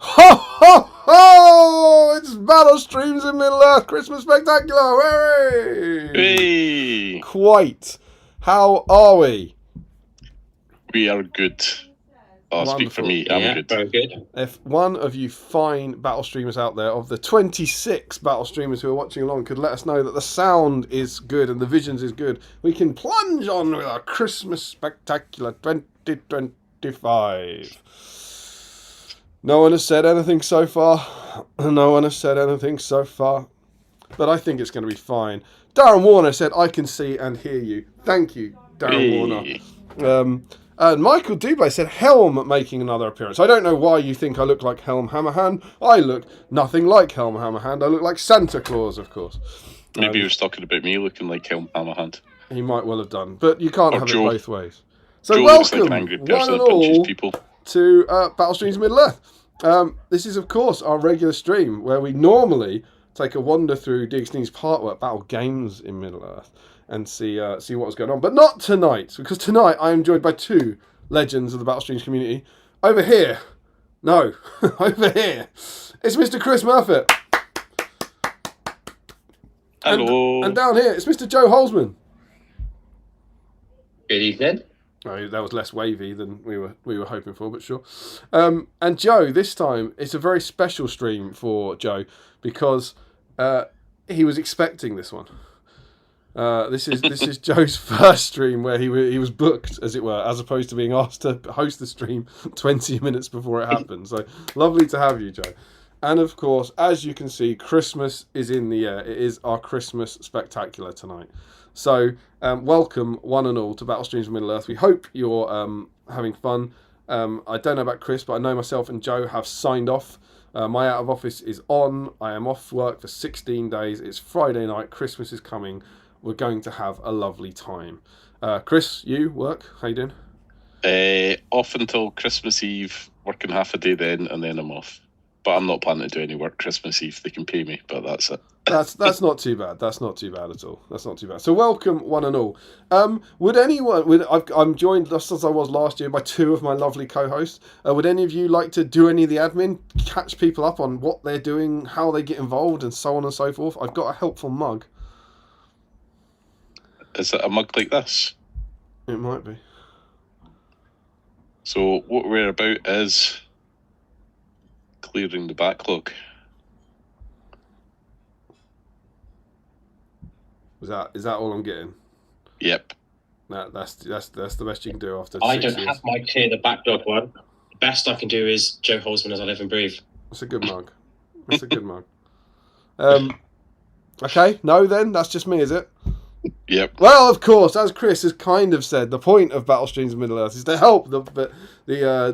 Ho ho ho! It's Battle Streams in Middle Earth Christmas Spectacular! Hooray! Hey! Quite. How are we? We are good. I'll speak for me. I'm good. Very good. If one of you fine battle streamers out there, of the 26 battle streamers who are watching along, could let us know that the sound is good and the visions is good, we can plunge on with our Christmas Spectacular 2025. No one has said anything so far. No one has said anything so far. But I think it's going to be fine. Darren Warner said, I can see and hear you. Thank you, Darren Warner. And Michael Dublé said, Helm making another appearance. I don't know why you think I look like Helm Hammerhand. I look nothing like Helm Hammerhand. I look like Santa Claus, of course. Maybe he was talking about me looking like Helm Hammerhand. He might well have done. But you can't have Joe. it both ways. So Joe welcome, looks like an angry one person and that punches all, people. to Battle Streams Middle Earth. This is, of course, our regular stream where we normally take a wander through DXD's Partwork Battle Games in Middle Earth and see what's going on. But not tonight, because tonight I am joined by two legends of the Battle Streams community. Over here, no, over here, it's Mr. Chris Murfitt. Hello. And down here, it's Mr. Joe Holzman. Good evening. Oh, that was less wavy than we were hoping for, but sure. And Joe, this time it's a very special stream for Joe because he was expecting this one. This is Joe's first stream where he was booked, as it were, as opposed to being asked to host the stream 20 minutes before it happened. So lovely to have you, Joe. And of course, as you can see, Christmas is in the air. It is our Christmas Spectacular tonight. So welcome one and all to Battle Streams of Middle Earth. We hope you're having fun. I don't know about Chris, but I know myself and Joe have signed off. My out of office is on. I am off work for 16 days. It's Friday night. Christmas is coming. We're going to have a lovely time. Chris, you work? How you doing? Off until Christmas Eve, working half a day then, and then I'm off. But I'm not planning to do any work Christmas Eve. They can pay me, but that's it. That's not too bad. That's not too bad at all. That's not too bad. So welcome one and all. Would anyone? I'm joined just as I was last year by two of my lovely co-hosts. Would any of you like to do any of the admin, catch people up on what they're doing, how they get involved, and so on and so forth? I've got a helpful mug. Is it a mug like this? It might be. So what we're about is clearing the backlog. Is that all I'm getting? Yep. That's the best you can do after I 6 don't years. have my clear the backlog one. The best I can do is Joe Holzman as I live and breathe. That's a good mug. That's a good mug. Okay, no, then that's just me, is it? Yep. Well, of course, as Chris has kind of said, the point of Battle Streams of Middle Earth is to help the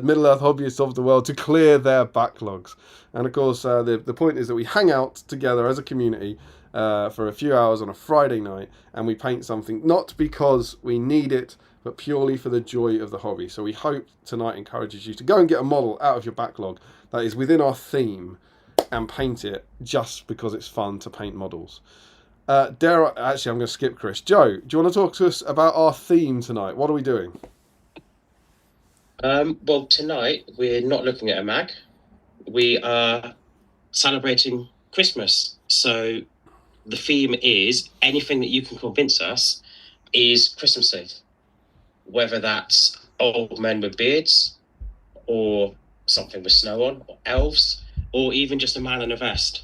Middle Earth hobbyists of the world to clear their backlogs. And of course, the point is that we hang out together as a community for a few hours on a Friday night, and we paint something not because we need it, but purely for the joy of the hobby. So we hope tonight encourages you to go and get a model out of your backlog that is within our theme and paint it just because it's fun to paint models. Actually, I'm going to skip Chris. Joe, do you want to talk to us about our theme tonight? What are we doing? Well, tonight we're not looking at a mag. We are celebrating Christmas. So the theme is anything that you can convince us is Christmassy. Whether that's old men with beards, or something with snow on, or elves, or even just a man in a vest.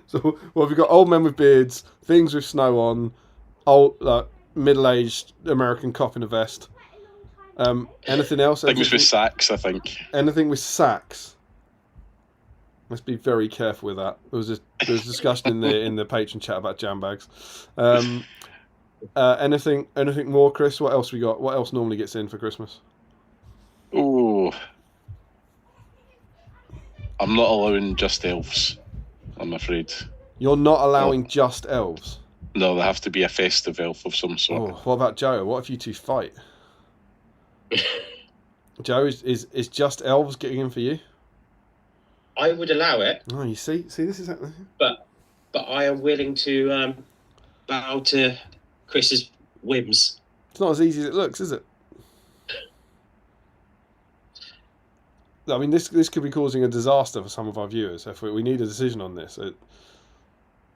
So, well, we've got old men with beards, things with snow on, old middle-aged American cop in a vest. Anything else? Things with sacks, I think. Anything with sacks. Must be very careful with that. There was discussion in the patron chat about jam bags. Anything more, Chris? What else we got? What else normally gets in for Christmas? Oh, I'm not allowing just elves, I'm afraid. You're not allowing just elves? No, they have to be a festive elf of some sort. Oh, what about Joe? What if you two fight? Joe, is just elves getting in for you? I would allow it. Oh, you see, this is happening. But I am willing to bow to Chris's whims. It's not as easy as it looks, is it? I mean, this could be causing a disaster for some of our viewers. If we need a decision on this, do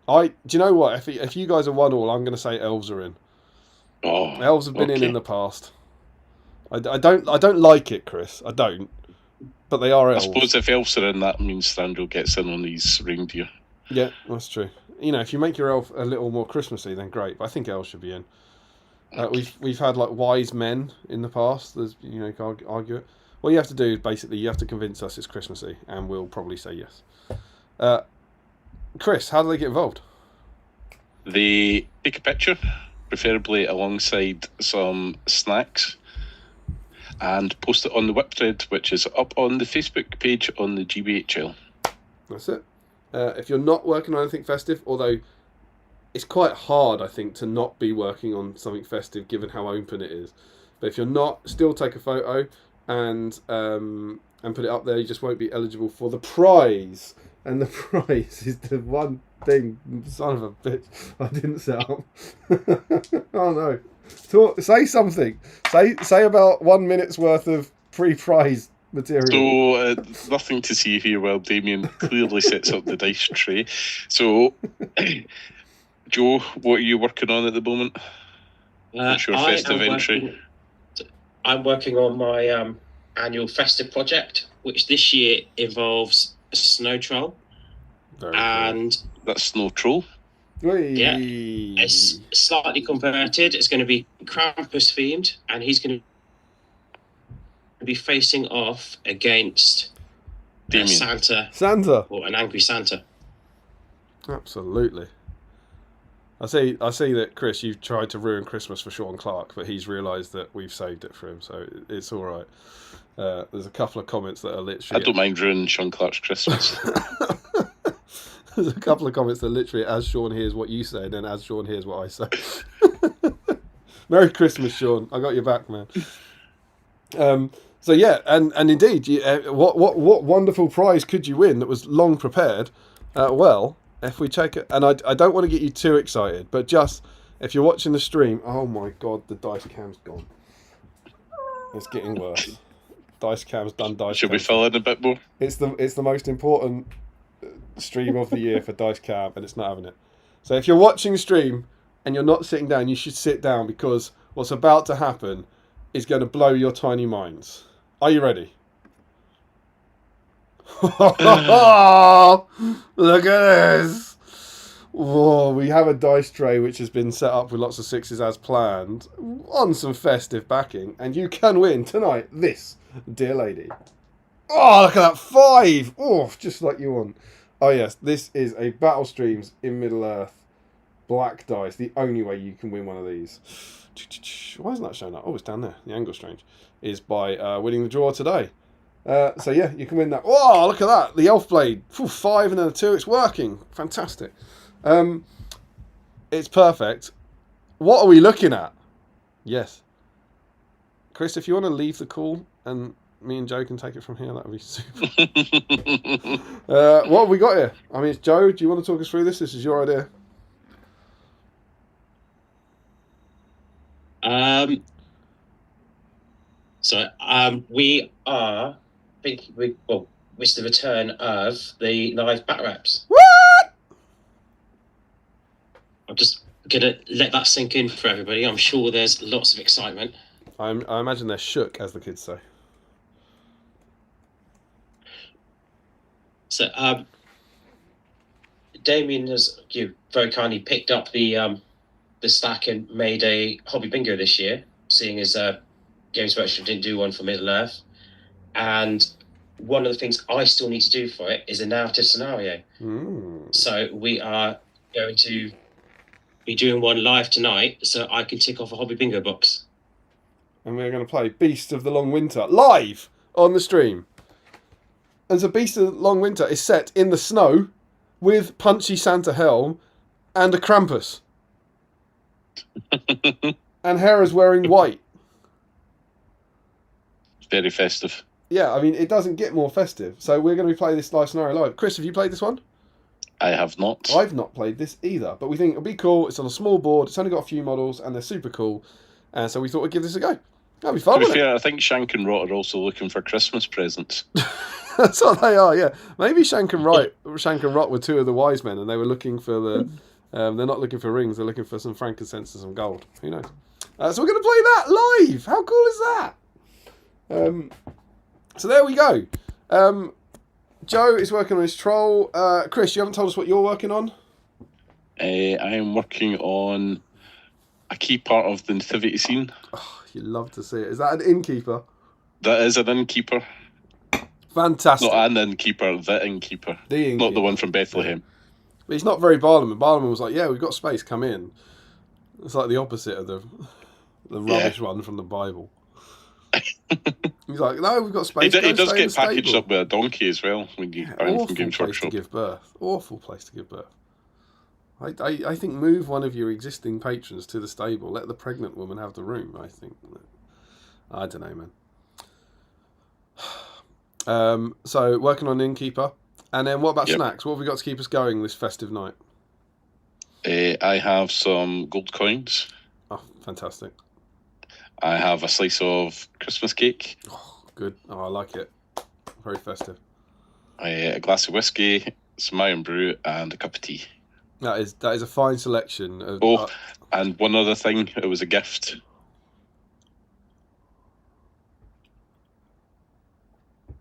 you know what? If you guys are 1-1, I'm going to say elves are in. Oh, elves have been in the past. I don't like it, Chris. I don't. But they are elves. I suppose if elves are in, that means Strandro gets in on these reindeer. Yeah, that's true. You know, if you make your elf a little more Christmassy, then great. But I think elves should be in. We've had like wise men in the past. There's you can't argue it. What you have to do is basically you have to convince us it's Christmassy, and we'll probably say yes. Chris, how do they get involved? They take a picture, preferably alongside some snacks, and post it on the whip thread, which is up on the Facebook page on the GBHL. That's it. If you're not working on anything festive, although it's quite hard, I think, to not be working on something festive given how open it is. But if you're not, still take a photo and put it up there. You just won't be eligible for the prize. And the prize is the one thing, son of a bitch, I didn't set up. Oh no. Say something. Say about 1 minute's worth of pre-prize material. So, nothing to see here while Damien clearly sets up the dice tray. So, Joe, what are you working on at the moment? What's your festive entry? I'm working on my annual festive project, which this year involves a snow troll. Very and cool. That's Snow Troll. Yeah, it's slightly converted. It's going to be Krampus themed, and he's going to be facing off against Santa, or an angry Santa. Absolutely. I see that, Chris, you've tried to ruin Christmas for Sean Clark, but he's realised that we've saved it for him, so it's all right. There's a couple of comments that are literally... I don't mind ruining Sean Clark's Christmas. There's a couple of comments that are literally, as Sean hears what you say, and then as Sean hears what I say. Merry Christmas, Sean. I got your back, man. So yeah, and indeed, what wonderful prize could you win that was long prepared? Well, if we check it, and I don't want to get you too excited, but just if you're watching the stream, oh my god, the dice cam's gone. It's getting worse. Dice cam's done. Should we fill in a bit more? It's the most important stream of the year for Dice Cam, and it's not having it. So if you're watching the stream and you're not sitting down, you should sit down, because what's about to happen is going to blow your tiny minds. Are you ready? Look at this! Whoa, we have a dice tray which has been set up with lots of sixes as planned on some festive backing, and you can win tonight this, dear lady. Oh, look at that 5! Oh, just like you want. Oh yes, this is a Battle Streams in Middle Earth black dice. The only way you can win one of these. Why isn't that showing up? Oh, it's down there. The angle's strange. Is by winning the draw today. So yeah, you can win that. Oh, look at that! The Elf Blade. 5 and then a 2. It's working. Fantastic. It's perfect. What are we looking at? Yes. Chris, if you want to leave the call and me and Joe can take it from here, that would be super. What have we got here? I mean, it's Joe. Do you want to talk us through this? This is your idea. We are it's the return of the live bat raps. What? I'm just gonna let that sink in for everybody. I'm sure there's lots of excitement. I imagine they're shook, as the kids say. So, Damien has very kindly picked up the stack and made a hobby bingo this year, seeing as Games Workshop didn't do one for Middle Earth. And one of the things I still need to do for it is a narrative scenario. So we are going to be doing one live tonight, so I can tick off a hobby bingo box. And we're going to play Beast of the Long Winter live on the stream. And so Beast of the Long Winter is set in the snow with Punchy Santa Helm and a Krampus. And Hera's wearing white. Very festive. Yeah, I mean, it doesn't get more festive. So we're going to be playing this live scenario live. Chris, have you played this one? I have not. I've not played this either, but we think it'll be cool. It's on a small board. It's only got a few models, and they're super cool. And so we thought we'd give this a go. That'll be fun, To be fair, I think Shank and Rot are also looking for Christmas presents. That's what they are, yeah. Maybe Shank and Rot were two of the wise men, and they were looking for the... they're not looking for rings, they're looking for some frankincense and some gold. Who knows? So we're going to play that live! How cool is that? So there we go. Joe is working on his troll. Chris, you haven't told us what you're working on? I am working on a key part of the nativity scene. Oh, you love to see it. Is that an innkeeper? That is an innkeeper. Fantastic. Not an innkeeper, the innkeeper. The innkeeper. Not the one from Bethlehem. But he's not very Barlaman. Barlaman was like, yeah, we've got space, come in. It's like the opposite of the rubbish one from the Bible. He's like, no, we've got space. He does get packaged up with a donkey as well when you are in from Games Workshop. To give birth. Awful place to give birth. I think move one of your existing patrons to the stable. Let the pregnant woman have the room, I think. I don't know, man. So, working on Innkeeper. And then what about snacks? What have we got to keep us going this festive night? I have some gold coins. Oh, fantastic. I have a slice of Christmas cake. Oh, good. Oh, I like it. Very festive. A glass of whiskey, some iron brew, and a cup of tea. That is a fine selection. Of, and one other thing. It was a gift.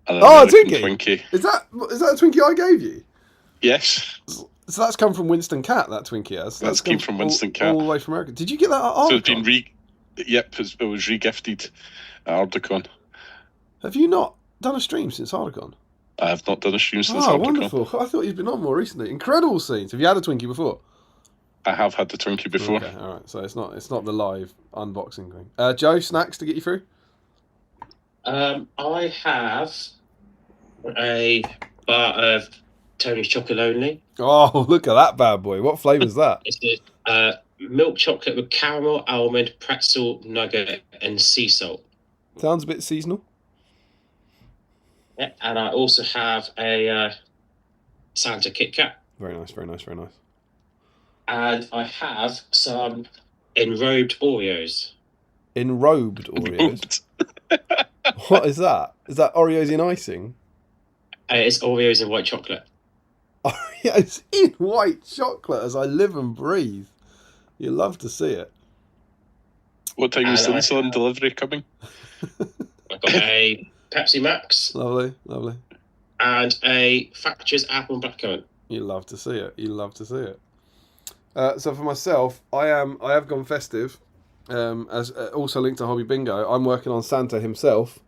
A Twinkie. Is that a Twinkie I gave you? Yes. So that's come from Winston Cat, that Twinkie has. That's came from Winston Cat. All the way from America. Did you get that at Ardacon? So it's been it was re-gifted at Ardacon. Have you not done a stream since Ardacon? I have not done a stream since Ardacon. Oh, wonderful. I thought you'd been on more recently. Incredible scenes. Have you had a Twinkie before? I have had the Twinkie before. Okay, all right. So it's not the live unboxing thing. Joe, snacks to get you through? I have a bar of Tony's Chocolate Only. Oh, look at that bad boy. What flavour is that? It's milk chocolate with caramel, almond, pretzel, nugget, and sea salt. Sounds a bit seasonal. Yeah, and I also have a Santa Kit Kat. Very nice, very nice, very nice. And I have some enrobed Oreos. Enrobed Oreos? What is that? Is that Oreos in icing? It's Oreos in white chocolate. Oreos in white chocolate, as I live and breathe. You love to see it. What time is the insulin delivery coming? I've got a Pepsi Max. Lovely, lovely. And a Thatcher's Apple and Blackcurrant. You love to see it. You love to see it. So for myself, I have gone festive. As also linked to Hobby Bingo, I'm working on Santa himself.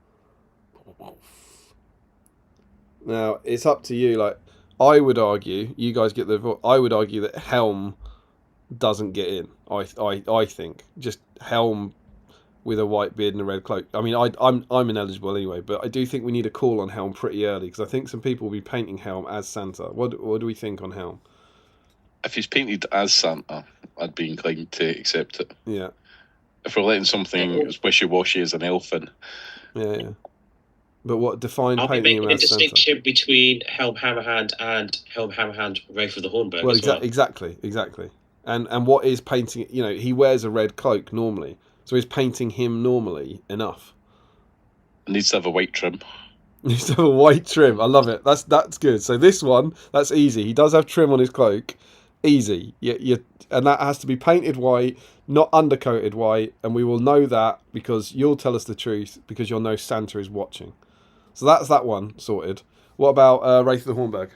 Now it's up to you. Like, I would argue, you guys get the. I would argue that Helm doesn't get in. I think just Helm with a white beard and a red cloak. I mean, I'm ineligible anyway, but I do think we need a call on Helm pretty early because I think some people will be painting Helm as Santa. What do we think on Helm? If he's painted as Santa, I'd be inclined to accept it. Yeah. If we're letting something as wishy-washy as an elf in. Yeah. But what define I'll be painting him making a as Santa? distinction between Helm Hammerhand and Helm Hammerhand Wraith of the Hornburg. Well, as well. exactly. And what is painting? You know, he wears a red cloak normally, so is painting him normally enough? It needs to have a white trim. He needs to have a white trim. I love it. That's good. So this one, that's easy. He does have trim on his cloak. Easy. And that has to be painted white, not undercoated white, and we will know that because you'll tell us the truth because you'll know Santa is watching. So that's that one sorted. What about Wraith of the Hornburg?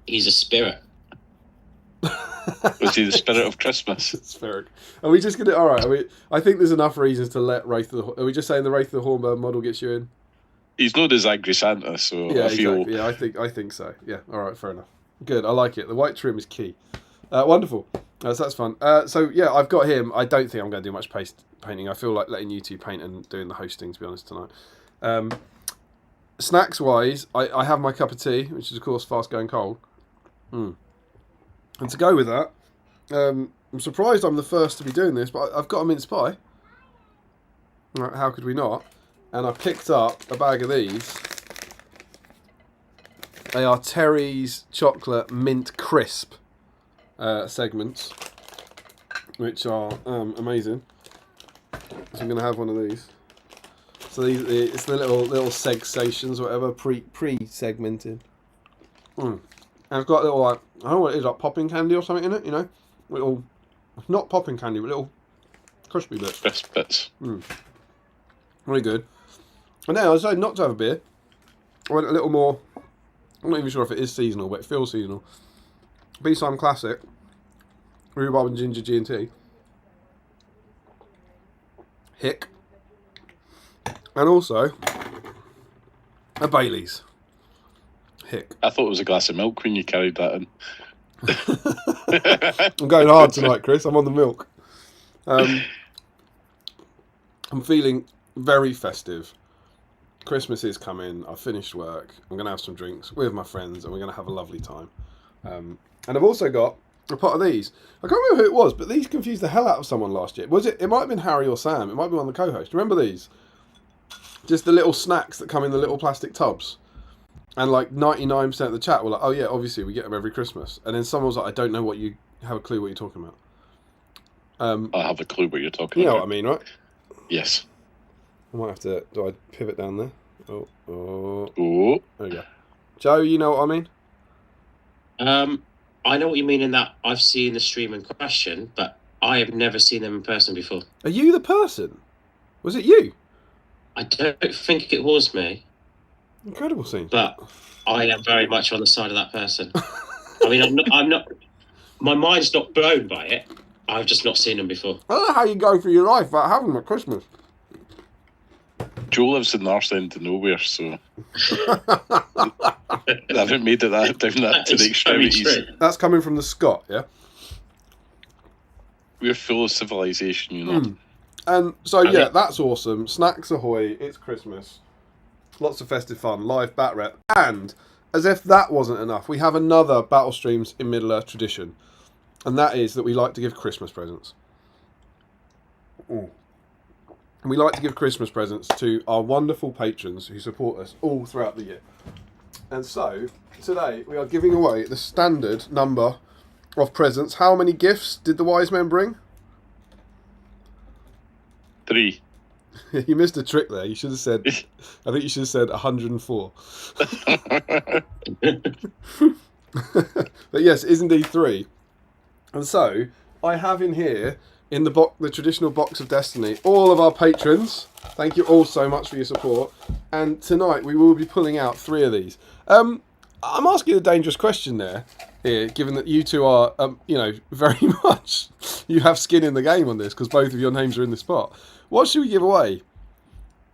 He's a spirit. Was he the spirit of Christmas? Spirit. Are we just gonna? All right. I think there's enough reasons to let Wraith of the. Are we just saying the Wraith of the Hornburg model gets you in? He's not as angry Santa, so Yeah, I feel. exactly. Yeah, I think so. Yeah. All right. Fair enough. Good. I like it. The white trim is key. Wonderful. So that's fun. So yeah, I've got him. I don't think I'm going to do much painting. I feel like letting you two paint and doing the hosting, to be honest, tonight. Snacks wise, I have my cup of tea, which is of course fast going cold. And to go with that, I'm surprised I'm the first to be doing this, but I've got a mince pie. Right, how could we not? And I picked up a bag of these. They are Terry's chocolate mint crisp segments, which are amazing. So I'm going to have one of these. So it's the little segsations, or whatever, pre-segmented. And it's got little, like, I don't know what it is, like popping candy or something in it, you know? Little, not popping candy, but little crispy bits. Crisp bits. Really good. And then I decided not to have a beer. I went a little more, I'm not even sure if it is seasonal, but it feels seasonal. BSIME Classic, rhubarb and ginger G&T. Hick. And also a Bailey's. Hick. I thought it was a glass of milk when you carried that in. I'm going hard tonight, Chris. I'm on the milk. I'm feeling very festive. Christmas is coming. I've finished work. I'm going to have some drinks with my friends and we're going to have a lovely time. And I've also got a pot of these. I can't remember who it was, but these confused the hell out of someone last year. Was it? It might have been Harry or Sam. It might be one of the co-hosts. Remember these? Just the little snacks that come in the little plastic tubs. And like 99% of the chat were like, oh yeah, obviously we get them every Christmas. And then someone was like, I don't know what you have a clue what you're talking about. I have a clue what you're talking You know about. what I mean, right? Yes. I might have to, do I pivot down there? Oh. Oh. There we go. Joe, you know what I mean? I know what you mean in that I've seen the stream in question, but I have never seen them in person before. Are you the person? Was it you? I don't think it was me, Incredible scene. but I am very much on the side of that person. I mean, I'm not. My mind's not blown by it. I've just not seen them before. I don't know how you go through your life without having them at Christmas. Joe lives in the arse end of nowhere, so I haven't made it that down that to the extremities. That's coming from the Scot, yeah? We're full of civilization, you know. And so, yeah, that's awesome. Snacks ahoy, it's Christmas. Lots of festive fun, live bat rep. And, as if that wasn't enough, we have another Battle Streams in Middle-earth tradition. And that is that we like to give Christmas presents. We like to give Christmas presents to our wonderful patrons who support us all throughout the year. And so, today, we are giving away the standard number of presents. How many gifts did the wise men bring? 3. You missed a trick there. You should have said, I think you should have said 104. But yes, it is indeed 3. And so, I have in here, in the traditional box of destiny, all of our patrons. Thank you all so much for your support. And tonight we will be pulling out 3 of these. I'm asking a dangerous question there, here, given that you two are, very much you have skin in the game on this because both of your names are in the spot. What should we give away?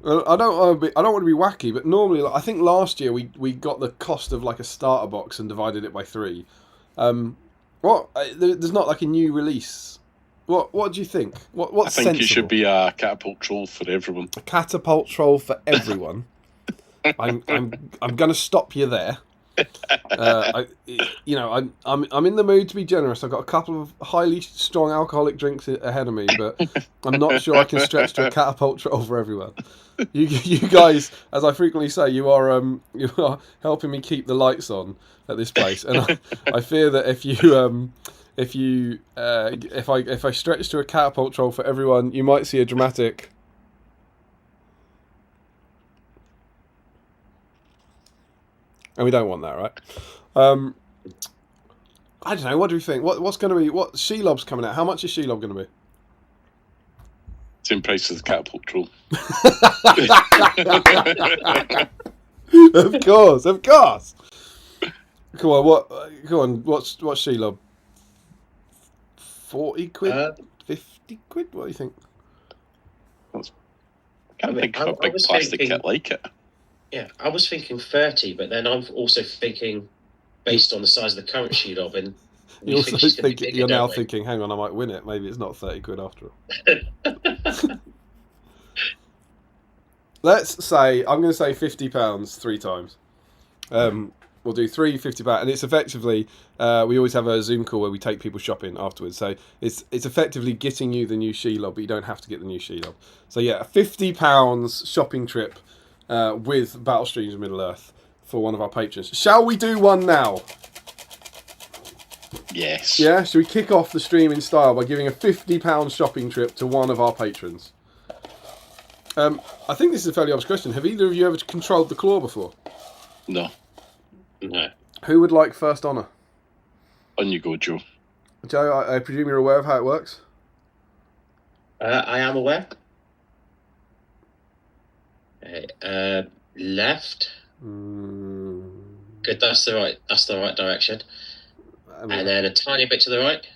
I don't want to be wacky, but normally, I think last year we got the cost of like a starter box and divided it by 3. There's not like a new release. What do you think? What's I think sensible? it should be a catapult troll for everyone. A catapult troll for everyone. I'm going to stop you there. I'm in the mood to be generous. I've got a couple of highly strong alcoholic drinks ahead of me, but I'm not sure I can stretch to a catapult troll for everyone. You guys, as I frequently say, you are helping me keep the lights on at this place, and I fear that if I stretch to a catapult troll for everyone, you might see a dramatic. And we don't want that, right? I don't know. What do we think? What's going to be? What Shelob's coming out? How much is Shelob going to be? Same price as the catapult troll. Of course. Come on. What's Shelob? 40 quid? 50 quid? What do you think? I can't think of a big plastic kit like it. Yeah, I was thinking 30, but then I'm also thinking, based on the size of the current Shelob, and you're now thinking, hang on, I might win it. Maybe it's not 30 quid after all. Let's say, I'm going to say £50 3 times. We'll do 3 £50, and it's effectively, we always have a Zoom call where we take people shopping afterwards. So it's effectively getting you the new Shelob, but you don't have to get the new Shelob. So yeah, a £50 shopping trip with Battle Streams of Middle-earth for one of our patrons. Shall we do one now? Yes. Yeah, should we kick off the stream in style by giving a £50 shopping trip to one of our patrons? I think this is a fairly obvious question. Have either of you ever controlled the claw before? No. Who would like first honour? On you go, Joe. Joe, I presume you're aware of how it works? I am aware. Left. Good. That's the right direction. And then a tiny bit to the right.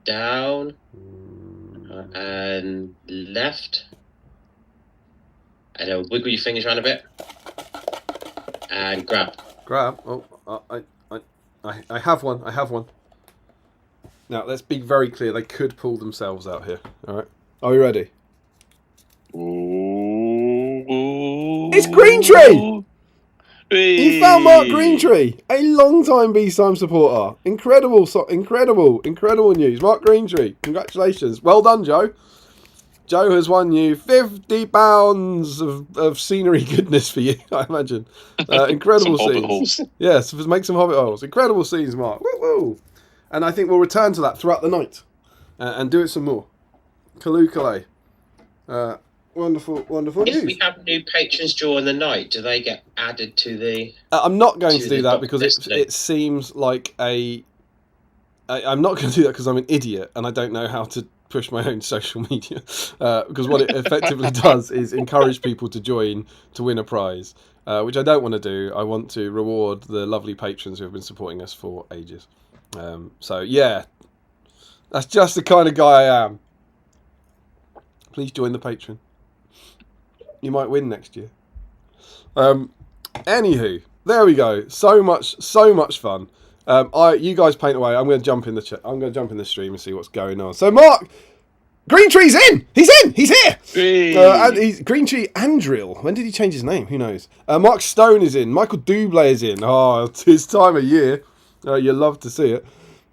Down. And left. And then wiggle your fingers around a bit. And grab. Grab. Oh, I have one. I have one. Now let's be very clear. They could pull themselves out here. All right. Are we ready? It's Greentree! You found Mark Greentree, a long-time BSIME supporter. Incredible news. Mark Greentree, congratulations. Well done, Joe. Joe has won you £50 of scenery goodness for you, I imagine. Incredible scenes. Yes, make some hobbit holes. Incredible scenes, Mark. Woo-woo. And I think we'll return to that throughout the night and do it some more. Kaloo. Wonderful news. If we have new patrons during the night, do they get added to the... I'm not going to do that because it seems like I'm not going to do that because I'm an idiot and I don't know how to push my own social media. Because what it effectively does is encourage people to join to win a prize, which I don't want to do. I want to reward the lovely patrons who have been supporting us for ages. So, yeah, that's just the kind of guy I am. Please join the Patreon. You might win next year. Anywho, there we go. So much fun. You guys paint away. I'm going to jump in the I'm going to jump in the stream and see what's going on. So Mark Greentree's in. He's here. And he's Greentree Andrill. When did he change his name? Who knows? Mark Stone is in. Michael Dublé is in. Oh, it's his time of year. You'll love to see it.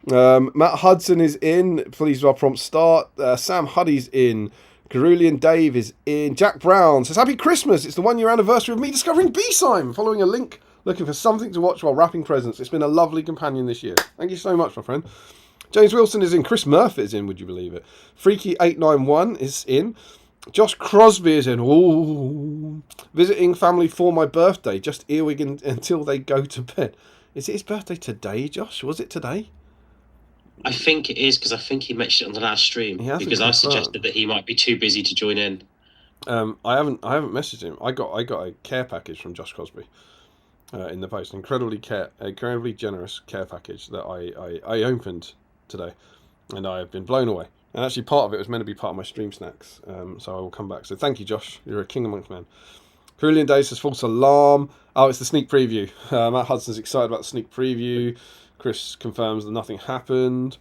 Matt Hudson is in. Please, our prompt start. Sam Huddy's in. Carulian Dave is in. Jack Brown says, Happy Christmas. It's the 1 year anniversary of me discovering BSIME. Following a link, looking for something to watch while wrapping presents. It's been a lovely companion this year. Thank you so much, my friend. James Wilson is in. Chris Murphy is in, would you believe it? Freaky891 is in. Josh Crosby is in. Ooh. Visiting family for my birthday. Just earwig until they go to bed. Is it his birthday today, Josh? Was it today? I think it is, because I think he mentioned it on the last stream. Because I suggested that he might be too busy to join in. I haven't messaged him. I got a care package from Josh Crosby. in the post. Incredibly generous care package that I opened today, and I have been blown away. And actually, part of it was meant to be part of my stream snacks, so I will come back. So thank you, Josh. You're a king amongst men. Carillion Day says false alarm. Oh, it's the sneak preview. Matt Hudson's excited about the sneak preview. Chris confirms that nothing happened.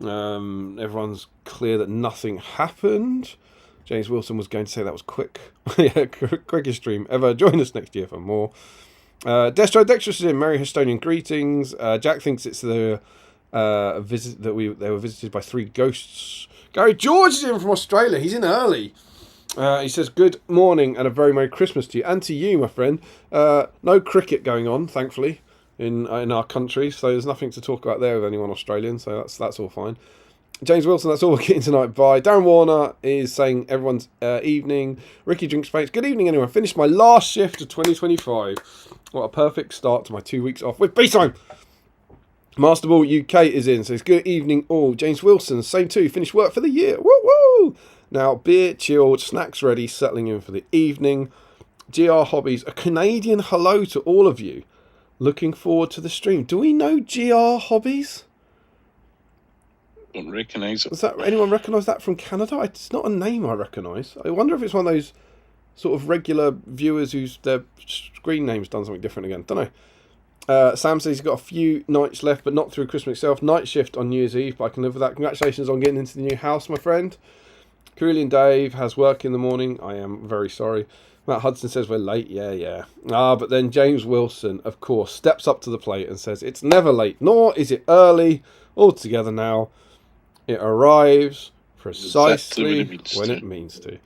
Everyone's clear that nothing happened. James Wilson was going to say that was quick. Yeah, quickest stream ever. Join us next year for more. Destro Dexterous is in. Merry Estonian greetings. Jack thinks it's the visit that they were visited by 3 ghosts. Gary George is in from Australia. He's in early. He says, good morning and a very Merry Christmas to you and to you, my friend. No cricket going on, thankfully, in our country, so there's nothing to talk about there with anyone Australian, so that's all fine. James Wilson, that's all we're getting tonight. Bye. Darren Warner is saying everyone's evening. Ricky Drinks Paints, good evening anyone. Finished my last shift of 2025. What a perfect start to my 2 weeks off with BSIME. Masterball UK is in, says good evening all. James Wilson, same too. Finished work for the year. Woo woo! Now, beer chilled, snacks ready, settling in for the evening. GR Hobbies, a Canadian hello to all of you. Looking forward to the stream. Do we know GR Hobbies? Don't recognise it. Does anyone recognise that from Canada? It's not a name I recognise. I wonder if it's one of those sort of regular viewers whose their screen name's done something different again. Don't know. Sam says he's got a few nights left, but not through Christmas itself. Night shift on New Year's Eve, but I can live with that. Congratulations on getting into the new house, my friend. Carillion Dave has work in the morning. I am very sorry. Matt Hudson says we're late. Yeah. But then James Wilson, of course, steps up to the plate and says it's never late, nor is it early. All together now. It arrives precisely exactly when it means to.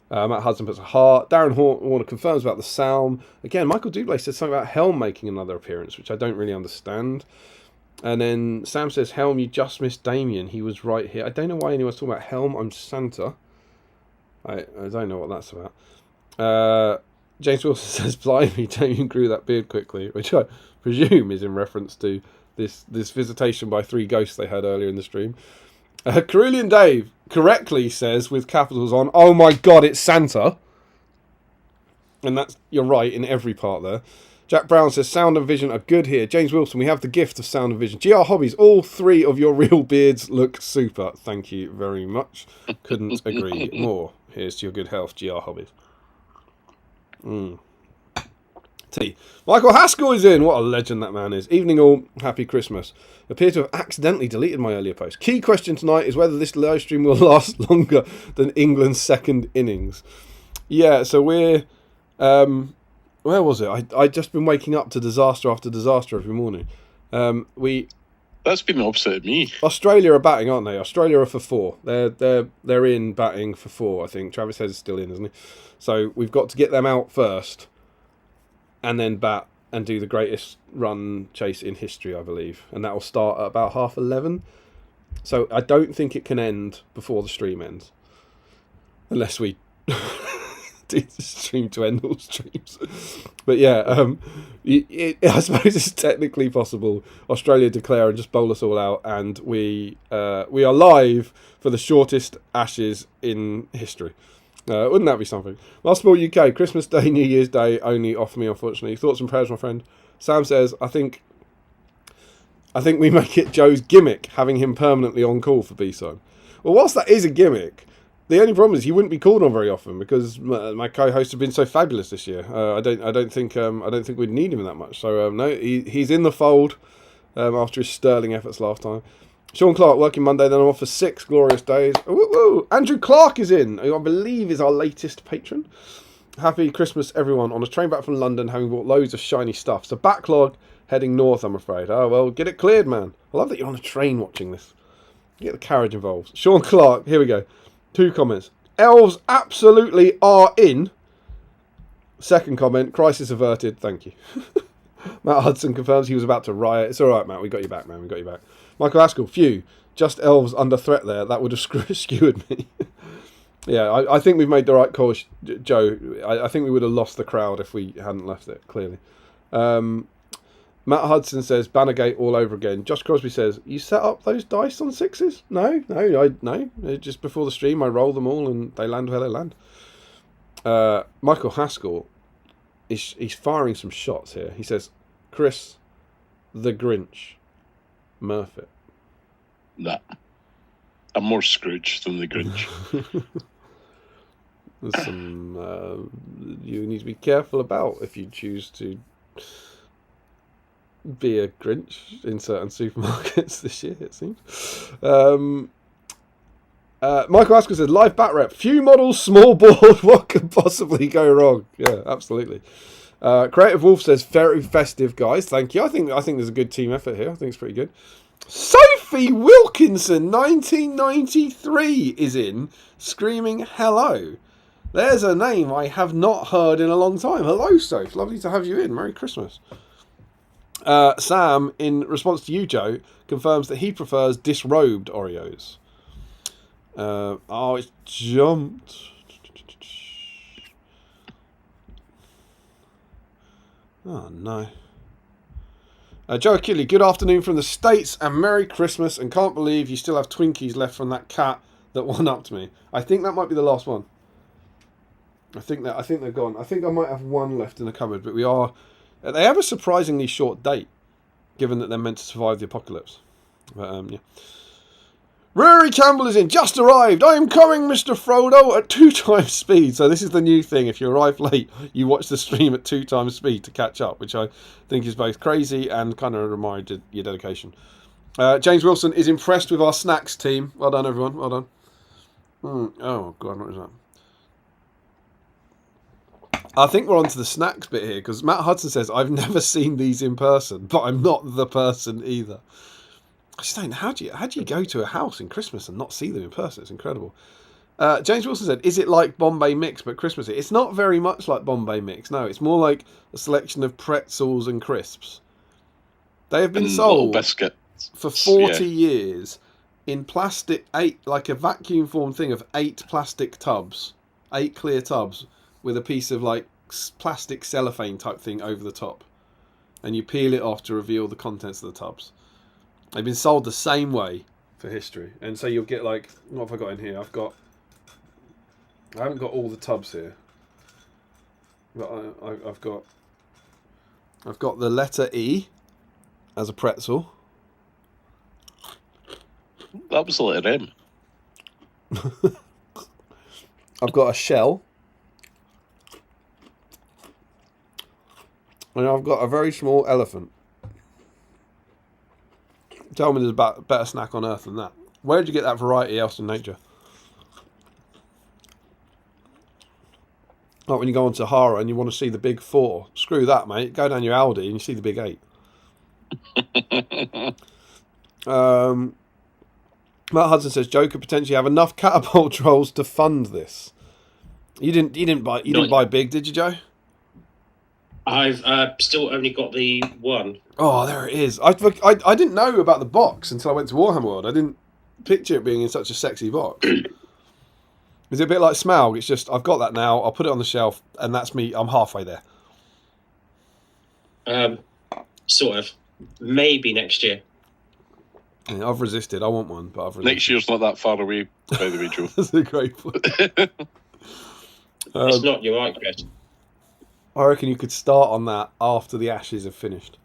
Matt Hudson puts a heart. Darren Warner confirms about the psalm. Again, Michael Dublé says something about Helm making another appearance, which I don't really understand. And then Sam says, Helm, you just missed Damien. He was right here. I don't know why anyone's talking about Helm. I'm Santa. I don't know what that's about. James Wilson says, blimey, Damien grew that beard quickly, which I presume is in reference to this visitation by 3 ghosts they had earlier in the stream. Carillion Dave correctly says, with capitals on, oh my god, it's Santa. And you're right in every part there. Jack Brown says, sound and vision are good here. James Wilson, we have the gift of sound and vision. GR Hobbies, all 3 of your real beards look super. Thank you very much. Couldn't agree more. Here's to your good health, GR Hobbies. T. Michael Haskell is in. What a legend that man is. Evening all. Happy Christmas. Appear to have accidentally deleted my earlier post. Key question tonight is whether this live stream will last longer than England's second innings. Yeah, so we're... where was it? I just been waking up to disaster after disaster every morning. That's been the opposite of me. Australia are batting, aren't they? Australia are for 4. They're in batting for 4, I think. Travis Head is still in, isn't he? So we've got to get them out first, and then bat and do the greatest run chase in history, I believe. And that will start at about 11:30. So I don't think it can end before the stream ends, unless we do the stream to end all streams. But yeah, I suppose it's technically possible. Australia declare and just bowl us all out, and we are live for the shortest Ashes in history. Wouldn't that be something? Last Ball UK, Christmas Day, New Year's Day only off me, unfortunately. Thoughts and prayers, my friend. Sam says, I think we make it Joe's gimmick, having him permanently on call for B-Side. Well, whilst that is a gimmick, the only problem is he wouldn't be called on very often because my co-hosts have been so fabulous this year. I don't think we'd need him that much. So no, he's in the fold after his sterling efforts last time. Sean Clark working Monday, then I'm off for 6 glorious days. Woo-woo. Andrew Clark is in, who I believe is our latest patron. Happy Christmas, everyone. On a train back from London, having bought loads of shiny stuff. So backlog heading north, I'm afraid. Oh, well, get it cleared, man. I love that you're on a train watching this. Get the carriage involved. Sean Clark, here we go. 2 comments. Elves absolutely are in. Second comment, crisis averted. Thank you. Matt Hudson confirms he was about to riot. It's all right, Matt. We got you back, man. We got you back. Michael Haskell, phew. Just elves under threat there. That would have skewered me. Yeah, I think we've made the right call, Joe. I think we would have lost the crowd if we hadn't left it, clearly. Matt Hudson says, Bannergate all over again. Josh Crosby says, you set up those dice on 6s? No. Just before the stream, I roll them all and they land where they land. Michael Haskell he's firing some shots here. He says, Chris, the Grinch, Murphy. Nah. I'm more Scrooge than the Grinch. There's some you need to be careful about if you choose to be a Grinch in certain supermarkets this year, it seems. Michael Asker says, live bat rep, few models, small board, what could possibly go wrong? Yeah, absolutely. Creative Wolf says, very festive, guys. Thank you. I think there's a good team effort here. I think it's pretty good. Sophie Wilkinson, 1993, is in, screaming hello. There's a name I have not heard in a long time. Hello, Soph. Lovely to have you in. Merry Christmas. Sam, in response to you, Joe, confirms that he prefers disrobed Oreos. It's jumped. Oh, no. Joe Achille, good afternoon from the States and Merry Christmas, and can't believe you still have Twinkies left from that cat that one-upped me. I think that might be the last one. I think they're gone. I think I might have one left in the cupboard, but they have a surprisingly short date, given that they're meant to survive the apocalypse. But, yeah. Rory Campbell is in, just arrived. I am coming, Mr. Frodo, at 2 times speed. So this is the new thing. If you arrive late, you watch the stream at 2 times speed to catch up, which I think is both crazy and kind of reminded your dedication. James Wilson is impressed with our snacks team. Well done, everyone. Well done. Oh, God, what is that? I think we're on to the snacks bit here, because Matt Hudson says, I've never seen these in person, but I'm not the person either. I just don't, how do you go to a house in Christmas and not see them in person? It's incredible. James Wilson said, is it like Bombay Mix but Christmassy? It's not very much like Bombay Mix, no. It's more like a selection of pretzels and crisps. They have been sold for 40 years in plastic, like a vacuum formed thing of 8 plastic tubs, 8 clear tubs, with a piece of like plastic cellophane type thing over the top. And you peel it off to reveal the contents of the tubs. They've been sold the same way for history. And so you'll get like, what have I got in here? I haven't got all the tubs here. But I've got the letter E as a pretzel. That was the letter M. I've got a shell. And I've got a very small elephant. Tell me there's a better snack on earth than that. Where did you get that variety else in nature? Like when you go on Sahara and you want to see the big 4. Screw that, mate. Go down your Aldi and you see the big 8. Matt Hudson says Joe could potentially have enough catapult trolls to fund this. You didn't buy big, did you, Joe? I've still only got the one. Oh, there it is. I didn't know about the box until I went to Warhammer World. I didn't picture it being in such a sexy box. Is it a bit like Smaug? It's just, I've got that now, I'll put it on the shelf, and that's me. I'm halfway there. Sort of. Maybe next year. Yeah, I've resisted. I want one, but I've resisted. Next year's not that far away, by the way, Joe. That's a great point. It's not, you're right, Chris. I reckon you could start on that after the Ashes have finished,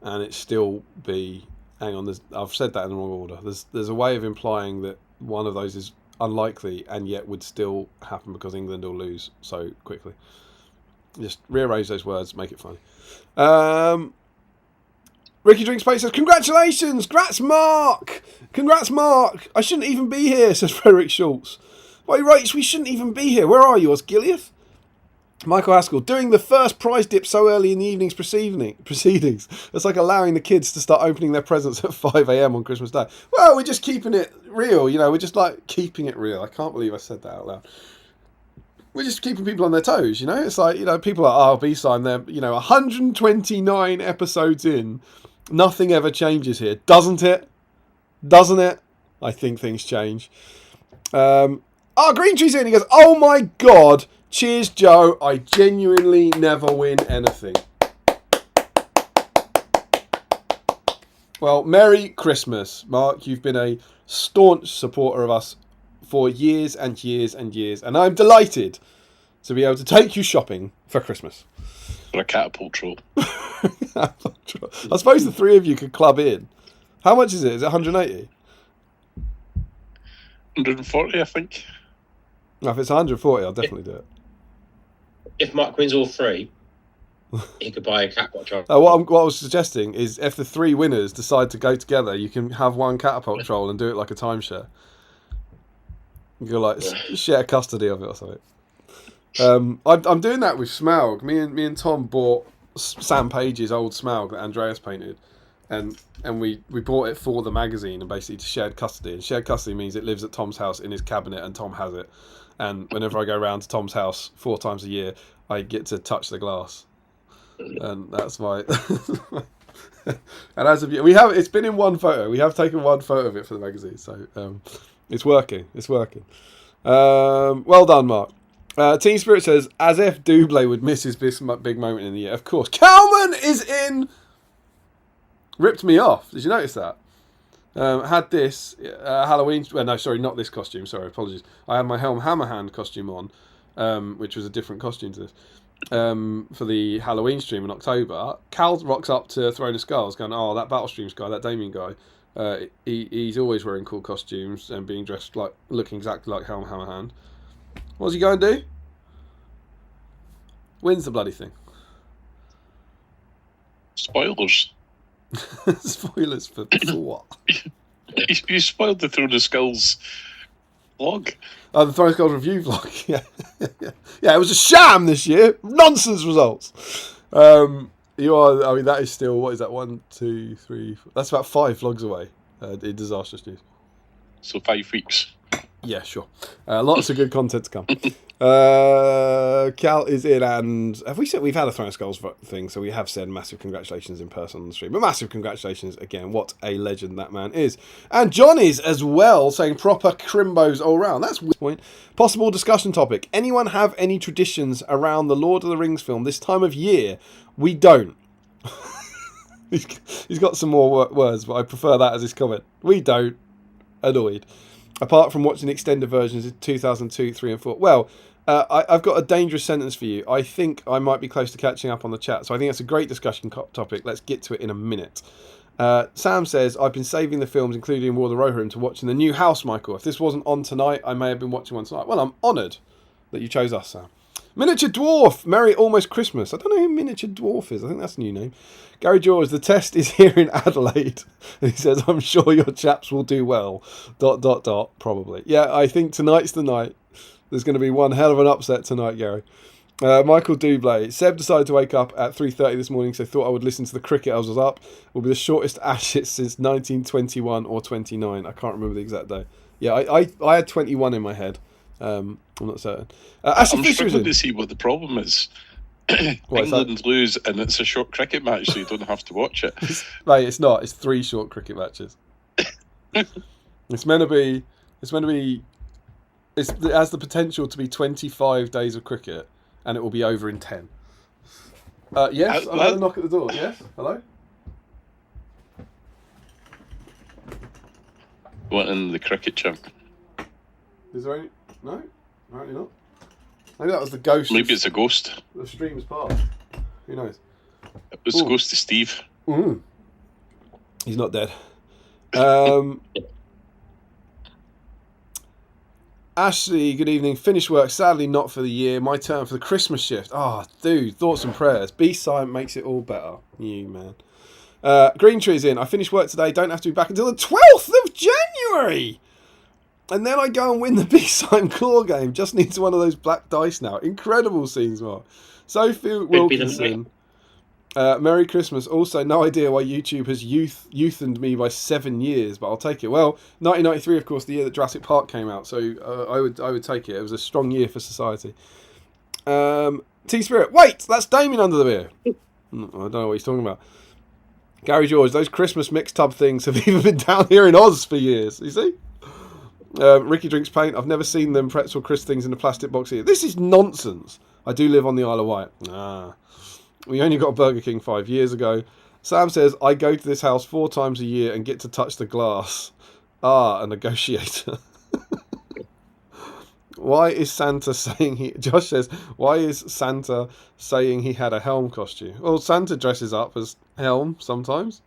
and it still be. Hang on, I've said that in the wrong order. There's a way of implying that one of those is unlikely, and yet would still happen because England will lose so quickly. Just rearrange those words, make it funny. Ricky Drink Space says, congratulations! Congrats, Mark! I shouldn't even be here, says Frederick Schultz. Why, right, we shouldn't even be here. Where are you, Osgiliath? Michael Haskell, doing the first prize dip so early in the evening's proceedings. It's like allowing the kids to start opening their presents at 5 a.m. on Christmas Day. Well, we're just keeping it real, we're just like keeping it real. I can't believe I said that out loud. We're just keeping people on their toes, It's like, people are, BSIME, they're, 129 episodes in. Nothing ever changes here. Doesn't it? I think things change. Green Tree's in. He goes, oh my God. Cheers, Joe. I genuinely never win anything. Well, Merry Christmas, Mark. You've been a staunch supporter of us for years and years and years, and I'm delighted to be able to take you shopping for Christmas. For a catapult troll. I suppose the three of you could club in. How much is it? Is it 180? 140, I think. No, if it's 140, I'll definitely do it. If Mark wins all three, he could buy a catapult troll. What I was suggesting is if the three winners decide to go together, you can have one catapult troll and do it like a timeshare. You can like share custody of it or something. I'm doing that with Smaug. Me and Tom bought Sam Page's old Smaug that Andreas painted, and we bought it for the magazine and basically shared custody. And shared custody means it lives at Tom's house in his cabinet and Tom has it. And whenever I go round to Tom's house 4 times a year, I get to touch the glass. And that's my. And as of yet, it's been in one photo. We have taken one photo of it for the magazine, so it's working. It's working. Well done, Mark. Team Spirit says, as if Doublé would miss his big moment in the year. Of course, Kalman is in. Ripped me off. Did you notice that? Had this Halloween. Well, no, sorry, not this costume. Sorry, apologies. I had my Helm Hammerhand costume on, which was a different costume to this. For the Halloween stream in October, Cal rocks up to Throne of Skulls going, oh, that Battle Streams guy, that Damien guy, he's always wearing cool costumes and being dressed like, looking exactly like Helm Hammerhand. What's he going to do? Wins the bloody thing. Spoilers. Spoilers for what? You spoiled the Throne of Skulls vlog. Oh, the Throne of Skulls review vlog. Yeah, it was a sham this year. Nonsense results. You are. I mean, that is still. What is that? 1, 2, 3. That's about 5 vlogs away. In disastrous news. So 5 weeks. Yeah, sure. Lots of good content to come. Cal is in, and have we said we've had a Throne of Skulls thing? So we have said massive congratulations in person on the stream. But massive congratulations again. What a legend that man is. And John is as well, saying proper Crimbos all round. That's a point. Possible discussion topic. Anyone have any traditions around the Lord of the Rings film this time of year? We don't. He's got some more words, but I prefer that as his comment. We don't. Annoyed. Apart from watching extended versions of 2002, 3 and 4. Well, I've got a dangerous sentence for you. I think I might be close to catching up on the chat. So I think that's a great discussion topic. Let's get to it in a minute. Sam says, I've been saving the films, including War of the Rohirrim, to watching the new House, Michael. If this wasn't on tonight, I may have been watching one tonight. Well, I'm honoured that you chose us, Sam. Miniature Dwarf, Merry Almost Christmas. I don't know who Miniature Dwarf is. I think that's a new name. Gary George, the test is here in Adelaide. And he says, I'm sure your chaps will do well. ... Probably. Yeah, I think tonight's the night. There's going to be one hell of an upset tonight, Gary. Michael Doublé. Seb decided to wake up at 3:30 this morning, so thought I would listen to the cricket as I was up. Will be the shortest Ashes since 1921 or 29. I can't remember the exact day. Yeah, I had 21 in my head. I'm not certain. I'm struggling to see what the problem is. England lose and it's a short cricket match, so you don't have to watch it. Mate, it's not. It's 3 short cricket matches. It's meant to be. It has the potential to be 25 days of cricket, and it will be over in 10. Yes, I've had a knock at the door. Yes, hello. What in the cricket champ? Is there any? No, apparently not. Maybe that was the ghost. Maybe it's a ghost. The stream's past. Who knows? It was the ghost of Steve. Mm. He's not dead. Ashley, good evening. Finished work, sadly not for the year. My turn for the Christmas shift. Oh, dude, thoughts and prayers. BSIME makes it all better. You, man. Green Tree's in. I finished work today. Don't have to be back until the 12th of January. And then I go and win the BSIME claw game. Just needs one of those black dice now. Incredible scenes, Mark. Sophie Wilkinson. Merry Christmas. Also, no idea why YouTube has youthened me by 7 years, but I'll take it. Well, 1993, of course, the year that Jurassic Park came out. So I would take it. It was a strong year for society. T-Spirit. Wait, that's Damien under the beer. I don't know what he's talking about. Gary George, those Christmas mixed tub things have even been down here in Oz for years. You see? Ricky drinks paint. I've never seen them pretzel crisp things in a plastic box here. This is nonsense. I do live on the Isle of Wight. We only got Burger King 5 years ago. Sam says, I go to this house 4 times a year and get to touch the glass. A negotiator. Why is Santa saying he... Josh says, why is Santa saying he had a Helm costume? Well, Santa dresses up as Helm sometimes.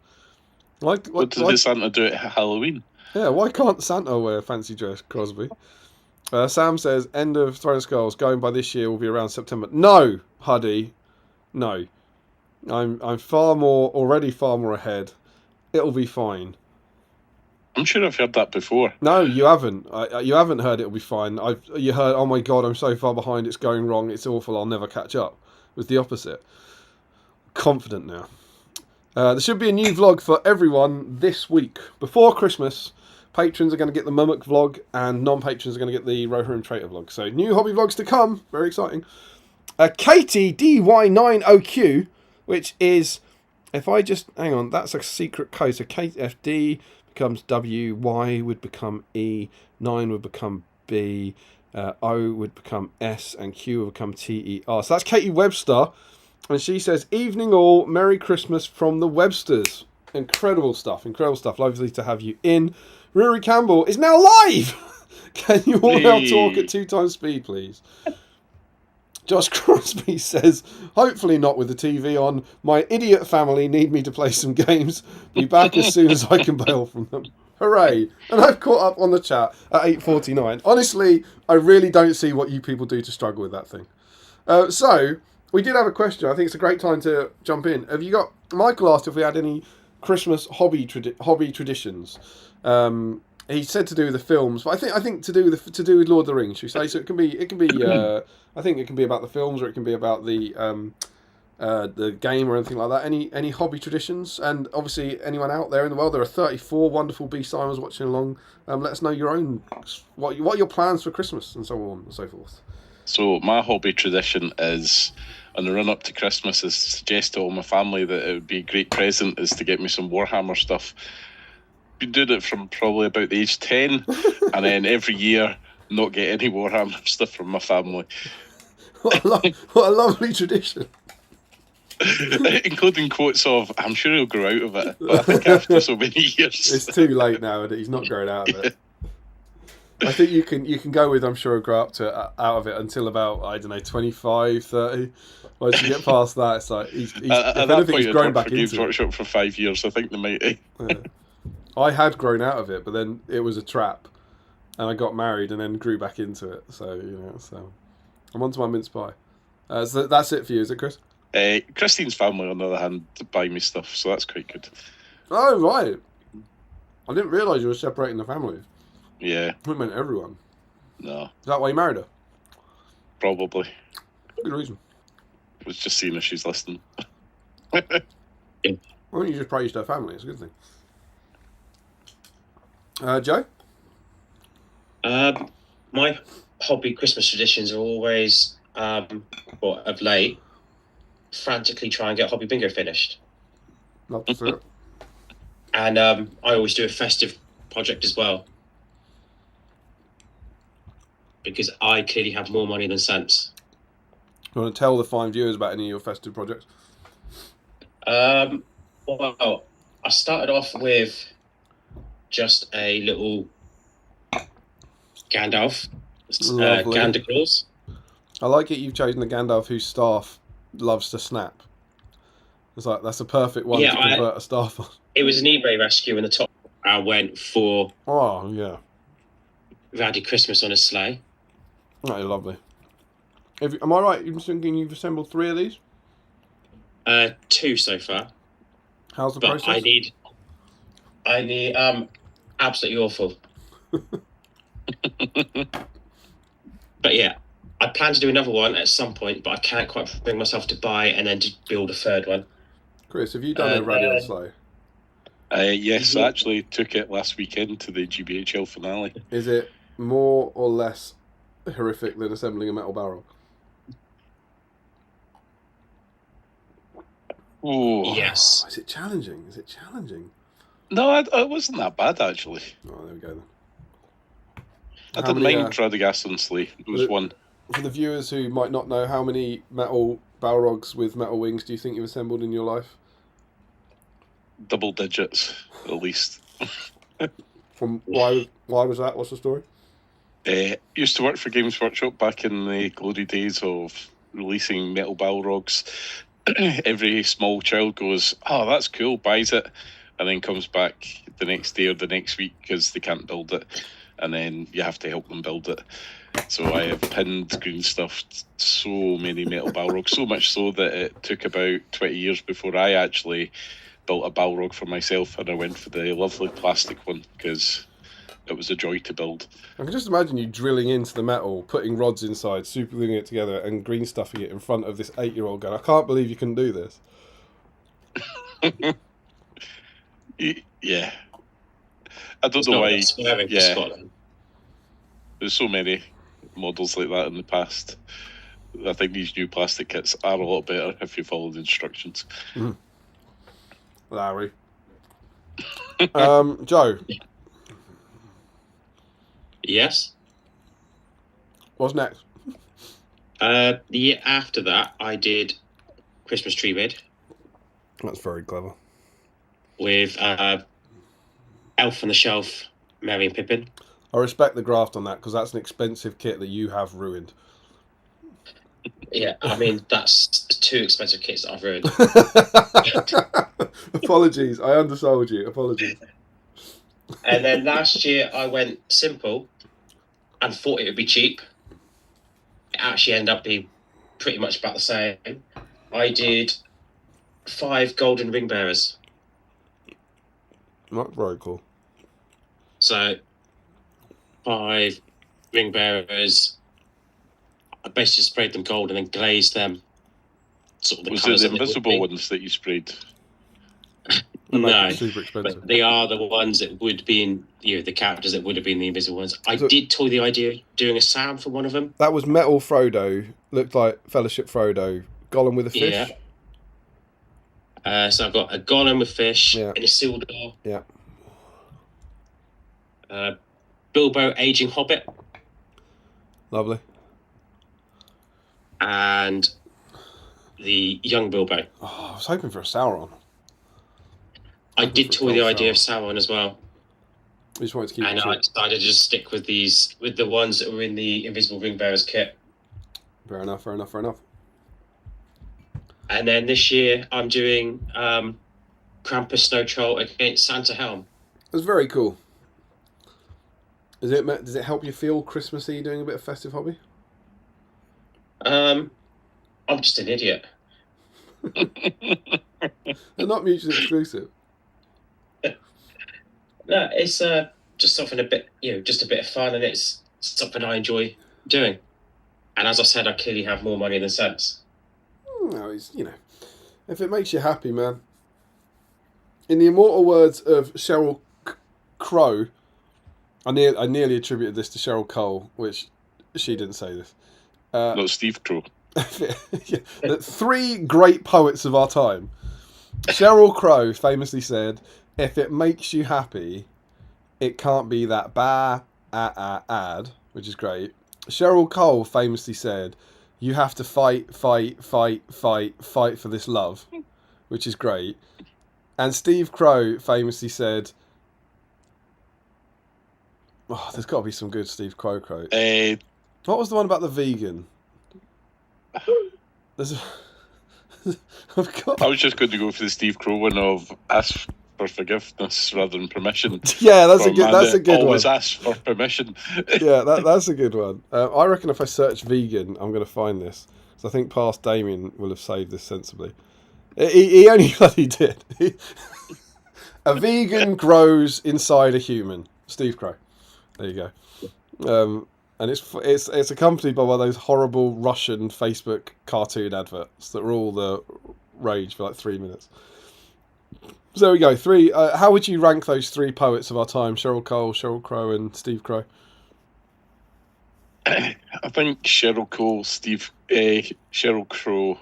What did Santa do at Halloween? Yeah, why can't Santa wear a fancy dress, Crosby? Sam says, end of Throne of Skulls, going by this year will be around September. No, Huddy. No. I'm already far more ahead. It'll be fine. I'm sure I've heard that before. No, you haven't. You haven't heard it'll be fine. You heard, oh my god, I'm so far behind, it's going wrong, it's awful, I'll never catch up. It was the opposite. Confident now. There should be a new vlog for everyone this week. Before Christmas, patrons are going to get the Mummock vlog, and non-patrons are going to get the Rohirrim Traitor vlog. So, new hobby vlogs to come. Very exciting. Katie DY90Q, which is, if I just, hang on, that's a secret code. So, KFD becomes W, Y would become E, 9 would become B, O would become S, and Q would become TER. So, that's Katie Webster. And she says, evening all, Merry Christmas from the Websters. Incredible stuff, incredible stuff. Lovely to have you in. Rory Campbell is now live! Can you all now talk at 2 times speed, please? Josh Crosby says, hopefully not with the TV on. My idiot family need me to play some games. Be back as soon as I can bail from them. Hooray. And I've caught up on the chat at 8:49. Honestly, I really don't see what you people do to struggle with that thing. So... we did have a question. I think it's a great time to jump in. Have you got... Michael asked if we had any Christmas hobby traditions. He said to do with the films, but I think to do with Lord of the Rings. Should we say? So it can be. I think it can be about the films, or it can be about the game or anything like that. Any hobby traditions? And obviously, anyone out there in the world, there are 34 wonderful BSIMers watching along. Let us know your own. What are your plans for Christmas and so on and so forth. So my hobby tradition is, on the run up to Christmas, is to suggest to all my family that it would be a great present is to get me some Warhammer stuff. Been doing it from probably about the age 10, and then every year not get any Warhammer stuff from my family. What a lovely tradition. Including quotes of, I'm sure he'll grow out of it, but I think after so many years... It's too late now, and he's not growing out of it. I think you can go with, I'm sure he'll grow out of it until about, I don't know, 25, 30. Once you get past that, it's like, if anything, he's grown back into it. Workshop for 5 years, I think they might. Yeah. I had grown out of it, but then it was a trap, and I got married and then grew back into it. So, I'm on to my mince pie. So that's it for you, is it, Chris? Christine's family, on the other hand, buy me stuff, so that's quite good. Oh, right. I didn't realise you were separating the families. Yeah. I meant everyone. No. Is that why you married her? Probably. Good reason. I was just seeing if she's listening. Why don't you just praise her family? It's a good thing. Joe? My hobby Christmas traditions are always, of late, frantically try and get hobby bingo finished. Love to see it. And I always do a festive project as well. Because I clearly have more money than sense. You want to tell the fine viewers about any of your festive projects? Well, I started off with just a little Gandalf, Gander Claus. I like it you've chosen the Gandalf whose staff loves to snap. It's like, that's a perfect one to convert a staff on. It was an eBay rescue, and the top I went for... Oh, yeah. Rowdy Christmas on a sleigh. Oh, lovely. Am I right in thinking you've assembled 3 of these? 2 so far. How's the process? I need absolutely awful. But yeah, I plan to do another one at some point, but I can't quite bring myself to buy and then to build a third one. Chris, have you done a radio sleigh? Yes, I actually took it last weekend to the GBHL finale. Is it more or less horrific than assembling a metal barrel? Oh. Yes. Is it challenging? No, it wasn't that bad, actually. Oh, there we go then. I didn't mind Radagast and Sleigh. It was one. For the viewers who might not know, how many metal Balrogs with metal wings do you think you've assembled in your life? Double digits, at least. Why was that? What's the story? Used to work for Games Workshop back in the glory days of releasing metal Balrogs. Every small child goes, "Oh, that's cool," buys it, and then comes back the next day or the next week because they can't build it, and then you have to help them build it. So I have pinned, green stuffed so many metal Balrogs, so much so that it took about 20 years before I actually built a Balrog for myself, and I went for the lovely plastic one because it was a joy to build. I can just imagine you drilling into the metal, putting rods inside, super gluing it together, and green stuffing it in front of this 8-year-old going, I can't believe you can do this. Yeah. I don't know why. Yeah. There's so many models like that in the past. I think these new plastic kits are a lot better if you follow the instructions. Mm. Larry. Joe. Yes. What's next? The year after that, I did Christmas tree red. That's very clever. With Elf on the Shelf, Merry and Pippin. I respect the graft on that because that's an expensive kit that you have ruined. Yeah, I mean, that's 2 expensive kits that I've ruined. Apologies, I undersold you. Apologies. And then last year I went simple and thought it would be cheap. It actually ended up being pretty much about the same. I did 5 golden ring bearers. Not very cool. So 5 ring bearers. I basically sprayed them gold and then glazed them. Sort of was it the invisible ones that you sprayed? No, super expensive. But they are the ones that would be in, the characters that would have been the invisible ones. I did toy the idea of doing a Sam for one of them. That was Metal Frodo, looked like Fellowship Frodo, Gollum with a fish. Yeah. So I've got a Gollum with fish and a Isildur. Yeah. Bilbo aging hobbit. Lovely. And the young Bilbo. Oh, I was hoping for a Sauron. I did toy the idea of Sauron as well. I just wanted to keep I decided to just stick with the ones that were in the Invisible Ring Bearers kit. Fair enough. And then this year I'm doing Krampus Snow Troll against Santa Helm. That's very cool. Does it help you feel Christmassy doing a bit of festive hobby? I'm just an idiot. They're not mutually exclusive. No, it's just something a bit, just a bit of fun, and it's something I enjoy doing. And as I said, I clearly have more money than sense. No, it's, if it makes you happy, man. In the immortal words of Sheryl Crow, I nearly attributed this to Cheryl Cole, which she didn't say this. No, Steve Crow. The 3 great poets of our time. Cheryl Crow famously said, if it makes you happy, it can't be that bad, which is great. Cheryl Cole famously said, you have to fight for this love, which is great. And Steve Crow famously said, oh, there's got to be some good Steve Crow quotes. What was the one about the vegan? I was just going to go for the Steve Crow one of ask for forgiveness rather than permission. Yeah, that's a good one. Always ask for permission. Yeah, that's a good one. I reckon if I search vegan, I'm going to find this. So I think past Damien will have saved this sensibly. He only bloody did. A vegan grows inside a human. Steve Crow. There you go. And it's accompanied by one of those horrible Russian Facebook cartoon adverts that were all the rage for like 3 minutes. So there we go. 3. How would you rank those 3 poets of our time? Cheryl Cole, Cheryl Crow, and Steve Crow. I think Cheryl Cole, Cheryl Crow,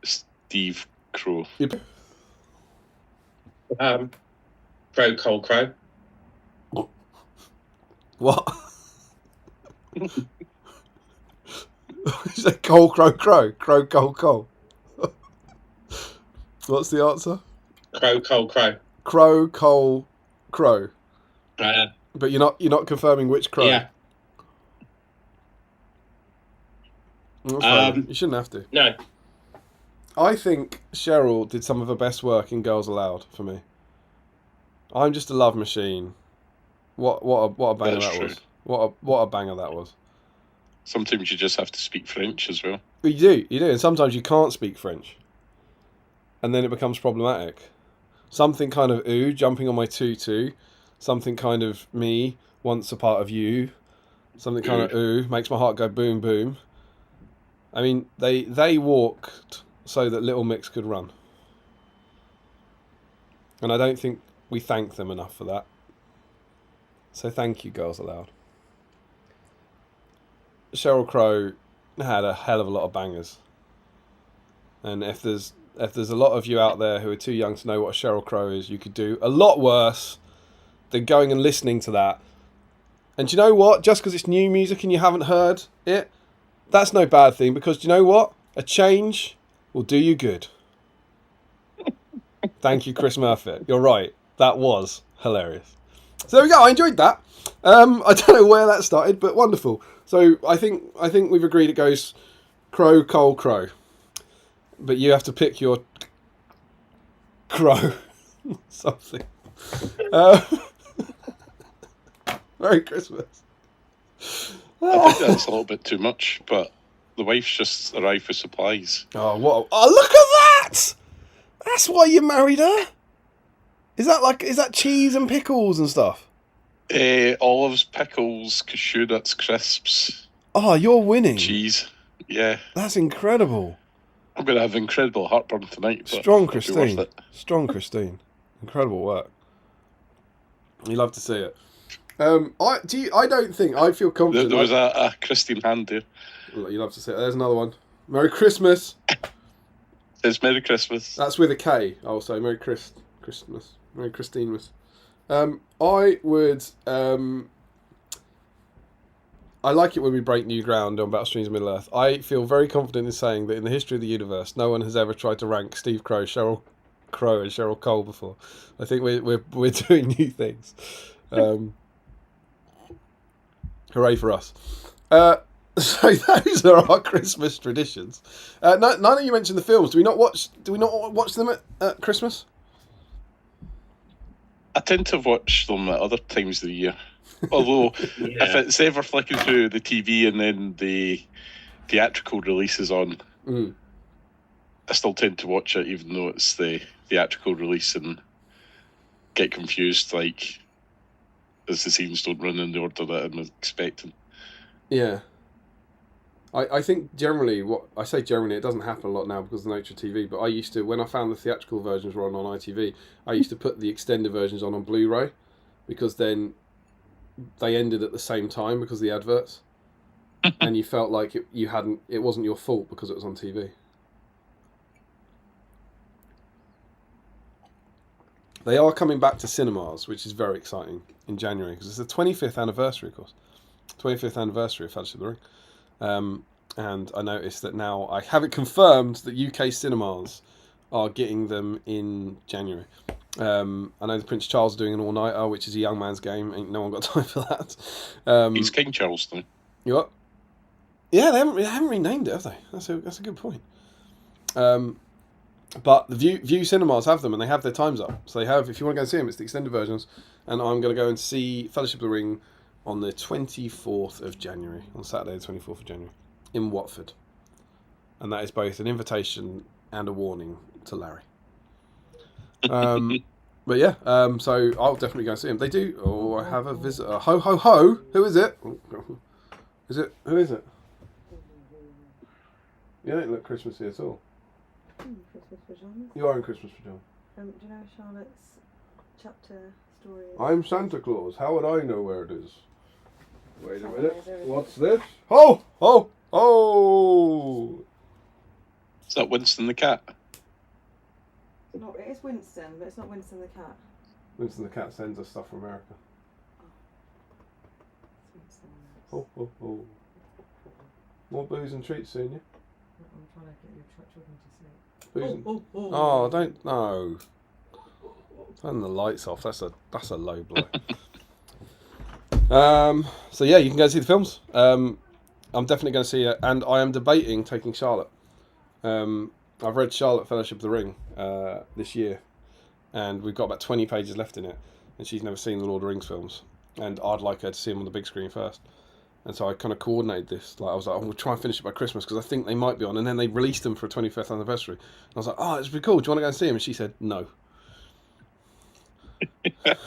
Steve Crow. Crow, Cole, Crow. What? Is that Cole, Crow, Crow? Crow, Cole, Cole. What's the answer? Crow, Cole, Crow. Crow, Cole, Crow. But you're not confirming which crow. Yeah. You shouldn't have to. No. I think Cheryl did some of her best work in Girls Aloud for me. I'm Just a Love Machine. What a banger That's that true. was. What a banger that was. Sometimes you just have to speak French as well. You do, and sometimes you can't speak French, and then it becomes problematic. Something kind of ooh, jumping on my tutu, something kind of me, once a part of you, something kind of ooh, makes my heart go boom boom. I mean, they walked so that Little Mix could run, and I don't think we thank them enough for that. So thank you, Girls Aloud. Sheryl Crow had a hell of a lot of bangers, and if there's a lot of you out there who are too young to know what a Sheryl Crow is, you could do a lot worse than going and listening to that. And do you know what? Just because it's new music and you haven't heard it, that's no bad thing, because do you know what? A change will do you good. Thank you, Chris Murphy. You're right. That was hilarious. So there we go. I enjoyed that. I don't know where that started, but wonderful. So I think we've agreed it goes Crow, Cole, Crow. But you have to pick your crow. Something. Merry Christmas. I think that's a little bit too much, but the wife's just arrived for supplies. Oh, what? Oh, look at that! That's why you married her? Is that cheese and pickles and stuff? Olives, pickles, cashew nuts, crisps. Oh, you're winning. Cheese. Yeah. That's incredible. I'm going to have incredible heartburn tonight. Strong Christine. Strong Christine. Incredible work. You love to see it. I feel confident. There was a Christine hand there. You love to see it. There's another one. Merry Christmas. It's Merry Christmas. That's with a K. I'll say Merry Christmas. Merry Christine-mas. I would. I like it when we break new ground on Battle Streams of Middle Earth. I feel very confident in saying that in the history of the universe, no one has ever tried to rank Steve Crow, Sheryl Crow, and Cheryl Cole before. I think we're doing new things. Hooray for us! So those are our Christmas traditions. None of you mentioned the films. Do we not watch them at Christmas? I tend to watch them at other times of the year. Although, if it's ever flicking through the TV and then the theatrical release is on, I still tend to watch it, even though it's the theatrical release, and get confused, like, as the scenes don't run in the order that I'm expecting. Yeah. I think generally, it doesn't happen a lot now because of the nature of TV, but I used to, when I found the theatrical versions were on ITV, I used to put the extended versions on Blu-ray, because then they ended at the same time because of the adverts, and you felt like it wasn't your fault because it was on TV. They are coming back to cinemas, which is very exciting, in January, because it's the 25th anniversary, of course. 25th anniversary of Fellowship of the Ring. And I noticed that now I have it confirmed that UK cinemas are getting them in January. I know the Prince Charles are doing an all-nighter, which is a young man's game. Ain't no one got time for that. He's King Charles, though. You what? Yeah, they haven't renamed it, have they? That's a good point. But the View cinemas have them, and they have their times up. So they have, if you want to go and see them, it's the extended versions. And I'm going to go and see Fellowship of the Ring on the 24th of January, on Saturday the 24th of January, in Watford. And that is both an invitation and a warning to Larry. But yeah, so I'll definitely go and see him. They do. Oh, I have a visitor. Ho, ho, ho. Who is it? Who is it? You don't look Christmassy at all. Christmas pajamas. You are in Christmas pajamas. Do you know Charlotte's chapter story? I'm Santa Claus. How would I know where it is? Wait a minute. What's this? Oh! Oh! Oh! Is that Winston the cat? No, it is Winston, but it's not Winston the cat. Winston the cat sends us stuff from America. It's Winston. Oh, oh, oh. More booze and treats soon, yeah? I'm trying to get your children to sleep. Booze and... Oh, don't... No. Turn the lights off. That's a low blow. So yeah, you can go see the films. I'm definitely going to see it, and I am debating taking Charlotte. I've read Charlotte Fellowship of the Ring this year, and we've got about 20 pages left in it, and she's never seen the Lord of the Rings films, and I'd like her to see them on the big screen first. And so I kind of coordinated this. Like I was like, we'll try and finish it by Christmas because I think they might be on. And then they released them for a 25th anniversary. And I was like, oh, it's pretty cool. Do you want to go and see them? And she said, no. I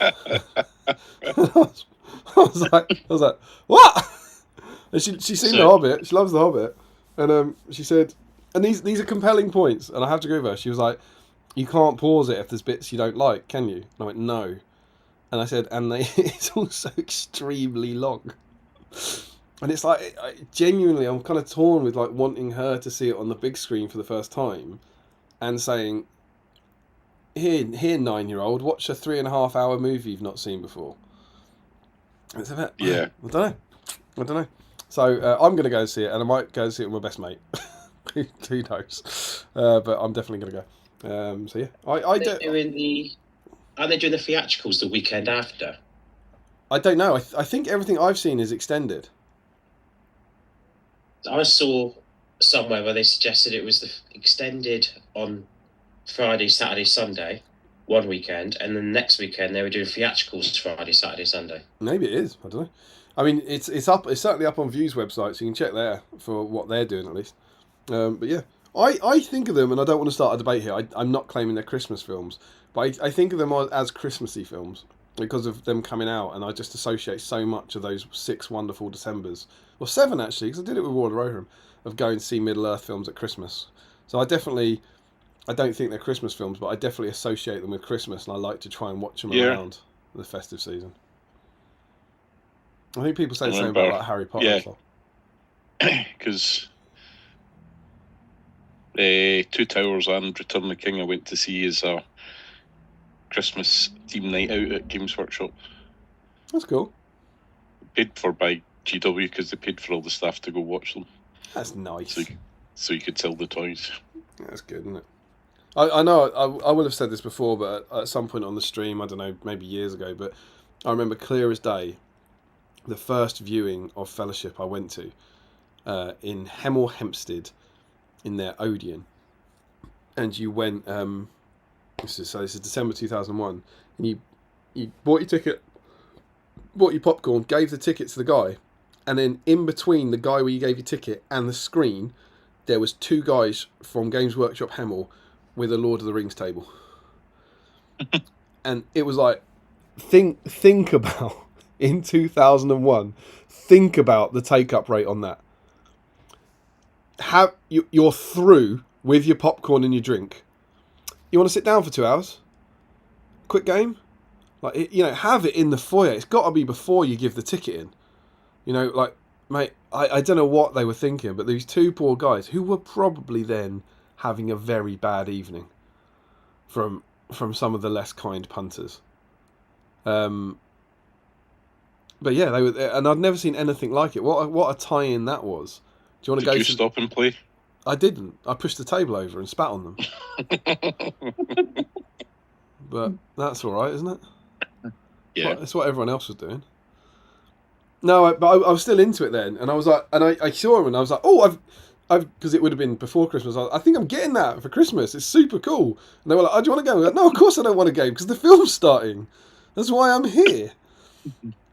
was like, what? And she's seen The Hobbit. She loves The Hobbit. And she said, and these are compelling points. And I have to agree with her. She was like, you can't pause it if there's bits you don't like, can you? And I went, no. And I said, and it's also extremely long. And it's like, genuinely, I'm kind of torn with like wanting her to see it on the big screen for the first time, and saying, "Here, 9-year-old, watch a 3.5 hour movie you've not seen before." And it's a bit, yeah. I don't know. So I'm going to go see it, and I might go see it with my best mate. Who knows? But I'm definitely going to go. So yeah, Are they doing the theatricals the weekend after? I don't know. I think everything I've seen is extended. I saw somewhere where they suggested it was the extended on Friday, Saturday, Sunday, one weekend, and then next weekend they were doing theatricals Friday, Saturday, Sunday. Maybe it is. I don't know. I mean, it's up. It's certainly up on View's website, so you can check there for what they're doing at least. But yeah, I think of them, and I don't want to start a debate here. I'm not claiming they're Christmas films, but I think of them as Christmassy films, because of them coming out, and I just associate so much of those 6 wonderful Decembers, or 7 actually, because I did it with Ward of Rohirrim, of going to see Middle-earth films at Christmas. So I don't think they're Christmas films, but I definitely associate them with Christmas, and I like to try and watch them around the festive season. I think people say the same about like Harry Potter and stuff. Because Two Towers and Return of the King I went to see as a Christmas theme night out at Games Workshop. That's cool. Paid for by GW because they paid for all the staff to go watch them. That's nice. So you could sell the toys. That's good, isn't it? I know I would have said this before, but at some point on the stream, I don't know, maybe years ago, but I remember clear as day the first viewing of Fellowship I went to in Hemel Hempstead in their Odeon. And you went... This is December 2001, and you bought your ticket, bought your popcorn, gave the ticket to the guy, and then in between the guy where you gave your ticket and the screen, there was 2 guys from Games Workshop Hemel with a Lord of the Rings table. And it was like, think about, in 2001, think about the take-up rate on that. You're through with your popcorn and your drink. You want to sit down for 2 hours? Quick game? Like, have it in the foyer. It's got to be before you give the ticket in. Mate, I don't know what they were thinking, but these 2 poor guys who were probably then having a very bad evening from some of the less kind punters. But yeah, they were, and I'd never seen anything like it. What a tie-in that was. Do you want to go? Did you stop and play? I didn't. I pushed the table over and spat on them. But that's all right, isn't it? Yeah. That's what everyone else was doing. No, but I was still into it then, and I was like, and I saw him, and I was like, oh, I've, because it would have been before Christmas. I think I'm getting that for Christmas. It's super cool. And they were like, oh, do you want to go? I was like, no, of course I don't want a game because the film's starting. That's why I'm here.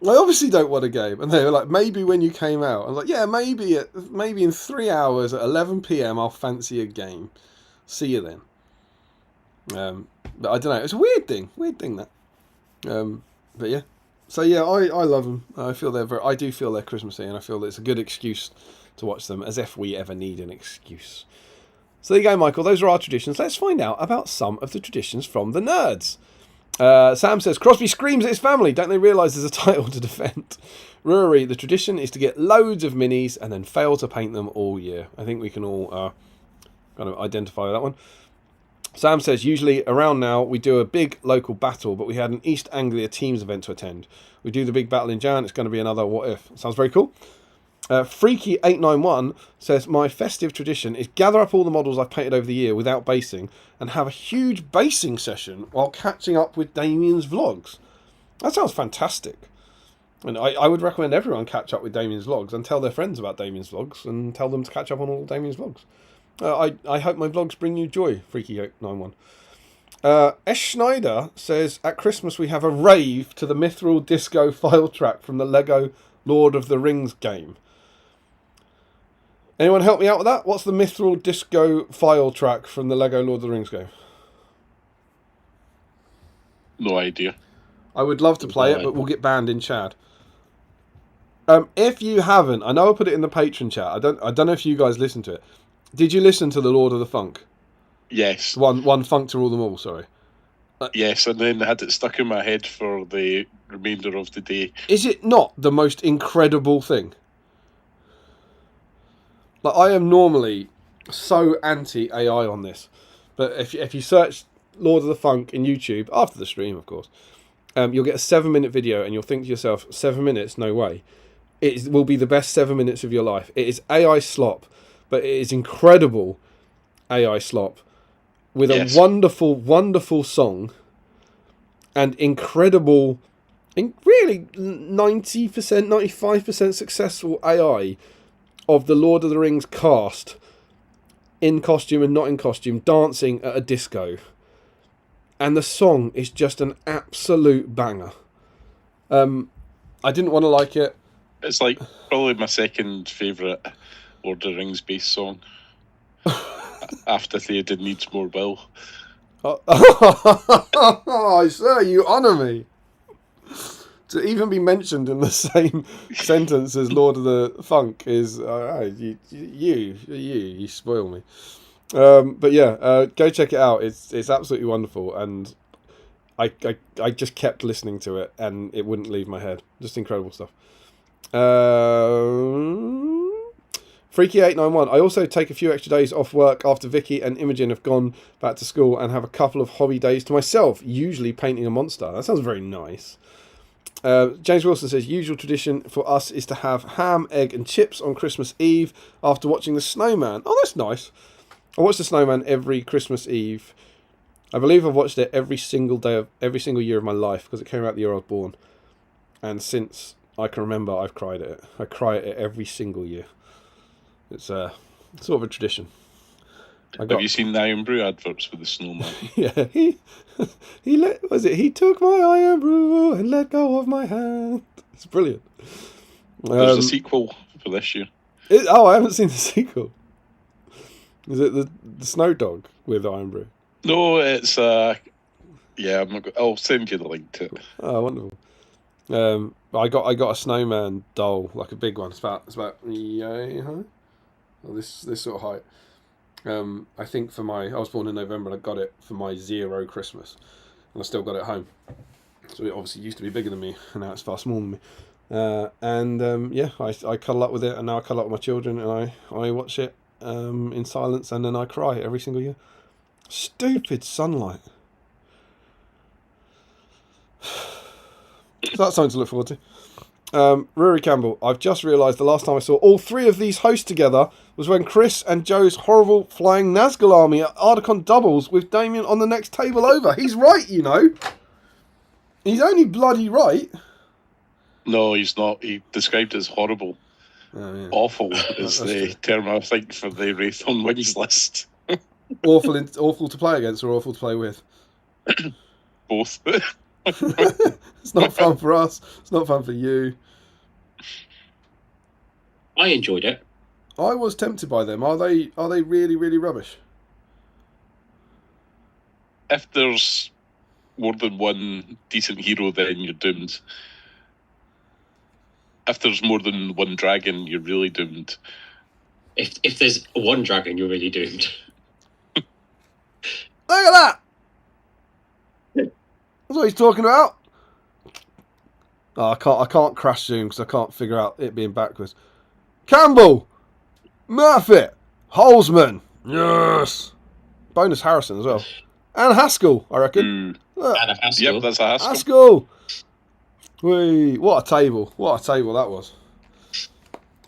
I obviously don't want a game. And they were like, maybe when you came out. I was like, yeah, maybe in 3 hours at 11 p.m. I'll fancy a game. See you then. But I don't know. It's a weird thing that. But yeah. So yeah, I love them. I do feel they're Christmassy, and I feel that it's a good excuse to watch them, as if we ever need an excuse. So there you go, Michael. Those are our traditions. Let's find out about some of the traditions from the nerds. Sam says, Crosby screams at his family. Don't they realise there's a title to defend? Rory, the tradition is to get loads of minis and then fail to paint them all year. I think we can all kind of identify with that one. Sam says, usually around now we do a big local battle, but we had an East Anglia Teams event to attend. We do the big battle in Jan. It's going to be another what if. Sounds very cool. Freaky891 says, my festive tradition is gather up all the models I've painted over the year without basing and have a huge basing session while catching up with Damien's vlogs. That sounds fantastic. And I would recommend everyone catch up with Damien's vlogs and tell their friends about Damien's vlogs and tell them to catch up on all Damien's vlogs. I hope my vlogs bring you joy, Freaky891. S. Schneider says, at Christmas we have a rave to the Mithril Disco file track from the Lego Lord of the Rings game. Anyone help me out with that? What's the Mithril Disco file track from the Lego Lord of the Rings game? No idea. I would love to play it, but we'll get banned in Chad. If you haven't, I know I put it in the Patreon chat. I don't know if you guys listened to it. Did you listen to the Lord of the Funk? Yes. One funk to rule them all. Sorry. Yes, and then I had it stuck in my head for the remainder of the day. Is it not the most incredible thing? Like, I am normally so anti-AI on this, but if you search Lord of the Funk in YouTube after the stream, of course, you'll get a 7-minute video, and you'll think to yourself, 7 minutes? No way. It will be the best 7 minutes of your life. It is AI slop, but it is incredible AI slop with a wonderful, wonderful song and incredible, really 90%, 95% successful AI of the Lord of the Rings cast in costume and not in costume dancing at a disco. And the song is just an absolute banger. I didn't want to like it. It's like probably my second favourite Lord of the Rings based song. After Theoden Needs More Will. Oh, sir, you honour me. To even be mentioned in the same sentence as Lord of the Funk is you spoil me. But yeah, go check it out. It's absolutely wonderful, and I just kept listening to it, and it wouldn't leave my head. Just incredible stuff. Freaky891. I also take a few extra days off work after Vicky and Imogen have gone back to school and have a couple of hobby days to myself, usually painting a monster. That sounds very nice. James Wilson says, usual tradition for us is to have ham, egg and chips on Christmas Eve after watching The Snowman. Oh, that's nice. I watch The Snowman every Christmas Eve. I believe I've watched it every single day of every single year of my life because it came out the year I was born. And since I can remember, I've cried at it. I cry at it every single year. It's sort of a tradition. Have you seen the Iron Brew adverts with the snowman? Yeah, he took my iron brew and let go of my hand. It's brilliant. There's a sequel for this year. I haven't seen the sequel. Is it the Snow Dog with Iron Brew? No, it's yeah. I'll send you the link to it. Oh, wonderful. I got a snowman doll, like a big one. It's about high. Well, this sort of height. I think I was born in November and I got it for my 0 Christmas, and I still got it at home. So it obviously used to be bigger than me, and now it's far smaller than me. Yeah, I cuddle up with it, and now I cuddle up with my children, and I watch it in silence, and then I cry every single year. Stupid sunlight. So that's something to look forward to. Rory Campbell, I've just realised the last time I saw all 3 of these hosts together was when Chris and Joe's horrible flying Nazgul army at Ardacon doubles with Damien on the next table over. He's right, you know. He's only bloody right. No, he's not. He described it as horrible. Oh, yeah. Awful is the term, I think, for the Wraithon wins list. Awful to play against or awful to play with? Both. It's not fun for us. It's not fun for you. I enjoyed it. I was tempted by them. Are they really, really rubbish? If there's more than one decent hero, then you're doomed. If there's more than one dragon, you're really doomed. If there's one dragon, you're really doomed. Look at that! That's what he's talking about. Oh, I can't crash zoom because I can't figure out it being backwards. Campbell, Murphy, Holzman, yes. Bonus Harrison as well, and Haskell, I reckon. And a Haskell. Yep, that's a Haskell. Haskell. Whee, what a table! What a table that was.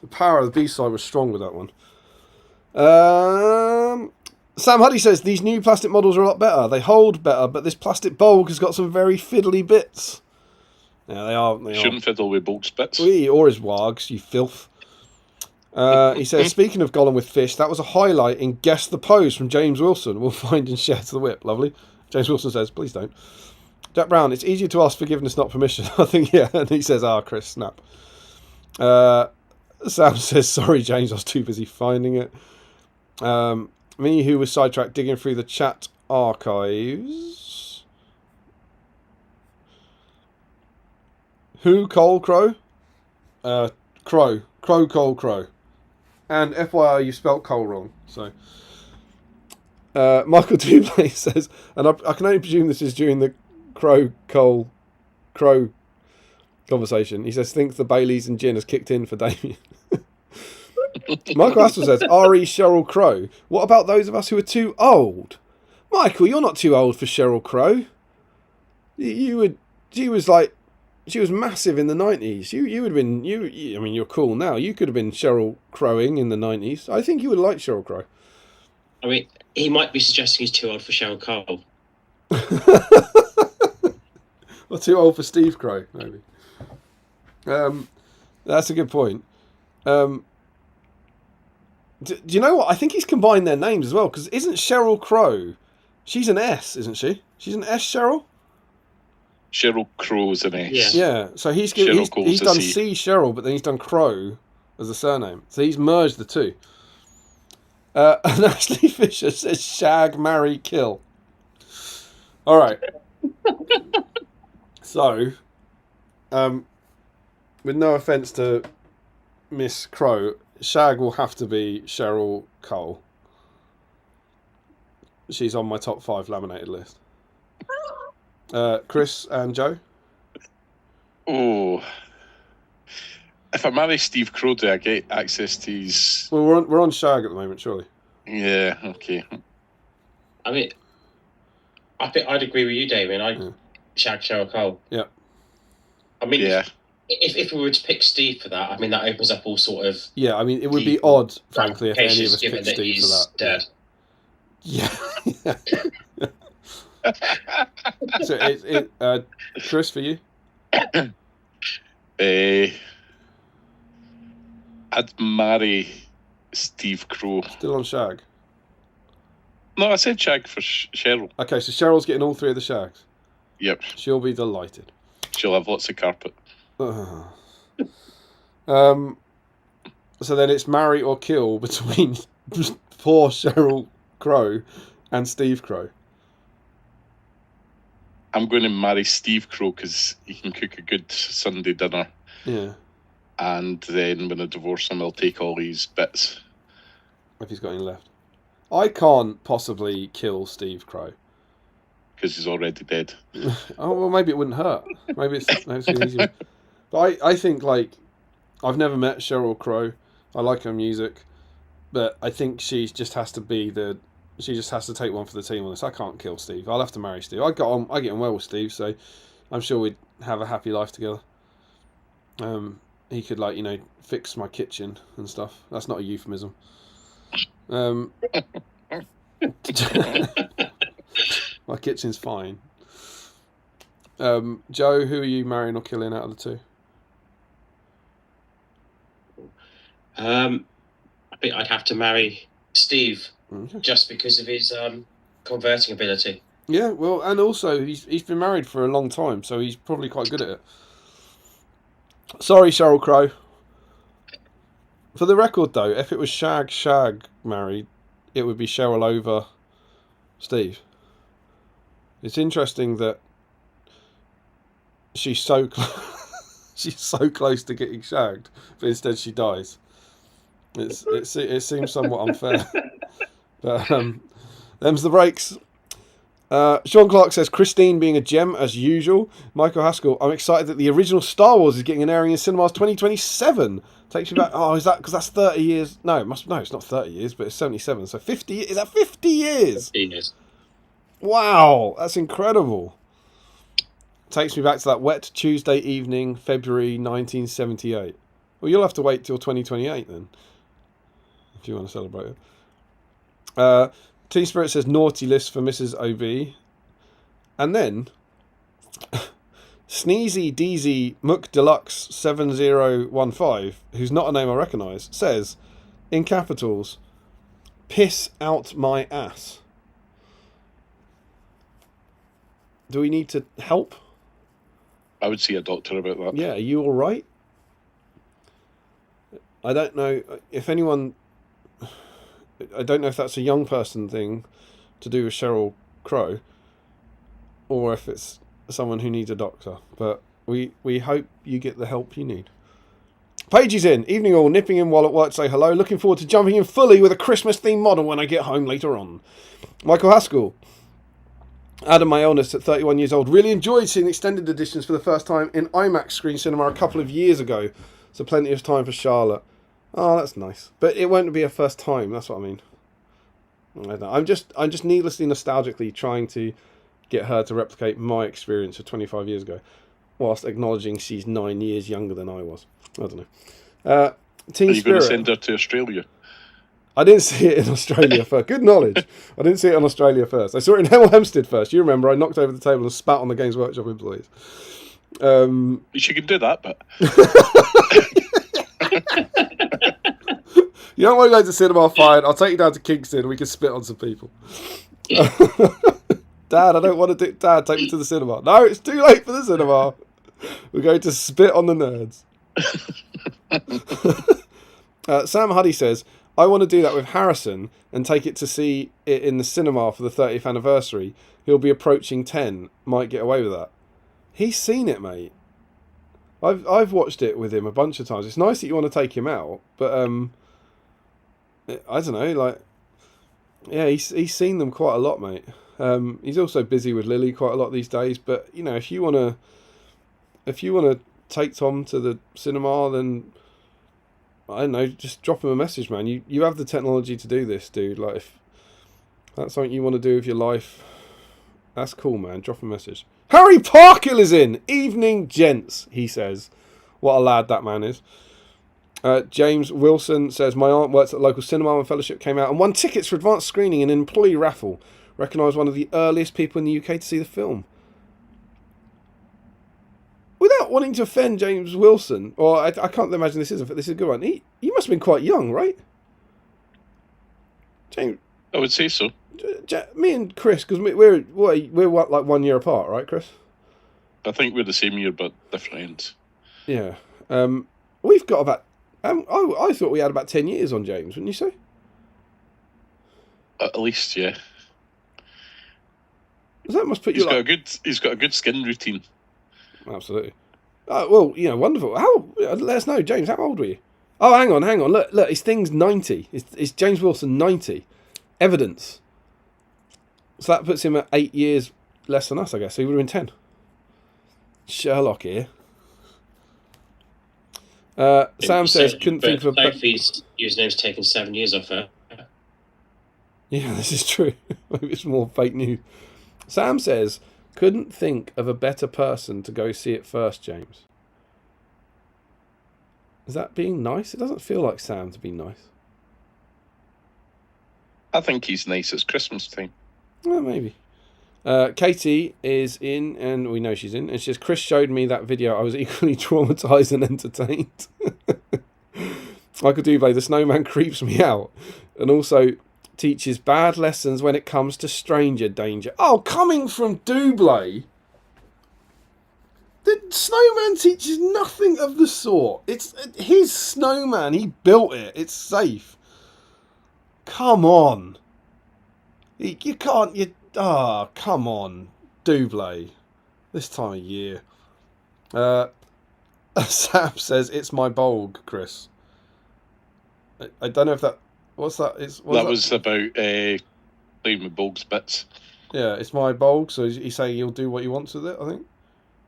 The power of the B-side was strong with that one. Sam Huddy says, these new plastic models are a lot better. They hold better, but this plastic bulk has got some very fiddly bits. Yeah, they are. They Shouldn't fiddle with Bolt's bits. or his wargs, you filth. He says, speaking of Gollum with fish, that was a highlight in Guess the Pose from James Wilson. We'll find and share to the whip. Lovely. James Wilson says, please don't. Jack Brown, it's easier to ask forgiveness, not permission. I think, yeah. And he says, Chris, snap. Sam says, sorry, James, I was too busy finding it. Me, who was sidetracked digging through the chat archives. Who, Cole Crow? Crow. Cole Crow. And FYI, you spelt Cole wrong. So, Michael Dublé says, and I can only presume this is during the Crow conversation. He says, think the Baileys and gin has kicked in for Damien. Michael Astor says, R.E. Sheryl Crow. What about those of us who are too old? Michael, you're not too old for Sheryl Crow. She was massive in the 90s. You would have been, I mean, you're cool now. You could have been Sheryl Crowing in the 90s. I think you would like Sheryl Crow. I mean, he might be suggesting he's too old for Sheryl Cole. Or too old for Steve Crow, maybe. That's a good point. Do you know what? I think he's combined their names as well, because isn't Sheryl Crow? She's an S, isn't she? She's an S, Sheryl? Sheryl Crow's an S. Yeah. So he's done C Sheryl, but then he's done Crow as a surname. So he's merged the two. And Ashley Fisher says shag, marry, kill. All right. So, with no offence to Miss Crow, shag will have to be Sheryl Cole. She's on my top 5 laminated list. Chris and Joe? Oh. If I marry Steve Crow, do I get access to his... Well, we're on shag at the moment, surely. Yeah, okay. I mean, I think I'd agree with you, Damien. Shag Sheryl Cole. Yeah. I mean, yeah. If we were to pick Steve for that, I mean, that opens up all sort of... Yeah, I mean, it would be odd, frankly, if any of us picked Steve for that. Dead. Yeah. So, Chris, for you? I'd marry Steve Crow. Still on shag? No, I said shag for Sheryl. Okay, so Cheryl's getting all 3 of the shags. Yep. She'll be delighted. She'll have lots of carpet. So then it's marry or kill between poor Sheryl Crow and Steve Crow. I'm going to marry Steve Crow because he can cook a good Sunday dinner. Yeah. And then when I divorce him, I'll take all his bits. If he's got any left. I can't possibly kill Steve Crow. Because he's already dead. Oh, well, maybe it wouldn't hurt. Maybe it's easier. But I think, like, I've never met Sheryl Crow. I like her music. But I think she just has to take one for the team on this. I can't kill Steve. I'll have to marry Steve. I get on well with Steve, so I'm sure we'd have a happy life together. He could, like, fix my kitchen and stuff. That's not a euphemism. My kitchen's fine. Joe, who are you marrying or killing out of the 2? I think I'd have to marry Steve, Okay. just because of his converting ability. Yeah, well, and also he's been married for a long time, so he's probably quite good at it. Sorry, Sheryl Crow. For the record, though, if it was shag married, it would be Sheryl over Steve. It's interesting that she's so close to getting shagged, but instead she dies. It seems somewhat unfair. But them's the breaks. Sean Clark says, Christine being a gem as usual. Michael Haskell, I'm excited that the original Star Wars is getting an airing in cinemas 2027. Takes me back. Oh, is that because that's 30 years? No, it's not 30 years, but it's 77. So 50. Is that 50 years? 15 years. Wow, that's incredible. Takes me back to that wet Tuesday evening, February 1978. Well, you'll have to wait till 2028 then, if you want to celebrate it. Team Spirit says naughty list for Mrs. OB. And then Sneezy Deezy Mook Deluxe 7015, who's not a name I recognise, says, in capitals, piss out my ass. Do we need to help? I would see a doctor about that. Yeah, are you all right? I don't know if anyone... I don't know if that's a young person thing to do with Sheryl Crow, or if it's someone who needs a doctor. But we hope you get the help you need. Paige is in. Evening all. Nipping in while at work to say hello. Looking forward to jumping in fully with a Christmas-themed model when I get home later on. Michael Haskell. Adam, my eldest, at 31 years old, really enjoyed seeing extended editions for the first time in IMAX screen cinema a couple of years ago. So plenty of time for Charlotte. Oh, that's nice. But it won't be a first time, that's what I mean. I don't know. I'm just needlessly nostalgically trying to get her to replicate my experience of 25 years ago, whilst acknowledging she's 9 years younger than I was. I don't know. Teen Are you Spirit. going to send her to Australia? I didn't see it in Australia first. Good knowledge. I didn't see it in Australia first. I saw it in Hemel Hempstead first. You remember, I knocked over the table and spat on the Games Workshop employees. She can do that, but... You don't want to go to cinema, fine. I'll take you down to Kingston and we can spit on some people. Dad, I don't want to do... Dad, take me to the cinema. No, it's too late for the cinema. We're going to spit on the nerds. Sam Huddy says, I want to do that with Harrison and take it to see it in the cinema for the 30th anniversary. He'll be approaching 10. Might get away with that. He's seen it, mate. I've watched it with him a bunch of times. It's nice that you want to take him out, but I don't know, like, yeah, he's seen them quite a lot, mate. He's also busy with Lily quite a lot these days. But you know, if you wanna take Tom to the cinema, then I don't know, just drop him a message, man. You have the technology to do this, dude. Like, if that's something you want to do with your life, that's cool, man. Drop a message. Harry Parkill is in. Evening, gents, he says. What a lad that man is. James Wilson says, my aunt works at the local cinema when Fellowship came out and won tickets for advanced screening in an employee raffle. Recognised one of the earliest people in the UK to see the film. Without wanting to offend James Wilson, or I can't imagine this is a good one. You must have been quite young, right? James, I would say so. me and Chris, because we're what, like 1 year apart, right, Chris? I think we're the same year, but different ends. Yeah. We've got about... I thought we had about 10 years on James, wouldn't you say? At least, yeah. That must put you He's got a good skin routine. Absolutely. Well, you know, wonderful. Let us know, James, how old were you? Oh, hang on. Look, his thing's 90. It's James Wilson 90. Evidence. So that puts him at 8 years less than us, I guess. So he would have been 10. Sherlock here. Sam says, couldn't think of a... Sophie's username's taken 7 years off her. Yeah, this is true. Maybe it's more fake news. Sam says, couldn't think of a better person to go see it first, James. Is that being nice? It doesn't feel like Sam to be nice. I think he's nice. It's Christmas time. Well, maybe. Katie is in, and we know she's in, and she says, Chris showed me that video. I was equally traumatised and entertained. Michael Dublé, the snowman creeps me out, and also teaches bad lessons when it comes to stranger danger. Oh, coming from Dublé, the snowman teaches nothing of the sort. It's his snowman. He built it. It's safe. Come on. You can't... come on, Dublé. This time of year. Sam says, it's my bulg, Chris. I don't know if that... What's that? That was about playing with bulg's bits. Yeah, it's my bulg, so he's saying he'll do what he wants with it, I think.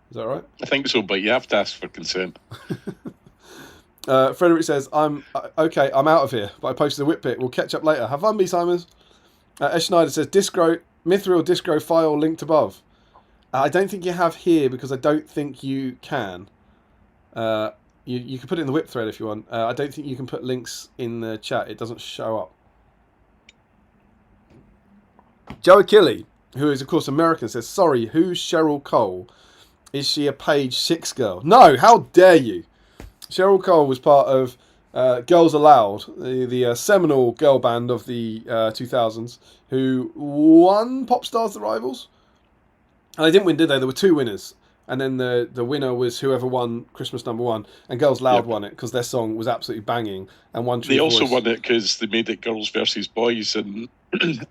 Is that right? I think so, but you have to ask for consent. Frederick says, I'm out of here, but I posted a whip pic. We'll catch up later. Have fun, BSIMEs. Ed Schneider says, Mithril Discro file linked above. I don't think you have here because I don't think you can. You can put it in the whip thread if you want. I don't think you can put links in the chat. It doesn't show up. Joe Achille, who is of course American, says, sorry, who's Cheryl Cole? Is she a page 6 girl? No, how dare you? Cheryl Cole was part of Girls Aloud, the seminal girl band of the 2000s, who won Pop Stars The Rivals. And they didn't win, did they? There were 2 winners. And then the winner was whoever won Christmas #1. And Girls Loud won it because their song was absolutely banging. And One True They also Voice. won it because they made it girls versus boys. And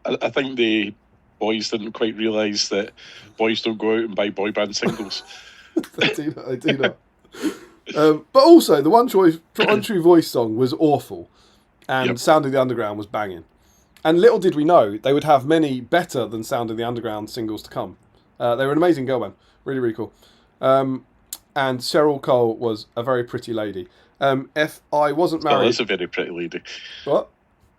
I think the boys didn't quite realise that boys don't go out and buy boy band singles. They do not. But also, the One True Voice song was awful. And Sound of the Underground was banging. And little did we know, they would have many better than Sound of the Underground singles to come. They were an amazing girl band. Really, really cool. And Cheryl Cole was a very pretty lady. If I wasn't married... Still is a very pretty lady. What?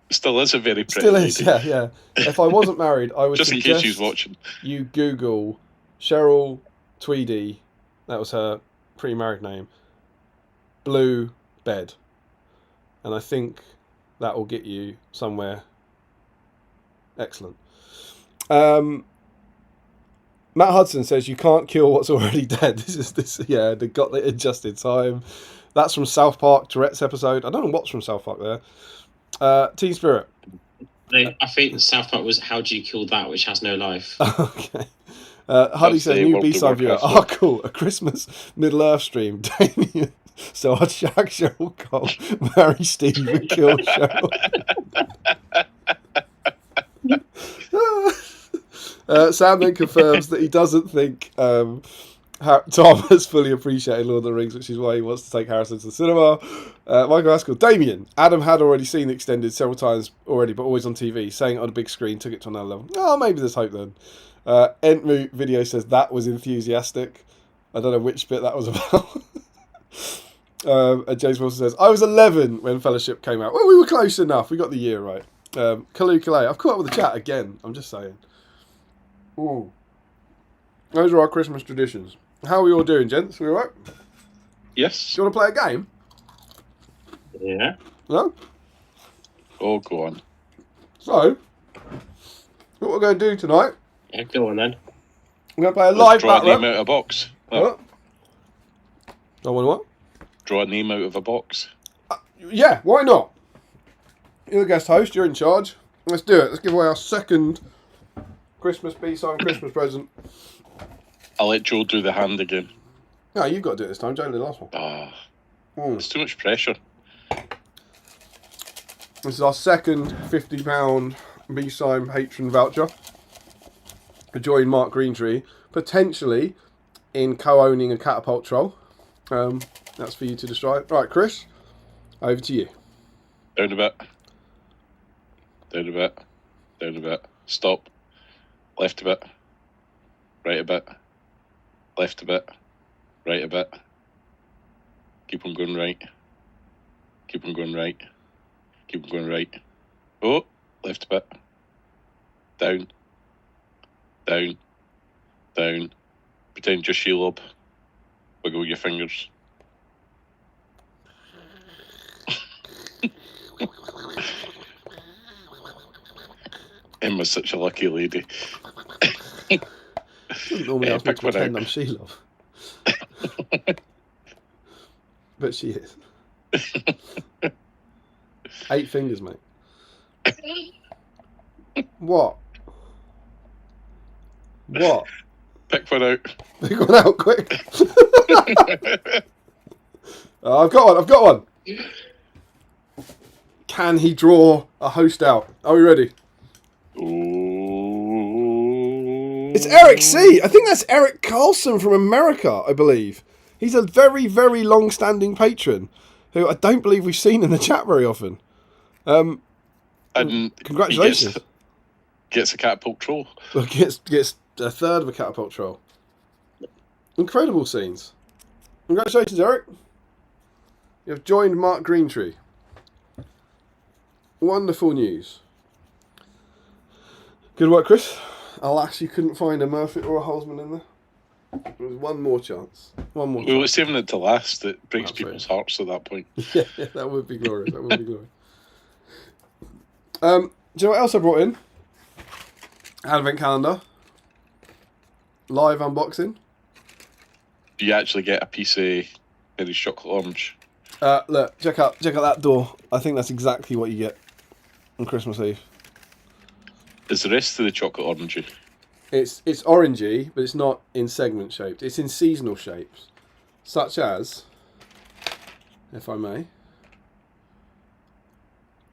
Still is a very pretty lady. Still is, yeah. If I wasn't married, I would Just in case she's watching. You Google Cheryl Tweedy, that was her pre-married name, blue bed. And I think that will get you somewhere excellent. Matt Hudson says you can't kill what's already dead. They got it in just in time. That's from South Park, Tourette's episode. I don't know what's from South Park there. Teen Spirit. I think the South Park was How Do You Kill That, which has no life. Okay. Huddy said new B-side viewer. Oh, cool. A Christmas Middle-earth stream. Damien. So I'd shag Cheryl Cole, marry Steve and kill Cheryl. Sam then confirms that he doesn't think Tom has fully appreciated Lord of the Rings, which is why he wants to take Harrison to the cinema. Michael Haskell, Damien. Adam had already seen the extended several times already, but always on TV. Saying it on a big screen took it to another level. Oh, maybe there's hope then. Entmu video says that was enthusiastic. I don't know which bit that was about. And James Wilson says, I was 11 when Fellowship came out. Well, we were close enough. We got the year right. Kalu Kalei. I've caught up with the chat again. I'm just saying. Ooh. Those are our Christmas traditions. How are we all doing, gents? We all right? Yes. Do you want to play a game? Yeah. No? Oh, go on. So, what we're going to do tonight... Yeah, go on then. We're going to play a Let's live draw battle. a name out of a box. What? I want what? Draw a name out of a box. Yeah, why not? You're the guest host, you're in charge. Let's do it. Let's give away our second Christmas B-side Christmas present. I'll let Joe do the hand again. No, you've got to do it this time. Joe did the last one. It's too much pressure. This is our second £50 B-side patron voucher for joining Mark Greentree, potentially in co-owning a catapult troll. That's for you to decide. Right, Chris, over to you. Down a bit. Down a bit. Down a bit. Stop. Left a bit. Right a bit. Left a bit. Right a bit. Keep on going right. Keep on going right. Keep on going right. Oh, left a bit. Down. Down. Down. Pretend just Shelob. Wiggle your fingers. Emma's such a lucky lady. Doesn't normally ask me to pick one pretend out. I'm Sheila. But she is. 8 fingers, mate. What? What? Pick one out. Pick one out quick. I've got one. Can he draw a host out? Are we ready? Ooh. It's Eric C. I think that's Eric Carlson from America, I believe. He's a very, very long-standing patron who I don't believe we've seen in the chat very often. And Congratulations. He gets a catapult troll. Well, gets a third of a catapult troll. Incredible scenes. Congratulations, Eric. You have joined Mark Greentree. Wonderful news. Good work, Chris. Alas, you couldn't find a Murphy or a Holzman in there. There was one more chance. One more We were chance. saving it to last. It breaks That's people's right. hearts at that point. Yeah, that would be glorious. That would be glorious. Do you know what else I brought in? Advent calendar. Live unboxing. Do you actually get a piece of Harry's chocolate orange? Look, check out that door. I think that's exactly what you get on Christmas Eve. Is the rest of the chocolate orangey? It's orangey, but it's not in segment shaped. It's in seasonal shapes, such as, if I may.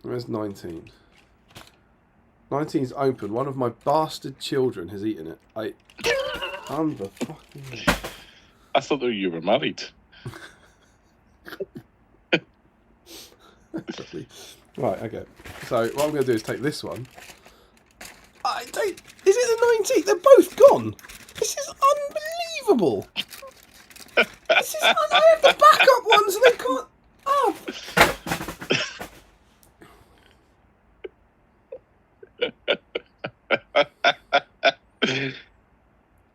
Where's 19? 19's open. One of my bastard children has eaten it. Unfucking. I thought that you were married. Right, okay. So what I'm going to do is take this one. I don't. Is it the 19th? They're both gone. This is unbelievable. This is. I have the backup ones, and they can't. Oh.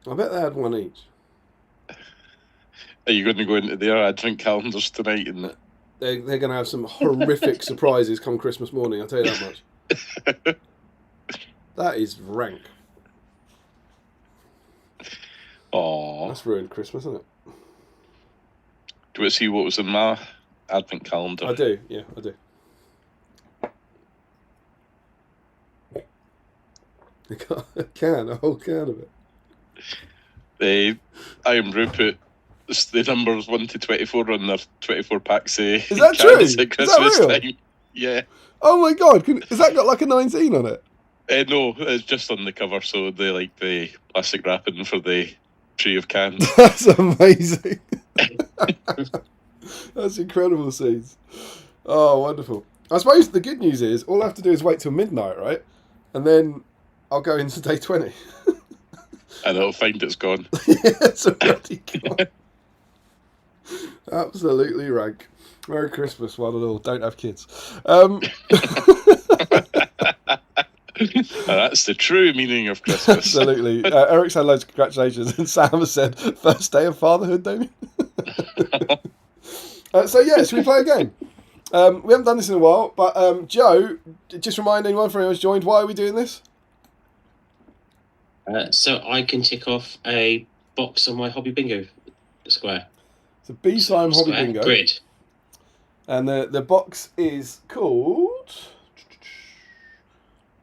I bet they had one each. Are you going to go into their advent calendars tonight? And They're going to have some horrific surprises come Christmas morning. I'll tell you that much. That is rank. Aww. That's ruined Christmas, isn't it? Do you want to see what was in my advent calendar? I do. Yeah, I do. A whole can of it. I am Rupert. The numbers 1 to 24 on their 24 packs. Is that true? At Is Christmas that real? time. Yeah. Oh my god! Has that got like a 19 on it? No, it's just on the cover, so they like the plastic wrapping for the tree of cans. That's amazing. That's incredible scenes. Oh, wonderful. I suppose the good news is all I have to do is wait till midnight, right? And then I'll go into day 20. And it'll find it's gone. Yeah, it's already gone. Absolutely rank. Merry Christmas, one and all. Don't have kids. That's the true meaning of Christmas. Absolutely. Eric said loads of congratulations, and Sam has said, first day of fatherhood, Damien. So we play a game. We haven't done this in a while, but Joe, just remind anyone, for anyone who's joined, why are we doing this? So I can tick off a box on my hobby bingo square. It's a BSIME hobby Square bingo. grid. And the box is called...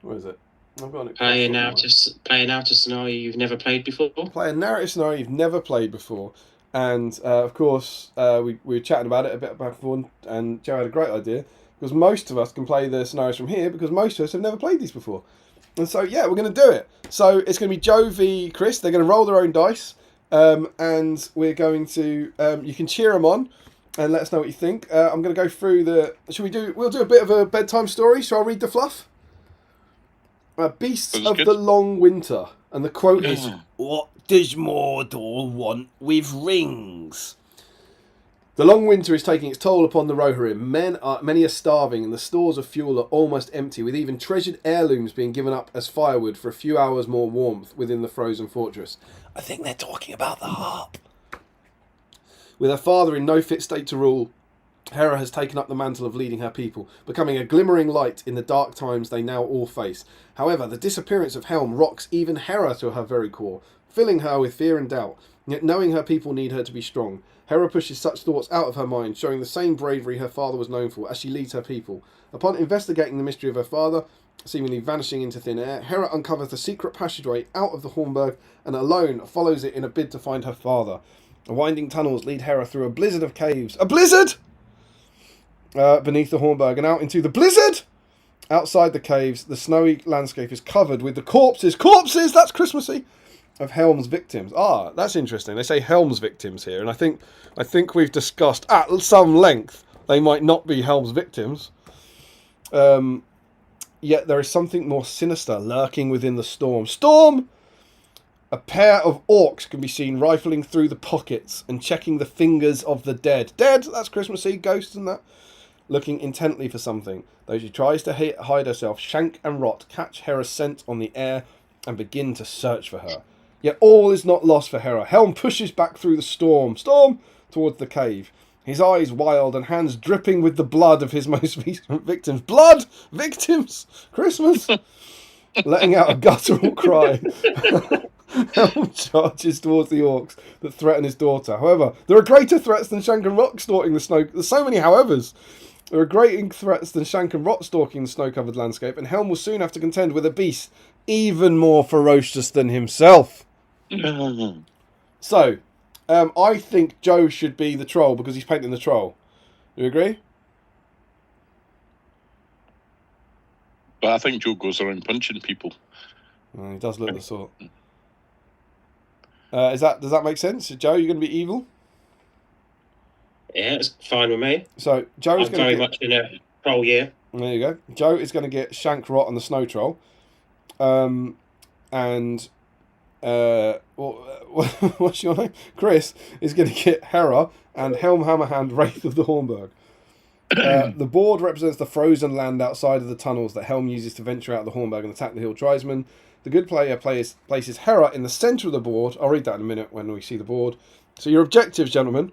Where is it? I've got it. Play an outer scenario you've never played before. Play a narrative scenario you've never played before. And, of course, we were chatting about it a bit before, and Joe had a great idea, because most of us can play the scenarios from here, because most of us have never played these before. And so, yeah, we're going to do it. So it's going to be Joe v. Chris. They're going to roll their own dice, and we're going to... you can cheer them on, and let us know what you think. I'm going to go through the... We'll do a bit of a bedtime story, so I'll read the fluff. Beasts of the Long Winter. And the quote is, "What does Mordor want with rings?" The long winter is taking its toll upon the Rohirrim. Many are starving, and the stores of fuel are almost empty, with even treasured heirlooms being given up as firewood for a few hours more warmth within the frozen fortress. I think they're talking about the harp. With her father in no fit state to rule, Hera has taken up the mantle of leading her people, becoming a glimmering light in the dark times they now all face. However, the disappearance of Helm rocks even Hera to her very core, filling her with fear and doubt. Yet knowing her people need her to be strong, Hera pushes such thoughts out of her mind, showing the same bravery her father was known for as she leads her people. Upon investigating the mystery of her father, seemingly vanishing into thin air, Hera uncovers the secret passageway out of the Hornburg and alone follows it in a bid to find her father. The winding tunnels lead Hera through a blizzard of caves. A blizzard! Beneath the Hornburg and out into the blizzard! Outside the caves, the snowy landscape is covered with the corpses, that's Christmassy, of Helm's victims. Ah, that's interesting. They say Helm's victims here, and I think we've discussed at some length they might not be Helm's victims. Yet there is something more sinister lurking within the storm. Storm! A pair of orcs can be seen rifling through the pockets and checking the fingers of the dead. Dead, that's Christmassy, ghosts and that. Looking intently for something. Though she tries to hide herself, Shank and Rot catch Hera's scent on the air and begin to search for her. Yet all is not lost for Hera. Helm pushes back through the storm towards the cave. His eyes wild and hands dripping with the blood of his most recent victims. Blood! Victims! Christmas! Letting out a guttural cry, Helm charges towards the orcs that threaten his daughter. However, there are greater threats than Shank and Rot stalking the snow. There's so many howevers. There are greater threats than Shank and Rot stalking the snow-covered landscape, and Helm will soon have to contend with a beast even more ferocious than himself. So, I think Joe should be the troll because he's painting the troll. Do you agree? But I think Joe goes around punching people. He does look the sort. Does that make sense? Joe, you're going to be evil? Yeah, it's fine with me. So Joe is I'm going very to much in a troll year. There you go. Joe is going to get Shank Rot on the Snow Troll. And what's your name? Chris is going to get Hera and Helm Hammerhand Wraith of the Hornburg. The board represents the frozen land outside of the tunnels that Helm uses to venture out of the Hornburg and attack the Hill Tribesmen. The good player places Hera in the centre of the board. I'll read that in a minute when we see the board. So your objectives, gentlemen.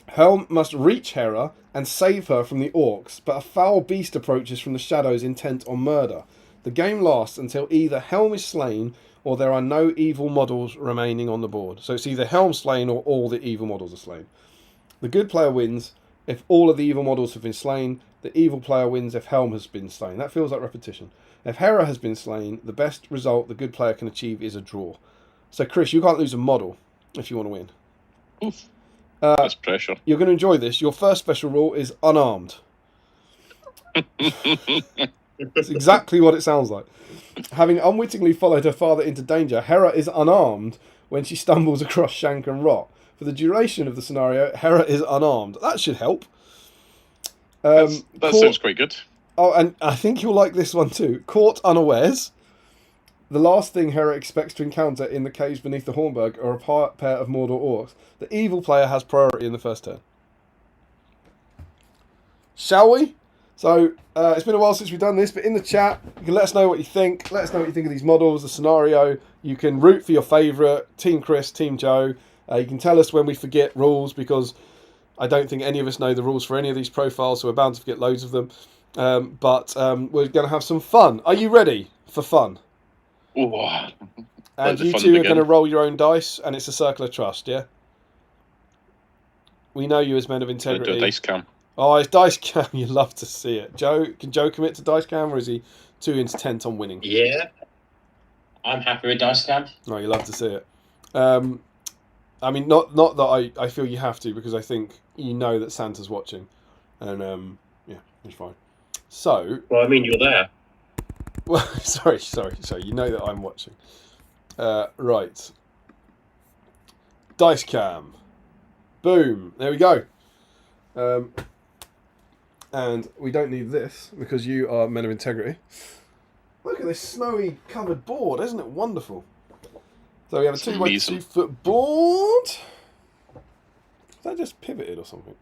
Helm must reach Hera and save her from the orcs, but a foul beast approaches from the shadows intent on murder. The game lasts until either Helm is slain or there are no evil models remaining on the board. So it's either Helm slain or all the evil models are slain. The good player wins if all of the evil models have been slain. The evil player wins if Helm has been slain. That feels like repetition. If Hera has been slain, the best result the good player can achieve is a draw. So Chris, you can't lose a model if you want to win. Oof. That's pressure. You're going to enjoy this. Your first special rule is unarmed. It's exactly what it sounds like. Having unwittingly followed her father into danger, Hera is unarmed when she stumbles across Shank and Rot. For the duration of the scenario, Hera is unarmed. That should help. That sounds quite good. Oh, and I think you'll like this one too. Caught unawares. The last thing Hera expects to encounter in the caves beneath the Hornburg are a pair of Mordor orcs. The evil player has priority in the first turn. Shall we? So, it's been a while since we've done this, but in the chat, you can let us know what you think. Let us know what you think of these models, the scenario. You can root for your favourite, Team Chris, Team Joe. You can tell us when we forget rules, because I don't think any of us know the rules for any of these profiles, so we're bound to forget loads of them. But we're going to have some fun. Are you ready for fun? Oh, and you two are going to roll your own dice, and it's a circle of trust, yeah? We know you as men of integrity. Do a dice cam. Oh, it's dice cam. You love to see it. Joe, can Joe commit to dice cam, or is he too intent on winning? Yeah. I'm happy with dice cam. Oh, you love to see it. I mean, not that I feel you have to, because I think you know that Santa's watching. And, yeah, it's fine. So... Well, I mean, you're there. Well, sorry. You know that I'm watching. Right. Dice cam. Boom. There we go. And we don't need this because you are men of integrity. Look at this snowy covered board. Isn't it wonderful? So we have a 2x2 foot board. Is that just pivoted or something?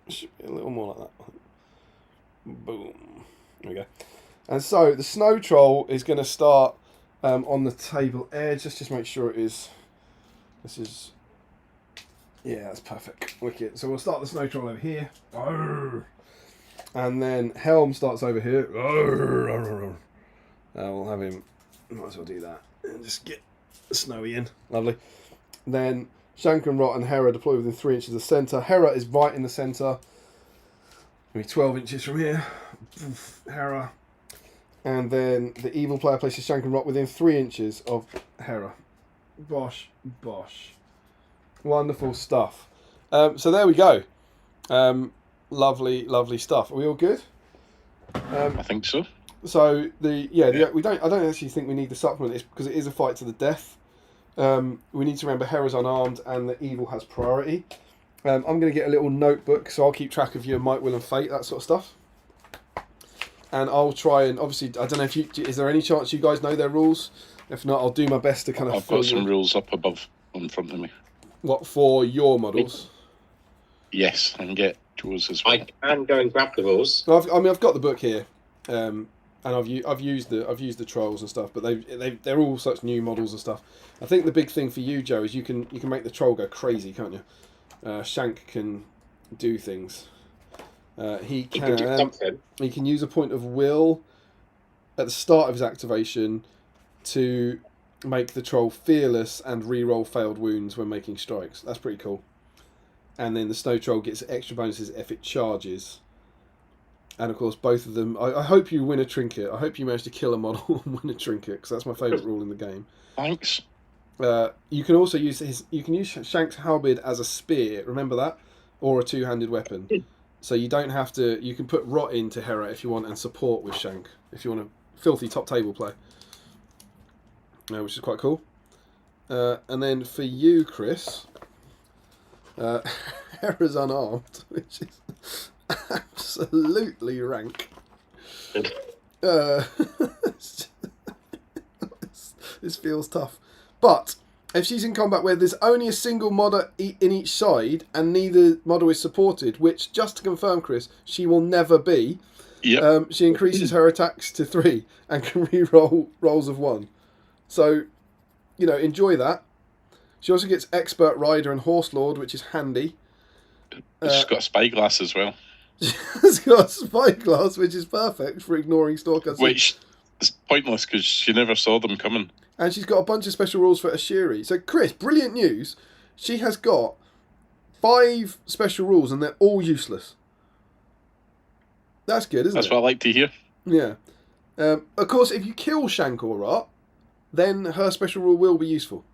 It should be a little more like that. Boom. There we go. And so the snow troll is going to start on the table edge. Let's just make sure it is. This is. Yeah, that's perfect. Wicked. So we'll start the snow troll over here. Arr. And then Helm starts over here. Arr. We'll have him. Might as well do that. And just get the snowy in. Lovely. Then Shank and Rot and Hera deploy within 3 inches of the centre. Hera is right in the centre. Maybe 12 inches from here. Hera. And then the evil player places Shank and Rot within 3 inches of Hera. Bosh, bosh. Wonderful stuff. So there we go. Lovely stuff. Are we all good? I think so. So I don't actually think we need to supplement this because it is a fight to the death. We need to remember Hera's unarmed and the evil has priority. I'm going to get a little notebook, so I'll keep track of your might, will, and fate, that sort of stuff. And I'll try and obviously, I don't know if is there any chance you guys know their rules? If not, I'll do my best to kind of. I've got some rules up above in front of me. What, for your models? Yes, I can get Joe's as well. I can go and grab the rules. I've got the book here, and I've used the trolls and stuff, but they're all such new models and stuff. I think the big thing for you, Joe, is you can make the troll go crazy, can't you? Shank can do things. He can do something. He can use a point of will. at the start of his activation to make the troll fearless and re-roll failed wounds when making strikes. That's pretty cool. And then the snow troll gets extra bonuses if it charges. And of course, both of them. I hope you win a trinket. I hope you manage to kill a model and win a trinket, because that's my favourite rule in the game. Thanks. You can also use You can use Shank's halberd as a spear. Remember that, or a two-handed weapon. So you don't have to. You can put rot into Hera if you want, and support with Shank if you want a filthy top table play. Which is quite cool. And then for you, Chris, Hera's unarmed, which is absolutely rank. This feels tough. But if she's in combat where there's only a single modder in each side and neither model is supported, which, just to confirm, Chris, she will never be, Yep. she increases her attacks to 3 and can re-roll rolls of 1. So, enjoy that. She also gets Expert Rider and Horse Lord, which is handy. She's got a spyglass as well. She's got a spyglass, which is perfect for ignoring stalkers. Which is pointless because she never saw them coming. And she's got a bunch of special rules for Ashiri. So, Chris, brilliant news. She has got 5 special rules and they're all useless. That's good, isn't it? That's what I like to hear. Yeah. Of course, if you kill Shank or Rot, then her special rule will be useful.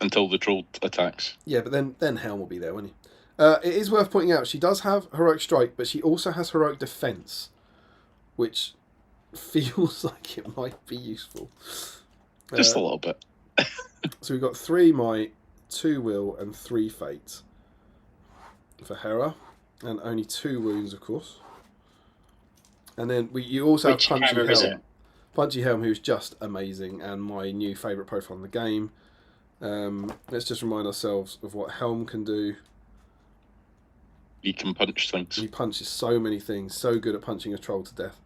Until the troll attacks. Yeah, but then Helm will be there, won't he? It is worth pointing out, she does have Heroic Strike, but she also has Heroic Defense, which feels like it might be useful. Just a little bit. So we've got 3 Might, 2 Will, and 3 Fate for Hera, and only 2 wounds, of course. And then you also have Punchy Helm. Punchy Helm, who's just amazing, and my new favourite profile in the game. Let's just remind ourselves of what Helm can do. He can punch things. He punches so many things, so good at punching a troll to death.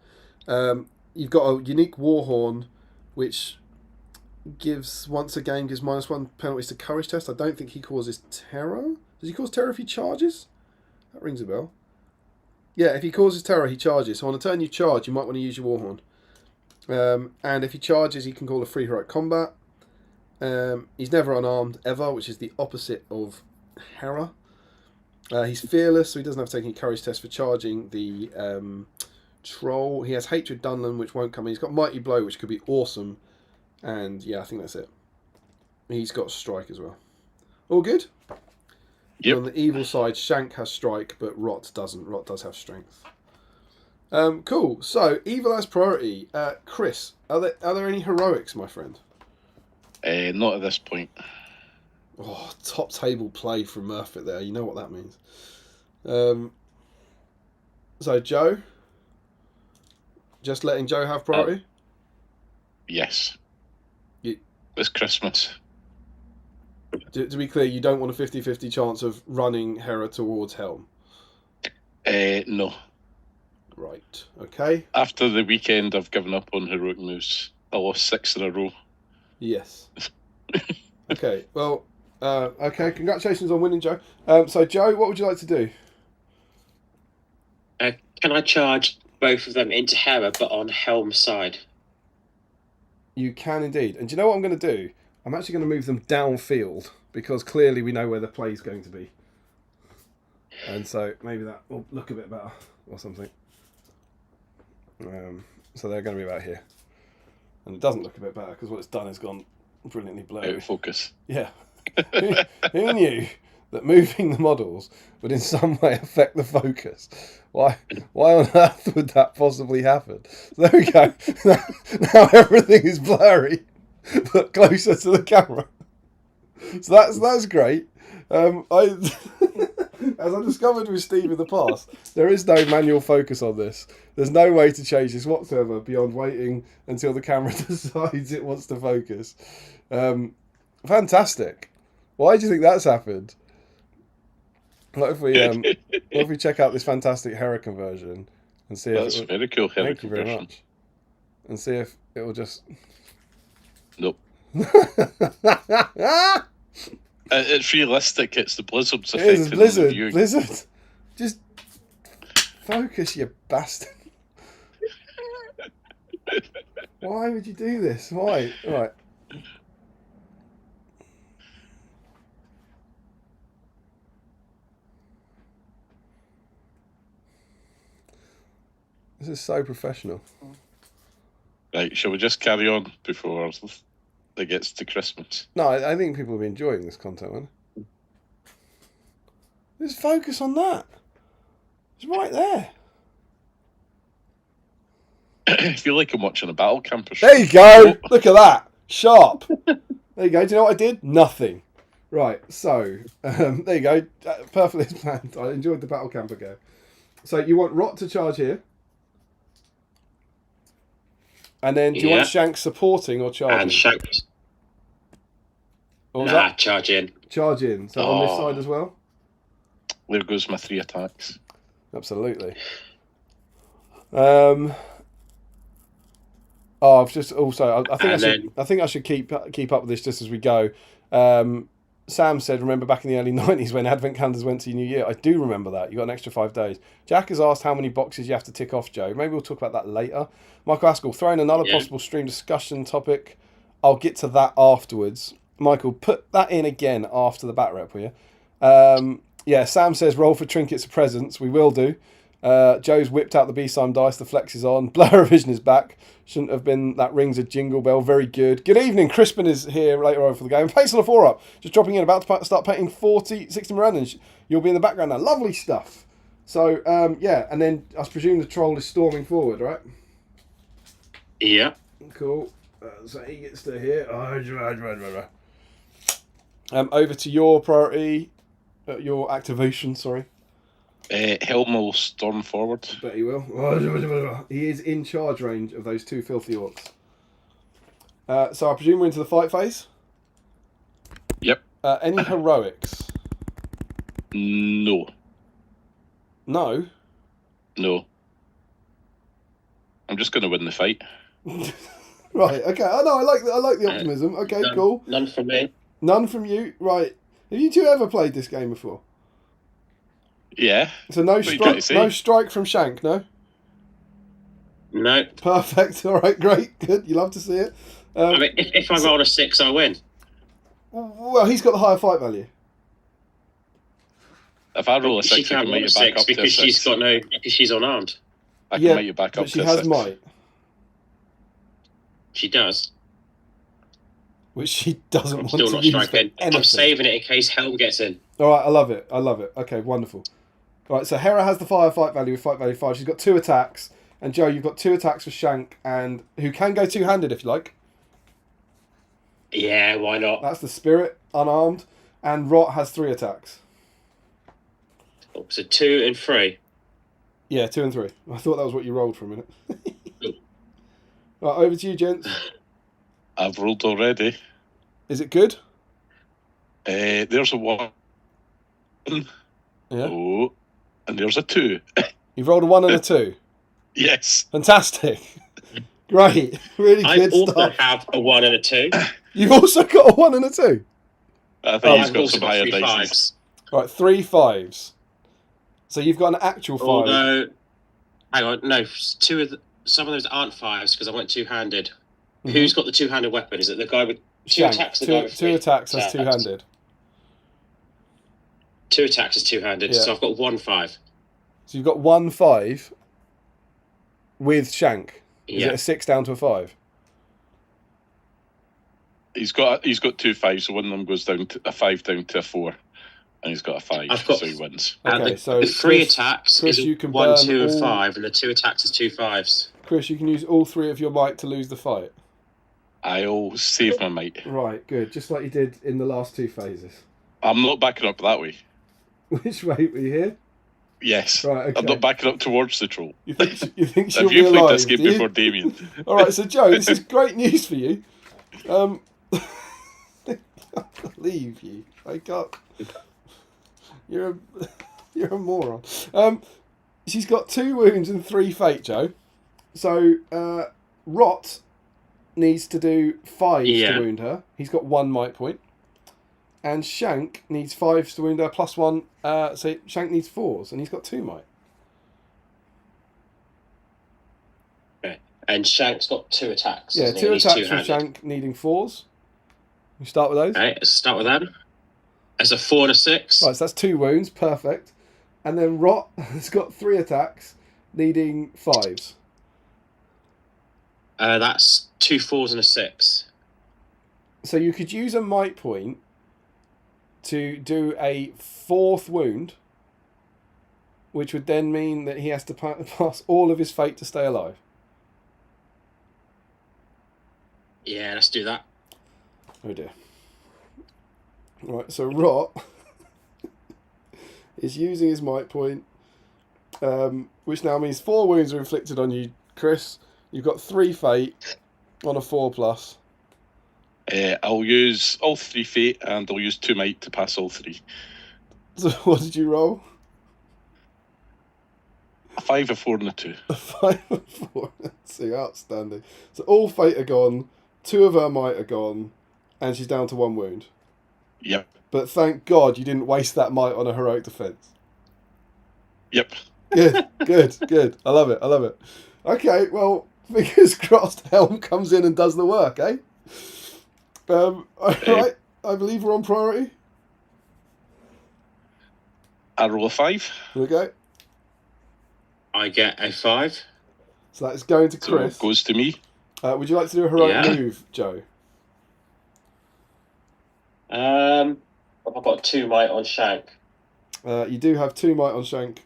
You've got a unique Warhorn, which gives -1 penalties to Courage Test. I don't think he causes terror. Does he cause terror if he charges? That rings a bell. Yeah, if he causes terror, he charges. So on a turn you charge, you might want to use your Warhorn. And if he charges, he can call a free heroic combat. He's never unarmed, ever, which is the opposite of Hera. He's fearless, so he doesn't have to take any courage tests for charging the troll. He has Hatred Dunland, which won't come in. He's got Mighty Blow, which could be awesome. And yeah, I think that's it. He's got Strike as well. All good? Yep. On the evil side, Shank has Strike, but Rot doesn't. Rot does have Strength. Cool. So, evil as priority. Chris, are there any heroics, my friend? Not at this point. Oh, top table play from Murphy there. You know what that means. So, Joe? Just letting Joe have priority? Yes. It's Christmas. To be clear, you don't want a 50-50 chance of running Hera towards Helm? No. Right. Okay. After the weekend, I've given up on heroic moves. I lost 6 in a row. Yes. Okay. Well, okay. Congratulations on winning, Joe. So, Joe, what would you like to do? Can I charge both of them into Hera, but on Helm's side? You can indeed. And do you know what I'm going to do? I'm actually going to move them downfield, because clearly we know where the play is going to be. And so maybe that will look a bit better or something. So they're going to be about here. And it doesn't look a bit better because what it's done is gone brilliantly blurry. Out of focus. Yeah. Who knew that moving the models would in some way affect the focus? Why on earth would that possibly happen? So there we go. Now everything is blurry, but closer to the camera. So that's great. As I discovered with Steve in the past, there is no manual focus on this. There's no way to change this whatsoever beyond waiting until the camera decides it wants to focus. Fantastic. Why do you think that's happened? What if we check out this fantastic Hera conversion and see That's if very cool. Hera thank you very conversion. much. And see if it will just. Nope. It's realistic. It's the Blizzard's It effect. is in the Blizzard. viewing. Blizzard. Just focus, you bastard. Why would you do this? Why? Right. This is so professional. Right, shall we just carry on before it gets to Christmas? No, I think people will be enjoying this content, man. Just focus on that. It's right there. I feel like I'm watching a battle camper show. There you go. Look at that. Sharp. There you go. Do you know what I did? Nothing. Right. So, there you go. Perfectly as planned. I enjoyed the battle camper go. So you want Rot to charge here. And then do you want Shank supporting or charging? And Shank. Charge in. Charge in. So on this side as well? There goes my 3 attacks. Absolutely. I've just also. I think I should keep up with this just as we go. Sam said, "Remember back in the early '90s when Advent calendars went to New Year?" I do remember that. You got an extra 5 days. Jack has asked how many boxes you have to tick off, Joe. Maybe we'll talk about that later. Michael Askell, throw in another possible stream discussion topic. I'll get to that afterwards. Michael, put that in again after the bat rep, will you? Sam says roll for trinkets or presents. We will do. Joe's whipped out the BSIME dice. The flex is on. Blur Vision is back. Shouldn't have been. That rings a jingle bell. Very good. Good evening. Crispin is here later on for the game. Pace on the 4-up. Just dropping in. About to start painting 60 Mirandans. You'll be in the background now. Lovely stuff. So, and then I presume the troll is storming forward, right? Yeah. Cool. So he gets to here. Over to your priority. Your activation, sorry. Helm will storm forward. Bet he will. He is in charge range of those 2 filthy orcs. So I presume we're into the fight phase? Yep. Any heroics? No. No? No. I'm just going to win the fight. Right, okay. I know, I like the optimism. Okay, cool. None from me. None from you? Right. Have you two ever played this game before? Yeah. So no strike from Shank, no? No. Perfect. All right, great. Good. You love to see it. I mean, if I roll a 6, I win. Well, he's got the higher fight value. If I roll a 6, I can make you back up to a 6. Because she's unarmed. I can make you back up but to a 6. she has might. She does. Which she doesn't want still to not use striking. for anything. I'm saving it in case Helm gets in. All right, I love it. Okay, wonderful. All right, so Hera has the fight value with fight value 5. She's got 2 attacks. And Joe, you've got 2 attacks for Shank, and who can go 2-handed if you like. Yeah, why not? That's the spirit, unarmed. And Rot has 3 attacks. Oh, so 2 and 3. Yeah, 2 and 3. I thought that was what you rolled for a minute. Right, over to you, gents. I've rolled already. Is it good? There's a 1. Yeah. Oh, and there's a 2. You've rolled a 1 and a 2. Yes. Fantastic. Great. Really good stuff. I also have a 1 and a 2. You've also got a 1 and a 2. I think he's got some higher dice. All right, 3 5s. So you've got an actual 5. Although, hang on, no, some of those aren't 5s because I went 2-handed. Mm-hmm. Who's got the 2-handed weapon? Is it the guy with 2 attacks? Two attacks has 2-handed. 2 attacks is 2-handed, so I've got 1 5. So you've got 1 5 with Shank. Is it a 6 down to a 5? He's got 2 5s, so one of them goes down to a 5 down to a 4. And he's got a 5, so he wins. Okay, so the 3 attacks Chris, is you can 1, 2, and 5, and the 2 attacks is 2 5s. Chris, you can use all 3 of your might to lose the fight. I'll save my might. Right, good. Just like you did in the last 2 phases. I'm not backing up that way. Which way were you here? Yes. Right, okay. I'm not backing up towards the troll. You think she'll Have be you played alive, this game before, Damien? All right, so Joe, this is great news for you. I can't believe you. I can't. You're a moron. She's got 2 wounds and 3 fate, Joe. So Rot needs to do 5 to wound her. He's got 1 might point. And Shank needs 5 to wound her plus 1. So Shank needs 4s, and he's got 2 might. Okay. And Shank's got 2 attacks. Yeah, hasn't he? 2 He's attacks from two-handed. Shank needing 4s. We start with those. Okay, let's start with them. As a 4 and a 6. Right, so that's 2 wounds, perfect. And then Rot has got 3 attacks, needing 5s. That's 2 4s and a 6. So you could use a might point to do a 4th wound, which would then mean that he has to pass all of his fate to stay alive. Yeah, let's do that. Oh dear. Right, so Rot is using his might point, which now means 4 wounds are inflicted on you, Chris. You've got 3 fate on a 4+. I'll use all 3 fate, and I'll use 2 might to pass all 3. So what did you roll? A 5, a 4, and a 2. A 5 and 4. Let's see, outstanding. So all fate are gone, 2 of her might are gone, and she's down to 1 wound. Yep. But thank God you didn't waste that might on a heroic defense. Yep. Good. I love it. Okay, well, fingers crossed Helm comes in and does the work, eh? All right, I believe we're on priority. I roll a 5. Here we go. I get a 5. So that's going to So Chris. it goes to me. Would you like to do a heroic Yeah. move, Joe? I've got 2 might on Shank. You do have 2 might on Shank.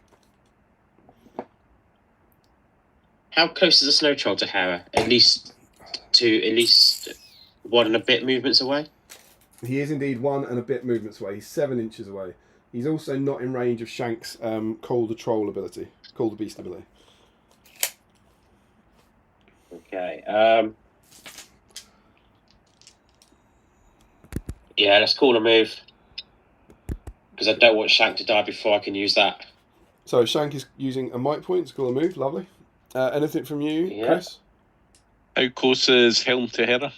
How close is the snow troll to Hera? At least 1 and a bit movements away. He is indeed 1 and a bit movements away. He's 7 inches away. He's also not in range of Shank's Call the Troll ability. Call the Beast ability. Okay. Yeah, let's call a move. Because I don't want Shank to die before I can use that. So Shank is using a might point to call a move. Lovely. Anything from you, Yeah. Chris? How close is Helm to Hera?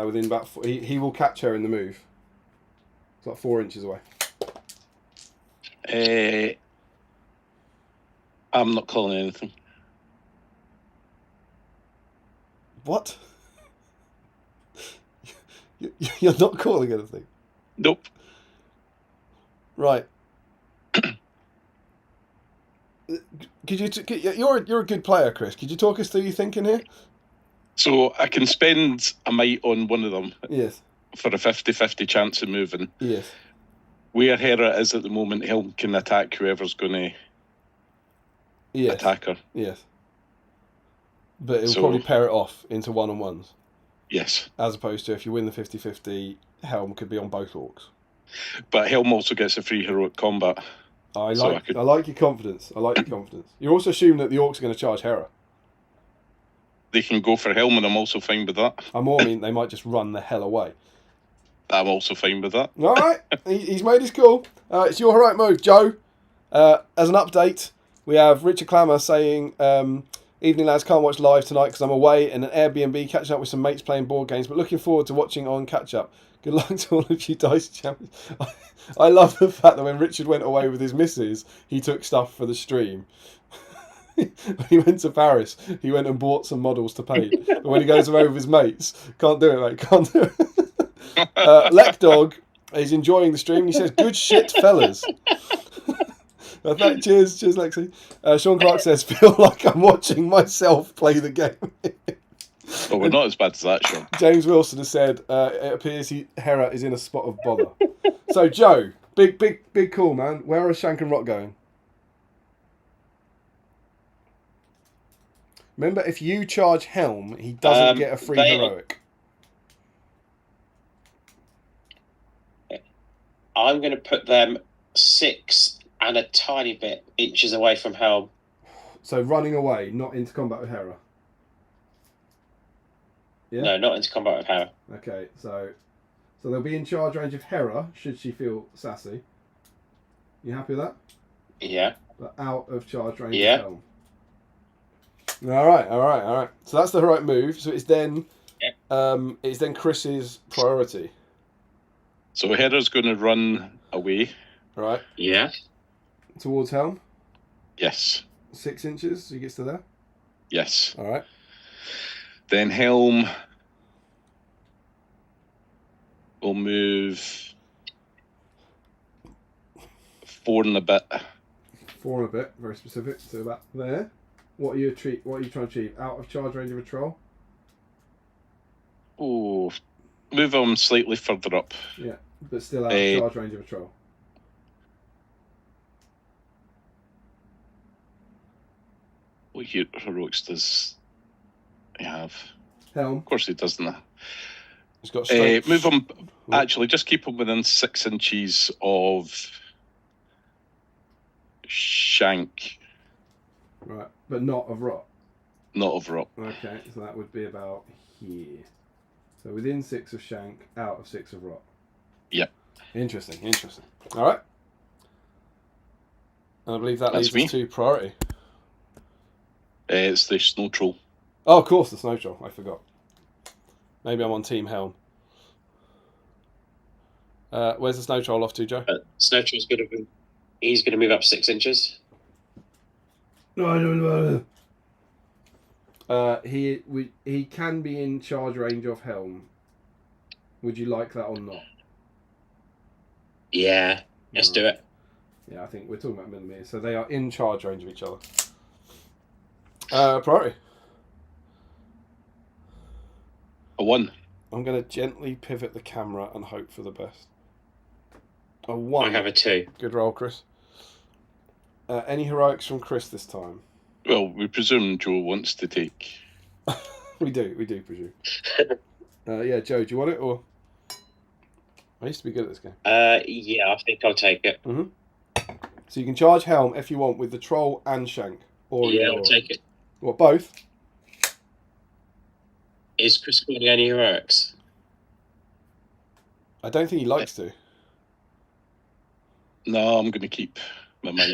Within about he will catch her in the move. It's like 4 inches away. I'm not calling anything. What? You're not calling anything. Nope. Right. You're a good player, Chris. Could you talk us through your thinking here? So I can spend a might on one of them Yes. for a 50-50 chance of moving. Yes. Where Hera is at the moment, Helm can attack whoever's going to attack her. Yes. But it'll So- probably pair it off into one-on-ones. Yes. As opposed to if you win the 50-50, Helm could be on both orcs. But Helm also gets a free heroic combat. I So like I your confidence. You're also assuming that the orcs are going to charge Hera. They can go for Helm, and I'm also fine with that. I more mean they might just run the hell away. I'm also fine with that. All right, he's made his call. It's your heroic move, Joe. As an update, we have Richard Clammer saying, "Evening lads, can't watch live tonight because I'm away in an Airbnb catching up with some mates playing board games, but looking forward to watching on catch up. Good luck to all of you Dice Champions." I love the fact that when Richard went away with his missus, he took stuff for the stream. When he went to Paris, he went and bought some models to paint. But when he goes away with his mates, can't do it, mate. Can't do it. Lekdog is enjoying the stream. He says, "Good shit, fellas." Cheers, Lexi. Sean Clark says, "Feel like I'm watching myself play the game." But we're not as bad as that, Sean. James Wilson has said, "It appears Hera is in a spot of bother." So, Joe, big call, man. Where are Shank and Rot going? Remember, if you charge Helm, he doesn't get a free heroic. I'm going to put them 6 and a tiny bit inches away from Helm. So running away, not into combat with Hera. Yeah? No, not into combat with Hera. Okay, so they'll be in charge range of Hera, should she feel sassy. You happy with that? Yeah. But out of charge range Yeah. of Helm. All right. So that's the heroic move. So it's then Chris's priority. So Hera's going to run away. Right. Yeah. Towards Helm. Yes. 6 inches, so he gets to there. Yes. All right. Then Helm will move 4 and a bit. 4 and a bit, very specific. So about there. What are you trying to achieve? Out of charge range of a troll? Oh, move him slightly further up. Yeah, but still out of charge range of a troll. What heroics does he have? Helm. Of course he doesn't. He's got strength. Move him. Actually, just keep him within 6 inches of Shank. Right, but not of Rot. Not of Rot. Okay, so that would be about here. So within 6 of Shank, out of 6 of Rot. Yep. Interesting. All right. And I believe that leads us to priority. It's the Snow Troll. Oh, of course, the Snow Troll. I forgot. Maybe I'm on Team Helm. Where's the Snow Troll off to, Joe? Snow Troll's he's going to move up 6 inches. No. He can be in charge range of Helm. Would you like that or not? Yeah, let's do it. Yeah, I think we're talking about millimeters, so they are in charge range of each other. Priority. A 1. I'm going to gently pivot the camera and hope for the best. A 1. I have a 2. Good roll, Chris. Any heroics from Chris this time? Well, we presume Joe wants to take. we do presume. Yeah, Joe, do you want it or? I used to be good at this game. Yeah, I think I'll take it. Mm-hmm. So you can charge Helm if you want with the Troll and Shank. Or yeah, I'll take it. What, both? Is Chris calling any heroics? I don't think he likes to. No, I'm going to keep my mind.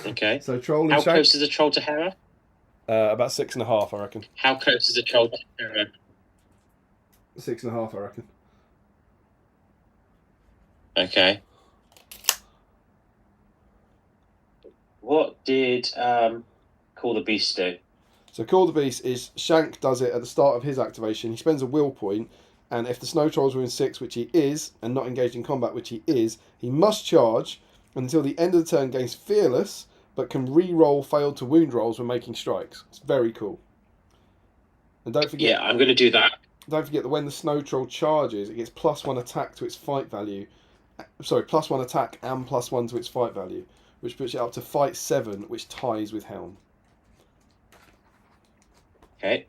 Okay. So Troll and How Shank? close is the Troll to Hera? About 6.5, I reckon. How close is the Troll to Hera? 6.5, I reckon. Okay. What did Call the Beast do? So Call the Beast is Shank does it at the start of his activation. He spends a will point, and if the Snow Trolls are in 6, which he is, and not engaged in combat, which he is, he must charge until the end of the turn gains Fearless, but can re-roll failed to wound rolls when making strikes. It's very cool. And don't forget. Yeah, I'm going to do that. Don't forget that when the Snow Troll charges, it gets +1 attack to its fight value. Sorry, +1 attack and +1 to its fight value, which puts it up to fight 7, which ties with Helm. Okay.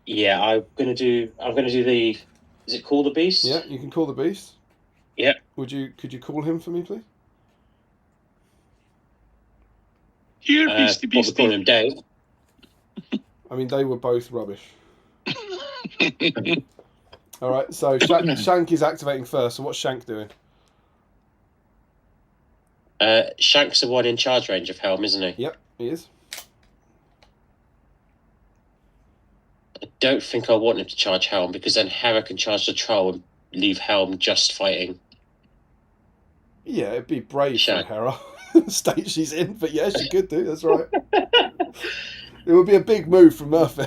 Yeah, I'm gonna do the. Is it Call the Beast? Yeah, you can call the Beast. Yeah. Could you call him for me, please? Here, Beastie What we call him, Dave. I mean, they were both rubbish. All right, so Shank is activating first. So what's Shank doing? Shank's the one in charge range of Helm, isn't he? Yep, he is. I don't think I want him to charge Helm because then Hera can charge the Troll and leave Helm just fighting. Yeah, it'd be brave Shank. from Hera. State she's in, but yeah, she could do. That's right. It would be a big move from Murphy.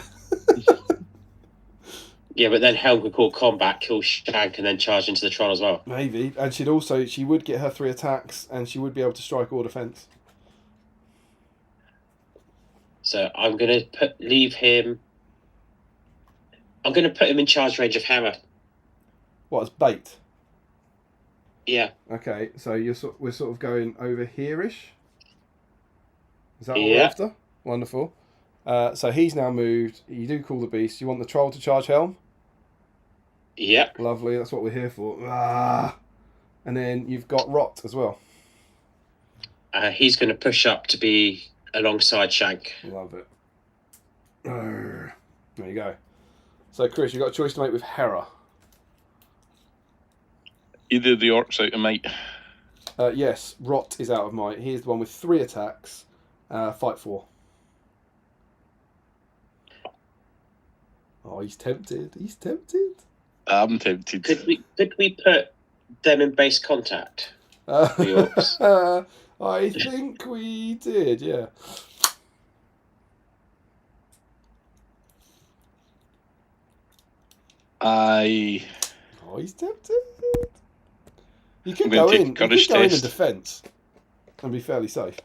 Yeah, but then Helm could call combat, kill Shank, and then charge into the Troll as well. Maybe, and she would get her 3 attacks, and she would be able to strike all defense. So I'm gonna put him in charge range of Hera. What, as bait? Yeah. Okay, so we're sort of going over here-ish. Is that what we're Yeah. after? Wonderful. So he's now moved. You do call the Beast. You want the Troll to charge Helm? Yeah. Lovely, that's what we're here for. Ah. And then you've got Rot as well. He's going to push up to be alongside Shank. Love it. There you go. So Chris, you've got a choice to make with Hera. Either the Orc's out of might. Yes, Rot is out of might. He's the one with 3 attacks. Fight 4. Oh, he's tempted. He's tempted. I'm tempted. Could we put them in base contact? I think we did, yeah. I. Oh, he's tempted. You could I'm gonna go take in. a You courage could go in test. defence and be fairly safe.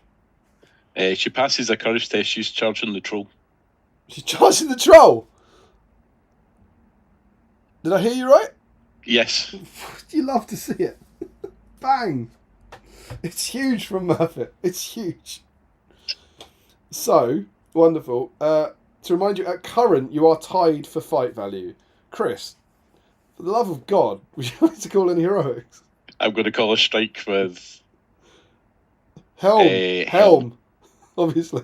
She passes a courage test. She's charging the troll. She's charging the troll. Did I hear you right? Yes. You love to see it. Bang! It's huge from Murphy. It's huge. So, wonderful. To remind you, at current, you are tied for fight value. Chris, for the love of God, would you like to call in heroics? I'm going to call a strike with Helm. Helm. Obviously.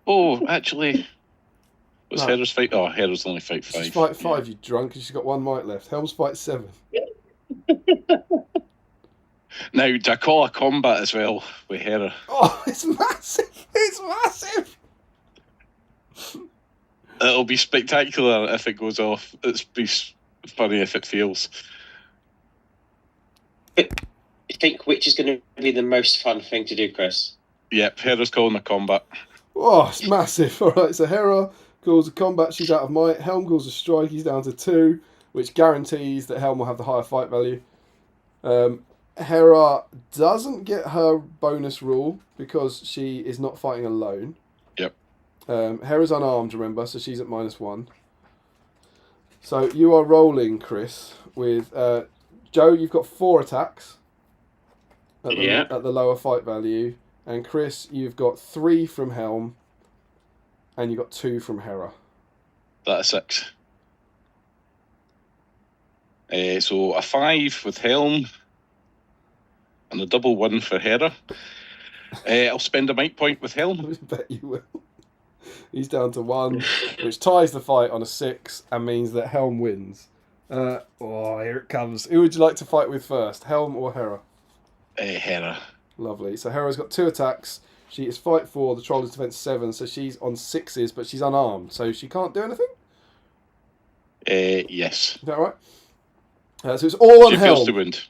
Oh, actually, was No. Hera's fight? Oh, Hera's only fight 5. She's fight 5, you drunk, and she's got 1 might left. Helm's fight 7. Now, do I call a combat as well with Hera? Oh, it's massive! It's massive! It'll be spectacular if it goes off. It's be funny if it fails. I think which is going to be the most fun thing to do, Chris? Yep, Hera's calling a combat. Oh, it's massive. Alright, so Hera calls a combat, she's out of might. Helm calls a strike, he's down to 2, which guarantees that Helm will have the higher fight value. Hera doesn't get her bonus rule because she is not fighting alone. Yep. Hera's unarmed, remember, so she's at -1. So you are rolling, Chris, with Joe. You've got 4 attacks at the lower fight value, and Chris, you've got 3 from Helm, and you've got 2 from Hera. That's 6. So a 5 with Helm, and a double 1 for Hera. I'll spend a might point with Helm. I bet you will. He's down to 1, which ties the fight on a 6 and means that Helm wins. Here it comes. Who would you like to fight with first, Helm or Hera? Hera. Lovely. So Hera's got 2 attacks. She is fight 4. The troll is defense 7, so she's on 6s, but she's unarmed, so she can't do anything. Yes. Is that right? So it's all on She feels the Helm. wound.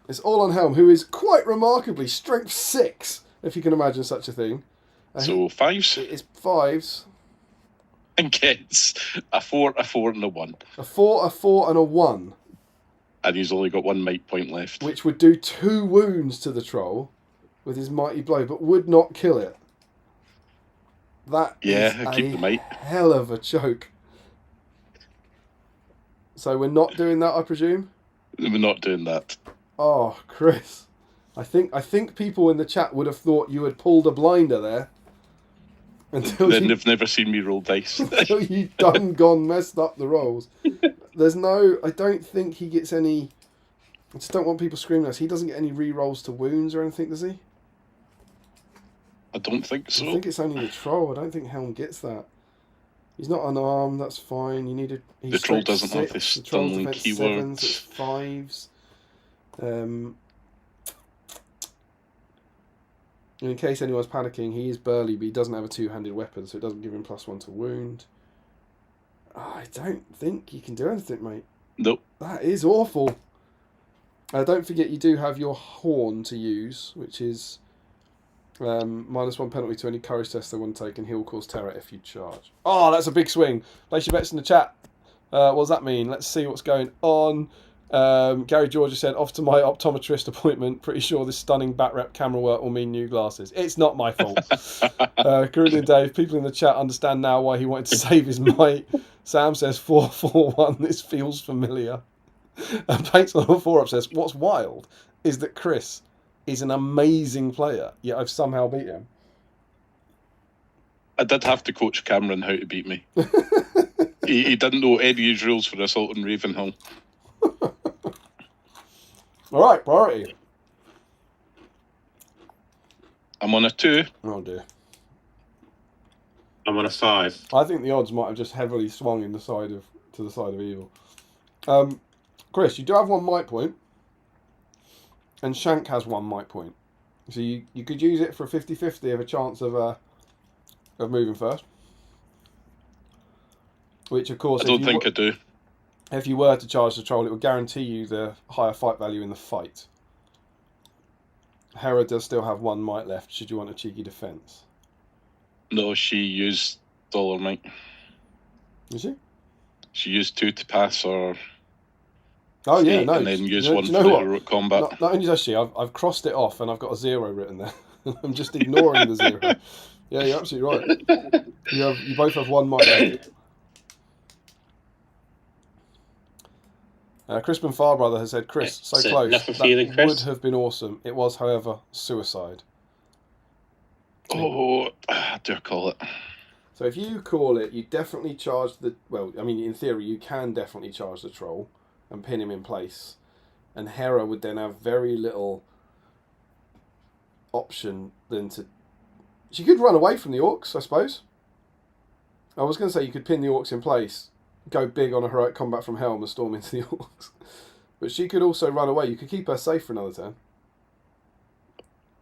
It's all on Helm, who is quite remarkably strength 6, if you can imagine such a thing. So 5s. It is 5s. And gets a 4, and a 1. A 4, a 4, and a 1. And he's only got 1 might point left. Which would do 2 wounds to the troll with his mighty blow, but would not kill it. That is I keep the might. hell of a choke. So we're not doing that, I presume? We're not doing that. Oh, Chris. I think people in the chat would have thought you had pulled a blinder there. They've never seen me roll dice. Until you gone messed up the rolls. I don't think he gets any. I just don't want people screaming at us. He doesn't get any re-rolls to wounds or anything, does he? I don't think so. I think it's only the troll. I don't think Helm gets that. He's not unarmed, that's fine. The troll doesn't have this The troll's stunning defense keyword. 7, so it's 5s. And in case anyone's panicking, he is burly, but he doesn't have a 2-handed weapon, so it doesn't give him +1 to wound. I don't think you can do anything, mate. Nope. That is awful. Don't forget you do have your horn to use, which is -1 penalty to any courage test they want to take, and he'll cause terror if you charge. Oh, that's a big swing. Place your bets in the chat. What does that mean? Let's see what's going on. Gary George said, off to my optometrist appointment. Pretty sure this stunning bat rep camera work will mean new glasses. It's not my fault. Caroline Dave, people in the chat understand now why he wanted to save his might. Sam says 4-4-1. This feels familiar. And Paints on a 4 up says, what's wild is that Chris is an amazing player, yet I've somehow beat him. I did have to coach Cameron how to beat me. he didn't know any of his rules for assault on Ravenhill. All right, priority. I'm on a 2. Oh dear. I'm on a 5. I think the odds might have just heavily swung to the side of evil. Chris, you do have 1 might point, and Shank has 1 might point. So you could use it for a 50-50 of a chance of moving first. Which, of course, I don't think I do. If you were to charge the troll, it would guarantee you the higher fight value in the fight. Hera does still have 1 might left, should you want a cheeky defence. No, she used all her might. Is she? She used 2 to pass or Oh yeah, fate, no. and then use do you 1 know for the what? heroic combat. Not only does she, I've crossed it off and I've got a 0 written there. I'm just ignoring the 0. Yeah, you're absolutely right. You both have 1 might left. Crispin Farbrother has said, Chris, so close. Nothing That feeling, Chris? would have been awesome. It was, however, suicide. Oh, do I call it? So if you call it, you definitely charge the... Well, I mean, in theory, you can definitely charge the troll and pin him in place. And Hera would then have very little option than to... She could run away from the orcs, I suppose. I was going to say you could pin the orcs in place, go big on a heroic combat from Helm and storm into the orcs. But she could also run away. You could keep her safe for another turn.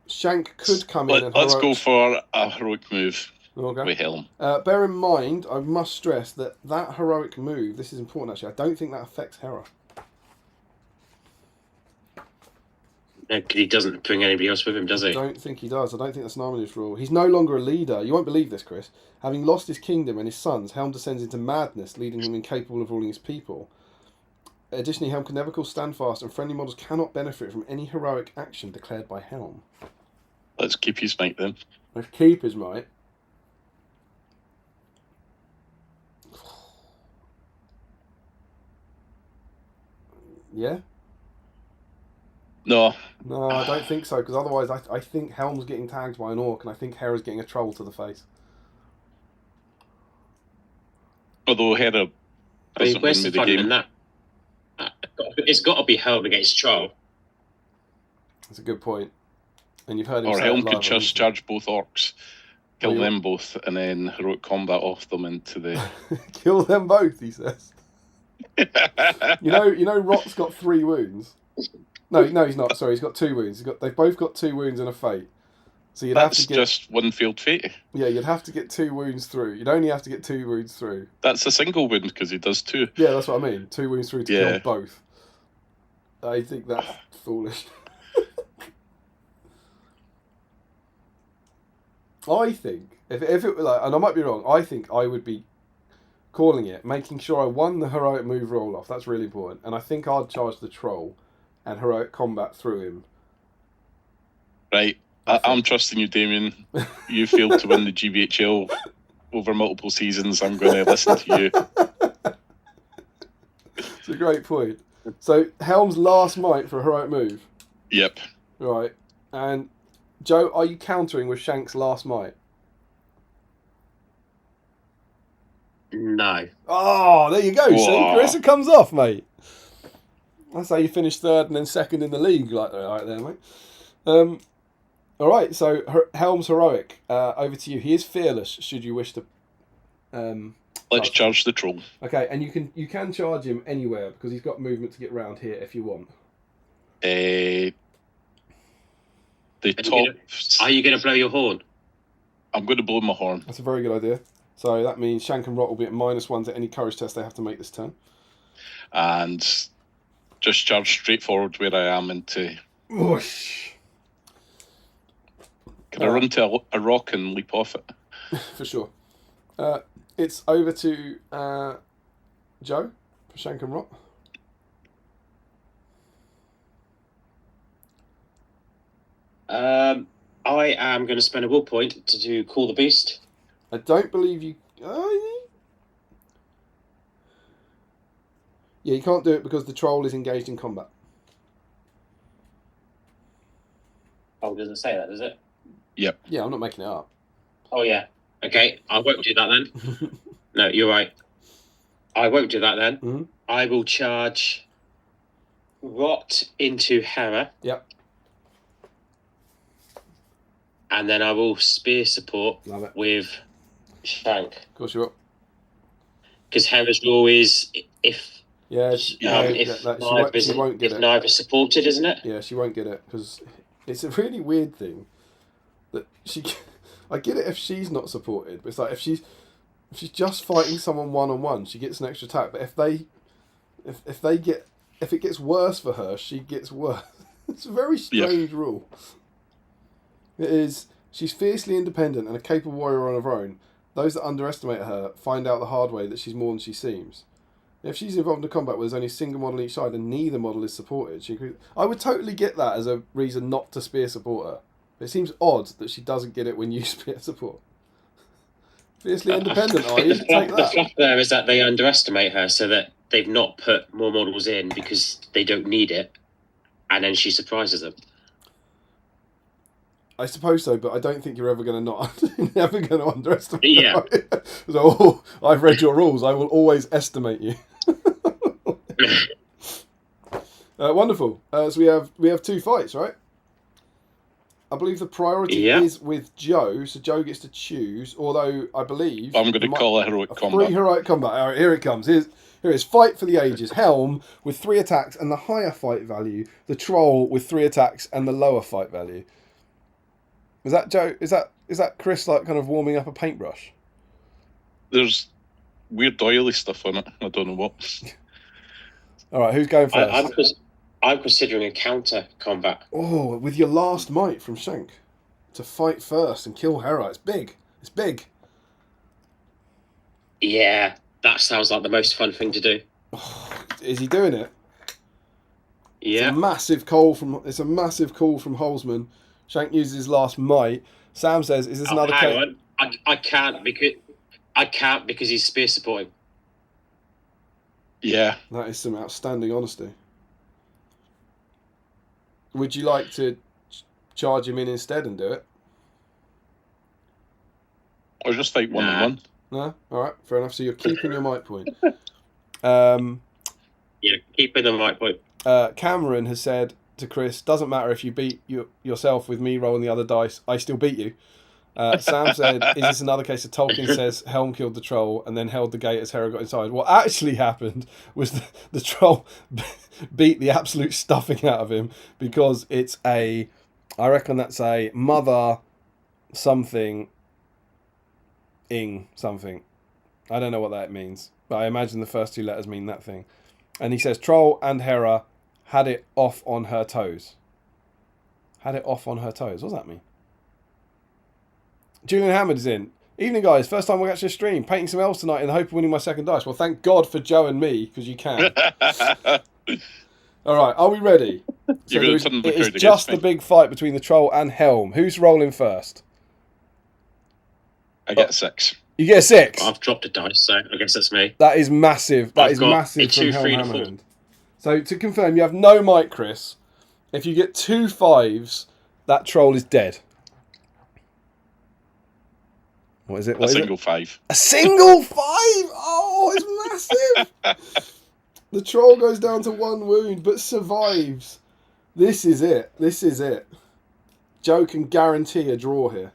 Shank could come in and Let's heroic... go for a heroic move Okay. with Helm. Bear in mind, I must stress that heroic move, this is important actually, I don't think that affects Hera. No, 'cause he doesn't bring anybody else with him, does I he? don't think he does. I don't think that's an Armitage rule. He's no longer a leader. You won't believe this, Chris. Having lost his kingdom and his sons, Helm descends into madness, leaving him incapable of ruling his people. Additionally, Helm can never call standfast, and friendly models cannot benefit from any heroic action declared by Helm. Let's keep his might then. Let's keep his might. Yeah? No. No, I don't think so, because otherwise I think Helm's getting tagged by an orc, and I think Hera's getting a troll to the face. Although Hera I mean, doesn't where's win the me the fun in game. that? It's got to be Helm against Troll. That's a good point. And you've heard him Or say Helm it live could on just Insta. charge both orcs, kill Well, them both, and then heroic combat off them into the... Kill them both, he says. You know, Rot's got 3 wounds. No, he's not. Sorry, he's got 2 wounds. They've both got 2 wounds and a fate. So you'd have That's to get... just one field fate. Yeah, you'd have to get 2 wounds through. You'd only have to get 2 wounds through. That's a single wound because he does 2. Yeah, that's what I mean. 2 wounds through to Yeah. kill both. I think that's foolish. I think if it like, and I might be wrong, I think I would be calling it, making sure I won the heroic move roll off. That's really important. And I think I'd charge the troll and heroic combat through him. Right. I'm trusting you, Damien. You failed to win the GBHL over multiple seasons. I'm going to listen to you. It's a great point. So Helm's last might for a heroic move. Yep. Right. And Joe, are you countering with Shank's last might? No. Oh, there you go. See, Whoa. Chris, it comes off, mate. That's how you finish 3rd and then 2nd in the league, like right there, mate. All right, so Helm's heroic. Over to you. He is fearless. Should you wish to. Let's charge the troll. Okay, and you can charge him anywhere because he's got movement to get round here if you want. The top. Are you going to blow your horn? I'm going to blow my horn. That's a very good idea. So that means Shank and Rot will be at -1 to any courage test they have to make this turn. And just charge straight forward where I am into... Whoosh. Can I run to a rock and leap off it? For sure. It's over to Joe for Shank and Rot. I am going to spend a will point to do Call the Beast. I don't believe you... yeah, you can't do it because the troll is engaged in combat. Oh, does it say that, does it? Yep. Yeah, I'm not making it up. Oh, yeah. Okay, I won't do that then. No, you're right. I won't do that then. Mhm. I will charge Rot into Hera. Yep. And then I will spear support Love it. with Shank. Of course you're up. Because Hera's rule is if Yeah, she won't get it. neither supported, isn't it? Yeah, she won't get it because it's a really weird thing that she. I get it if she's not supported, but it's like if she's just fighting someone 1-on-1, she gets an extra attack. But if it gets worse for her, she gets worse. It's a very strange rule. It is. She's fiercely independent and a capable warrior on her own. Those that underestimate her find out the hard way that she's more than she seems. If she's involved in a combat where there's only a single model on each side and neither model is supported, I would totally get that as a reason not to spear support her. But it seems odd that she doesn't get it when you spear support. Fiercely independent, are you? Take The that. fluff there is that they underestimate her, so that they've not put more models in because they don't need it, and then she surprises them. I suppose so, but I don't think you're ever going to never going to underestimate. Yeah. Her. So, I've read your rules. I will always estimate you. Wonderful. So we have 2 fights, right? I believe the priority is with Joe, so Joe gets to choose. Although I believe I'm going to call a heroic combat. 3 heroic combat. All right, here it comes. Here is Fight for the Ages. Helm with 3 attacks and the higher fight value. The Troll with 3 attacks and the lower fight value. Is that Joe? Is that Chris like kind of warming up a paintbrush? There's weird oily stuff on it. I don't know what. All right, who's going first? I'm considering a counter combat. Oh, with your last might from Shank to fight first and kill Hera. It's big. It's big. Yeah, that sounds like the most fun thing to do. Oh, is he doing it? Yeah. It's a massive call from Holzman. Shank uses his last might. Sam says, "Is this another case?" Hang on. I can't because he's spear supporting. Yeah. That is some outstanding honesty. Would you like to charge him in instead and do it? Or just fight 1-on-1. No? All right, fair enough. So you're keeping your might point. Yeah, keeping the might point. Cameron has said to Chris, doesn't matter if you beat yourself with me rolling the other dice, I still beat you. Sam said, is this another case of Tolkien says Helm killed the troll and then held the gate as Hera got inside? What actually happened was the troll beat the absolute stuffing out of him because it's I reckon that's a mother something ing something. I don't know what that means, but I imagine the first 2 letters mean that thing. And he says Troll and Hera had it off on her toes. Had it off on her toes. What does that mean? Julian Hammond is in. Evening, guys. First time we actually stream. Painting some elves tonight in the hope of winning my second dice. Well, thank God for Joe and me, because you can. All right, are we ready? So it is just the big fight between the Troll and Helm. Who's rolling first? I get 6. You get a 6? I've dropped a dice, so I guess that's me. That is massive. That is massive from Helm Hammond. So to confirm, you have no might, Chris. If you get 2 5s, that Troll is dead. What is it? A single 5. A single 5? Oh, it's massive. The Troll goes down to 1 wound, but survives. This is it. This is it. Joe can guarantee a draw here.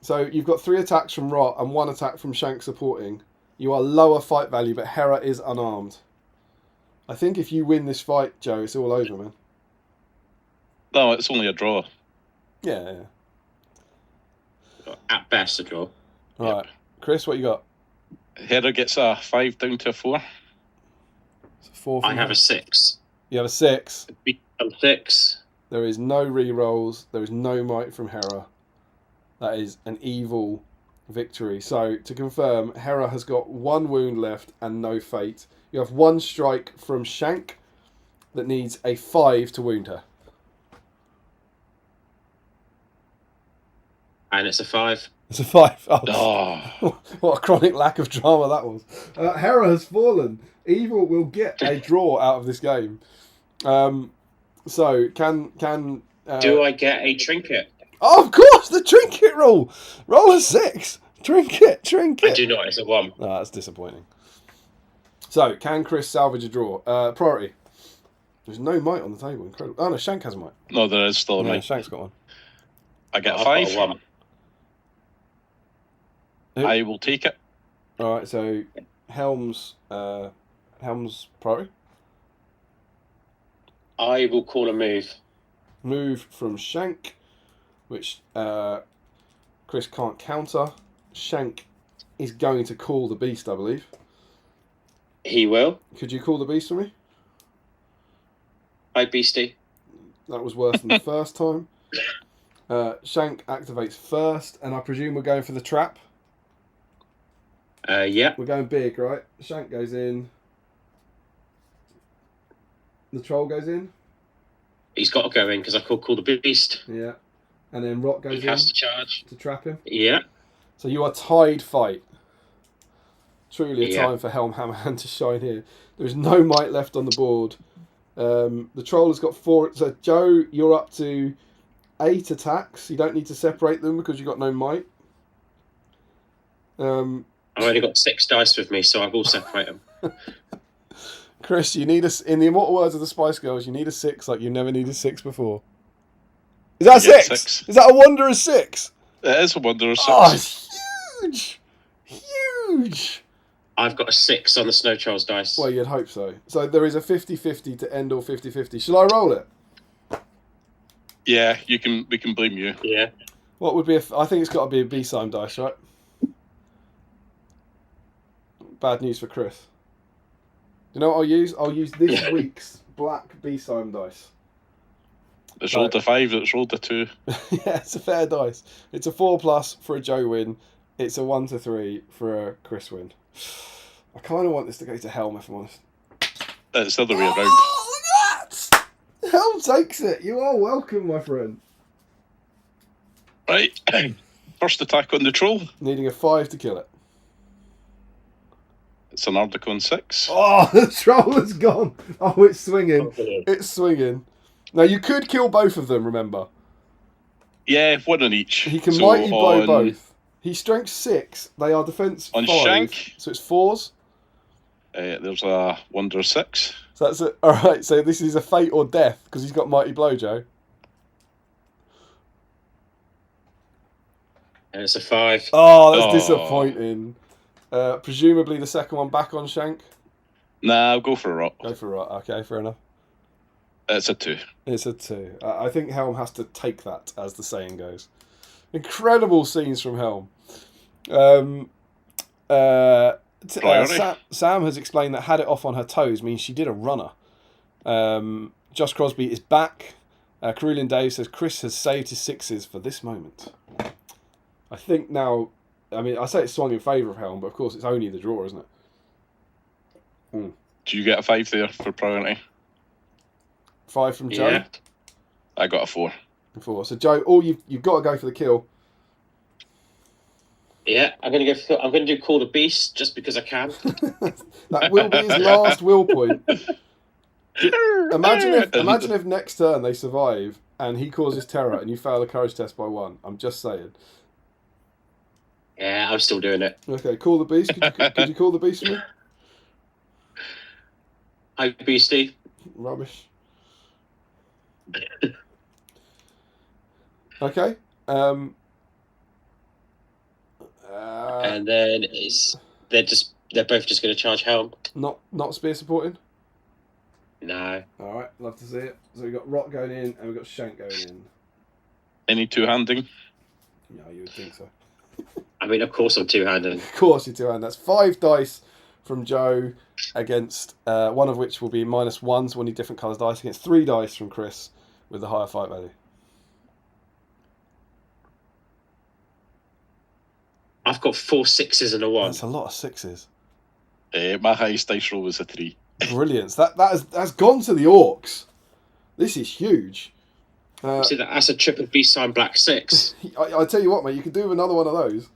So you've got 3 attacks from Rot and 1 attack from Shank supporting. You are lower fight value, but Hera is unarmed. I think if you win this fight, Joe, it's all over, man. No, it's only a draw. Yeah. At best, a draw. All right. Chris, what you got? Hera gets a 5 down to a 4. It's a 4 I have a 6. You have a 6. I'm 6. There is no re-rolls. There is no might from Hera. That is an evil victory. So, to confirm, Hera has got 1 wound left and no fate. You have 1 strike from Shank that needs a 5 to wound her. And it's a 5. It's a 5. Oh. What a chronic lack of drama that was. Hera has fallen. Evil will get a draw out of this game. So, can do I get a trinket? Oh, of course, the trinket roll. Roll a 6. Trinket. I do not. It's a 1. Oh, that's disappointing. So, can Chris salvage a draw? Priority. There's no might on the table. Incredible. Oh, no, Shank has a might. No, there is still a might. Shank's got one. I get a I've 5. got a 1. I will take it. All right, so Helm's priority. I will call a move. Move from Shank, which Chris can't counter. Shank is going to call the beast, I believe. He will. Could you call the beast for me? Hi, Beastie. That was worse than the first time. Shank activates first, and I presume we're going for the trap. Yeah. We're going big, right? Shank goes in. The troll goes in. He's got to go in because I could call the beast. Yeah. And then Rot goes He in has to charge. to trap him. Yeah. So you are tied fight. Truly a Yeah. time for Helm Hammerhand to shine here. There is no might left on the board. The troll has got 4. So Joe, you're up to 8 attacks. You don't need to separate them because you've got no might. I've only got 6 dice with me, so I will separate them. Chris, you need in the immortal words of the Spice Girls, you need a 6 like you never needed 6 before. Is that a Yeah, 6? 6. Is that a wondrous 6? It is a wondrous 6. Oh, it's huge! Huge! I've got a 6 on the Snow Trolls dice. Well, you'd hope so. So there is a 50-50 to end all 50-50. Shall I roll it? Yeah, we can blame you. Yeah. What would be I think it's got to be a BSIME dice, right? Bad news for Chris. You know what I'll use? I'll use this week's black BSIME dice. It's rolled a 5, it's rolled a 2. Yeah, it's a fair dice. It's a 4+ for a Joe win. It's a 1-3 for a Chris win. I kind of want this to go to Helm, if I'm honest. It's the other way around. Oh, look at that! Helm takes it. You are welcome, my friend. Right. First attack on the troll. Needing a 5 to kill it. It's an Ardacon 6. Oh, the troll has gone. Oh, it's swinging. Okay. It's swinging. Now, you could kill both of them, remember. Yeah, 1 on each. He can So mighty blow on- both. He's strength 6. They are defense On 5. Shank? So it's 4s. There's a Wonder 6. So that's it. All right. So this is a fate or death because he's got mighty blow, Joe. And it's a 5. Oh, that's Oh. disappointing. Presumably the second one back on Shank. Nah, I'll go for a rock. Go for right. Okay, fair enough. It's a 2. It's a 2. I think Helm has to take that, as the saying goes. Incredible scenes from Helm. Priority. Sam has explained that had it off on her toes means she did a runner. Josh Crosby is back. Caroline Dave says Chris has saved his 6s for this moment. I think now, I mean, I say it's swung in favour of Helm, but of course it's only the draw, isn't it? Do you get a 5 there for priority? 5 from Joe. Yeah. I got a 4. 4. So Joe, all you've got to go for the kill. Yeah, I'm gonna go. I'm gonna do Call the Beast just because I can. That will be his last will point. Imagine if next turn they survive and he causes terror and you fail the courage test by 1. I'm just saying. Yeah, I'm still doing it. Okay, call the beast. Could you call the beast for me? Hi, Beastie. Rubbish. Okay. And then they're both just gonna charge Helm. Not spear supporting. No. All right, love to see it. So we've got Rot going in and we've got Shank going in. Any two-handing? Yeah, you would think so. I mean, of course I'm two-handed. Of course, you do, and that's 5 dice from Joe against one of which will be -1, so we'll need different colours dice against 3 dice from Chris with the higher fight value. I've got 4 6s and a 1. That's a lot of 6s. My highest dice roll was a 3. Brilliant. That's gone to the Orcs. This is huge. See that's a triple BSIME black 6. I tell you what, mate, you could do another one of those.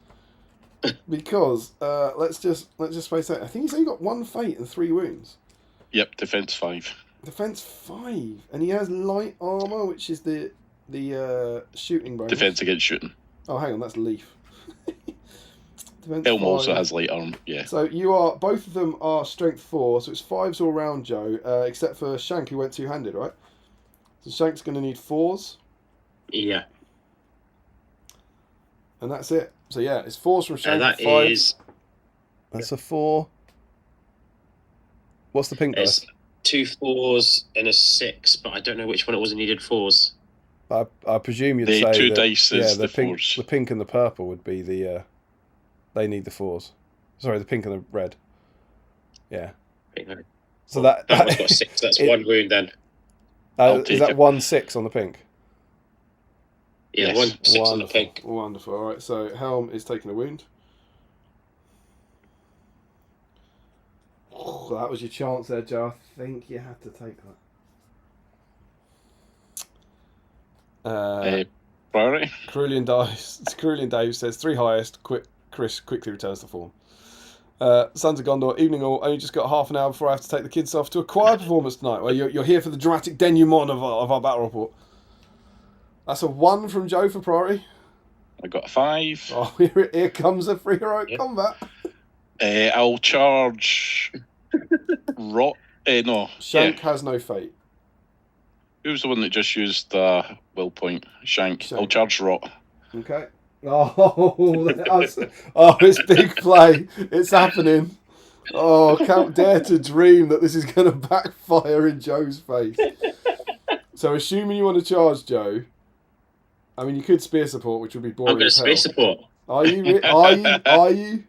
Because let's just face it. I think he's only got 1 fate and 3 wounds. Yep, defense 5. Defense 5, and he has light armor, which is the shooting bonus. Defense against shooting. Oh, hang on, that's Leaf. Defense Helm 5. also has light arm, yeah. So both of them are strength 4, so it's 5s all round, Joe, except for Shank, who went two-handed, right? So Shank's going to need 4s, Yeah. and that's it. So yeah, it's 4s from Shank. And that 5. is That's a 4. What's the pink it's dice? 2 4s and a 6, but I don't know which one it was that needed 4s. I presume you'd The say 2 that, dice is the the pink, 4s. the pink and the purple would be the. They need the 4s. Sorry, the pink and the red. Yeah. So That one's got 6. That's 1 wound then. I'll is take that it. 1 6 on the pink? Yeah, Yes. 1 6 on the Wonderful. pink. Wonderful. All right. So Helm is taking a wound. So that was your chance there, Joe. I think you had to take that. Priority. Cerulean Dave says 3 highest. Chris quickly returns to form. Sons of Gondor, evening all. Only just got half an hour before I have to take the kids off to a choir performance tonight. Well, you're here for the dramatic denouement of our battle report. That's a 1 from Joe for priority. I got a 5. Oh, here comes a free heroic combat. I'll charge. Rot. No. Shank has no fate. Who's the one that just used the will point? Shank. I'll charge Rot. Okay. It's big play. It's happening. Oh, can't dare to dream that this is going to backfire in Joe's face. So, assuming you want to charge Joe, I mean, you could spear support, which would be boring. I'm going to spear support. Are you? Are you?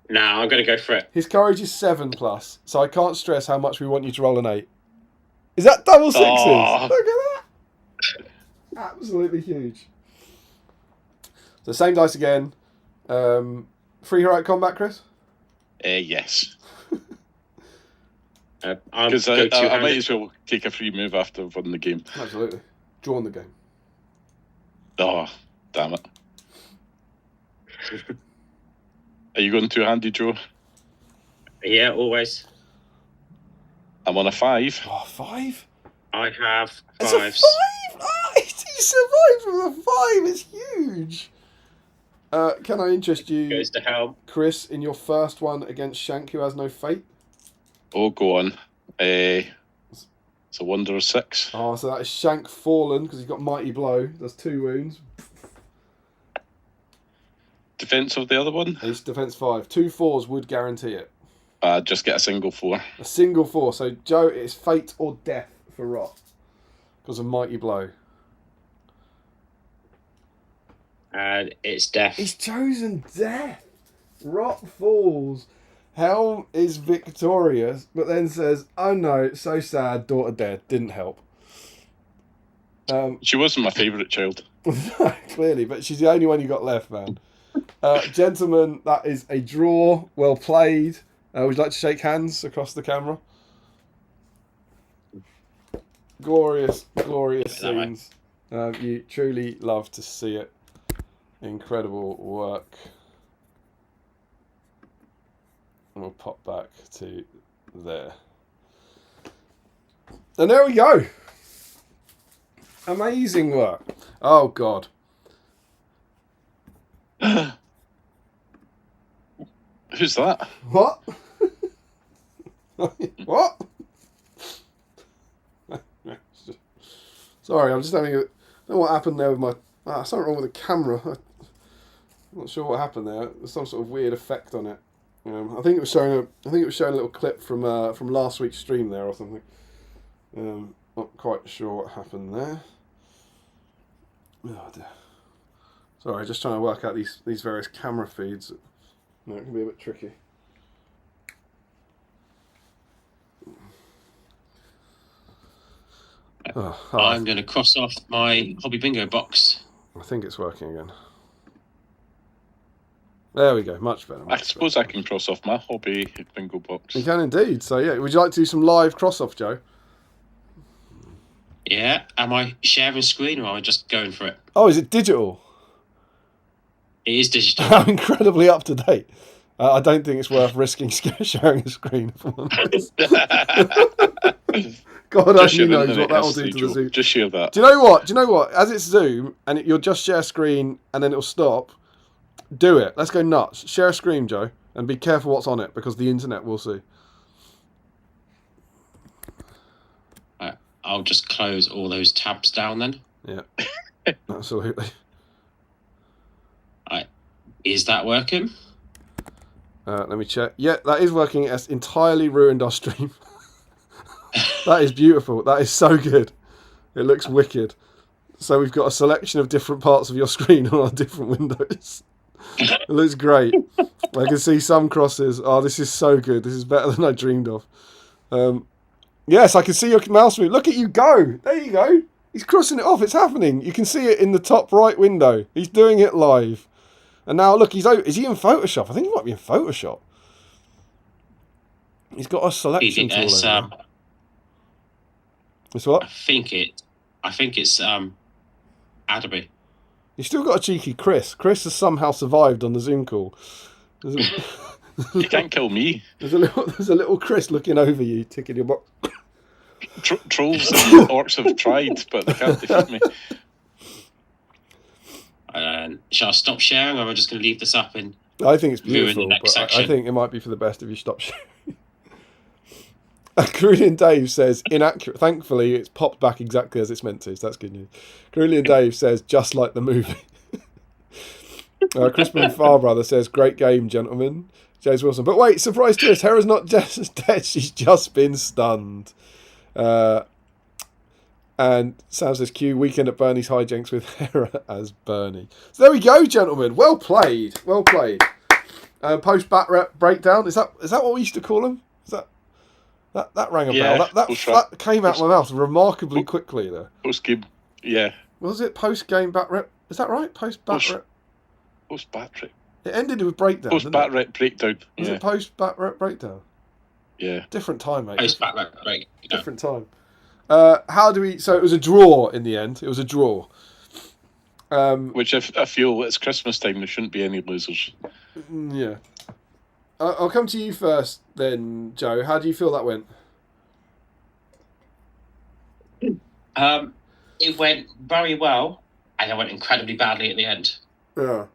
No, I'm going to go for it. His courage is 7+, so I can't stress how much we want you to roll an 8. Is that double 6s? Oh. Look at that! Absolutely huge. So same dice again. Free heroic combat, Chris? Yes. Because I might as well take a free move after I've won the game. Absolutely. Drawn the game. Oh, damn it. Are you going two-handed, Joe? Yeah, always. I'm on a 5. Oh, 5? I have 5s. It's a 5! Oh, he survived with a 5! It's huge! Can I interest you, Goes to help. Chris, in your first one against Shank, who has no fate? Oh, go on. It's a wonder of 6. Oh, so that is Shank fallen because he's got Mighty Blow. That's 2 wounds. Defense of the other one? He's defense 5. 2 4s would guarantee it. Just get a single 4. A single 4. So, Joe, it's fate or death for Rot because of Mighty Blow. And it's death. He's chosen death. Rot falls. Helm is victorious, but then says, "Oh no, it's so sad. Daughter dead. Didn't help." She wasn't my favourite child. Clearly, but she's the only one you got left, man. Gentlemen, that is a draw. Well played. Would you like to shake hands across the camera? Glorious, glorious scenes. You truly love to see it. Incredible work. And we'll pop back to there. And there we go. Amazing work. Oh, God. Who's that? What? What? Sorry, I'm just having a... I don't know what happened there with my... something wrong with the camera. I'm not sure what happened there. There's some sort of weird effect on it. I think it was showing a little clip from last week's stream there or something. Not quite sure what happened there. Oh dear. Sorry, just trying to work out these various camera feeds. No, it can be a bit tricky. Oh, I'm going to cross off my hobby bingo box. I think it's working again. There we go, much better. I suppose I can cross off my hobby bingo box. You can indeed. So yeah, would you like to do some live cross-off, Joe? Yeah. Am I sharing screen or am I just going for it? Oh, is it digital? It is digital. How incredibly up to date. I don't think it's worth risking sharing a screen. If I'm honest. God only knows what that'll do to the Zoom. Just share that. Do you know what? As it's Zoom and you'll just share screen and then it'll stop. Do it. Let's go nuts. Share a screen, Joe, and be careful what's on it because the internet will see. Right, I'll just close all those tabs down then. Yeah, absolutely. Right, is that working? Let me check. Yeah, that is working. It's entirely ruined our stream. That is beautiful. That is so good. It looks wicked. So we've got a selection of different parts of your screen on our different windows. It looks great. I can see some crosses. Oh, this is so good. This is better than I dreamed of. Yes, I can see your mouse move. Look at you go. There you go. He's crossing it off. It's happening. You can see it in the top right window. He's doing it live. And now, look, is he in Photoshop? I think he might be in Photoshop. He's got a selection tool over there. It's what? I think I think it's Adaby. You still got a cheeky Chris. Chris has somehow survived on the Zoom call. You can't kill me. There's a little Chris looking over you, ticking your box. Trolls and orcs have tried, but they can't defeat me. Shall I stop sharing, or am I just going to leave this up and I think it's ruin the beautiful, next but I section? think it might be for the best if you stop sharing. Carillion Dave says, inaccurate. Thankfully, it's popped back exactly as it's meant to, so that's good news. Carillion Dave says, just like the movie. Crispin Farbrother says, great game, gentlemen. James Wilson. But wait, surprise twist, Hera's not just dead, she's just been stunned. And Sam says, Q, weekend at Bernie's hijinks with Hera as Bernie. So there we go, gentlemen. Well played. Well played. Post-bat rep breakdown. Is that what we used to call them? Is that rang a bell? That came out of my mouth remarkably quickly there. Post-game, yeah. Was it post-game bat rep? Is that right? Post-bat rep? Post-bat rep. It ended with breakdown. Post-bat rep breakdown. Was it post-bat rep breakdown? Yeah. Different time, mate. Post-bat rep breakdown. Different time. How do we... So it was a draw in the end. It was a draw. Which I feel it's Christmas time, there shouldn't be any losers. Yeah. I'll come to you first then, Joe. How do you feel that went? It went very well, and it went incredibly badly at the end. Yeah.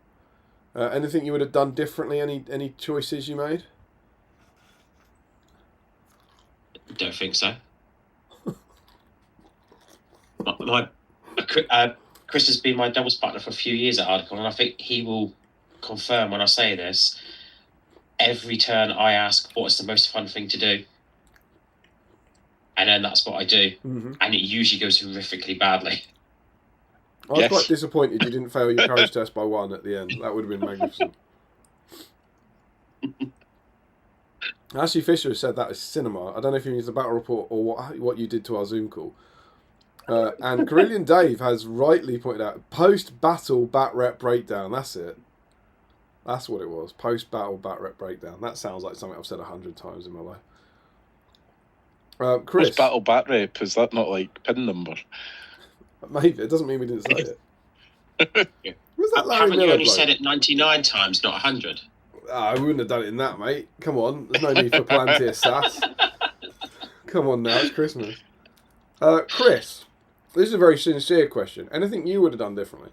Anything you would have done differently? Any choices you made? Don't think so. Chris has been my doubles partner for a few years at Article, and I think he will confirm when I say this. Every turn I ask what's the most fun thing to do, and then that's what I do, and it usually goes horrifically badly. I was quite disappointed you didn't fail your courage test by 1 at the end. That would have been magnificent. Ashley Fisher has said that is cinema. I don't know if you mean the battle report or what you did to our Zoom call. And Carillion Dave has rightly pointed out post-battle bat rep breakdown. That's it. That's what it was. Post-battle bat rep breakdown. That sounds like something I've said 100 times in my life. Chris. Post-battle bat rep, is that not like PIN number? Maybe. It doesn't mean we didn't say it. Was that Larry Haven't Miller you only bloke? said it 99 times, not 100? I wouldn't have done it in that, mate. Come on. There's no need for Palantir sass. Come on now. It's Christmas. Chris. This is a very sincere question. Anything you would have done differently?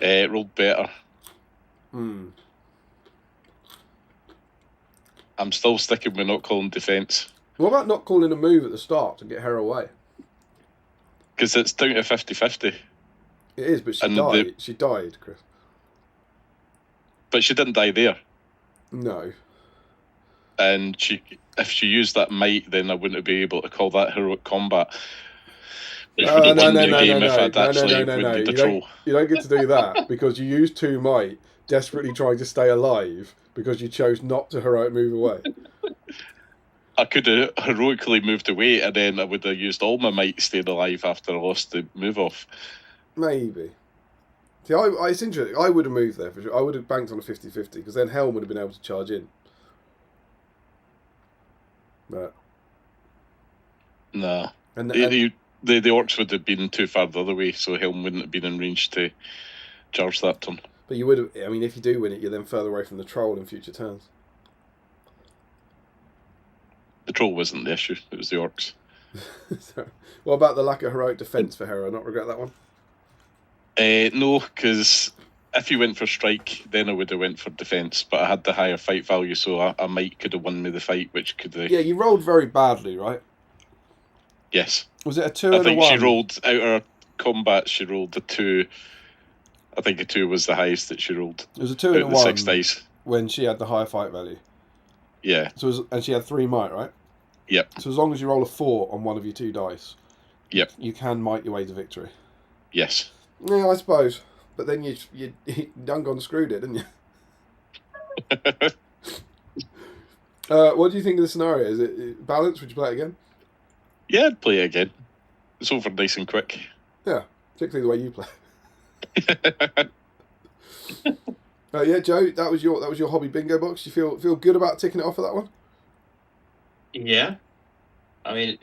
Rolled better. I'm still sticking with not calling defence. What about not calling a move at the start to get her away? Because it's down to 50-50. It is, but she died. She died, Chris. But she didn't die there. No. And if she used that might, then I wouldn't be able to call that heroic combat. Which would have won the game if I'd actually wounded the troll. You don't get to do that because you used 2 might, desperately trying to stay alive because you chose not to heroic move away. I could have heroically moved away and then I would have used all my might staying alive after I lost the move off. Maybe. See, it's interesting. I would have moved there for sure. I would have banked on a 50-50 because then Helm would have been able to charge in. But nah. The orcs would have been too far the other way, so Helm wouldn't have been in range to charge that turn. But you would have. I mean, if you do win it, you're then further away from the troll in future turns. The troll wasn't the issue; it was the orcs. So, what about the lack of heroic defence for Hera? Not regret that one. No, because if you went for strike, then I would have went for defence. But I had the higher fight value, so I might could have won me the fight, which could have... Yeah, you rolled very badly, right? Yes. Was it a 2 and a 1? I think she rolled, out of her combat, she rolled a 2. I think a 2 was the highest that she rolled. It was a 2 and a 1 6 dice. When she had the higher fight value. Yeah. And she had 3 might, right? Yep. So as long as you roll a 4 on one of your 2 dice, yep, you can might your way to victory. Yes. Yeah, I suppose. But then you done gone screwed it, didn't you? What do you think of the scenario? Is it balanced? Would you play it again? Yeah, I'd play it again. It's over nice and quick. Yeah, particularly the way you play. Yeah, Joe, that was your hobby bingo box. You feel good about ticking it off for that one? Yeah. I mean,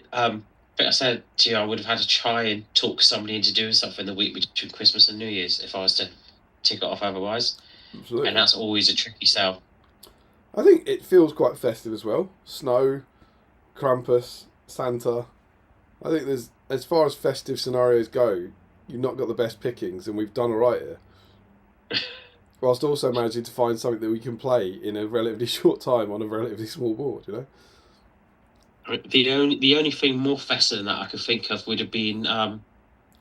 think I said to you, I would have had to try and talk somebody into doing something the week between Christmas and New Year's if I was to tick it off otherwise. Absolutely. And that's always a tricky sell. I think it feels quite festive as well. Snow, Krampus, Santa. I think there's, as far as festive scenarios go, you've not got the best pickings, and we've done all right here. Whilst also managing to find something that we can play in a relatively short time on a relatively small board, you know? The only thing more festive than that I could think of would have been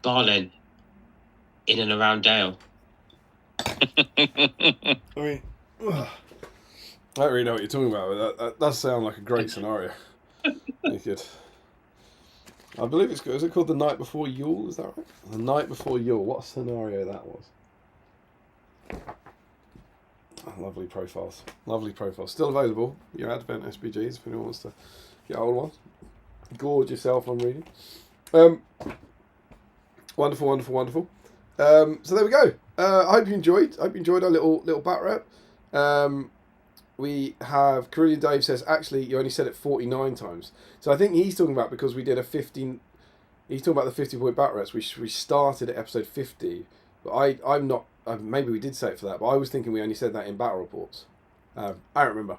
Barlin in and around Dale. I mean, I don't really know what you're talking about, but that does sound like a great scenario. You could. I believe is it called The Night Before Yule? Is that right? The Night Before Yule. What a scenario that was. Oh, lovely profiles. Lovely profiles. Still available. Your Advent SBGs if anyone wants to get hold of one. Gorge yourself on reading. Wonderful, wonderful, wonderful. So there we go. I hope you enjoyed. I hope you enjoyed our little bat rep. We have Carillion Dave says, actually, you only said it 49 times. So I think he's talking about because we did a 15. He's talking about the 50-point bat reps. We started at episode 50, but I'm not. Maybe we did say it for that, but I was thinking we only said that in battle reports. I don't remember.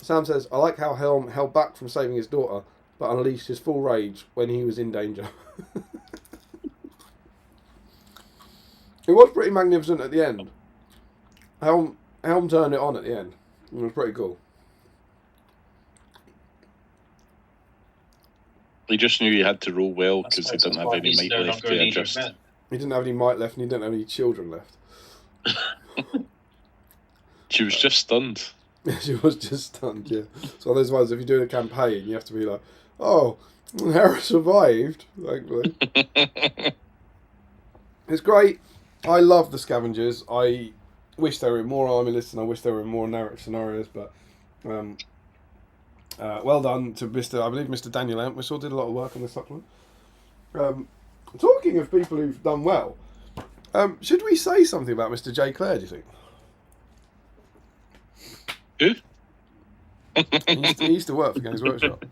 Sam says, I like how Helm held back from saving his daughter, but unleashed his full rage when he was in danger. It was pretty magnificent at the end. Helm turned it on at the end. It was pretty cool. He just knew he had to roll well because he didn't have any might left to adjust. He didn't have any might left and he didn't have any children left. She was just stunned. She was just stunned, yeah. So those ones, if you're doing a campaign, you have to be like, oh, Hera survived, thankfully. It's great. I love the scavengers. I wish they were in more army lists and I wish they were in more narrative scenarios, but well done to I believe Mr. Daniel Entwistle did a lot of work on this supplement. Talking of people who've done well, should we say something about Mr. J. Clare, do you think? Who? He used to work for Games Workshop.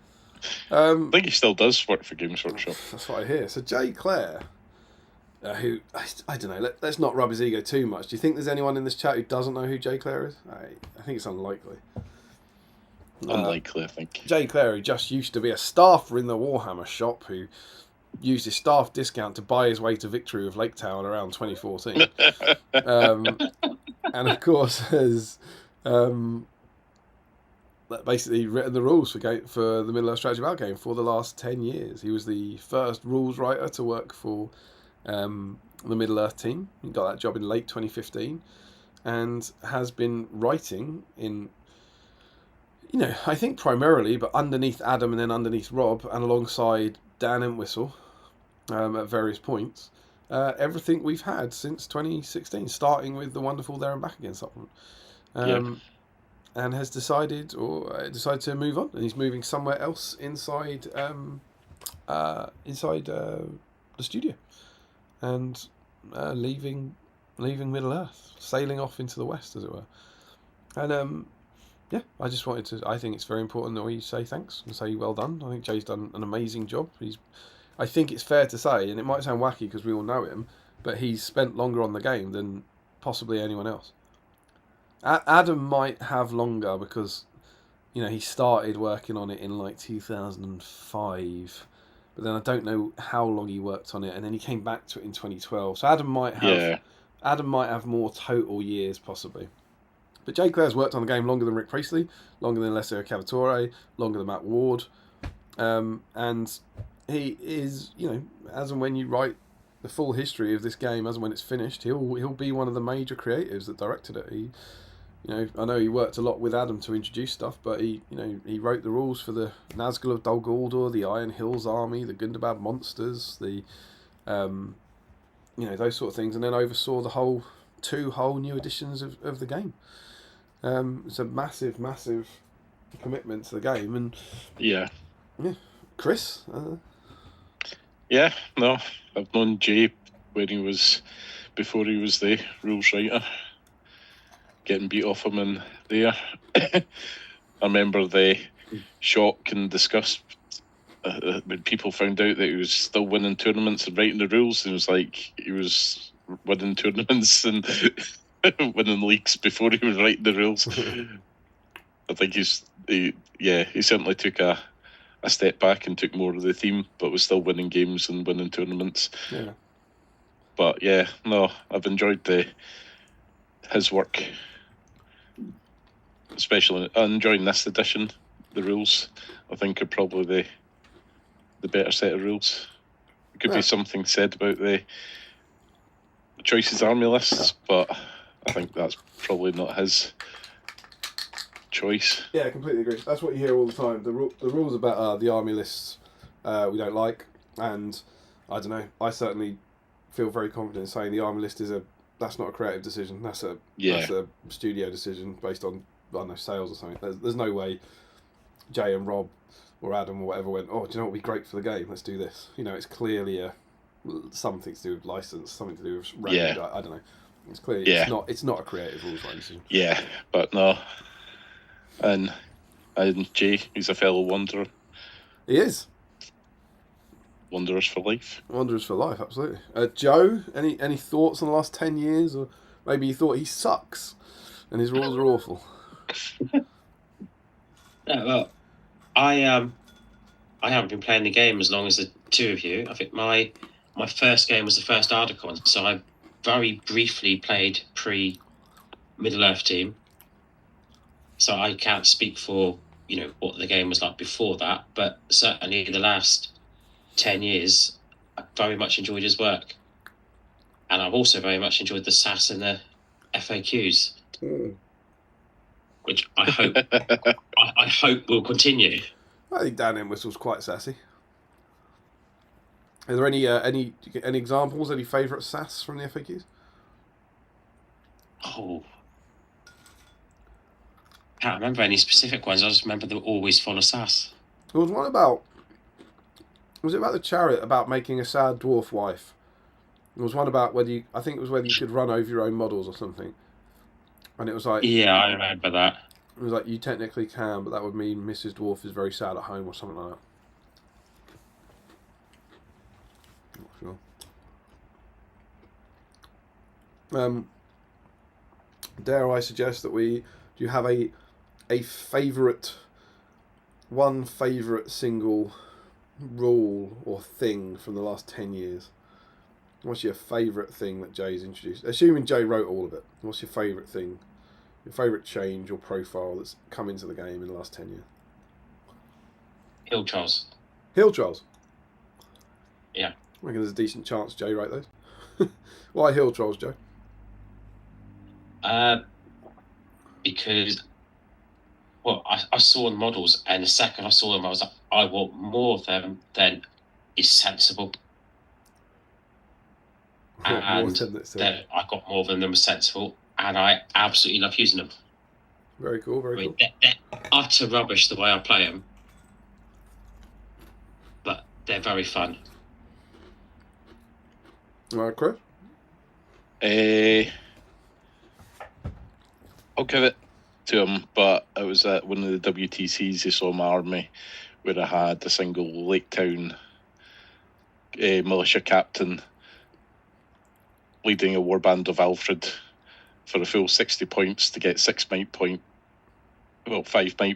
I think he still does work for Games Workshop. That's what I hear. So J. Clare, who, I don't know, let's not rub his ego too much. Do you think there's anyone in this chat who doesn't know who J. Clare is? I think it's unlikely. Unlikely, I think. J. Clare, who just used to be a staffer in the Warhammer shop, who used his staff discount to buy his way to victory with Lake Town around 2014. And of course has basically written the rules for the Middle-earth Strategy Battle game for the last 10 years. He was the first rules writer to work for the Middle-earth team. He got that job in late 2015 and has been writing in, I think primarily, but underneath Adam and then underneath Rob and alongside Dan Entwistle at various points, everything we've had since 2016, starting with the wonderful There and Back Again supplement. And has decided to move on, and he's moving somewhere else inside the studio, and leaving Middle Earth, sailing off into the west, as it were. And I just wanted to. I think it's very important that we say thanks and say well done. I think Jay's done an amazing job. I think it's fair to say, and it might sound wacky because we all know him, but he's spent longer on the game than possibly anyone else. Adam might have longer because, he started working on it in like 2005, but then I don't know how long he worked on it, and then he came back to it in 2012. So Adam might have more total years possibly. But Jay Clare's worked on the game longer than Rick Priestley, longer than Alessio Cavatore, longer than Matt Ward, and he is, as and when you write the full history of this game, as and when it's finished, he'll be one of the major creatives that directed it. I know he worked a lot with Adam to introduce stuff, but he wrote the rules for the Nazgul of Dol Guldur, the Iron Hills Army, the Gundabad monsters, the those sort of things, and then oversaw the two whole new editions of the game. It's a massive, massive commitment to the game, and Chris. I've known Jay before he was the rules writer. Getting beat off him in there. I remember the shock and disgust when people found out that he was still winning tournaments and writing the rules, and it was like he was winning tournaments and winning leagues before he was writing the rules. I think he certainly took a step back and took more of the theme, but was still winning games and winning tournaments. Yeah. But yeah, no, I've enjoyed his work, especially enjoying this edition. The rules, I think, are probably the better set of rules. There could be something said about the choices army lists, but I think that's probably not his choice. Yeah, I completely agree. That's what you hear all the time. The rules about the army lists we don't like, and I don't know. I certainly feel very confident in saying the army list that's not a creative decision. That's a studio decision based on, I don't know, sales or something. There's no way Jay and Rob or Adam or whatever went, oh, do you know what would be great for the game? Let's do this. You know, it's clearly something to do with license, something to do with range. I don't know. It's clear. It's not a creative rules line decision. Yeah, but no. And Jay, he's a fellow wanderer. He is. Wanderers for life. Wanderers for life, absolutely. Joe, any thoughts on the last 10 years? Or maybe you thought he sucks and his rules are awful? Well, I haven't been playing the game as long as the two of you. I think my first game was the first Archon, so I very briefly played pre-Middle-earth team. So I can't speak for, what the game was like before that, but certainly the last 10 years, I very much enjoyed his work. And I've also very much enjoyed the SAS and the FAQs, which I hope I hope will continue. I think Dan Entwistle's quite sassy. Are there any examples, any favourite SAS from the FAQs? Oh, can't remember any specific ones. I just remember they always follow SAS. There was one about. Was it about the chariot, about making a sad dwarf wife? There was one about whether you could run over your own models or something. And it was like... Yeah, I remember that. It was like, you technically can, but that would mean Mrs. Dwarf is very sad at home or something like that. Not sure. Dare I suggest that do you have a favourite, one favourite single rule or thing from the last 10 years? What's your favourite thing that Jay's introduced? Assuming Jay wrote all of it, what's your favourite thing, your favourite change or profile that's come into the game in the last 10 years? Hill Trials. Hill Trials? Yeah. I reckon there's a decent chance Jay wrote those. Why Hill Trials, Joe? Because, I saw the models, and the second I saw them, I was like, I want more of them than is sensible. And then I got more of them than was sensible, and I absolutely love using them. Very cool, cool. They're utter rubbish the way I play them, but they're very fun. All right, Chris? I'll give it to him, but it was at one of the WTCs he saw my army where I had a single Lake Town militia captain leading a warband of Alfred for a full 60 points to get 5 might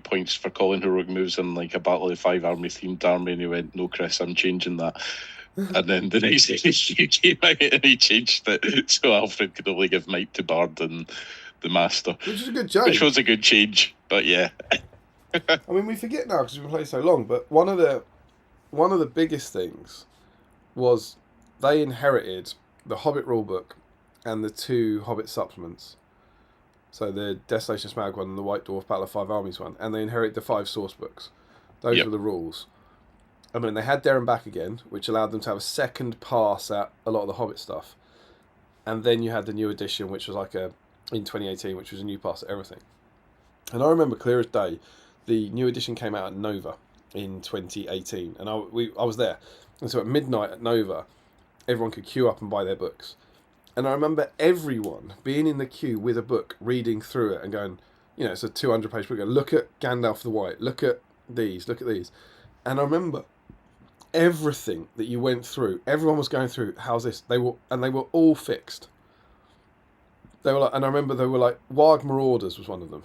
points for calling heroic moves in like a Battle of the 5 Army themed army, and he went, no Chris, I'm changing that. And then the next day he came out and he changed it so Alfred could only give might to Bard and the Master. Which is a good change. Which was a good change, but yeah. I mean, we forget now because we've been playing so long, but one of the biggest things was they inherited the Hobbit rulebook and the 2 Hobbit supplements. So the Desolation Smag one and the White Dwarf Battle of 5 Armies one, and they inherited the 5 source books. Those were the rules. I mean, they had There and Back Again, which allowed them to have a second pass at a lot of the Hobbit stuff. And then you had the new edition, which was like in 2018, which was a new pass at everything. And I remember clear as day, the new edition came out at Nova in 2018, and I was there. And so at midnight at Nova, everyone could queue up and buy their books. And I remember everyone being in the queue with a book, reading through it and going, it's a 200-page book, going, look at Gandalf the White, look at these. And I remember everything that you went through, everyone was going through. How's this? They were all fixed. They were like, and I remember they were like, Wild Marauders was one of them.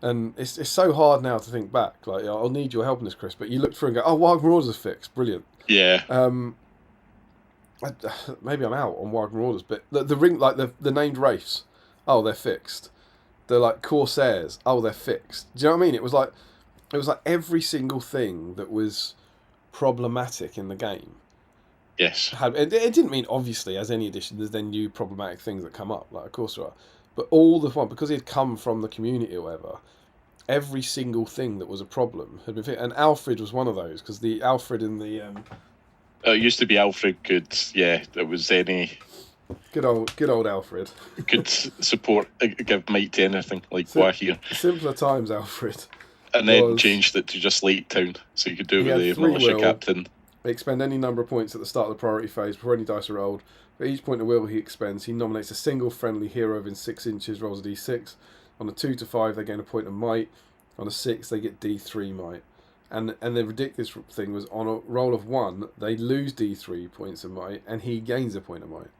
And it's so hard now to think back. Like, I'll need your help in this, Chris. But you look through and go, oh, Wild Marauders fixed, brilliant. Yeah. Maybe I'm out on Wild Marauders, but the ring, like the named wraiths, oh, they're fixed. They're like Corsairs, oh, they're fixed. Do you know what I mean? It was like every single thing that was problematic in the game. Yes. It didn't mean, obviously, as any edition, there's then new problematic things that come up. Like, of course there are. But all the one, because he had come from the community or whatever, every single thing that was a problem had been fixed. And Alfred was one of those, because the Alfred in the... it used to be Alfred could, it was any... Good old Alfred. Could support, give might to anything, like Wahir. Simpler times, Alfred. And then changed it to just Lake Town, so you could do it with the militia captain. They expend any number of points at the start of the priority phase before any dice are rolled. For each point of will he expends, he nominates a single friendly hero within 6 inches, rolls a d6. On a 2 to 5, they gain a point of might. On a 6, they get d3 might. And the ridiculous thing was, on a roll of 1, they lose d3 points of might, and he gains a point of might.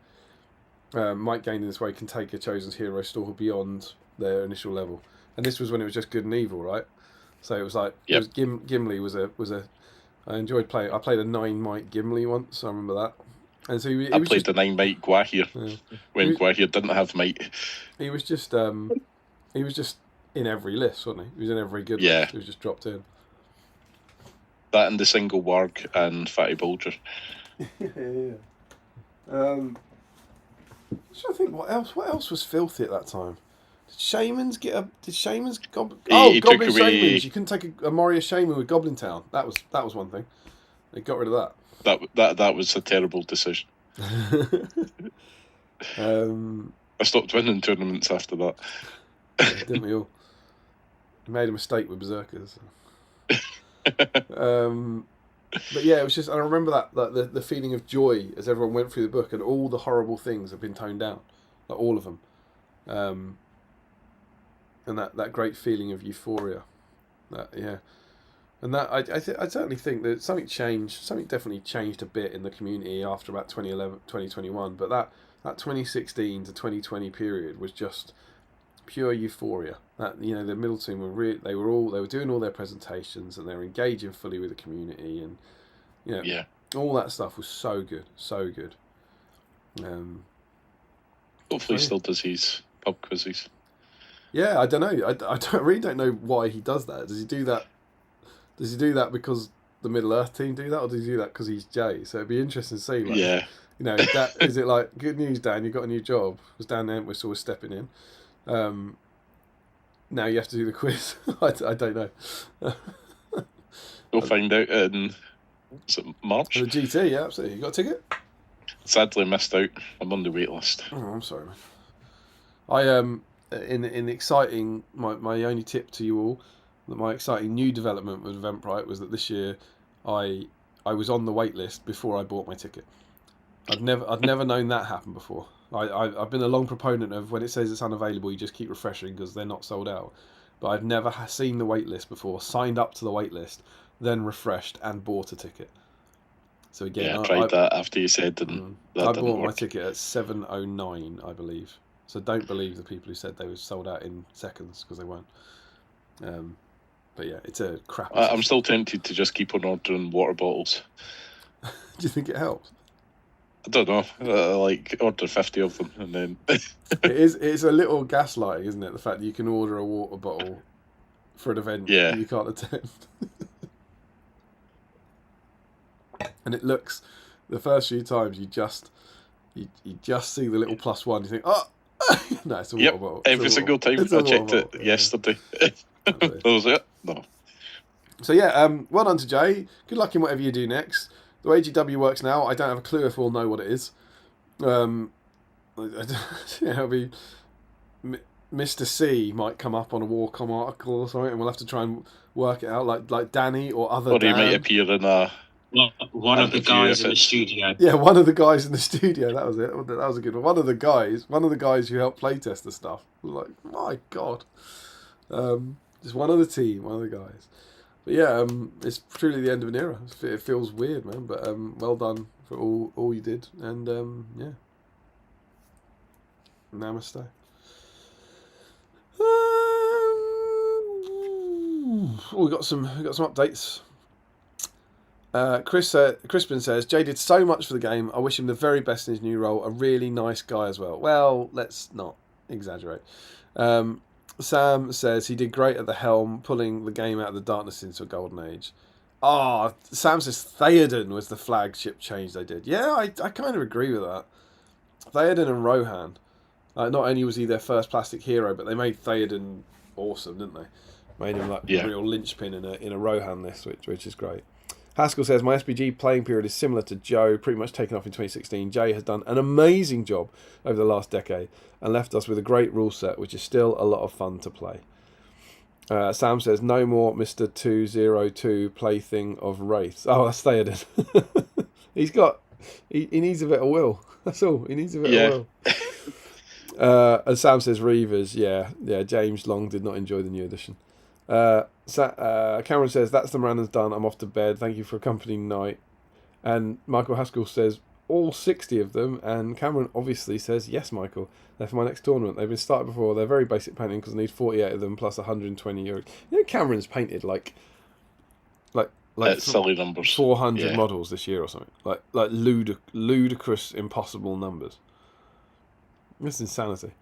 Might gained in this way can take a chosen hero store beyond their initial level. And this was when it was just good and evil, right? So it was like, Gimli was a. I enjoyed playing. I played a 9 might Gimli once. I remember that. And so I played the 9 might Gwahir when Gwahir didn't have might. He was just in every list, wasn't he? He was in every good list. He was just dropped in. That and the single warg and Fatty Bulger. Yeah. I'm trying to think what else was filthy at that time. Did shamans goblin? Goblin shamans. You couldn't take a Moria shaman with Goblin Town. That was one thing. They got rid of that. That was a terrible decision. I stopped winning tournaments after that. Didn't we all? We made a mistake with Berserkers. But yeah, it was just. I remember that the feeling of joy as everyone went through the book, and all the horrible things have been toned down, like all of them, and that great feeling of euphoria. And that I certainly think that something definitely changed a bit in the community after about 2011, 2021. But that 2016 to 2020 period was just pure euphoria. That the middle team they were doing all their presentations, and they were engaging fully with the community, and all that stuff was so good. Hopefully he still does his pub quizzes. Yeah, I don't know. I really don't know why he does that. Does he do that? Does he do that because the Middle Earth team do that, or does he do that because he's Jay? So it'd be interesting to see. Is it like, good news, Dan? You got a new job? Because Dan Entwistle was stepping in. Now you have to do the quiz. I don't know. We'll find out in March. The GT, yeah, absolutely. You got a ticket? Sadly missed out. I'm on the wait list. Oh, I'm sorry, man. I in exciting, my only tip to you all, that my exciting new development with Eventbrite was that this year I was on the wait list before I bought my ticket. I'd never known that happen before. I've been a long proponent of when it says it's unavailable, you just keep refreshing because they're not sold out. But I've never seen the wait list before, signed up to the wait list, then refreshed and bought a ticket. So again, I tried that after you said that. I bought my ticket at 7:09, I believe. So don't believe the people who said they were sold out in seconds, because they weren't. But yeah, it's a crap. I'm still tempted to just keep on ordering water bottles. Do you think it helps? I don't know. Like, order 50 of them, and then it's a little gaslighting, isn't it? The fact that you can order a water bottle for an event you can't attend. And it looks, the first few times you just see the little +1. You think, oh, no, it's a water bottle. Every single time I checked it yesterday. That was it. No. So yeah, well done to Jay. Good luck in whatever you do next. The way GW works now, I don't have a clue if we'll know what it is. It'll be Mr. C might come up on a Warcom article or something, and we'll have to try and work it out, like Danny or other. Or he might appear in a. One of the guys in the studio. Yeah, one of the guys in the studio. That was it. That was a good one. One of the guys who helped playtest the stuff. Like, my God. Just one of the team, one of the guys. But yeah, it's truly the end of an era. It feels weird, man. But well done for all you did, and yeah, namaste. We got some updates. Crispin says Jay did so much for the game. I wish him the very best in his new role. A really nice guy as well. Well, let's not exaggerate. Sam says he did great at the helm, pulling the game out of the darkness into a golden age. Oh, Sam says Theoden was the flagship change they did. Yeah, I kind of agree with that. Theoden and Rohan. Not only was he their first plastic hero, but they made Theoden awesome, didn't they? Made him like a real linchpin in a Rohan list, which is great. Haskell says, my SBG playing period is similar to Joe, pretty much taken off in 2016. Jay has done an amazing job over the last decade and left us with a great rule set, which is still a lot of fun to play. Sam says, no more Mr. 202 plaything of Wraiths. Oh, that's Theoden. He needs a bit of will. That's all. He needs a bit of will. And Sam says, Reavers. Yeah, James Long did not enjoy the new edition. Cameron says, that's the Mirandans done. I'm off to bed. Thank you for accompanying night. And Michael Haskell says, all 60 of them. And Cameron obviously says, yes, Michael. They're for my next tournament. They've been started before. They're very basic painting because I need 48 of them plus 120 euros. You know, Cameron's painted like silly numbers. 400 models this year or something. Like ludicrous, impossible numbers. It's insanity.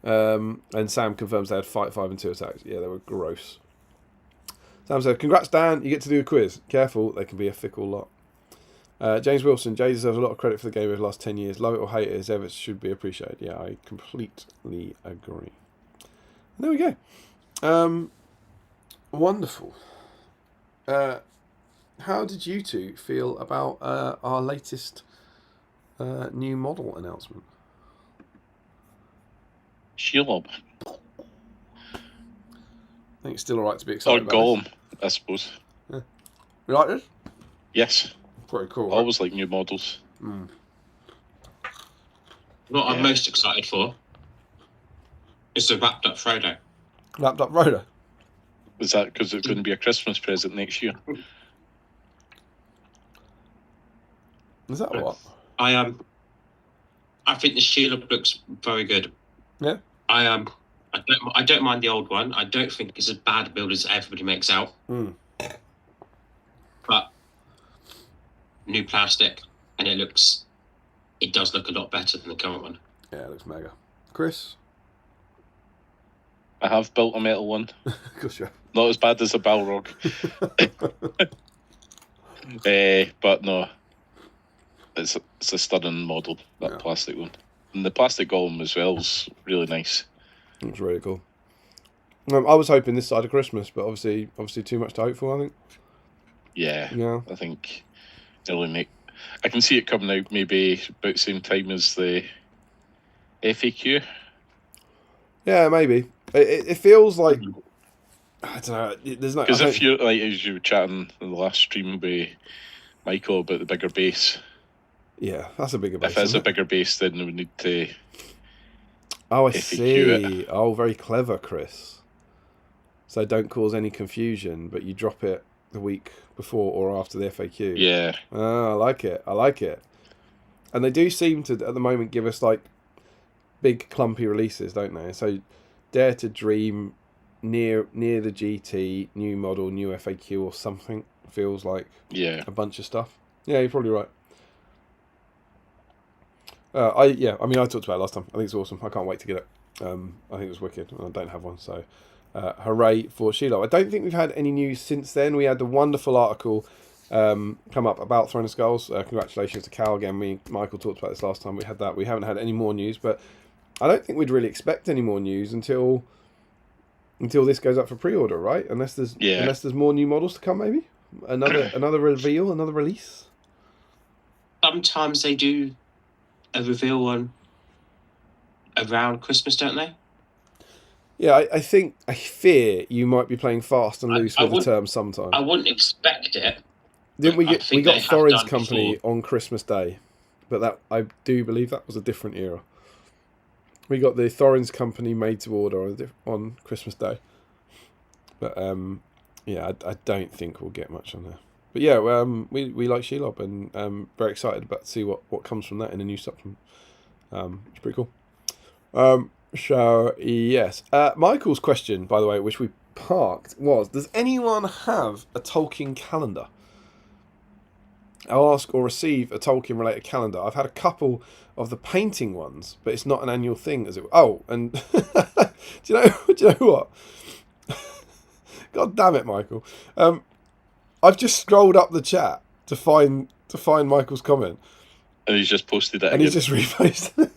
And Sam confirms they had Fight 5 and 2 attacks. Yeah, they were gross. Sam said, congrats, Dan. You get to do a quiz. Careful, they can be a fickle lot. James Wilson, Jay deserves a lot of credit for the game over the last 10 years. Love it or hate it, his efforts should be appreciated. Yeah, I completely agree. And there we go. Wonderful. How did you two feel about our latest new model announcement? Shelob. I think it's still alright to be excited about Golem, I suppose. Yeah. You like this? Yes. Pretty cool. I always like new models. What I'm most excited for is the wrapped up Frodo. Wrapped up Rhoda? Is that because it's going to be a Christmas present next year? Is that what? I think the Shelob looks very good. Yeah. I don't mind the old one. I don't think it's as bad a build as everybody makes out. But new plastic, and it does look a lot better than the current one. Yeah, it looks mega. Chris? I have built a metal one. Gosh, yeah. Not as bad as a Balrog. But no, it's a stunning model, that plastic one. And the plastic golem as well is really nice. It's really cool. I was hoping this side of Christmas, but obviously too much to hope for, I think. Yeah. I think it'll make... I can see it coming out maybe about the same time as the FAQ. Yeah, maybe. It feels like... I don't know. There's no... Because if you're, like, as you were chatting in the last stream with Michael about the bigger base... Yeah, that's a bigger base. If it's a bigger base, then we need to... Oh, I see. Oh, very clever, Chris. So don't cause any confusion, but you drop it the week before or after the FAQ. Yeah. Oh, I like it. And they do seem to, at the moment, give us, like, big, clumpy releases, don't they? So Dare to Dream, near the GT, new model, new FAQ or something, feels like a bunch of stuff. Yeah, you're probably right. I talked about it last time. I think it's awesome. I can't wait to get it. I think it was wicked. I don't have one, so hooray for Shelob. I don't think we've had any news since then. We had the wonderful article come up about Throne of Skulls. Congratulations to Cal again. Me and Michael talked about this last time. We had that. We haven't had any more news, but I don't think we'd really expect any more news until this goes up for pre-order, right? Unless there's more new models to come, maybe another reveal, another release. Sometimes they do a reveal one around Christmas, don't they? Yeah, I fear you might be playing fast and loose with the term sometimes. I wouldn't expect it. Didn't we got Thorin's Company on Christmas Day, but that I do believe that was a different era. We got the Thorin's Company made to order on Christmas Day, but yeah, I don't think we'll get much on there. But yeah, we like Shelob, and very excited about to see what comes from that in a new supplement. It's pretty cool. So yes, Michael's question, by the way, which we parked, was: does anyone have a Tolkien calendar? I'll ask or receive a Tolkien related calendar. I've had a couple of the painting ones, but it's not an annual thing, as it. Oh, and do you know what? God damn it, Michael! I've just scrolled up the chat to find Michael's comment, And he's just posted it and again. he's just reposted it.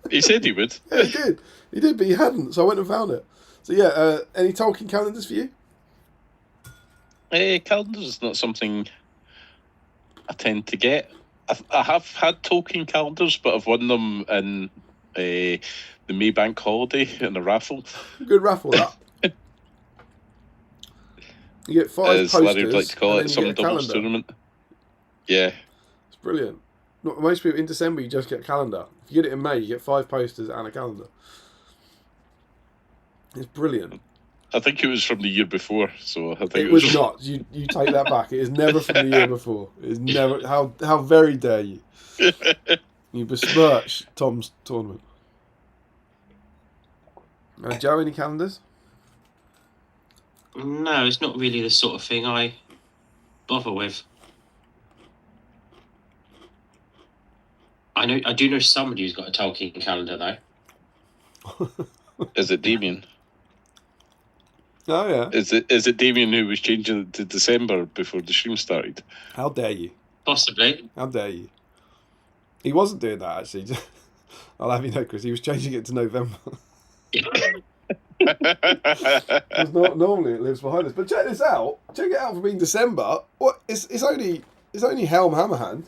He said he would. Yeah, he did, but he hadn't, so I went and found it. So yeah, any Tolkien calendars for you? Calendars is not something I tend to get. I have had Tolkien calendars, but I've won them in the Maybank holiday in a raffle. Good raffle, that. You get 5 As posters, Larry would like to call and it, then you some get a doubles calendar. tournament. Yeah. It's brilliant. Most people in December, you just get a calendar. If you get it in May, you get 5 posters and a calendar. It's brilliant. I think it was from the year before, so I think It was not. You take that back. It is never from the year before. It is never. How very dare you? You besmirch Tom's tournament. Joe, any calendars? No, it's not really the sort of thing I bother with. I do know somebody who's got a Tolkien calendar though. Is it Damien? Oh yeah. Is it Damien who was changing it to December before the stream started? How dare you? Possibly. How dare you? He wasn't doing that actually. I'll have you know, Chris. He was changing it to November. Because normally it lives behind us. But check this out. Check it out for being December. What? It's only Helm Hammerhand.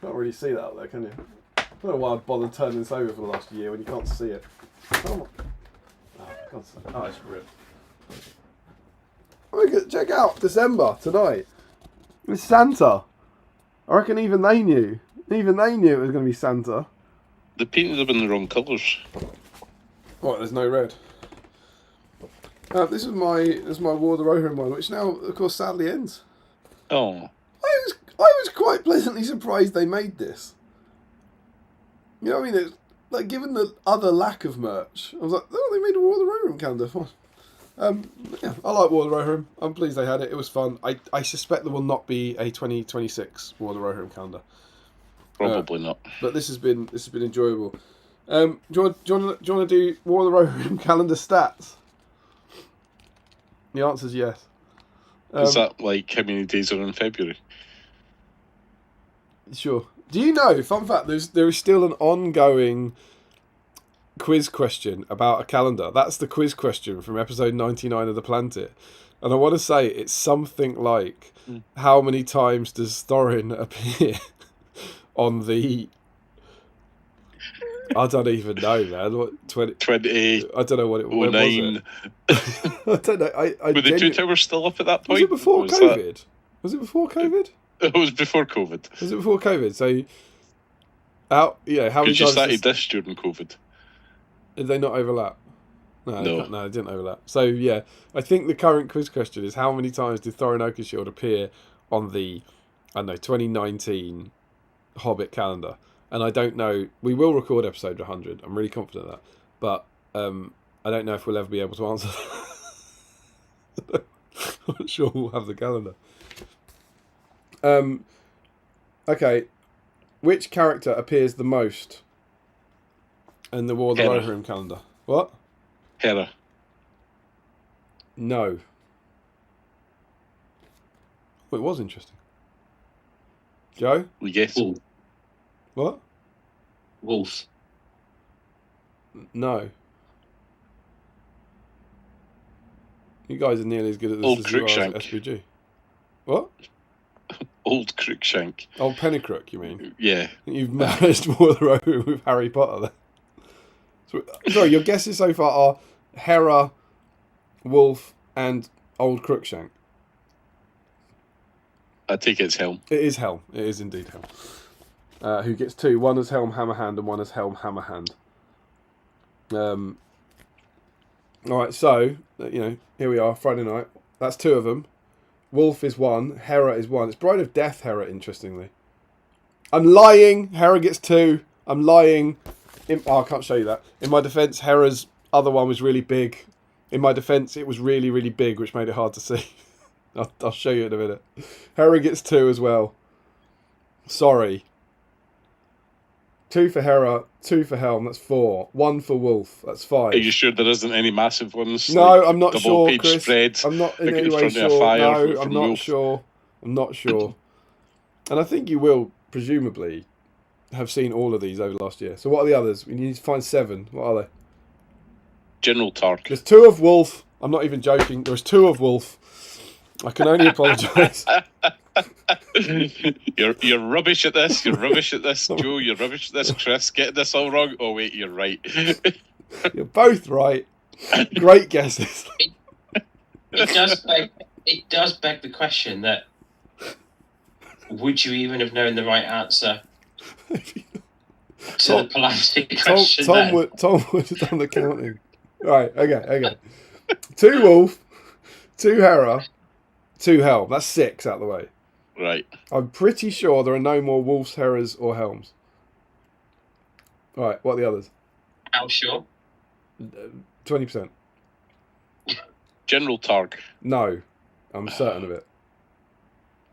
Can't really see that up there, can you? I don't know why I'd bother turning this over for the last year when you can't see it. Oh, for God's sake. Oh, it's ripped. Check out December tonight. It's Santa. I reckon even they knew. Even they knew it was going to be Santa. They painted them in the wrong colours. What? There's no red. This is my War of the Rohirrim one, which now, of course, sadly ends. Oh. I was quite pleasantly surprised they made this. You know what I mean? It's like, given the other lack of merch, I was like, oh, they made a War of the Rohirrim calendar. Fine. Yeah, I like War of the Rohirrim. I'm pleased they had it. It was fun. I suspect there will not be a 2026 War of the Rohirrim calendar. Probably not. But this has been enjoyable. Do you want to do War of the Rohirrim calendar stats? The answer is yes. Is that like how many days are in February? Sure. Do you know, fun fact, there is still an ongoing quiz question about a calendar. That's the quiz question from episode 99 of The Planted. And I want to say it's something like, how many times does Thorin appear on the... I don't even know, man. What, 20... I don't know what it was. 09. I don't know. Were the two towers still up at that point? Was it before COVID? Was it before COVID? It was before COVID. Was it before COVID? So, how many Because you times started this during COVID. did they not overlap? No, No. they didn't overlap. So, yeah, I think the current quiz question is, how many times did Thorin Oakenshield appear on the, 2019 Hobbit calendar? And I don't know, we will record episode 100, I'm really confident of that, but I don't know if we'll ever be able to answer that. I'm not sure we'll have the calendar. Okay, which character appears the most in the War of the Hera. Rohirrim calendar? What? Hera. No. Well, it was interesting. Joe? Yes. Wolf. What? Wolf. No. You guys are nearly as good at this Old as you are Crookshank. at SBG. What? Old Crookshank. Old Pennycrook, you mean? Yeah. You've managed War of the Rohirrim with Harry Potter then. Sorry, your guesses so far are Hera, Wolf, and Old Crookshank. I take it's Helm. It is Helm. It is indeed Helm. Who gets 2? One as Helm Hammerhand and one as Helm Hammerhand. Alright, so, here we are, Friday night. That's 2 of them. Wolf is 1. Hera is 1. It's Bride of Death Hera, interestingly. I'm lying. Hera gets 2. I'm lying. I can't show you that. In my defence, Hera's other one was really big. In my defence, it was really, really big, which made it hard to see. I'll show you in a minute. Hera gets 2 as well. Sorry. 2 for Hera, 2 for Helm, that's 4. 1 for Wolf, that's 5. Are you sure there isn't any massive ones? No, like I'm not sure, double-page Chris. spreads I'm not in like any in way front of a sure. fire No, I'm from not Wolf? sure. I'm not sure. And I think you will, presumably, have seen all of these over the last year. So what are the others? We need to find 7. What are they? General Tark. There's 2 of Wolf. I'm not even joking. There's 2 of Wolf. I can only apologise. You're rubbish at this. You're rubbish at this, Joe. You're rubbish at this, Chris. Getting this all wrong. Oh wait, you're right. You're both right. Great guesses. It does beg the question that would you even have known the right answer to the polarity question? Tom would have done the counting. Right, okay. 2 Wolf, 2 Hera, 2 Helm. That's 6 out of the way. Right. I'm pretty sure there are no more Wolves, Heras, or Helms. Right, what are the others? How sure? 20%. General Targ. No, I'm certain of it.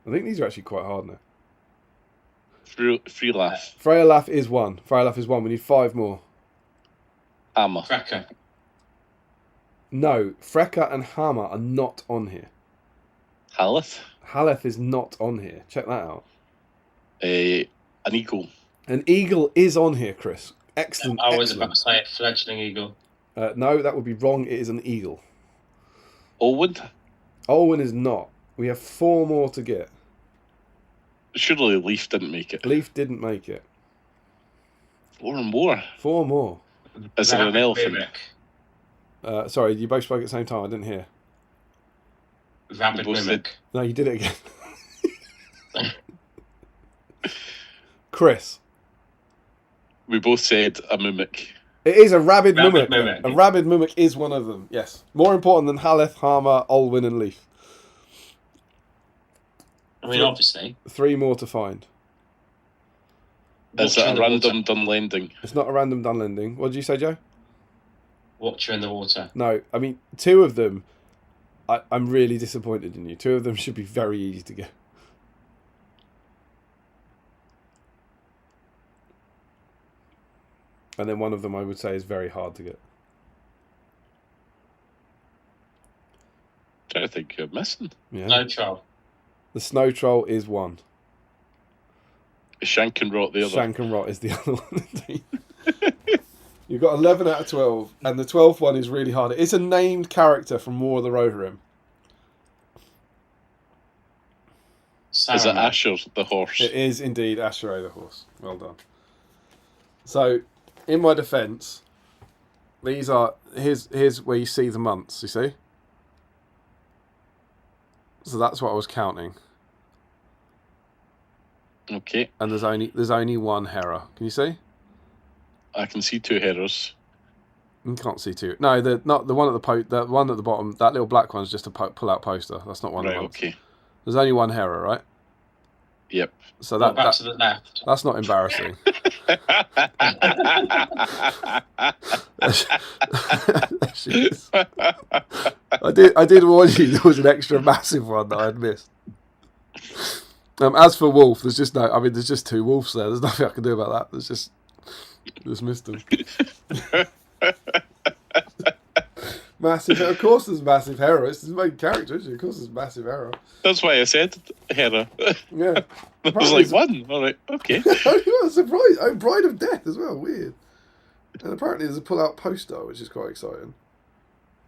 I think these are actually quite hard now. Free Laugh. Freya Laugh is 1. Freya Laugh is 1. We need 5 more. Hammer. Cracker. No, Freka and Hammer are not on here. Haleth. Haleth is not on here. Check that out. An eagle. An eagle is on here, Chris. Excellent. I was excellent. about to say a fledgling eagle. No, that would be wrong. It is an eagle. Olwen. Olwen is not. We have 4 more to get. Surely Leaf didn't make it. Leaf didn't make it. 4 and more. 4 more. Is there an Rabbit elephant? Mimic. Sorry, you both spoke at the same time. I didn't hear. Rabid We both mimic. No, you did it again. Chris. We both said a mimic. It is a rabid Rabid mimic. mimic. A rabid mimic is one of them, yes. More important than Haleth, Harmer, Olwyn and Leaf. I mean, obviously. 3 more to find. Is Watcher it in a the random water. done lending? It's not a random done lending. What did you say, Joe? Watcher in the water. No, I mean, 2 of them, I'm really disappointed in you. 2 of them should be very easy to get. And then 1 of them I would say is very hard to get. Trying to think you're missing. Yeah. No troll. The Snow Troll is 1. Shank and Rot the other. Shank and Rot is the other one, indeed. You've got 11 out of 12, and the 12th one is really hard. It's a named character from War of the Rohirrim. Is it Asher the horse? It is indeed Asheray the horse. Well done. So, in my defence, these are here's where you see the months. You see. So that's what I was counting. Okay. And there's only 1 Hera. Can you see? I can see 2 headers. You can't see 2. No, the one at the one at the bottom. That little black one's just a pull-out poster. That's not one Right, of them. okay. There's only 1 Hera, right? Yep. So Back to the left. that's not embarrassing. I did warn you there was an extra massive one that I'd missed. As for Wolf, there's just there's just 2 wolves there. There's nothing I can do about that. Just missed them. Massive. Of course, there's massive Hera. It's the main character, isn't it? Of course, there's massive Hera. That's why I said Hera. Yeah. I was like, 1. All right, okay. I was surprised. Oh, Bride of Death as well. Weird. And apparently there's a pull-out poster, which is quite exciting.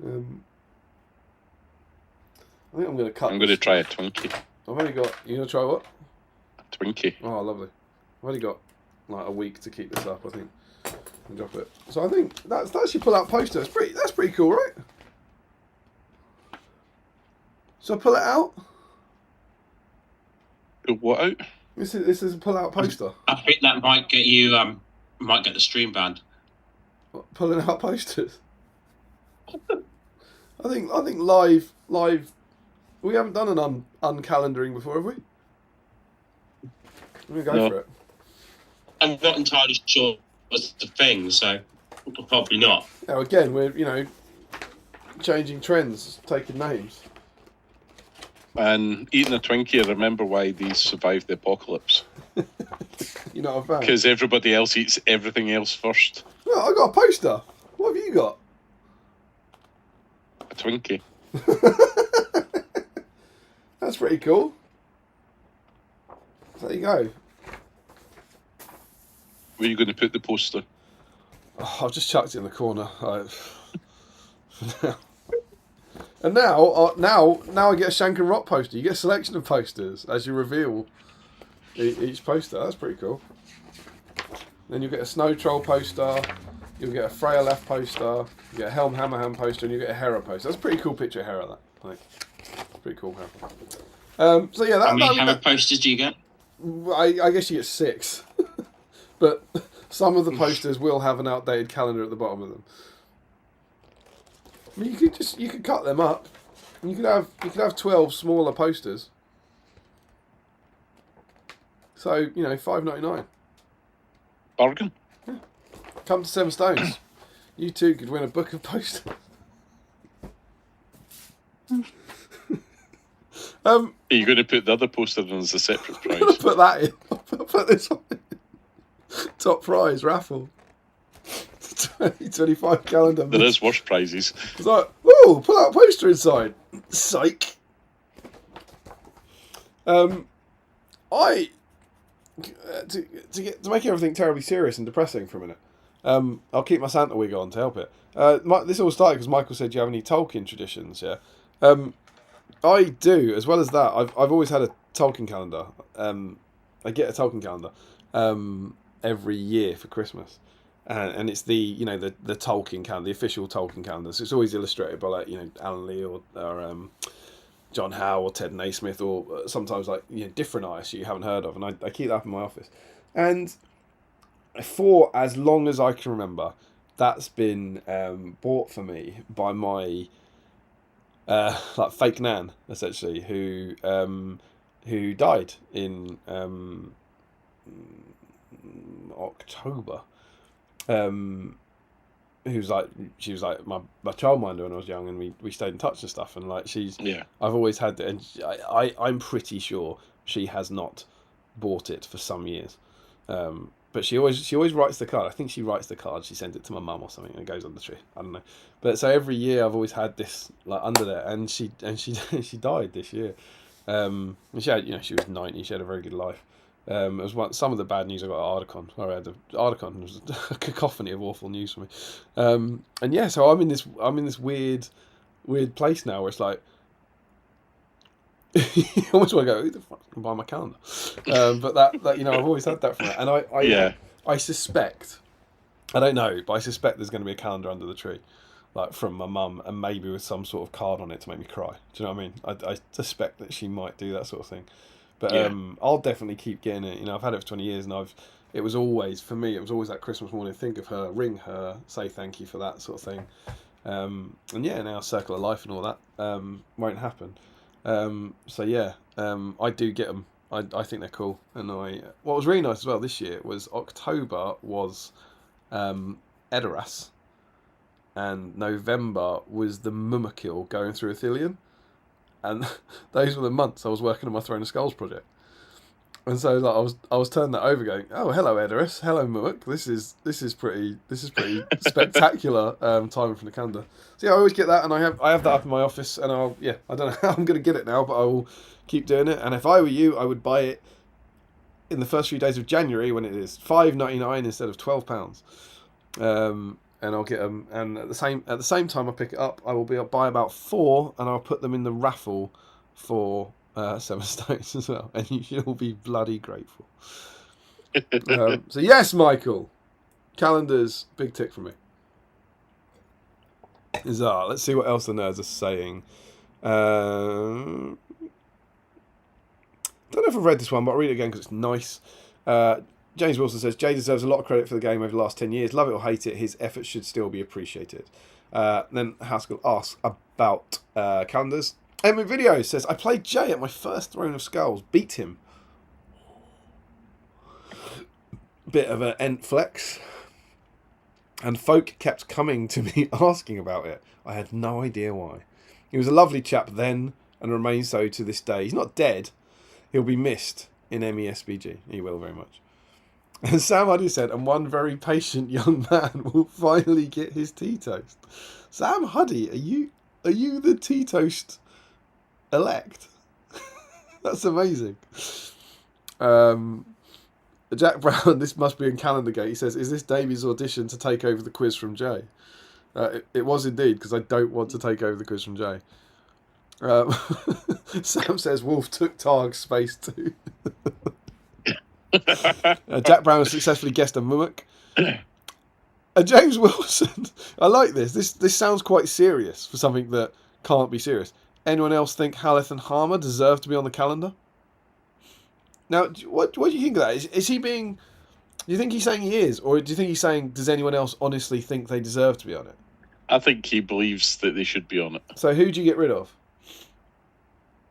I think I'm going to cut. I'm going to try a Twinkie. I've only got. You going to try what? A Twinkie. Oh, lovely. I've only got like a week to keep this up, I think. And drop it. So I think that's your pull-out poster. That's pretty cool, right? So I pull it out. What out? This is a pull-out poster. I think that might get you. Might get the stream banned. What, pulling out posters. I think live We haven't done an uncalendering before, have we? We're going to go for it. I'm not entirely sure what's the thing, so probably not. Now, again, we're, changing trends, taking names. And eating a Twinkie, I remember why these survived the apocalypse. You're not a fan? Because everybody else eats everything else first. Well, I got a poster. What have you got? A Twinkie. That's pretty cool. So there you go. Where are you going to put the poster? Oh, I've just chucked it in the corner. And now I get a Shank and Rock poster. You get a selection of posters as you reveal each poster. That's pretty cool. Then you'll get a Snow Troll poster. You'll get a Freya Left poster. You get a Helm Hammerhand poster, and you get a Hera poster. That's a pretty cool picture of Hera. That pretty cool. Hera. So yeah, How many Hera posters do you get? I guess you get 6, but some of the posters will have an outdated calendar at the bottom of them. I mean, you could cut them up. You could have 12 smaller posters. So $5.99. Bargain. Yeah. Come to 7 Stones. You too could win a book of posters. Are you going to put the other poster in as a separate prize? Put that in. I'll put this one in. Top prize raffle. 2025 calendar. There is worse prizes. It's like, ooh, pull out a poster inside. Psych. To make everything terribly serious and depressing for a minute, I'll keep my Santa wig on to help it. This all started because Michael said, "Do you have any Tolkien traditions?" Yeah, I do. As well as that, I've always had a Tolkien calendar. I get a Tolkien calendar every year for Christmas. And it's the Tolkien calendar, the official Tolkien calendar. So it's always illustrated by Alan Lee or John Howe or Ted Naismith or sometimes different artists you haven't heard of. And I keep that up in my office. And for as long as I can remember, that's been bought for me by my fake nan, essentially, who died in October. She was my childminder when I was young, and we stayed in touch and stuff. And I've always had it, and I'm pretty sure she has not bought it for some years. But she always writes the card. I think she writes the card. She sends it to my mum or something, and it goes on the tree. I don't know. But so every year I've always had this under there, and she died this year. And she had she was 90. She had a very good life. It was some of the bad news I got at Ardicon. Where I had Ardicon was a cacophony of awful news for me. And yeah, so I'm in this weird place now where it's like you almost want to go, who the fuck can buy my calendar? But that I've always had that from her. And I suspect, I don't know, but I suspect there's going to be a calendar under the tree, from my mum, and maybe with some sort of card on it to make me cry. Do you know what I mean? I suspect that she might do that sort of thing. But I'll definitely keep getting it. I've had it for 20 years, and it was always that Christmas morning, think of her, ring her, say thank you for that sort of thing. And yeah, now Circle of Life and all that won't happen. So yeah, I do get them. I think they're cool. And what was really nice as well this year was October was Edoras, and November was the Mumakil going through Athelion. And those were the months I was working on my Throne of Skulls project. And so I was turning that over, going, "Oh, hello, Edoras. Hello, Mumuk. This is pretty spectacular timing from the calendar." So yeah, I always get that, and I have that up in my office, and I don't know how I'm going to get it now, but I will keep doing it. And if I were you, I would buy it in the first few days of January when it is £5.99 instead of £12. And I'll get them, and at the same time I pick it up, I will buy about 4, and I'll put them in the raffle for 7 Stones as well, and you should all be bloody grateful. So yes, Michael, calendars, big tick for me. Let's see what else the nerds are saying. Don't know if I've read this one, but I'll read it again because it's nice. James Wilson says, Jay deserves a lot of credit for the game over the last 10 years. Love it or hate it, his efforts should still be appreciated. Then Haskell asks about calendars. Emma Video says, I played Jay at my first Throne of Skulls. Beat him. Bit of an ent flex. And folk kept coming to me asking about it. I had no idea why. He was a lovely chap then and remains so to this day. He's not dead. He'll be missed in SBG. He will very much. And Sam Huddy said, and one very patient young man will finally get his tea toast. Sam Huddy, are you the tea toast elect? That's amazing. Jack Brown, this must be in Calendar Gate. He says, is this Davy's audition to take over the quiz from Jay? It was indeed, because I don't want to take over the quiz from Jay. Sam says, Wolf took Targ's space too. Jack Brown has successfully guessed a mimic. James Wilson, I like this. This sounds quite serious for something that can't be serious. Anyone else think Haleth and Harmer deserve to be on the calendar? Now, what do you think of that? Is he being... Do you think he's saying he is? Or do you think he's saying, does anyone else honestly think they deserve to be on it? I think he believes that they should be on it. So who do you get rid of?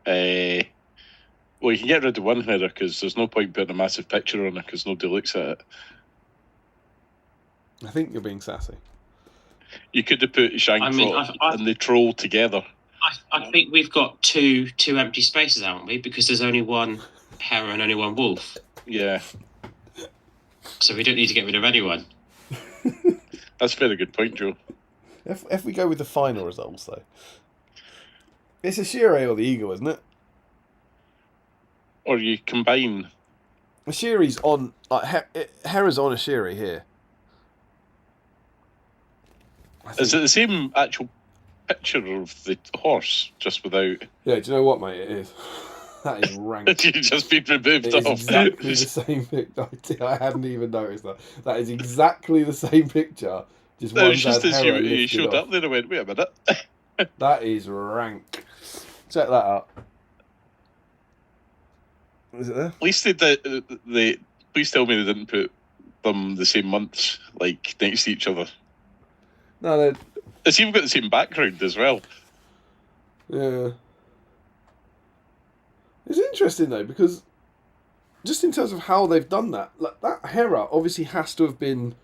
Well, you can get rid of one header because there's no point putting a massive picture on it because nobody looks at it. I think you're being sassy. You could have put Shankrock and the Troll together. I think we've got two empty spaces, haven't we? Because there's only one Hera and only one Wolf. Yeah. So we don't need to get rid of anyone. That's a very good point, Joe. If we go with the final results, though. It's a Shirei or the Eagle, isn't it? Or you combine... Ashiri's on... Hera's on Ashiri here. Is it the same actual picture of the horse, just without... Yeah, do you know what, mate? It is. That is rank. You've just been removed It off. is exactly the same picture. I hadn't even noticed that. That is exactly the same picture. Just No, one it's just had as Hera you lifted showed off. up there, I went, wait a minute. That is rank. Check that out. Is it there? At least they please tell me they didn't put them the same months, like next to each other. No, It's even got the same background as well. yeah. It's interesting though, because just in terms of how they've done that, like that Hera obviously has to have been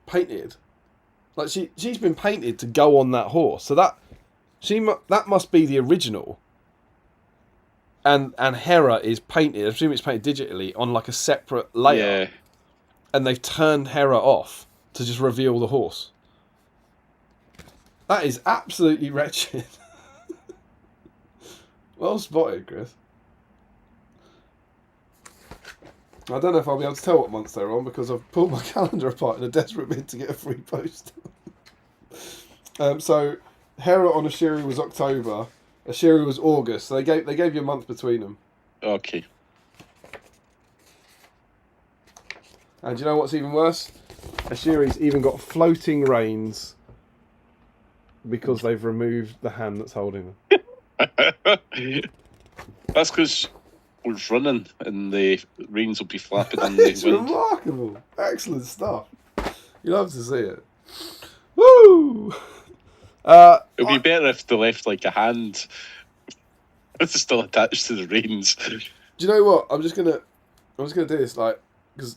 painted. Like she's been painted to go on that horse, so that must be the original. And Hera is painted. I assume it's painted digitally on like a separate layer. Yeah. And they've turned Hera off to just reveal the horse. That is absolutely wretched. Well spotted, Chris. I don't know if I'll be able to tell what months they're on because I've pulled my calendar apart in a desperate bid to get a free post. So Hera on Ashiri was October. Ashiri was August. So they gave you a month between them. Okay. And do you know what's even worse? Ashiri's even got floating reins because they've removed the hand that's holding them. That's because we're running and the reins will be flapping in the It's wind. remarkable. Excellent stuff. You love to see it. Woo! It'd be better if they left like a hand that's still attached to the reins. Do you know what? I'm just gonna do this because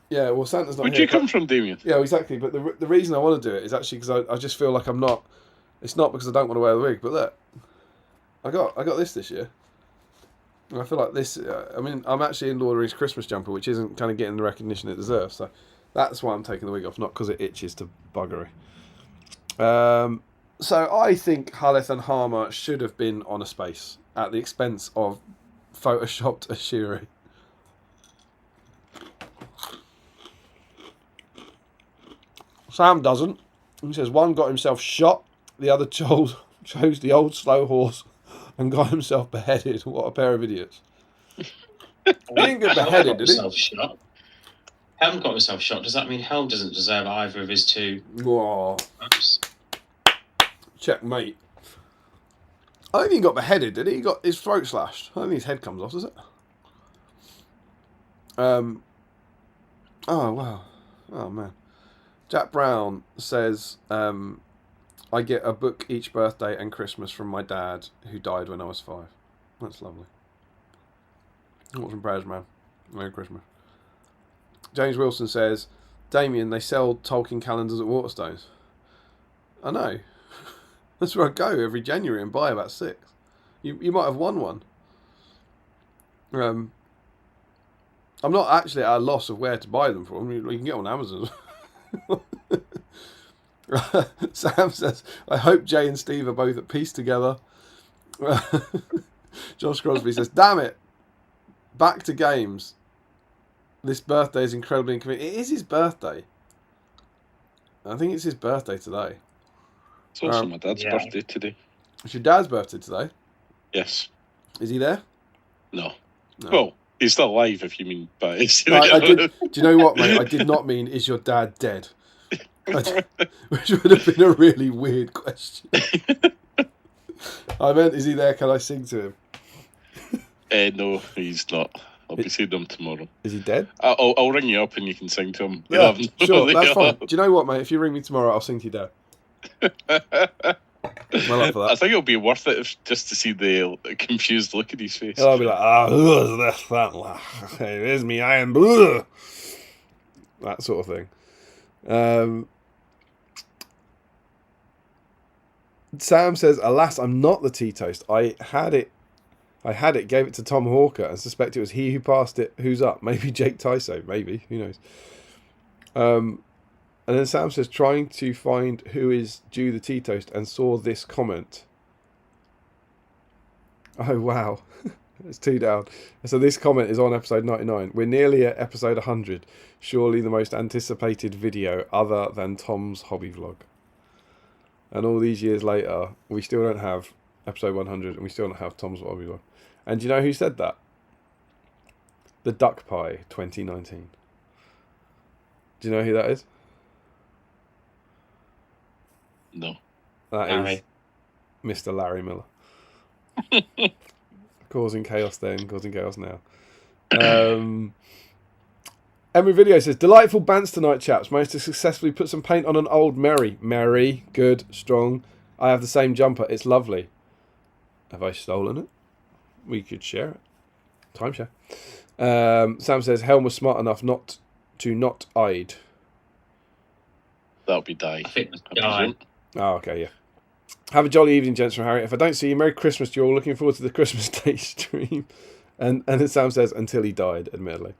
yeah. Well, Santa's not Where'd here. you come from, Damien? Yeah, exactly. But the reason I want to do it is actually because I just feel like I'm not. It's not because I don't want to wear the wig, but look, I got this year. And I feel like this. I mean, I'm actually in Lord of the Rings Christmas jumper, which isn't kind of getting the recognition it deserves. So that's why I'm taking the wig off, not because it itches to buggery. So I think Haleth and Harmer should have been on a space at the expense of photoshopped Ashiri. Sam doesn't. He says one got himself shot, the other chose the old slow horse and got himself beheaded. What a pair of idiots. He didn't get beheaded, did he? Shot. Helm got himself shot. Does that mean Helm doesn't deserve either of his two? Whoa. Oops. Checkmate. I don't think he got beheaded, did he? He got his throat slashed. I don't think his head comes off, does it? Oh, wow. Oh, man. Jack Brown says, I get a book each birthday and Christmas from my dad, who died when I was 5. That's lovely. Thoughts and prayers, man. Merry Christmas. James Wilson says, Damien, they sell Tolkien calendars at Waterstones. I know. That's where I go every January and buy about 6. You might have won one. I'm not actually at a loss of where to buy them from. You can get on Amazon. Sam says, I hope Jay and Steve are both at peace together. Josh Crosby says, damn it. Back to games. This birthday is incredibly inconvenient. It is his birthday. I think it's his birthday today. It's also my dad's birthday today. It's your dad's birthday today? Yes. Is he there? No. No. Well, he's still alive, if you mean. But No, I did. Do you know what, mate? I did not mean, is your dad dead? Which would have been a really weird question. I meant, is he there? Can I sing to him? No, he's not. I'll be seeing him tomorrow. Is he dead? I'll ring you up and you can sing to him. Yeah, sure, that's fine. Do you know what, mate? If you ring me tomorrow, I'll sing to your dad. Well up for that. I think it'll be worth it just to see the confused look in his face. I'll be like, who's this fella? Here's me, I am blue. That sort of thing. Sam says, alas, I'm not the tea toast. I had it, gave it to Tom Hawker, and suspect it was he who passed it. Who's up? Maybe Jake Tyso. Maybe. Who knows? And then Sam says, trying to find who is due the tea toast, and saw this comment. Oh, wow. It's 2 down. So this comment is on episode 99. We're nearly at episode 100. Surely the most anticipated video other than Tom's hobby vlog. And all these years later, we still don't have episode 100, and we still don't have Tom's hobby vlog. And do you know who said that? The Duck Pie 2019. Do you know who that is? No. That is Mr. Larry Miller. Causing chaos then, causing chaos now. Emery Video says, delightful bants tonight, chaps. Managed to successfully put some paint on an old Mary. Mary, good, strong. I have the same jumper. It's lovely. Have I stolen it? We could share it. Timeshare. Sam says, Helm was smart enough not eyed. That'll be die. I think die. Oh, okay, yeah. Have a jolly evening, gents, from Harry. If I don't see you, Merry Christmas to you all. Looking forward to the Christmas Day stream. And then Sam says, until he died, admittedly.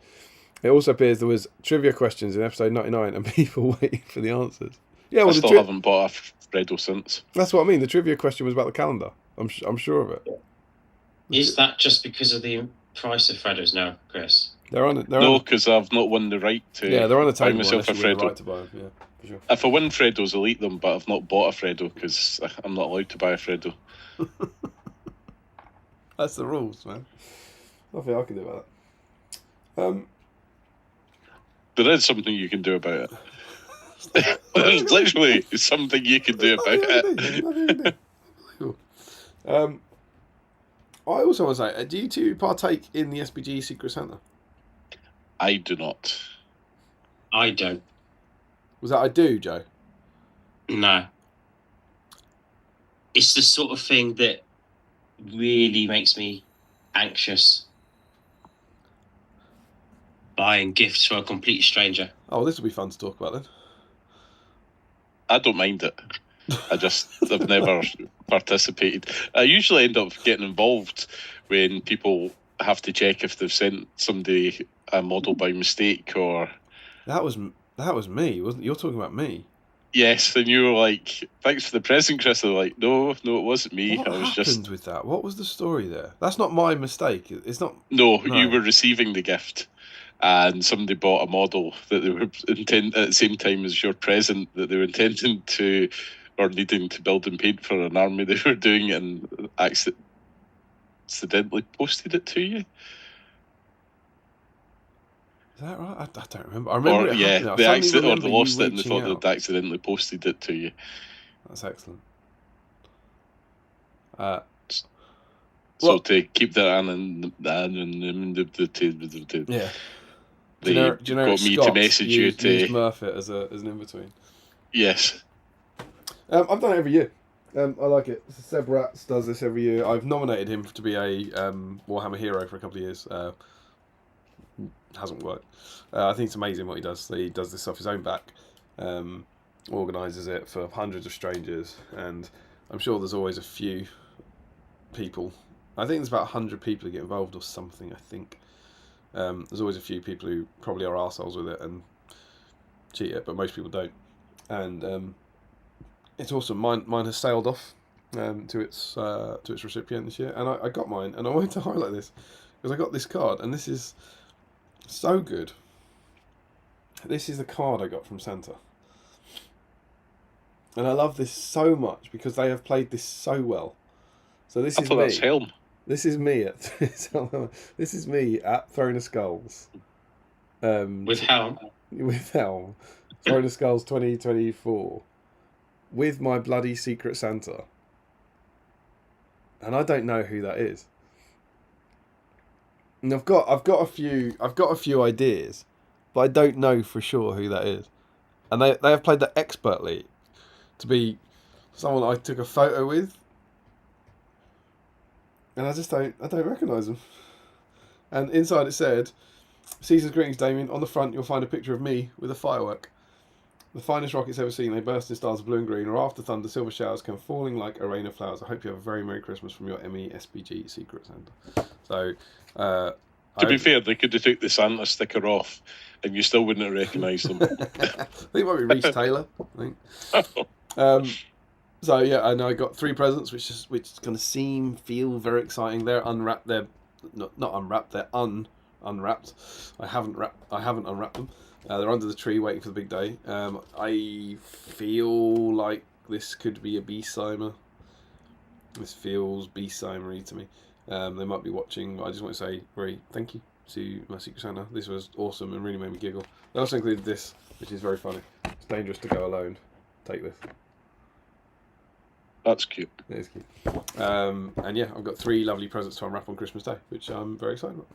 It also appears there was trivia questions in episode 99 and people waiting for the answers. Yeah, well, I still haven't bought a Freddo since. That's what I mean. The trivia question was about the calendar. I'm sure of it. Is that just because of the price of Freddos now, Chris? No, because I've not won the right to they're on the buy table myself a Freddo. right to buy them. Yeah, for sure. If I win Freddos, I'll eat them, but I've not bought a Freddo because I'm not allowed to buy a Freddo. That's the rules, man. Nothing I can do about that. There is something you can do about it. There's literally something you can do about it. I also want to say, do you two partake in the SBG Secret Santa? I do not. I don't. Was that I do, Joe? No. It's the sort of thing that really makes me anxious. Buying gifts for a complete stranger. Oh, this will be fun to talk about then. I don't mind it. I've never participated. I usually end up getting involved when people have to check if they've sent somebody a model by mistake or... That was me, wasn't it? You're talking about me. Yes, and you were like, thanks for the present, Chris. I was like, no, it wasn't me. What happened with that? What was the story there? That's not my mistake. It's not... No, you were receiving the gift. And somebody bought a model that they were at the same time as your present that they were intending to or needing to build and paint for an army they were doing, and accidentally posted it to you. Is that right? I don't remember. I remember it happening. I they remember lost it and they reaching thought out. they'd accidentally posted it to you. That's excellent. So to keep that yeah. They got me to message you to use Murphy as an in-between. Yes. I've done it every year. I like it. Seb Ratz does this every year. I've nominated him to be a Warhammer hero for a couple of years. Hasn't worked. I think it's amazing what he does. He does this off his own back, organises it for hundreds of strangers, and I'm sure there's always a few people. I think there's about 100 people who get involved or something, I think. There's always a few people who probably are arseholes with it and cheat it, but most people don't. And it's awesome. Mine has sailed off to its recipient this year, and I got mine, and I wanted to highlight this because I got this card, and this is so good. This is the card I got from Santa, and I love this so much because they have played this so well. So this is me. That's Helm. This is me at Throne of Skulls. With Helm. With Helm. Throne of Skulls 2024. With my bloody Secret Santa. And I don't know who that is. And I've got a few ideas, but I don't know for sure who that is. And they have played that expertly to be someone I took a photo with. And I don't recognise them. And inside it said, "Season's greetings, Damien. On the front you'll find a picture of me with a firework. The finest rockets ever seen. They burst in stars of blue and green, or after thunder, silver showers come falling like a rain of flowers. I hope you have a very Merry Christmas from your ME SBG Secret Santa." So, to be fair, they could have took the Santa sticker off, and you still wouldn't have recognised them. I think it might be Reece Taylor. I think. So yeah, and I got 3 presents, which kind of feel very exciting. They're unwrapped. They're not unwrapped. They're unwrapped. I haven't unwrapped them. They're under the tree waiting for the big day. I feel like this could be a BSIME. This feels BSIME-y to me. They might be watching. I just want to say very thank you to my Secret Santa. This was awesome and really made me giggle. They also included this, which is very funny. It's dangerous to go alone. Take this. That's cute. It is cute. And yeah, I've got 3 lovely presents to unwrap on Christmas Day, which I'm very excited about.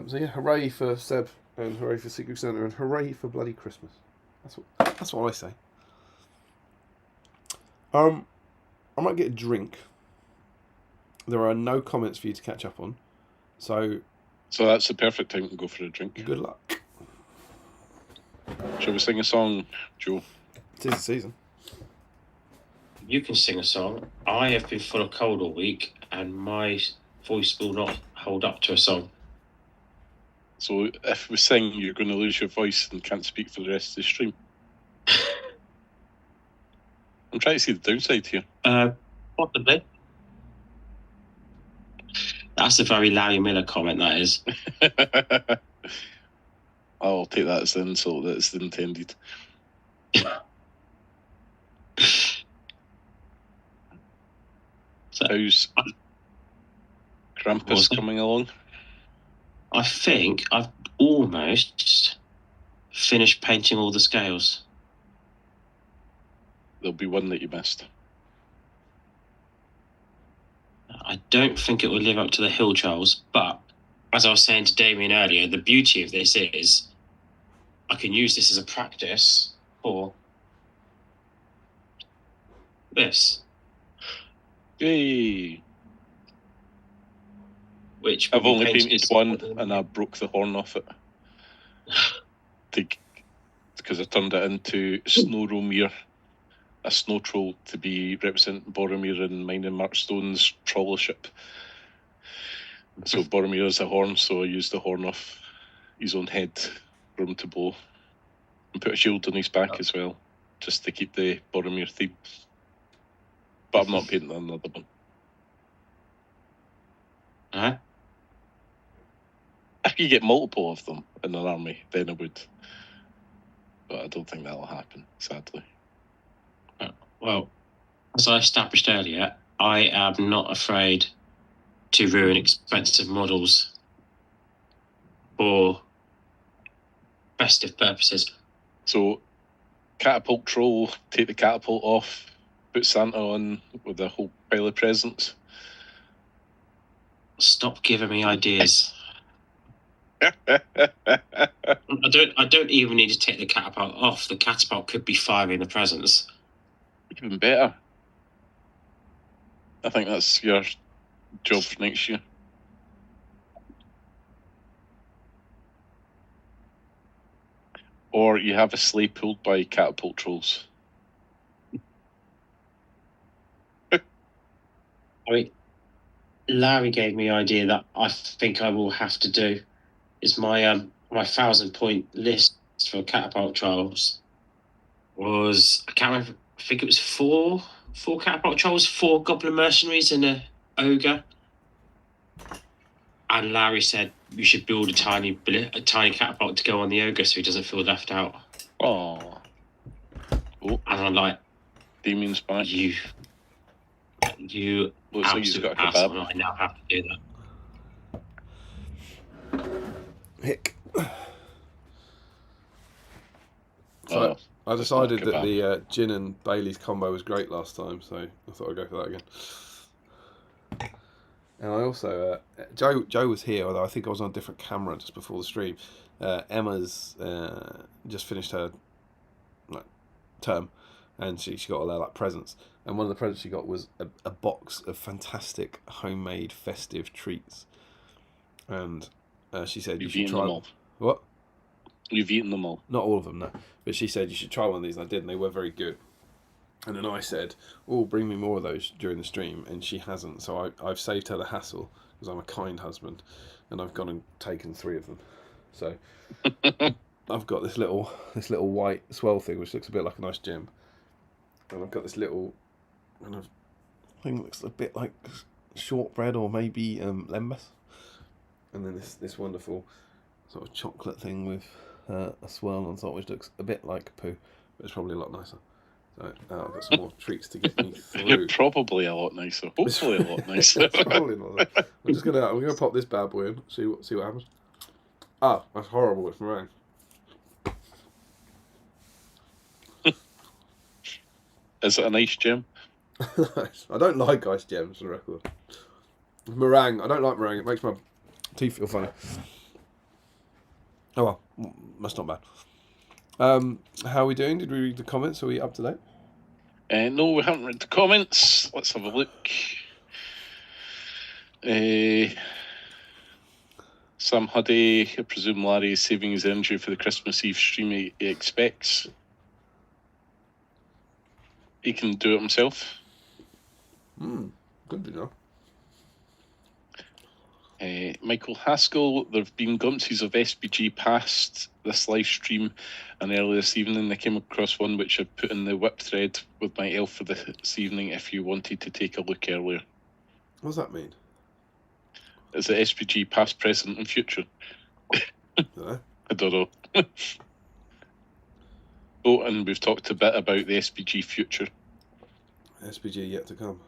So yeah, hooray for Seb, and hooray for Secret Santa, and hooray for bloody Christmas. That's what I say. I might get a drink. There are no comments for you to catch up on, so that's the perfect time to go for a drink. Good luck. Shall we sing a song, Joe? It is the season. You can sing a song. I have been full of cold all week, and my voice will not hold up to a song. So if we sing, you're going to lose your voice and can't speak for the rest of the stream. I'm trying to see the downside here. Possibly. That's a very Larry Miller comment, that is. I'll take that as the insult that it's intended. So, how's Krampus coming along? I think I've almost finished painting all the scales. There'll be one that you missed. I don't think it will live up to the hill trials, but as I was saying to Damien earlier, the beauty of this is I can use this as a practice for this. Yay! Which I've only painted one, and I broke the horn off it. Because I turned it into Snowromere, a snow troll to be representing Boromir and mine and Mark Stone's trollership. So Boromir has a horn, so I used the horn off his own head for him to blow. And put a shield on his back as well, just to keep the Boromir theme. But I'm not painting another one. Uh-huh. If you get multiple of them in an army, then I would. But I don't think that'll happen, sadly. Well, as I established earlier, I am not afraid to ruin expensive models for festive purposes. So, catapult troll, take the catapult off, put Santa on with a whole pile of presents. Stop giving me ideas. I don't even need to take the catapult off. The catapult could be firing the presents. Even better. I think that's your job for next year. Or you have a sleigh pulled by catapult trolls. I mean, Larry gave me an idea that I think I will have to do. Is my 1,000-point list for catapult trials was, I can't remember, I think it was four catapult trials, 4 goblin mercenaries and a ogre. And Larry said you should build a tiny catapult to go on the ogre so he doesn't feel left out. Oh. And I'm like, Damien's back. you Looks like he's got a asshole, kebab. I now have to do that. Hick. So I decided that the gin and Bailey's combo was great last time, so I thought I'd go for that again. And I also, Joe was here, although I think I was on a different camera just before the stream. Emma's just finished her term, and she got all her presents. And one of the presents she got was a box of fantastic homemade festive treats. And she said you should try them all. What? You've eaten them all. Not all of them, no. But she said you should try one of these, and I did, and they were very good. And then I said, "Oh, bring me more of those during the stream," and she hasn't. So I've saved her the hassle because I'm a kind husband, and I've gone and taken 3 of them. So I've got this little white swell thing which looks a bit like a nice gem, and I've got this little kind of thing that looks a bit like shortbread or maybe lembas, and then this wonderful sort of chocolate thing with a swirl on top which looks a bit like poo, but it's probably a lot nicer. So I've got some more treats to get me through. Probably a lot nicer. Hopefully a lot nicer. It's probably not. I'm gonna pop this bad boy in. See what happens. Ah, that's horrible. It's meringue. Is it an ice gem? I don't like ice gems, for the record. Meringue. I don't like meringue. It makes my teeth feel funny. Oh well, that's not bad. How are we doing? Did we read the comments? Are we up to date? No, we haven't read the comments. Let's have a look. Sam Huddy, I presume Larry is saving his energy for the Christmas Eve stream he expects. He can do it himself. Good to know. Michael Haskell, there have been glimpses of SBG past this live stream, and earlier this evening I came across one which I've put in the whip thread with my elf for this evening if you wanted to take a look earlier. What does that mean? Is it SBG past, present and future? No. I don't know. Oh, and we've talked a bit about the SBG future. SBG yet to come.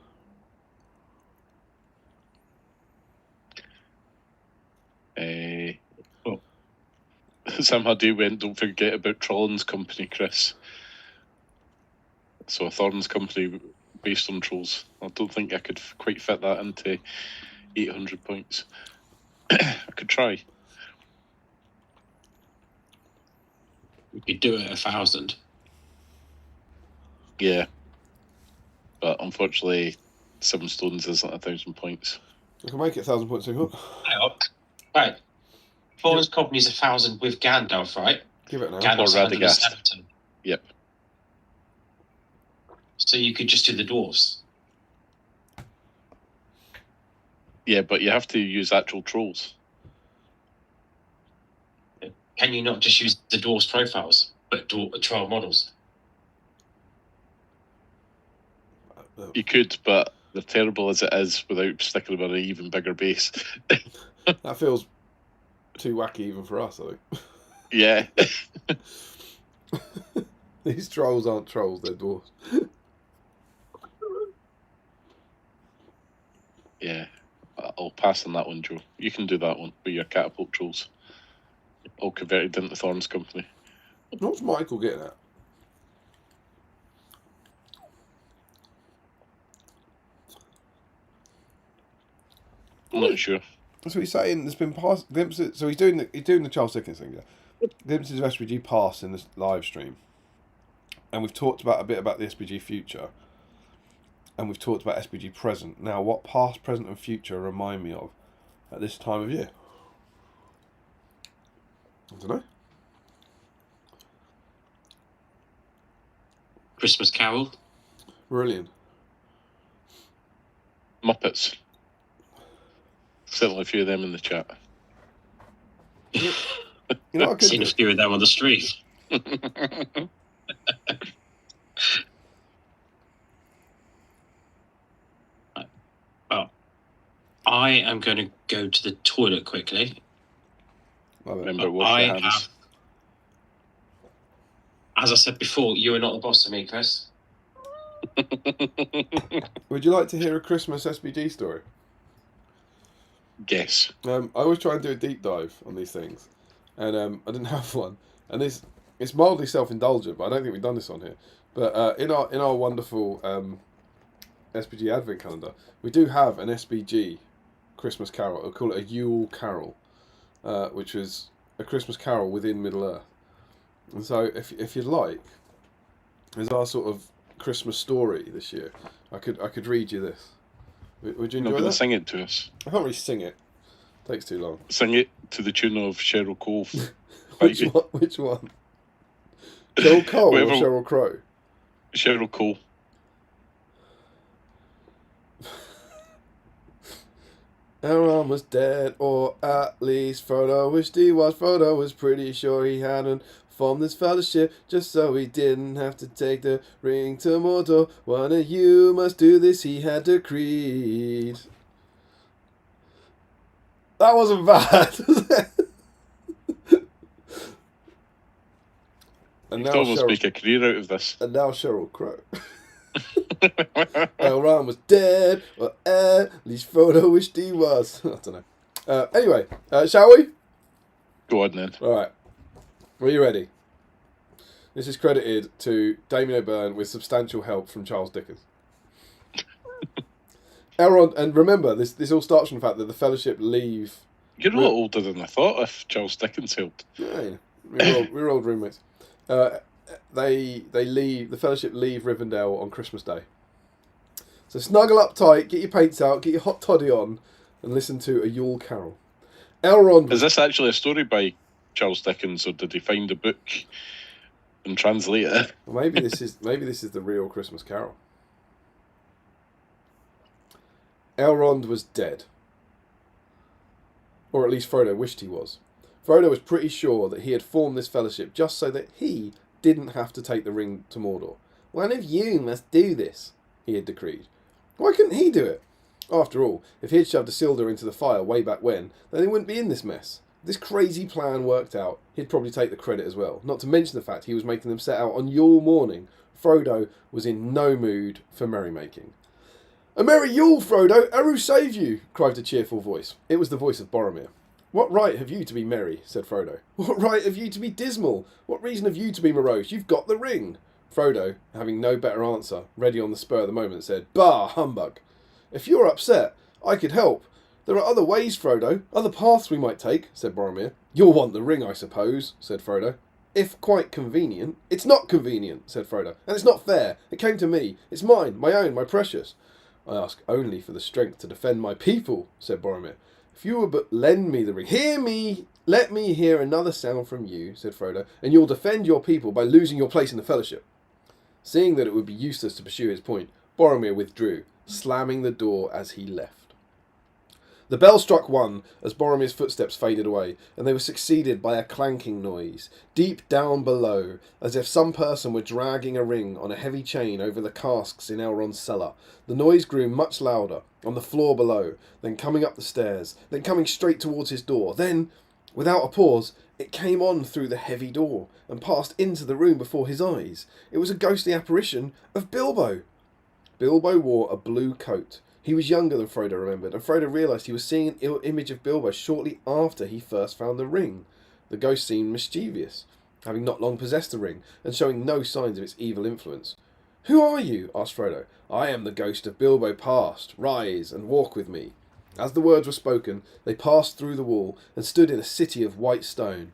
Sam Huddy went, don't forget about Trollin's company, Chris. So a Thorn's company based on trolls. I don't think I could quite fit that into 800 points. I could try. You could do it 1,000. Yeah. But unfortunately, 7 stones isn't 1,000 points. I can make it 1,000 points if you want. Right. Thorn's company's 1,000 with Gandalf, right? Give it now. Gandalf's Or Radagast. 170. Yep. So you could just do the dwarves. Yeah, but you have to use actual trolls. Can you not just use the dwarves profiles, but trial models? You could, but they're terrible as it is without sticking them on an even bigger base. That feels too wacky even for us, I think. Yeah. These trolls aren't trolls, they're dwarves. Yeah. I'll pass on that one, Joe. You can do that one with your catapult trolls. All converted into Thorn's company. What's Michael getting at? I'm not sure. That's what he's saying. There's been past glimpses. So he's doing the Charles Dickens thing. Yeah. Glimpses of SBG past in this live stream. and we've talked about a bit about the SBG future, and we've talked about SBG present. Now, what past, present, and future remind me of at this time of year? I don't know. Christmas Carol. Brilliant. Muppets. Certainly a few of them in the chat. You know what I could Seen a do? few of them on the street. Well, I am going to go to the toilet quickly. Love it. Remember, wash your hands. As I said before, you are not the boss of me, Chris. Would you like to hear a Christmas SBG story? Guess. I always try and do a deep dive on these things, and I didn't have one. And it's mildly self-indulgent, but I don't think we've done this on here. But in our wonderful SBG Advent calendar, we do have an SBG Christmas Carol. We'll call it a Yule Carol, which is a Christmas Carol within Middle Earth. And so, if you'd like, as our sort of Christmas story this year, I could read you this. Would you You're not enjoy going that? to sing it to us. I can't really sing it. Takes too long. Sing it to the tune of Cheryl Cole. Which one? Which one? Cheryl Cole or Whatever. Cheryl Crow? Cheryl Cole. Aaron was dead, or at least Frodo wished he was. Frodo was pretty sure he hadn't formed this fellowship, just so he didn't have to take the ring to Mordor. One of you must do this, he had decreed. That wasn't bad, was it? And You could almost make a career out of this. And now Cheryl Crow. Elrond was dead, or at least Frodo wished he was. I don't know. Anyway, shall we? Go on then. All right. Are you ready? This is credited to Damien O'Byrne with substantial help from Charles Dickens. Elrond, and remember, this all starts from the fact that the Fellowship leave. You're a lot older than I thought if Charles Dickens helped. Yeah, you know, we were old roommates. They leave. The Fellowship leave Rivendell on Christmas Day. So snuggle up tight, get your paints out, get your hot toddy on, and listen to a Yule Carol. Elrond. Is this actually a story by Charles Dickens, or did he find a book and translate it? Well, maybe this is the real Christmas Carol. Elrond was dead, or at least Frodo wished he was. Frodo was pretty sure that he had formed this fellowship just so that he didn't have to take the ring to Mordor. One of you must do this, he had decreed. Why couldn't he do it? After all, if he had shoved Isildur into the fire way back when, then he wouldn't be in this mess. If this crazy plan worked out, he'd probably take the credit as well. Not to mention the fact he was making them set out on Yule morning. Frodo was in no mood for merrymaking. "A merry Yule, Frodo! Eru save you!" cried a cheerful voice. It was the voice of Boromir. "What right have you to be merry?" said Frodo. "What right have you to be dismal? What reason have you to be morose? You've got the ring." Frodo, having no better answer, ready on the spur of the moment, said, "Bah, humbug! If you're upset, I could help. There are other ways, Frodo, other paths we might take," said Boromir. "You'll want the ring, I suppose," said Frodo. "If quite convenient." "It's not convenient," said Frodo, "and it's not fair. It came to me. It's mine, my own, my precious." "I ask only for the strength to defend my people," said Boromir. "If you would but lend me the ring..." "Hear me! Let me hear another sound from you," said Frodo, "and you'll defend your people by losing your place in the Fellowship." Seeing that it would be useless to pursue his point, Boromir withdrew, slamming the door as he left. The bell struck one as Boromir's footsteps faded away, and they were succeeded by a clanking noise, deep down below, as if some person were dragging a ring on a heavy chain over the casks in Elrond's cellar. The noise grew much louder, on the floor below, then coming up the stairs, then coming straight towards his door, then, without a pause, it came on through the heavy door, and passed into the room before his eyes. It was a ghostly apparition of Bilbo. Bilbo wore a blue coat. He was younger than Frodo remembered, and Frodo realised he was seeing an image of Bilbo shortly after he first found the ring. The ghost seemed mischievous, having not long possessed the ring, and showing no signs of its evil influence. "Who are you?" asked Frodo. "I am the ghost of Bilbo past. Rise and walk with me." As the words were spoken, they passed through the wall, and stood in a city of white stone.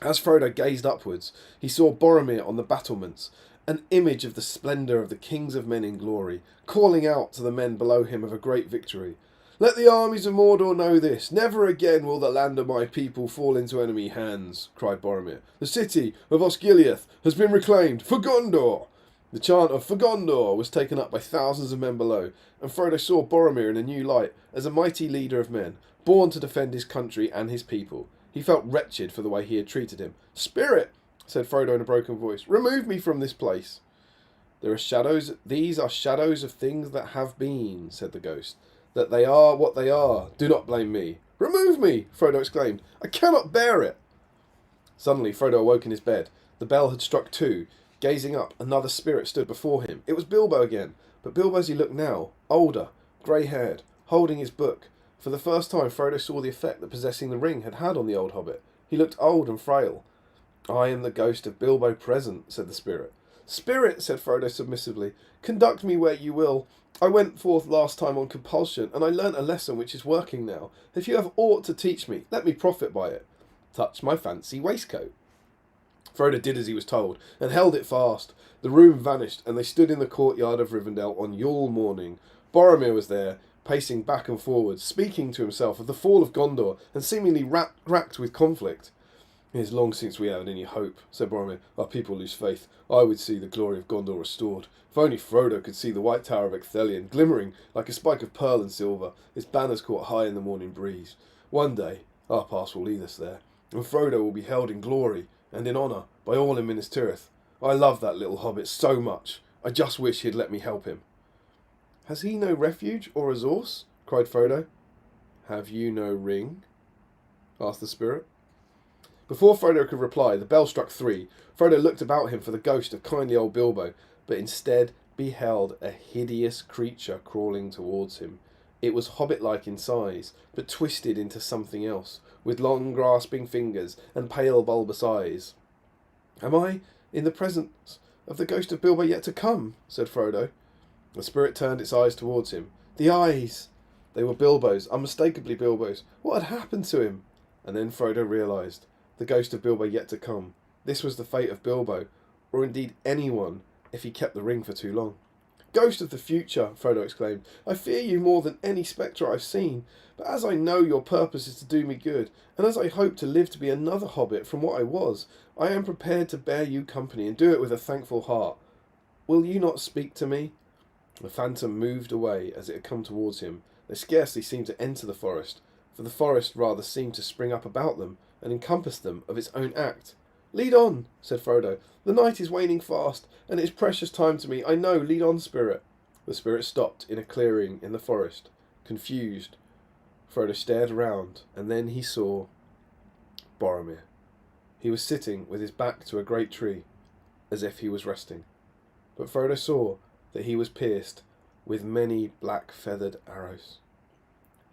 As Frodo gazed upwards, he saw Boromir on the battlements, an image of the splendour of the kings of men in glory, calling out to the men below him of a great victory. Let the armies of Mordor know this. Never again will the land of my people fall into enemy hands, cried Boromir. The city of Osgiliath has been reclaimed for Gondor. The chant of For Gondor was taken up by thousands of men below, and Frodo saw Boromir in a new light, as a mighty leader of men, born to defend his country and his people. He felt wretched for the way he had treated him. Spirit, said Frodo in a broken voice, remove me from this place. There are shadows. These are shadows of things that have been, said the ghost. That they are what they are. Do not blame me. Remove me, Frodo exclaimed. I cannot bear it. Suddenly Frodo awoke in his bed. The bell had struck 2. Gazing up, another spirit stood before him. It was Bilbo again, but Bilbo as he looked now, older, grey-haired, holding his book. For the first time Frodo saw the effect that possessing the ring had had on the old hobbit. He looked old and frail. I am the ghost of Bilbo Present, said the spirit. Spirit, said Frodo submissively, conduct me where you will. I went forth last time on compulsion, and I learnt a lesson which is working now. If you have aught to teach me, let me profit by it. Touch my fancy waistcoat. Frodo did as he was told, and held it fast. The room vanished, and they stood in the courtyard of Rivendell on Yule morning. Boromir was there, pacing back and forward, speaking to himself of the fall of Gondor, and seemingly racked with conflict. It is long since we had any hope, said Boromir. Our people lose faith. I would see the glory of Gondor restored. If only Frodo could see the white tower of Ecthelion, glimmering like a spike of pearl and silver, its banners caught high in the morning breeze. One day, our path will lead us there, and Frodo will be held in glory and in honour by all in Minas Tirith. I love that little hobbit so much. I just wish he'd let me help him. Has he no refuge or resource? Cried Frodo. Have you no ring? Asked the spirit. Before Frodo could reply, the bell struck 3. Frodo looked about him for the ghost of kindly old Bilbo, but instead beheld a hideous creature crawling towards him. It was hobbit-like in size, but twisted into something else, with long grasping fingers and pale bulbous eyes. Am I in the presence of the ghost of Bilbo yet to come? Said Frodo. The spirit turned its eyes towards him. The eyes! They were Bilbo's, unmistakably Bilbo's. What had happened to him? And then Frodo realised. The ghost of Bilbo yet to come. This was the fate of Bilbo, or indeed anyone, if he kept the ring for too long. Ghost of the future, Frodo exclaimed, I fear you more than any spectre I've seen, but as I know your purpose is to do me good, and as I hope to live to be another hobbit from what I was, I am prepared to bear you company and do it with a thankful heart. Will you not speak to me? The phantom moved away as it had come towards him. They scarcely seemed to enter the forest, for the forest rather seemed to spring up about them and encompass them of its own act. Lead on, said Frodo. The night is waning fast, and it is precious time to me. I know, lead on, spirit. The spirit stopped in a clearing in the forest, confused. Frodo stared around, and then he saw Boromir. He was sitting with his back to a great tree, as if he was resting. But Frodo saw that he was pierced with many black feathered arrows.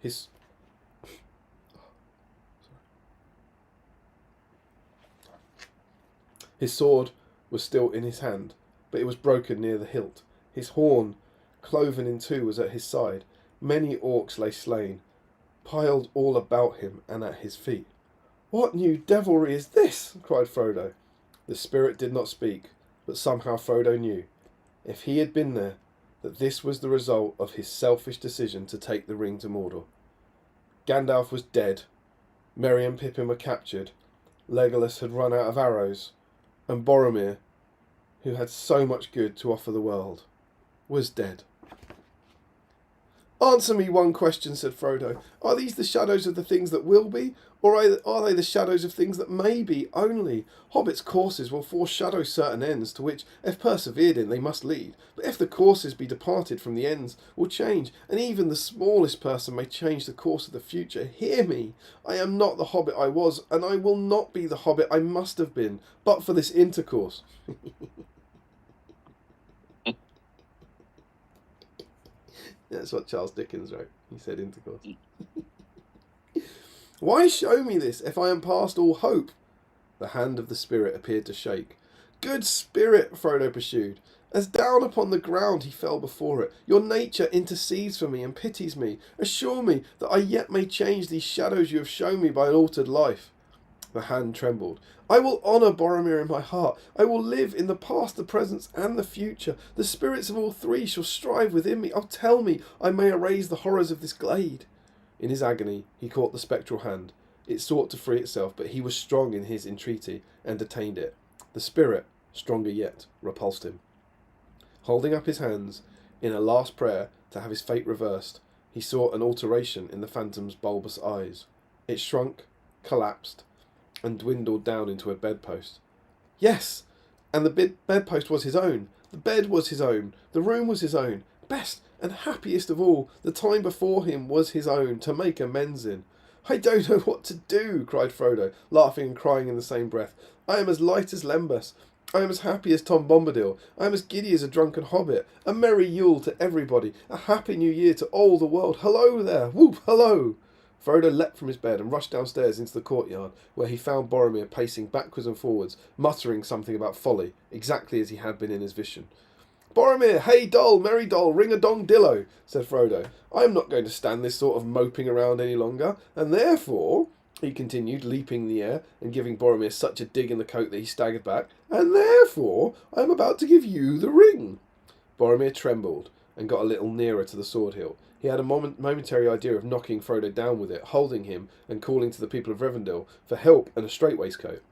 His sword was still in his hand, but it was broken near the hilt. His horn, cloven in 2, was at his side. Many orcs lay slain, piled all about him and at his feet. What new devilry is this? Cried Frodo. The spirit did not speak, but somehow Frodo knew, if he had been there, that this was the result of his selfish decision to take the ring to Mordor. Gandalf was dead. Merry and Pippin were captured. Legolas had run out of arrows. And Boromir, who had so much good to offer the world, was dead. Answer me one question, said Frodo. Are these the shadows of the things that will be, or are they the shadows of things that may be only? Hobbits' courses will foreshadow certain ends to which, if persevered in, they must lead. But if the courses be departed from, the ends will change, and even the smallest person may change the course of the future. Hear me. I am not the hobbit I was, and I will not be the hobbit I must have been, but for this intercourse. That's what Charles Dickens wrote. He said intercourse. Why show me this, if I am past all hope? The hand of the spirit appeared to shake. Good spirit, Frodo pursued. As down upon the ground he fell before it. Your nature intercedes for me and pities me. Assure me that I yet may change these shadows you have shown me by an altered life. The hand trembled. I will honour Boromir in my heart. I will live in the past, the present, and the future. The spirits of all three shall strive within me. Oh, tell me I may erase the horrors of this glade. In his agony, he caught the spectral hand. It sought to free itself, but he was strong in his entreaty and detained it. The spirit, stronger yet, repulsed him. Holding up his hands in a last prayer to have his fate reversed, he saw an alteration in the phantom's bulbous eyes. It shrunk, collapsed, and dwindled down into a bedpost. Yes! And the bedpost was his own. The bed was his own. The room was his own. Best and happiest of all, the time before him was his own, to make amends in. I don't know what to do, cried Frodo, laughing and crying in the same breath. I am as light as Lembas. I am as happy as Tom Bombadil. I am as giddy as a drunken hobbit. A merry Yule to everybody. A happy new year to all the world. Hello there! Whoop! Hello! Frodo leapt from his bed and rushed downstairs into the courtyard, where he found Boromir pacing backwards and forwards, muttering something about folly, exactly as he had been in his vision. Boromir, hey doll, merry doll, ring-a-dong-dillo, said Frodo. I am not going to stand this sort of moping around any longer, and therefore, he continued, leaping in the air and giving Boromir such a dig in the coat that he staggered back, and therefore I am about to give you the ring. Boromir trembled and got a little nearer to the sword hilt. He had a momentary idea of knocking Frodo down with it, holding him and calling to the people of Rivendell for help and a strait-waistcoat.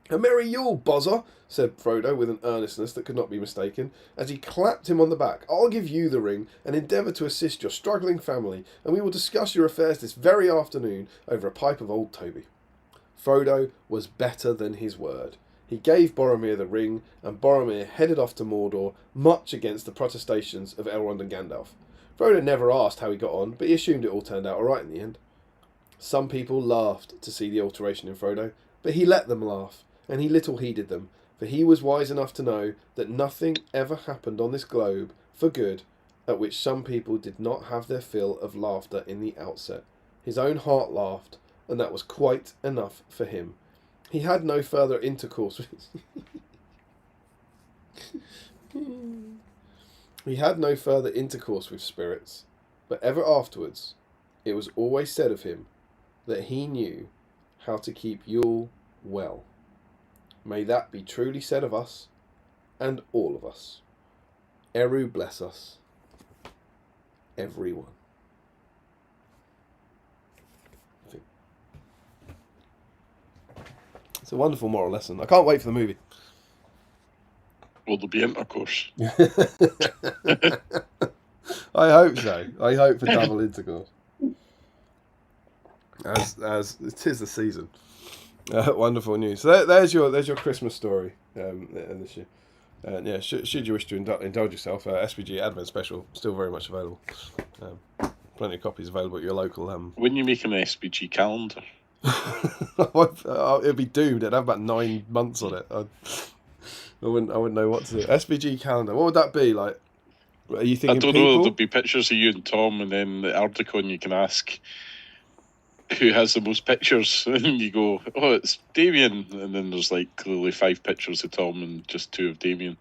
A merry Yule, bozzer, said Frodo with an earnestness that could not be mistaken, as he clapped him on the back. I'll give you the ring and endeavour to assist your struggling family, and we will discuss your affairs this very afternoon over a pipe of old Toby. Frodo was better than his word. He gave Boromir the ring, and Boromir headed off to Mordor, much against the protestations of Elrond and Gandalf. Frodo never asked how he got on, but he assumed it all turned out all right in the end. Some people laughed to see the alteration in Frodo, but he let them laugh, and he little heeded them, for he was wise enough to know that nothing ever happened on this globe for good at which some people did not have their fill of laughter in the outset. His own heart laughed, and that was quite enough for him. He had no further intercourse with He had no further intercourse with spirits, but ever afterwards it was always said of him that he knew how to keep Yule well. May that be truly said of us, and all of us. Eru bless us, everyone. It's a wonderful moral lesson. I can't wait for the movie. Will there be intercourse? I hope so. I hope for double intercourse. As it is the season. Wonderful news. So there's your Christmas story this year. Yeah, should you wish to indulge yourself, SBG Advent Special still very much available. Plenty of copies available at your local. When you make an SBG calendar, it'd be doomed. It'd have about 9 months on it. I wouldn't know what to do. SBG calendar. What would that be like? Are you thinking? I don't people? know. There'll be pictures of you and Tom, and then the Ardicon you can ask who has the most pictures, and you go, oh, it's Damien, and then there's like clearly 5 pictures of Tom and just 2 of Damien.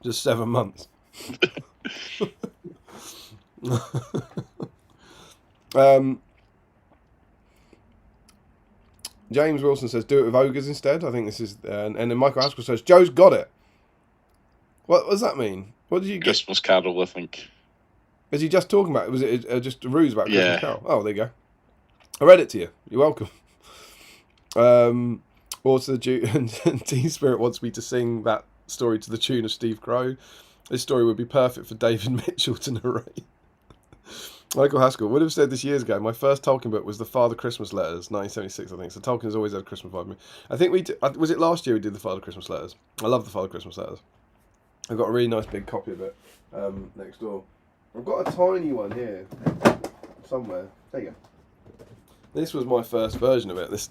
Just 7 months. James Wilson says, do it with ogres instead. I think this is... and then Michael Haskell says, Joe's got it. What does that mean? What did you get? Christmas Carol, I think. Is he just talking about it? Was it just a ruse about Christmas Yeah. Carol? Oh, there you go. I read it to you. You're welcome. Also, Teen Spirit wants me to sing that story to the tune of Steve Crow. This story would be perfect for David Mitchell to narrate. Michael Haskell would have said this years ago. My first Tolkien book was the Father Christmas Letters, 1976, I think. So Tolkien's always had a Christmas vibe. I think was it last year we did the Father Christmas Letters. I love the Father Christmas Letters. I've got a really nice big copy of it next door. I've got a tiny one here somewhere. There you go. This was my first version of it. This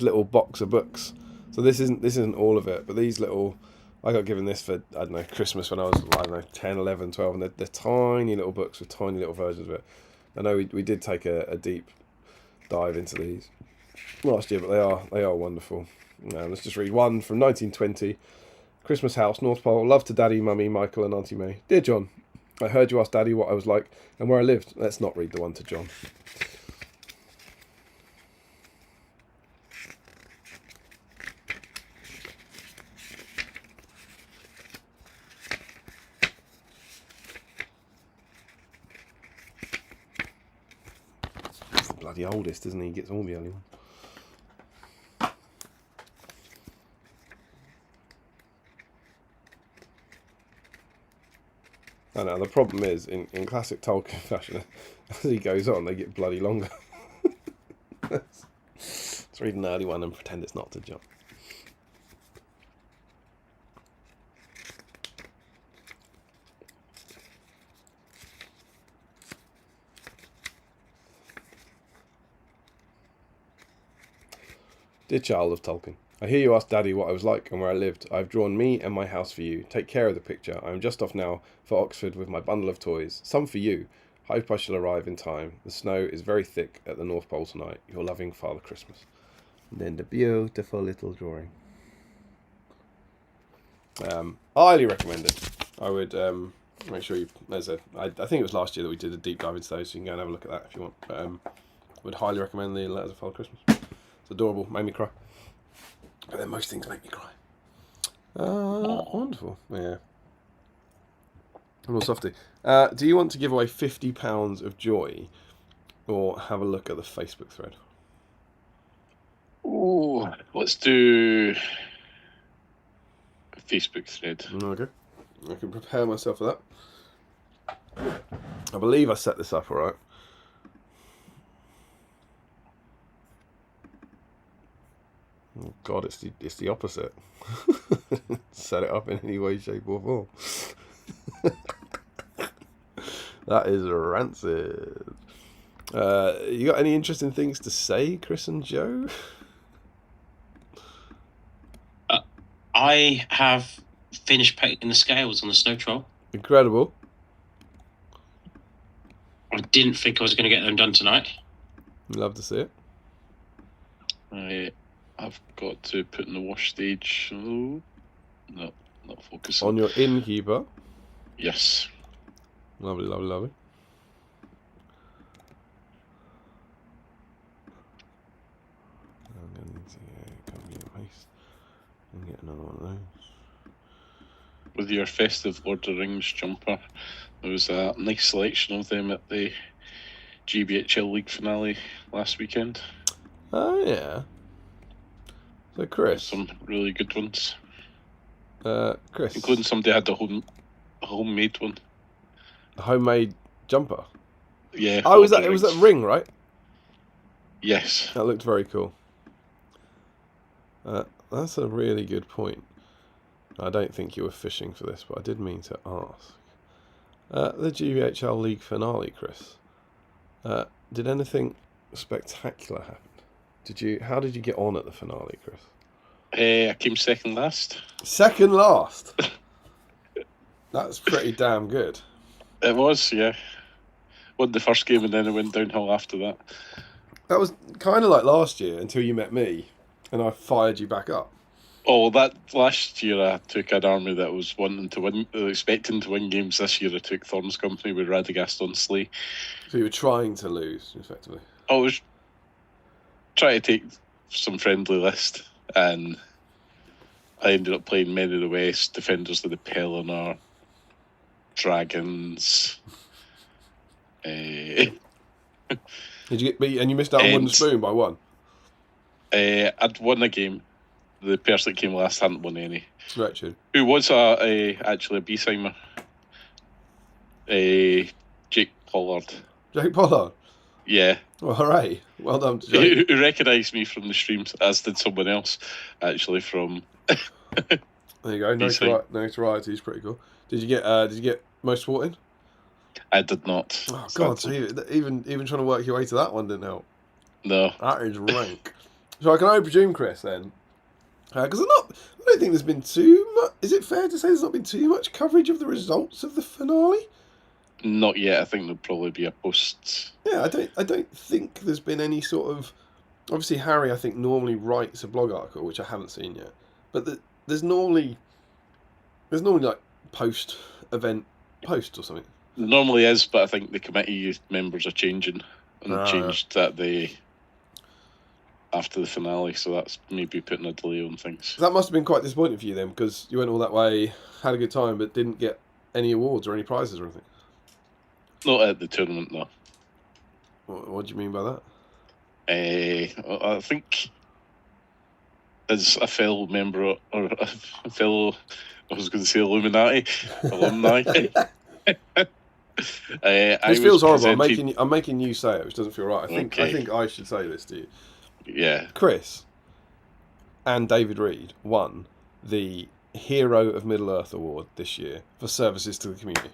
little box of books. So this isn't all of it, but these little. I got given this for, I don't know, Christmas when I was, 10, 11, 12, and they're tiny little books with tiny little versions of it. I know we did take a deep dive into these last year, but they are wonderful. Let's just read one from 1920. Christmas House, North Pole. Love to Daddy, Mummy, Michael and Auntie May. Dear John, I heard you ask Daddy what I was like and where I lived. Let's not read the one to John. bloody oldest, isn't he? He gets all the early ones. I know, the problem is, in classic Tolkien fashion, as he goes on, they get bloody longer. Let's read an early one and pretend it's not to jump. Dear child of Tolkien, I hear you ask Daddy what I was like and where I lived. I have drawn me and my house for you. Take care of the picture. I am just off now for Oxford with my bundle of toys. Some for you. Hope I shall arrive in time. The snow is very thick at the North Pole tonight. Your loving Father Christmas. And then the beautiful little drawing. Highly recommended. I would make sure you... I think it was last year that we did a deep dive into those, so you can go and have a look at that if you want. But would highly recommend the Letters of Father Christmas. It's adorable. Made me cry. But then most things make me cry. Wonderful. Yeah. A little softy. Do you want to give away £50 of joy or have a look at the Facebook thread? Oh, let's do a Facebook thread. Okay. I can prepare myself for that. I believe I set this up all right. Oh God, it's the opposite. Set it up in any way, shape, or form. That is rancid. You got any interesting things to say, Chris and Joe? I have finished painting the scales on the snow troll. Incredible. I didn't think I was going to get them done tonight. Love to see it. I've got to put in the wash stage. Oh, no, not focusing. On your innkeeper? Yes. Lovely, lovely, lovely. I'm going to need to copy and paste and get another one of those. With your festive Lord of the Rings jumper, there was a nice selection of them at the GBHL League finale last weekend. Oh, yeah. So, Chris. Some really good ones. Chris. Including somebody had a homemade one. A homemade jumper? Yeah. Oh, it was that ring, right? Yes. That looked very cool. That's a really good point. I don't think you were fishing for this, but I did mean to ask. The GBHL League finale, Chris. Did anything spectacular happen? How did you get on at the finale, Chris? I came second last. Second last? That's pretty damn good. It was, yeah. Won the first game and then it went downhill after that. That was kind of like last year until you met me and I fired you back up. Oh, that last year I took an army that was expecting to win games. This year I took Thorn's Company with Radagast on Slay. So you were trying to lose, effectively. I was trying to take some friendly list, and I ended up playing Men of the West, Defenders of the Pelennor, Dragons. Did you get beat and you missed out on Wooden Spoon by one? I'd won a game. The person that came last hadn't won any. Wretched. Who was actually a BSIME? Jake Pollard. Jake Pollard? Yeah. Well, hooray. Well done to Jake. Who recognised me from the streams, as did someone else, actually, from... There you go. Notoriety is pretty cool. Did you get most sporting? I did not. Oh, God. So even trying to work your way to that one didn't help. No. That is rank. So can I presume, Chris, then? Because I don't think there's been too much... Is it fair to say there's not been too much coverage of the results of the finale? Not yet. I think there'll probably be a post. Yeah, I don't think there's been any sort of... Obviously, Harry, I think, normally writes a blog article, which I haven't seen yet. But there's normally like post-event posts or something. There normally is, but I think the committee members are changing. And changed that day after the finale, so that's maybe putting a delay on things. That must have been quite disappointing for you then, because you went all that way, had a good time, but didn't get any awards or any prizes or anything. Not at the tournament, no. What do you mean by that? I think as a fellow member or a fellow, I was going to say Illuminati alumni. This feels horrible. I'm making you say it, which doesn't feel right. I think I should say this to you. Yeah. Chris and David Reed won the Hero of Middle Earth Award this year for services to the community.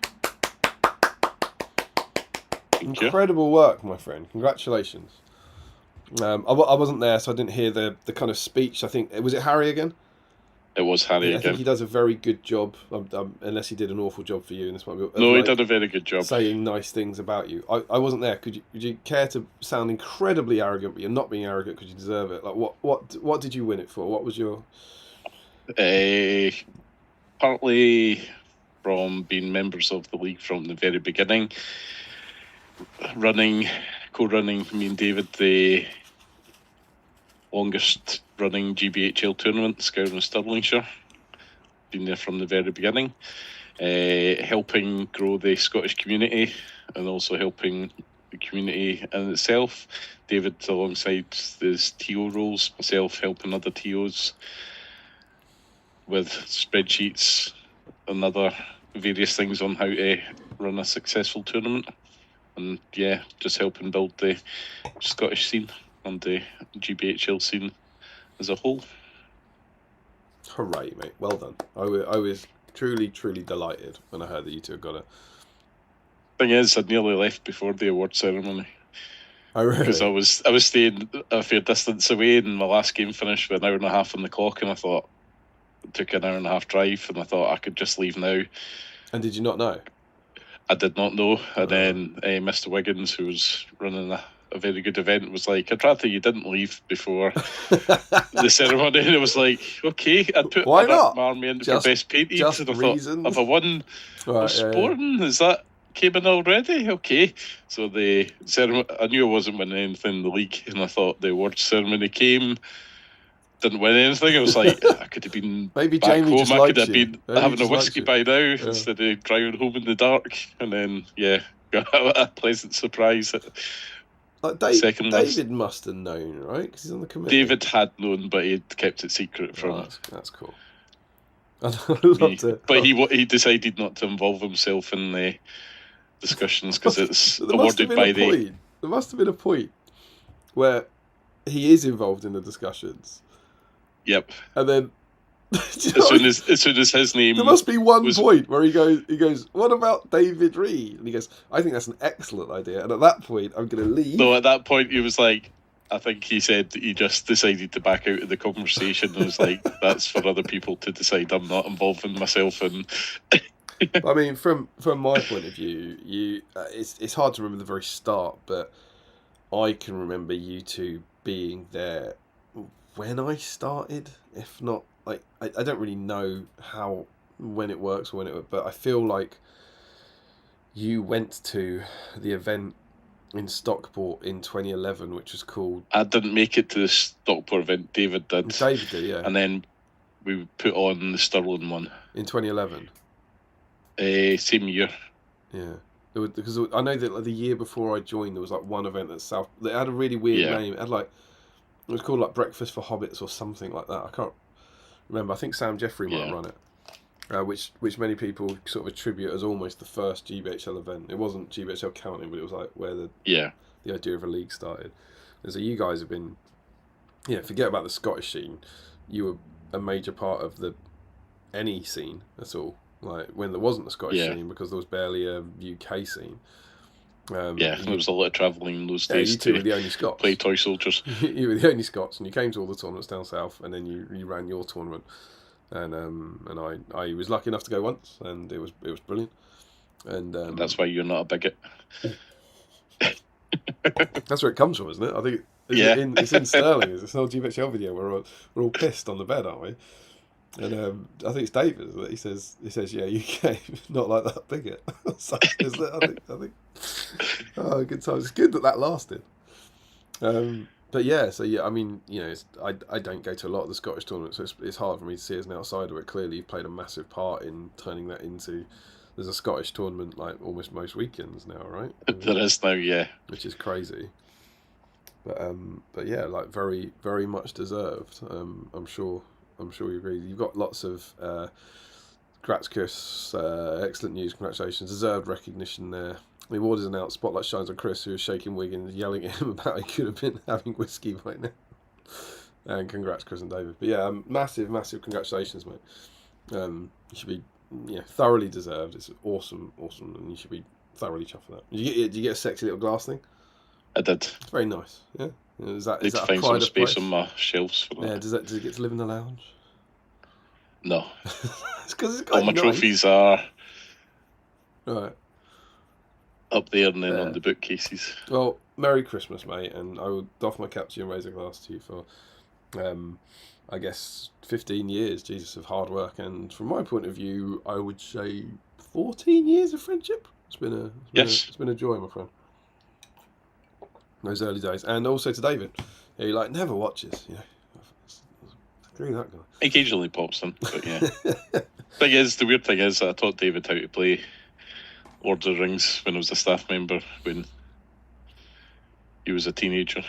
Incredible work, my friend. Congratulations. I wasn't there, so I didn't hear the kind of speech. I think was it Harry again? It was Harry again. I think he does a very good job, unless he did an awful job for you. And this might be no, he did a very good job saying nice things about you. I wasn't there. Would you care to sound incredibly arrogant, but you're not being arrogant because you deserve it? Like what did you win it for? What was your? Partly from being members of the league from the very beginning, co-running me and David the longest running GBHL tournament, Scouring and Stirlingshire. Been there from the very beginning, helping grow the Scottish community and also helping the community in itself. David alongside his TO roles, myself helping other TOs with spreadsheets and other various things on how to run a successful tournament. And yeah, just helping build the Scottish scene and the GBHL scene as a whole. Hooray, mate. Well done. I was truly, truly delighted when I heard that you two got it. Thing is, I'd nearly left before the award ceremony. Oh, really? Because I was staying a fair distance away, and my last game finished with an hour and a half on the clock, and I thought, it took an hour and a half drive, and I thought I could just leave now. And did you not know? I did not know. And then Mr. Wiggins, who was running a very good event, was like, I'd rather you didn't leave before the ceremony. And it was like, okay, I'd put my army into for best painted. Just and I reasons. thought, if I won sporting, is that came in already? Okay. So the ceremony, I knew I wasn't winning anything in the league, and I thought the awards ceremony came. Didn't win anything. I was like, I could have been maybe back Jamie home. just I could have you. been Maybe having a whiskey by now instead of driving home in the dark. And then, got a pleasant surprise. Like David must have known, right? Because he's on the committee. David had known, but he'd kept it secret from. That's cool. But he decided not to involve himself in the discussions because it's awarded by the. There must have been a point where he is involved in the discussions. Yep. And then as soon as his name, there must be one point where he goes, what about David Reed? And he goes, I think that's an excellent idea. And at that point, I'm going to leave. No, at that point, he was like, I think he said he just decided to back out of the conversation and was like, that's for other people to decide. I'm not involving myself in. I mean, from my point of view, it's hard to remember the very start, but I can remember you two being there when I started, if not, like, I don't really know when it works, but I feel like you went to the event in Stockport in 2011, which was called... I didn't make it to the Stockport event, David did. David did, yeah. And then we put on the Stirling one. In 2011? Same year. Yeah. Because I know that like, the year before I joined, there was like one event at South... It had a really weird name. It had like... It was called like Breakfast for Hobbits or something like that. I can't remember. I think Sam Jeffrey might run it, which many people sort of attribute as almost the first GBHL event. It wasn't GBHL counting, but it was like where the idea of a league started. And so you guys have been, forget about the Scottish scene. You were a major part of any scene at all. Like when there wasn't a Scottish scene because there was barely a UK scene. There was a lot of travelling in those days. You two were the only Scots. Play Toy Soldiers. You were the only Scots, and you came to all the tournaments down south, and then you ran your tournament, and I was lucky enough to go once, and it was brilliant. And that's why you're not a bigot. That's where it comes from, isn't it? I think it's in Stirling. It's an old GBHL video where we're all pissed on the bed, aren't we? And I think it's David that he says, yeah, you came not like that bigot. So, I think. Oh, good times. It's good that lasted. But yeah, I mean, I don't go to a lot of the Scottish tournaments, so it's hard for me to see as an outsider. But clearly, you've played a massive part in turning that into. There's a Scottish tournament like almost most weekends now, right? There is now, yeah. Which is crazy. But yeah, like very very much deserved. I'm sure you agree. You've got lots of Chris, excellent news, congratulations, deserved recognition there. The award is announced. Spotlight shines on Chris, who is shaking Wiggins, yelling at him about he could have been having whiskey right now. And congrats, Chris and David. But yeah, massive congratulations, mate. You should be thoroughly deserved. It's awesome, and you should be thoroughly chuffed for that. Did you get a sexy little glass thing? I did. It's very nice. Yeah. Is that Need to a find pride some of space place? on my shelves for that. Yeah. Does it get to live in the lounge? No. It's because it's All quite my nice. trophies are Right. up there and then Yeah. on the bookcases. Well, Merry Christmas, mate, and I will doff my cap to you and raise a glass to you for, I guess, 15 years, Jesus, of hard work, and from my point of view, I would say 14 years of friendship. It's been a joy, my friend. Those early days, and also to David, he never watches, Screw that guy. Occasionally pops in, but yeah. The weird thing is, I taught David how to play Lord of the Rings when I was a staff member when he was a teenager.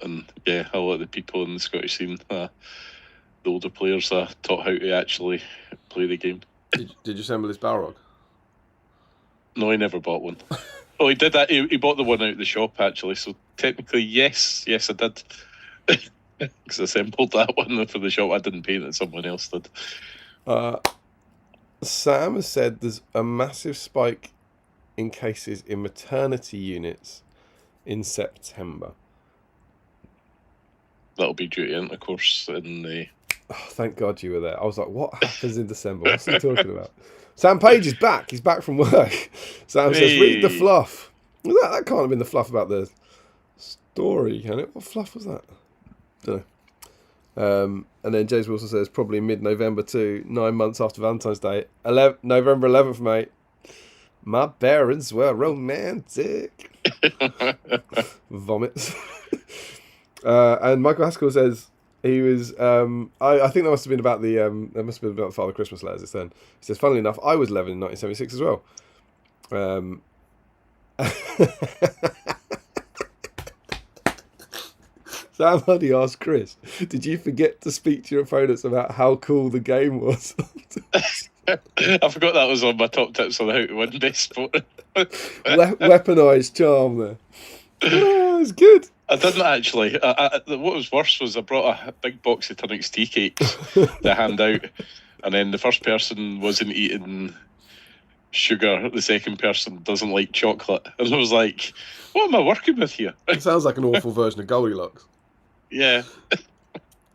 And yeah, a lot of the people in the Scottish scene, the older players, taught how to actually play the game. Did you assemble his Balrog? No, he never bought one. Oh, he did that. He bought the one out of the shop, actually. So technically, yes, I did. Because I assembled that one for the shop. I didn't paint it, someone else did. Sam has said there's a massive spike in cases in maternity units in September. That'll be due to intercourse in the... Oh, thank God you were there. I was like, what happens in December? What's he talking about? Sam Page is back. He's back from work. Sam says, read the fluff. That can't have been the fluff about the story, can it? What fluff was that? Don't know. And then James Wilson says, probably mid-November too, 9 months after Valentine's Day. November 11th, mate. My parents were romantic. Vomits. And Michael Haskell says he was. I think that must have been about the Father Christmas letters. It's then. He says, funnily enough, I was 11 in 1976 as well. Sam Huddy asked Chris, "Did you forget to speak to your opponents about how cool the game was?" I forgot that was on my top tips on how to win this sport. Weaponized charm there. Oh, it's good. I didn't actually. What was worse was I brought a big box of Tunnocks tea cakes to hand out, and then the first person wasn't eating sugar, the second person doesn't like chocolate, and I was like, "What am I working with here?" It sounds like an awful version of Goldilocks. Yeah.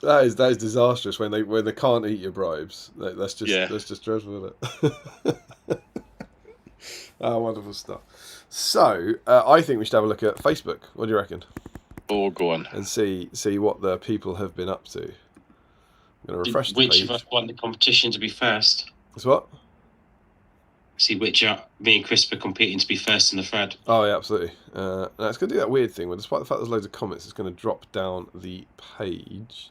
That is disastrous when they can't eat your bribes. That's just dreadful, isn't it? Oh, wonderful stuff. So I think we should have a look at Facebook. What do you reckon? Oh, go on. And see what the people have been up to. I'm going to refresh the page. Which of us won the competition to be first? It's what? See which me and Chris were competing to be first in the thread. Oh yeah, absolutely. Now it's going to do that weird thing where, despite the fact there's loads of comments, it's going to drop down the page.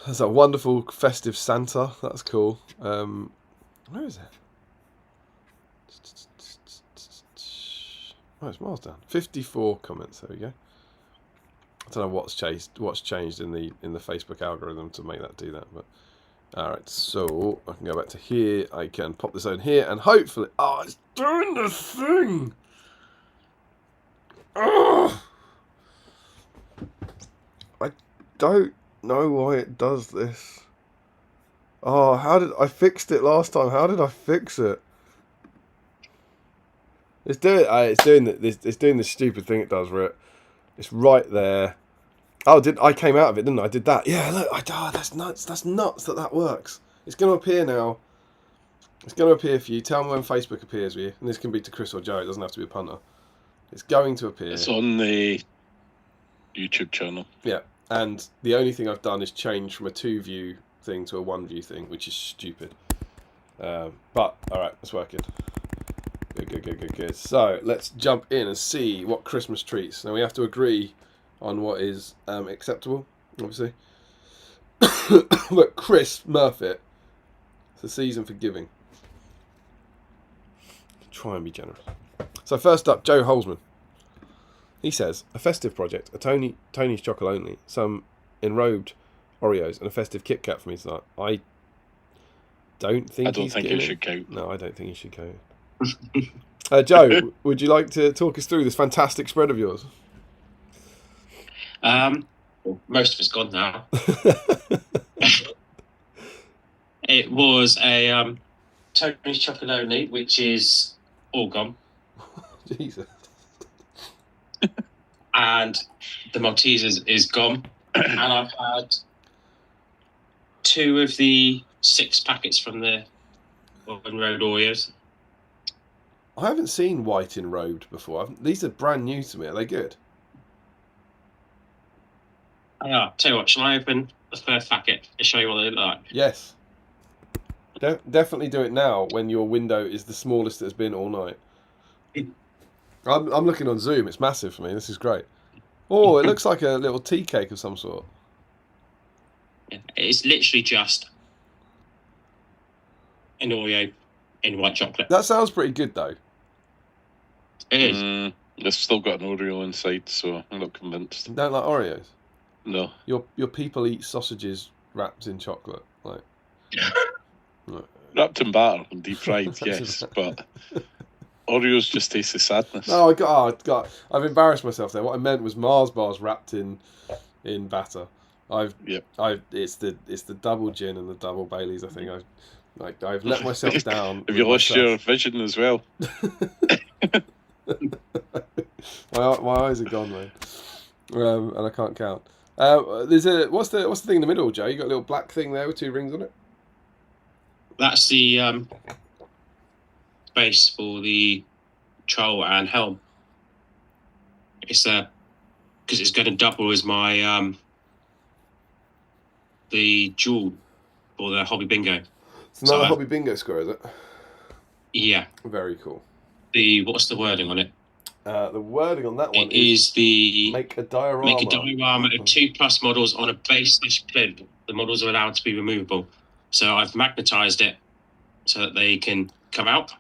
There's a wonderful festive Santa. That's cool. Where is it? Oh, it's miles down. 54 comments. There we go. I don't know what's changed in the Facebook algorithm to make that do that, but all right. So I can go back to here. I can pop this in here, and hopefully, it's doing the thing. Oh, I don't know why it does this. Oh, how did I fixed it last time? How did I fix it? It's doing this stupid thing it does where it's right there. Oh, I came out of it, didn't I? I did that. Yeah, look, that's nuts. That's nuts that works. It's going to appear now. It's going to appear for you. Tell me when Facebook appears for you. And this can be to Chris or Joe. It doesn't have to be a punter. It's going to appear. It's on the YouTube channel. Yeah, and the only thing I've done is change from a 2-view thing to a 1-view thing, which is stupid. But, all right, it's working. Good. So let's jump in and see what Christmas treats. Now we have to agree on what is acceptable, obviously. But Chris Murfitt, it's the season for giving. Try and be generous. So first up, Joe Holzman. He says, a festive project, a Tony's chocolate only, some enrobed Oreos, and a festive Kit Kat for me tonight. I don't think it should count. No, I don't think he should count. Joe, would you like to talk us through this fantastic spread of yours? Well, most of it's gone now. It was a Tony's chocolate only, which is all gone. Jesus. And the Maltesers is gone. And I've had 2 of the 6 packets from the Road Oreos. I haven't seen white enrobed before. These are brand new to me. Are they good? Yeah, tell you what, shall I open the first packet and show you what they look like? Yes. Definitely do it now when your window is the smallest it's been all night. I'm looking on Zoom. It's massive for me. This is great. Oh, it looks like a little tea cake of some sort. Yeah, it's literally just an Oreo in white chocolate. That sounds pretty good, though. It is. It's still got an Oreo inside, so I'm not convinced. You don't like Oreos? No. Your people eat sausages wrapped in chocolate, like. Wrapped in batter and deep fried, yes, but Oreos just taste the sadness. No, I've embarrassed myself there. What I meant was Mars bars wrapped in batter. It's the double gin and the double Baileys. I think I've let myself down. Have you lost your vision as well? my eyes are gone, man, and I can't count. What's the thing in the middle, Joe? You got a little black thing there with 2 rings on it. That's the base for the troll and helm. It's because it's going to double as my the jewel for the hobby bingo. It's another hobby bingo square, is it? Yeah. Very cool. What's the wording on it? The wording on that one is the make a diorama. Make a diorama of 2+ models on a base/plinth. The models are allowed to be removable. So I've magnetized it so that they can come out.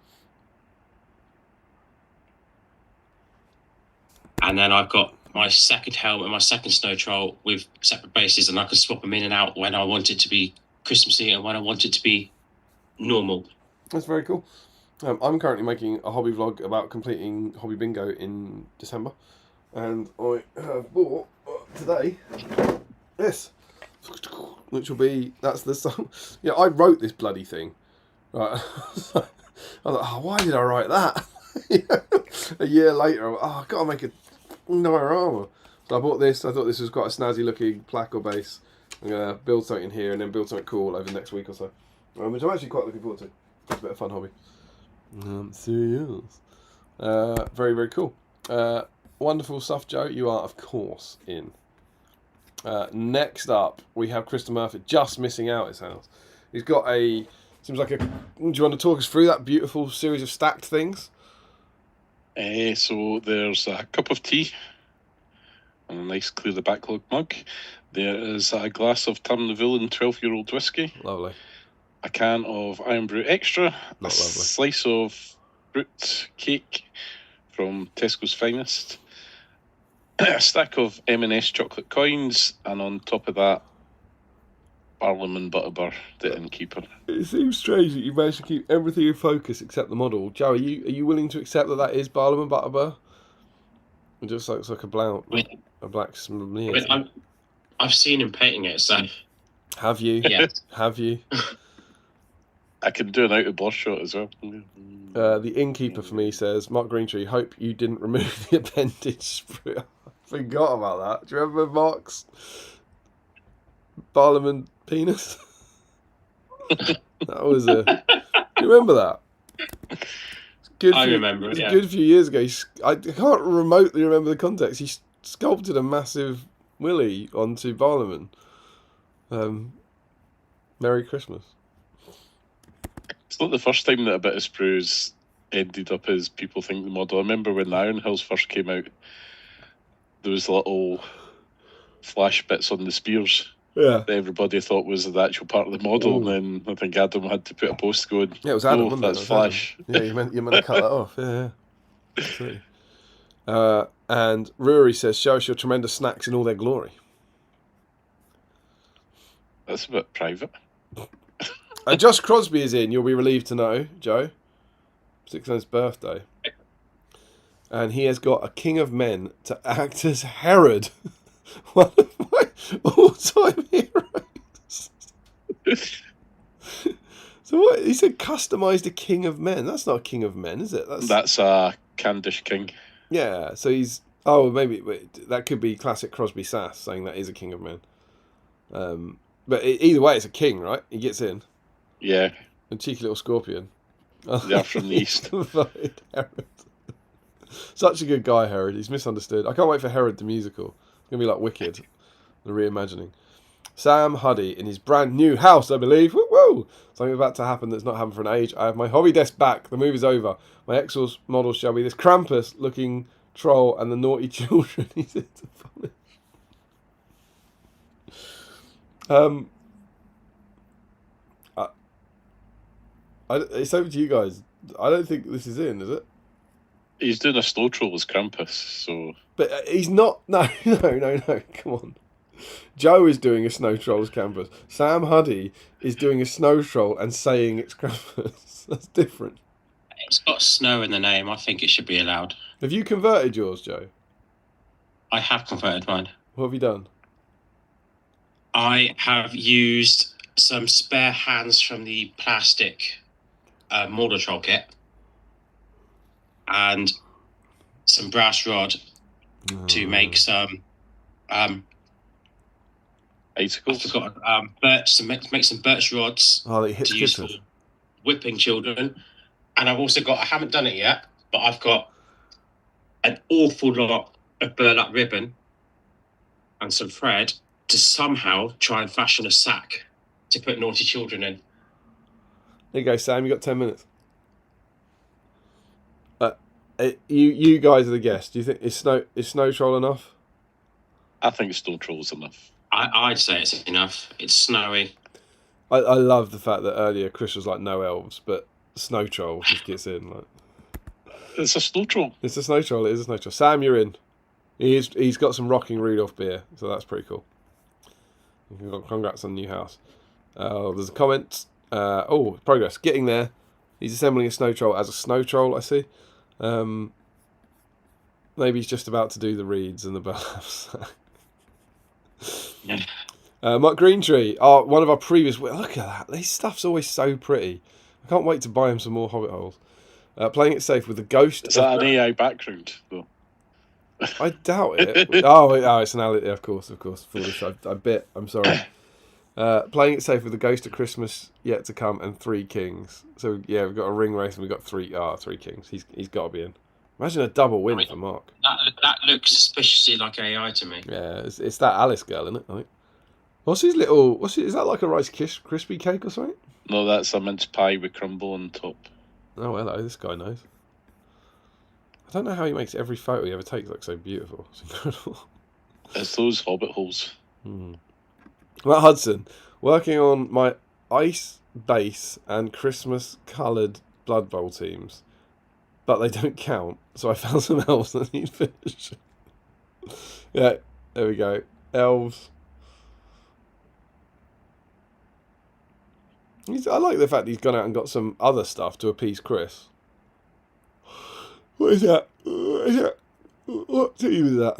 And then I've got my second helm and my second snow troll with separate bases, and I can swap them in and out when I want it to be Christmassy and when I want it to be normal. That's very cool. I'm currently making a hobby vlog about completing hobby bingo in December, and I have bought today this, which will be that's the song. Yeah, I wrote this bloody thing. Right, I was like, oh, why did I write that? A year later, I've got to make a diorama. So I bought this. I thought this was quite a snazzy looking plaque or base. I'm gonna build something in here and then build something cool over the next week or so, which I'm actually quite looking forward to. It's a bit of fun hobby. Serious. Very, very cool. Wonderful stuff, Joe. You are, of course, in. Next up, we have Krista Murphy, just missing out, it sounds. He's got seems like do you want to talk us through that beautiful series of stacked things? So there's a cup of tea and a nice clear the backlog mug. There is a glass of Turnaville 12-year-old whiskey. Lovely. A can of Iron Brew Extra, Not a lovely. slice of fruit cake from Tesco's Finest, a stack of M&S chocolate coins, and on top of that, Barlam and Butterbur, the innkeeper. It seems strange that you managed to keep everything in focus except the model. Joe, are you willing to accept that is Barlam and Butterbur? It just looks like a black smear. I've seen him painting it, so... Have you? Yeah. Have you? I can do an out of blur shot as well. The innkeeper for me says, Mark Greentree, hope you didn't remove the appendage sprue. I forgot about that. Do you remember Mark's Barlaman penis? That was do you remember that? I remember it, It was a good few years ago. I can't remotely remember the context. He sculpted a massive willy onto Barlaman. Merry Christmas. It's not the first time that a bit of sprues ended up as people think the model. I remember when the Iron Hills first came out, there was little flash bits on the spears that everybody thought was the actual part of the model. Ooh. And then I think Adam had to put a post going, Yeah, it was Adam, "No, wasn't it? that's It was flash." Adam. Yeah, you meant to cut that off. Yeah. Absolutely. And Rory says, show us your tremendous snacks in all their glory. That's a bit private. And Josh Crosby is in, you'll be relieved to know, Joe. 6's birthday. And he has got a king of men to act as Herod. One of my all-time heroes. So what? He said customised a king of men. That's not a king of men, is it? That's a Candish king. Yeah, so he's... Oh, maybe that could be classic Crosby Sass saying that is a king of men. But either way, it's a king, right? He gets in. Yeah. A cheeky little scorpion. They're from the east. Herod. Such a good guy, Herod. He's misunderstood. I can't wait for Herod the musical. It's going to be like Wicked, the reimagining. Sam Huddy in his brand new house, I believe. Woo woo! Something about to happen that's not happened for an age. I have my hobby desk back. The move is over. My Excel's model shall be this Krampus-looking troll and the naughty children he's in to punish. It's over to you guys. I don't think this is in, is it? He's doing a snow troll as Krampus, so... But he's not... No. Come on. Joe is doing a snow troll as Krampus. Sam Huddy is doing a snow troll and saying it's Krampus. That's different. It's got snow in the name. I think it should be allowed. Have you converted yours, Joe? I have converted mine. What have you done? I have used some spare hands from the plastic mortar troll kit and some brass rod to make some icicles. I forgot birch. Make some birch rods to use for whipping children. And I've also got. I haven't done it yet, but I've got an awful lot of burlap ribbon and some thread to somehow try and fashion a sack to put naughty children in. There you go, Sam. You got 10 minutes. You guys are the guests. Do you think is snow troll enough? I think snow troll's enough. I'd say it's enough. It's snowy. I love the fact that earlier Chris was like no elves, but snow troll just gets in. Like it's a snow troll. It's a snow troll. It is a snow troll. Sam, you're in. He's got some rocking Rudolph beer, so that's pretty cool. Congrats on the new house. There's a comment. Progress. Getting there. He's assembling a snow troll as a snow troll, I see. Maybe he's just about to do the reeds and the bells. Yeah. Mark Greentree, one of our previous... Look at that. This stuff's always so pretty. I can't wait to buy him some more Hobbit holes. Playing it safe with the ghost... Is that an AI background, though? I doubt it. It's an alley. Of course. Foolish. I bit. I'm sorry. Playing it safe with the ghost of Christmas yet to come and 3 kings. So yeah, we've got a ring race and we've got 3 kings. He's got to be in. Imagine a double win for Mark. That looks suspiciously like AI to me. Yeah, it's that Alice girl, isn't it? I think. What's his little? Is that like a Rice Krispie cake or something? No, that's a mince pie with Chrimbo on top. Oh hello, this guy knows. I don't know how he makes every photo he ever takes look so beautiful. It's incredible. It's those Hobbit holes. Matt Hudson, working on my ice base and Christmas coloured Blood Bowl teams, but they don't count, so I found some elves that need finishing. Yeah, there we go. Elves. I like the fact that he's gone out and got some other stuff to appease Chris. What is that? What team is that?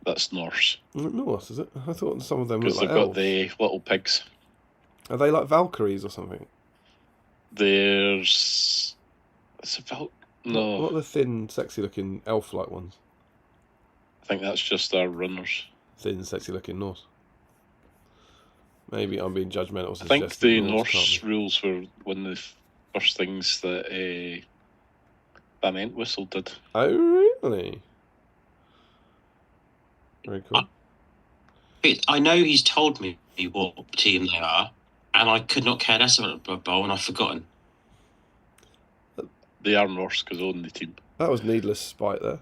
That's Norse. Norse, is it? I thought some of them were Because like they've got elves. the little pigs. Are they like Valkyries or something? There's... It's a No. What are the thin, sexy-looking elf-like ones? I think that's just our runners. Thin, sexy-looking Norse. Maybe I'm being judgmental. I think the Norse rules were one of the first things that Van Entwistle did. Oh, really? Very cool. I know he's told me what team they are, and I could not care less about Blood Bowl, and I've forgotten. They are Norse because they own the team. That was needless spite there.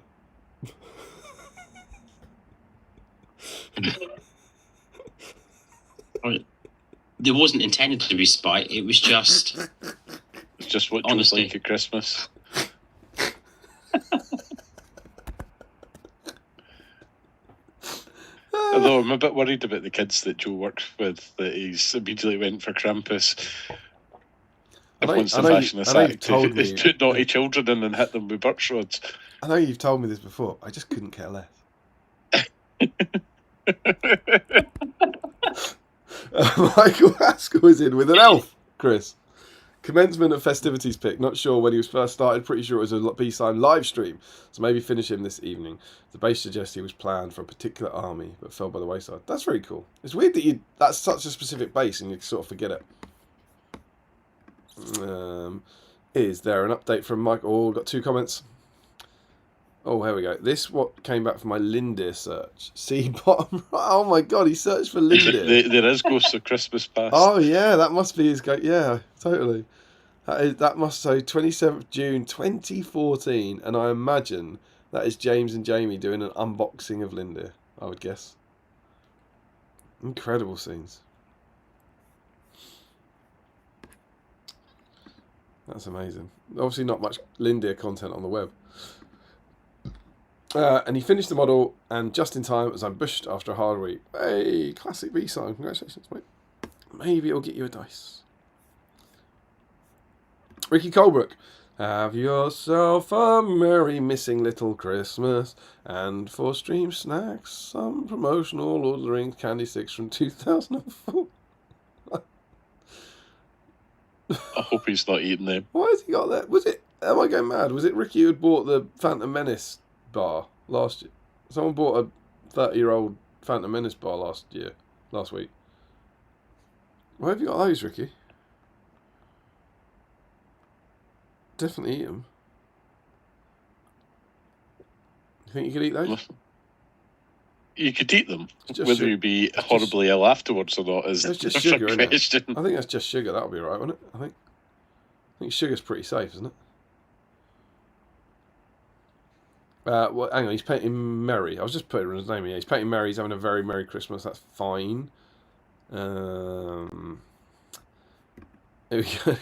It wasn't intended to be spite. It was just... It's just what you like at Christmas. Although I'm a bit worried about the kids that Joe works with, that he's immediately went for Krampus. If once the fashion is sacked, to put naughty children in and hit them with birch rods. I know you've told me this before. I just couldn't care less. Michael Haskell is in with an elf, Chris. Commencement of festivities pick. Not sure when he was first started. Pretty sure it was a BSIME live stream. So maybe finish him this evening. The base suggests he was planned for a particular army, but fell by the wayside. That's very cool. It's weird that that's such a specific base and you sort of forget it. Is there an update from Mike? Oh, got 2 comments. Oh, here we go. This what came back from my Lindir search. See bottom right. Oh my god, he searched for Lindir. There is Ghosts of Christmas Past. Oh yeah, that must be his go. Yeah, totally. That must say 27th June 2014, and I imagine that is James and Jamie doing an unboxing of Lindir. I would guess. Incredible scenes. That's amazing. Obviously, not much Lindir content on the web. And he finished the model, and just in time, as ambushed after a hard week. Hey, classic BSIME. Congratulations, mate. Maybe it'll get you a dice. Ricky Colebrook. Have yourself a merry missing little Christmas. And for stream snacks, some promotional Lord of the Rings candy sticks from 2004. I hope he's not eating them. Why has he got that? Was it... Am I going mad? Was it Ricky who had bought the Phantom Menace bar last year? Someone bought a 30-year-old Phantom Menace bar last week. Where have you got those, Ricky? Definitely eat them. You think you could eat those? You could eat them. Whether sugar. you be horribly ill afterwards or not is a just different sugar, question. I think that's just sugar. That'll be right, wouldn't it? I think sugar's pretty safe, isn't it? Well, hang on, he's painting Merry. I was just putting his name in. Yeah, he's painting Merry. He's having a very Merry Christmas. That's fine. Here we go.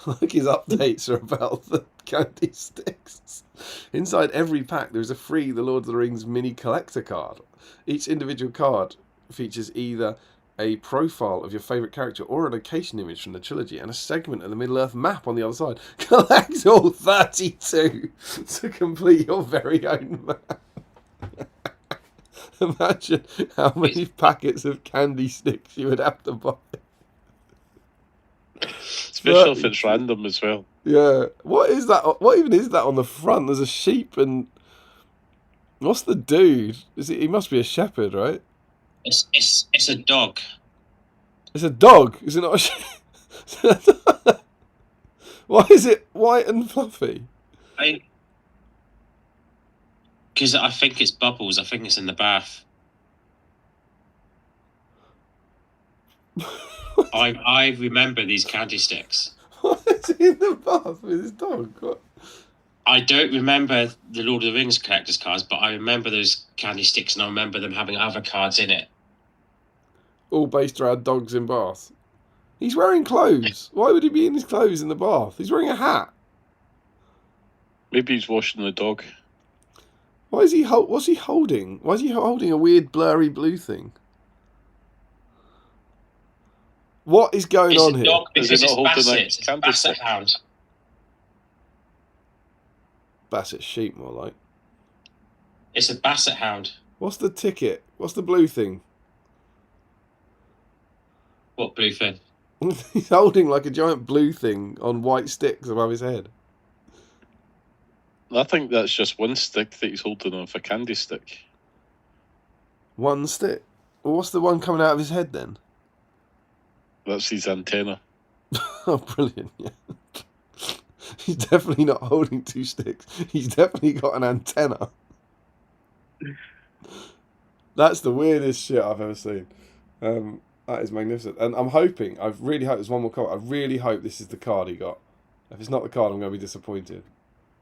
Like his updates are about the candy sticks. Inside every pack, there's a free The Lord of the Rings mini collector card. Each individual card features either a profile of your favourite character or a location image from the trilogy and a segment of the Middle-earth map on the other side. Collect all 32 to complete your very own map. Imagine how many packets of candy sticks you would have to buy. Especially if it's random as well. Yeah. What is that? What even is that on the front? There's a sheep and... What's the dude? He must be a shepherd, right? It's a dog. It's a dog. Is it not a sheep? Why is it white and fluffy? Because I think it's Bubbles. I think it's in the bath. I remember these candy sticks. Why is he in the bath with his dog? What? I don't remember the Lord of the Rings collector's cards, but I remember those candy sticks, and I remember them having other cards in it. All based around dogs in baths. He's wearing clothes. Why would he be in his clothes in the bath? He's wearing a hat. Maybe he's washing the dog. Why is he? What's he holding? Why is he holding a weird blurry blue thing? What is going on here? Dog because Is he not it's holding Basset. a candy Basset stick? hound. Basset sheep, more like. It's a Basset hound. What's the ticket? What's the blue thing? What blue thing? He's holding like a giant blue thing on white sticks above his head. I think that's just one stick that he's holding off a candy stick. One stick? Well, what's the one coming out of his head then? That's his antenna. Oh, brilliant, yeah. He's definitely not holding 2 sticks. He's definitely got an antenna. That's the weirdest shit I've ever seen. That is magnificent. And I'm hoping, I really hope there's one more card. I really hope this is the card he got. If it's not the card, I'm going to be disappointed.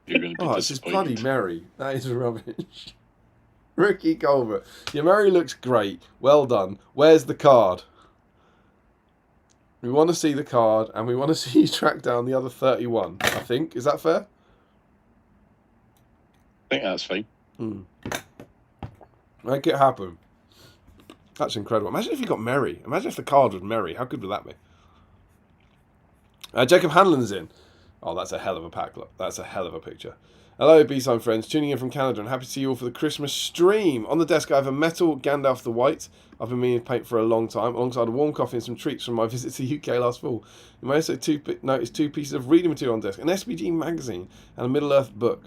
You're going to be It's just disappointed. bloody Merry. That is rubbish. Ricky Colbert. Your Merry looks great. Well done. Where's the card? We want to see the card, and we want to see you track down the other 31, I think. Is that fair? I think that's fine. Make it happen. That's incredible. Imagine if you got Merry. Imagine if the card was Merry. How good would that be? Jacob Hanlon's in. Oh, that's a hell of a pack. Look, that's a hell of a picture. Hello, BSIME friends. Tuning in from Canada and happy to see you all for the Christmas stream. On the desk, I have a metal Gandalf the White. I've been meaning to paint for a long time, alongside a warm coffee and some treats from my visit to the UK last fall. You may also notice two pieces of reading material on desk, an SBG magazine and a Middle-earth book.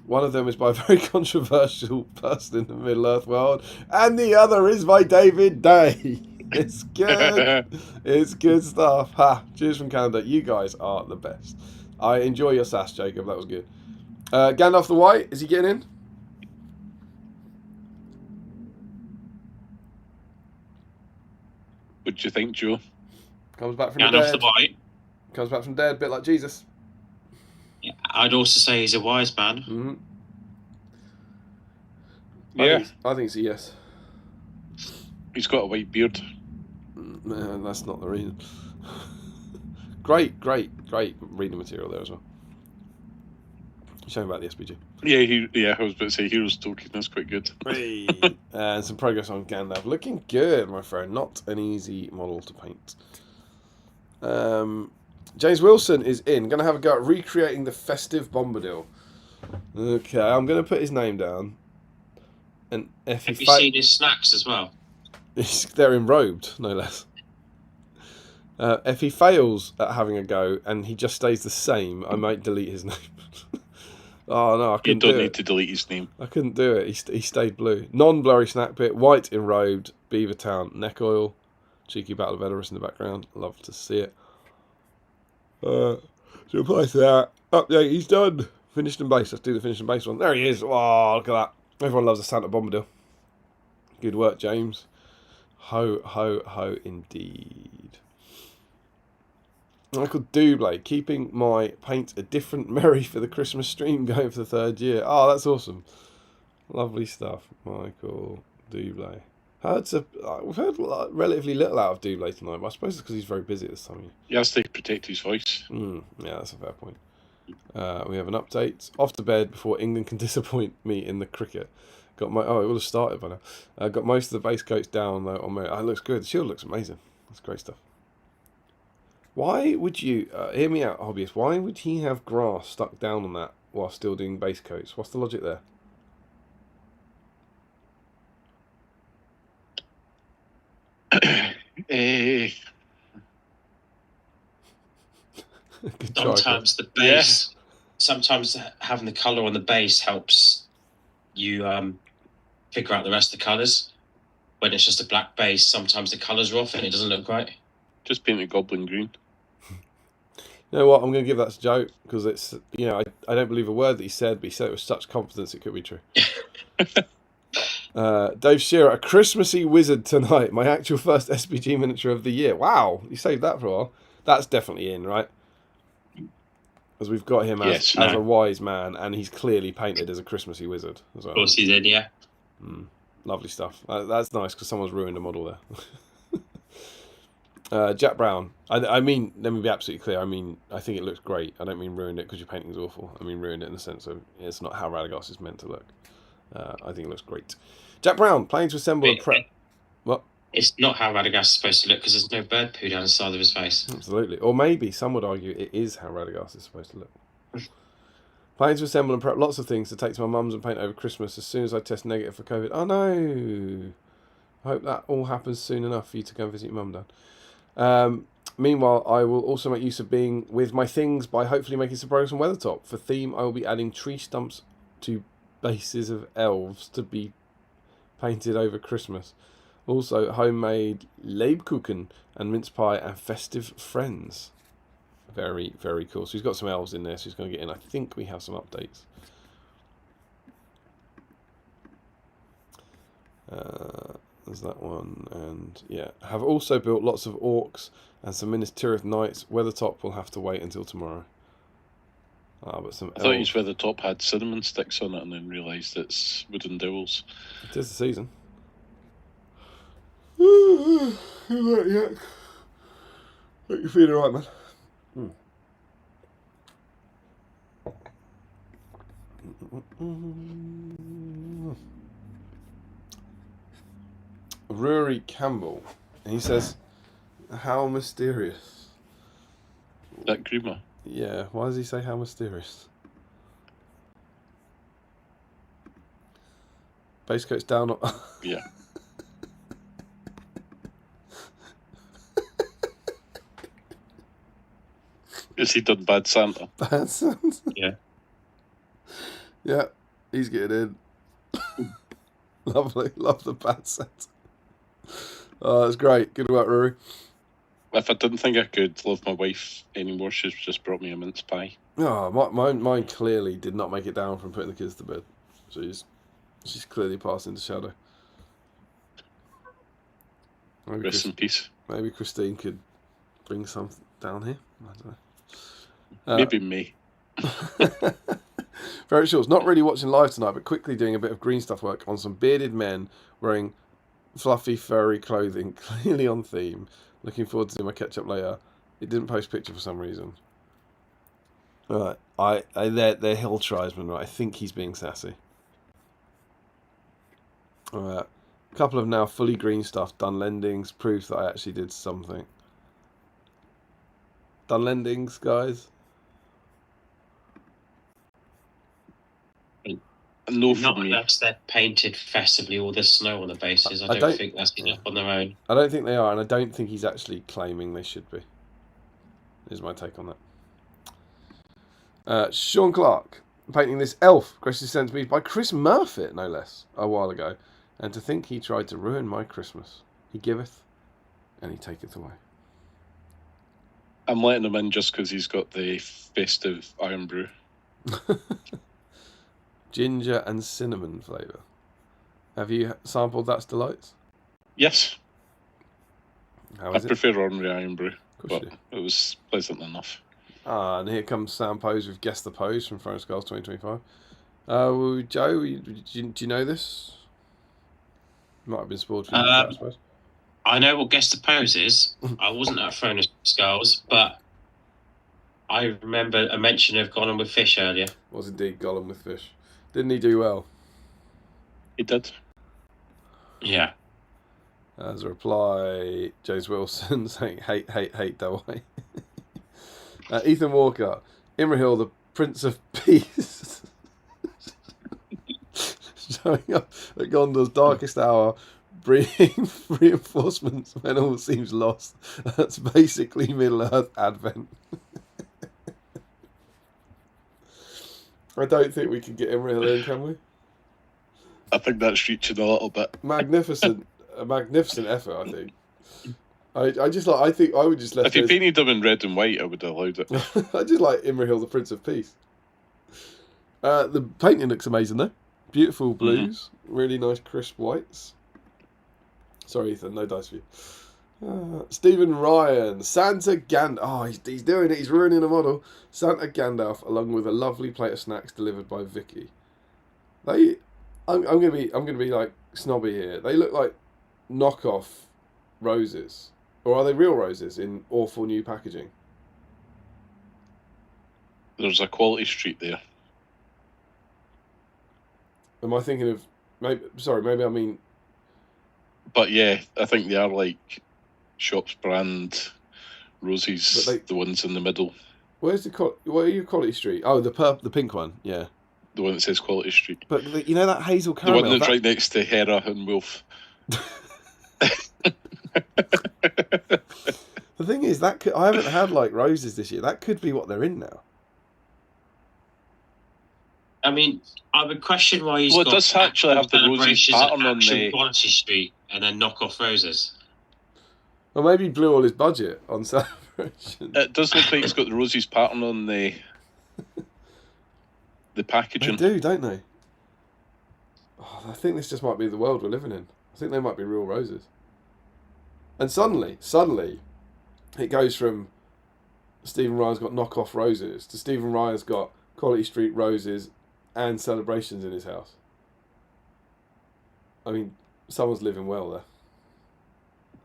One of them is by a very controversial person in the Middle-earth world, and the other is by David Day. It's good. It's good stuff. Ha! Cheers from Canada. You guys are the best. I enjoy your sass, Jacob. That was good. Gandalf the White, is he getting in? What do you think, Joe? Comes back from Gandalf the dead. the White. Comes back from dead, bit like Jesus. Yeah, I'd also say he's a wise man. Mm-hmm. Yeah. I think it's a yes. He's got a white beard. Man, that's not the reason. Great reading material there as well. Showing about the SBG. Yeah, I was about to say Heroes Token. That's quite good. And some progress on Gandalf. Looking good, my friend. Not an easy model to paint. James Wilson is in. Going to have a go at recreating the festive Bombadil. Okay, I'm going to put his name down. And if Have you seen his snacks as well? they're enrobed, no less. If he fails at having a go and he just stays the same, I might delete his name. Oh no, I couldn't do it. You don't need to delete his name. I couldn't do it. He stayed blue. Non-blurry snack bit, white enrobed, Beavertown neck oil, cheeky Battle of Edoras in the background. Love to see it. So apply to that. Update, he's done. Finished and base. Let's do the finished and base one. There he is. Oh, look at that. Everyone loves a Santa Bombadil. Good work, James. Ho, ho, ho, indeed. Michael Dublé, keeping my paint a different Merry for the Christmas stream going for the 3rd year. Oh, that's awesome. Lovely stuff, Michael Dublé. We've heard relatively little out of Dublé tonight, but I suppose it's because he's very busy at this time of year. He has to protect his voice. Yeah, that's a fair point. We have an update. Off to bed before England can disappoint me in the cricket. It would have started by now. Got most of the base coats down though on my. It looks good. The shield looks amazing. That's great stuff. Why would you hear me out, hobbyist? Why would he have grass stuck down on that while still doing base coats? What's the logic there? Sometimes the base, sometimes having the colour on the base helps you figure out the rest of the colours. When it's just a black base, sometimes the colours are off and it doesn't look right. Just paint it goblin green. You know what? I'm going to give that to Joe because it's, I don't believe a word that he said, but he said it with such confidence it could be true. Dave Shearer, a Christmassy wizard tonight. My actual first SBG miniature of the year. Wow, you saved that for a while. That's definitely in, right? Because we've got him as a wise man, and he's clearly painted as a Christmassy wizard as well. Of course he did, yeah. Lovely stuff. That's nice because someone's ruined a model there. Jack Brown. I mean, let me be absolutely clear. I mean, I think it looks great. I don't mean ruined it because your painting's awful. I mean ruined it in the sense of it's not how Radagast is meant to look. I think it looks great. Jack Brown, planning to assemble and prep. What? It's not how Radagast is supposed to look because there's no bird poo down the side of his face. Absolutely. Or maybe some would argue it is how Radagast is supposed to look. Planning to assemble and prep lots of things to take to my mum's and paint over Christmas as soon as I test negative for COVID. Oh no! I hope that all happens soon enough for you to go and visit your mum, Dad. Meanwhile, I will also make use of being with my things by hopefully making some progress on Weathertop. For theme, I will be adding tree stumps to bases of elves to be painted over Christmas. Also, homemade Lebkuchen and mince pie and festive friends. Very, very cool. So he's got some elves in there, so he's going to get in. I think we have some updates. There's that one. And yeah, have also built lots of orcs and some Minas Tirith knights. Weathertop will have to wait until tomorrow. But some I thought his Weathertop had cinnamon sticks on it and then realised it's wooden dowels. It is the season. Yeah. Hope you're feeling alright, man. Rory Campbell. And he says, how mysterious. That Chrimbo. Yeah, why does he say how mysterious? Base coat's down. Yeah. Has he done Bad Santa? Bad Santa. Yeah. Yeah, he's getting in. Lovely. Love the Bad Santa. Oh, that's great. Good work, Rory. If I didn't think I could love my wife anymore, she's just brought me a mince pie. Oh, mine clearly did not make it down from putting the kids to bed. She's clearly passed into shadow. Rest in peace. Maybe Christine could bring some down here. I don't know. Maybe me. Very short. Not really watching live tonight, but quickly doing a bit of green stuff work on some bearded men wearing fluffy, furry clothing, clearly on theme. Looking forward to doing my catch-up later. It didn't post picture for some reason. Right, they're hill tribesmen, right? I think he's being sassy. Alright, a couple of now fully green stuff, done lendings, proof that I actually did something. Done lendings, guys? No, Not for me. unless they're painted festively all the snow on the bases. I don't think that's enough on their own. I don't think they are, and I don't think he's actually claiming they should be. Is my take on that. Sean Clark, painting this elf, graciously sent to me by Chris Murphy, no less, a while ago. And to think he tried to ruin my Christmas. He giveth, and he taketh away. I'm letting him in just because he's got the festive iron brew. Ginger and cinnamon flavour. Have you sampled That's Delights? Yes. How I is it? prefer ordinary iron brew, Of course but it was pleasant enough. Ah, and here comes Sam Pose with Guess the Pose from Throwing Skulls 2025. Well, Joe, do you know this? Might have been spoiled for you, I suppose. I know what Guess the Pose is. I wasn't at Throne of Skulls, but I remember a mention of Gollum with Fish earlier. Was indeed Gollum with Fish. Didn't he do well? He did. Yeah. As a reply, James Wilson saying, hate, don't I? Ethan Walker, Imrahil, the Prince of Peace. Showing up at Gondor's darkest hour, bringing reinforcements when all seems lost. That's basically Middle-earth Advent. I don't think we can get Imrahil in, can we? I think that's reaching a little bit. A magnificent effort, I think. I think I would just let. If you painted them in red and white, I would have allowed it. I just like Imrahil, the Prince of Peace. The painting looks amazing, though. Beautiful blues, really nice crisp whites. Sorry, Ethan, no dice for you. Stephen Ryan, Santa Gandalf. Oh, he's doing it. He's ruining the model. Santa Gandalf, along with a lovely plate of snacks delivered by Vicky. I'm gonna be like snobby here. They look like knockoff roses, or are they real roses in awful new packaging? There's a quality street there. Am I thinking of maybe I mean. But yeah, I think they are like Shops brand roses, the ones in the middle. What are your Quality Street? Oh, the pink one, yeah. The one that says Quality Street. But you know that hazel caramel? The one that's right next to Hera and Wolf. The thing is, I haven't had like roses this year. That could be what they're in now. I mean, I would question why he's got... Well, it does actually have the roses pattern on the... Quality Street and then knock off roses. Well, maybe he blew all his budget on celebration. It does look like it's got the roses pattern on the packaging. They do, don't they? Oh, I think this just might be the world we're living in. I think they might be real roses. And suddenly, it goes from Stephen Ryan's got knockoff roses to Stephen Ryan's got Quality Street roses and celebrations in his house. I mean, someone's living well there.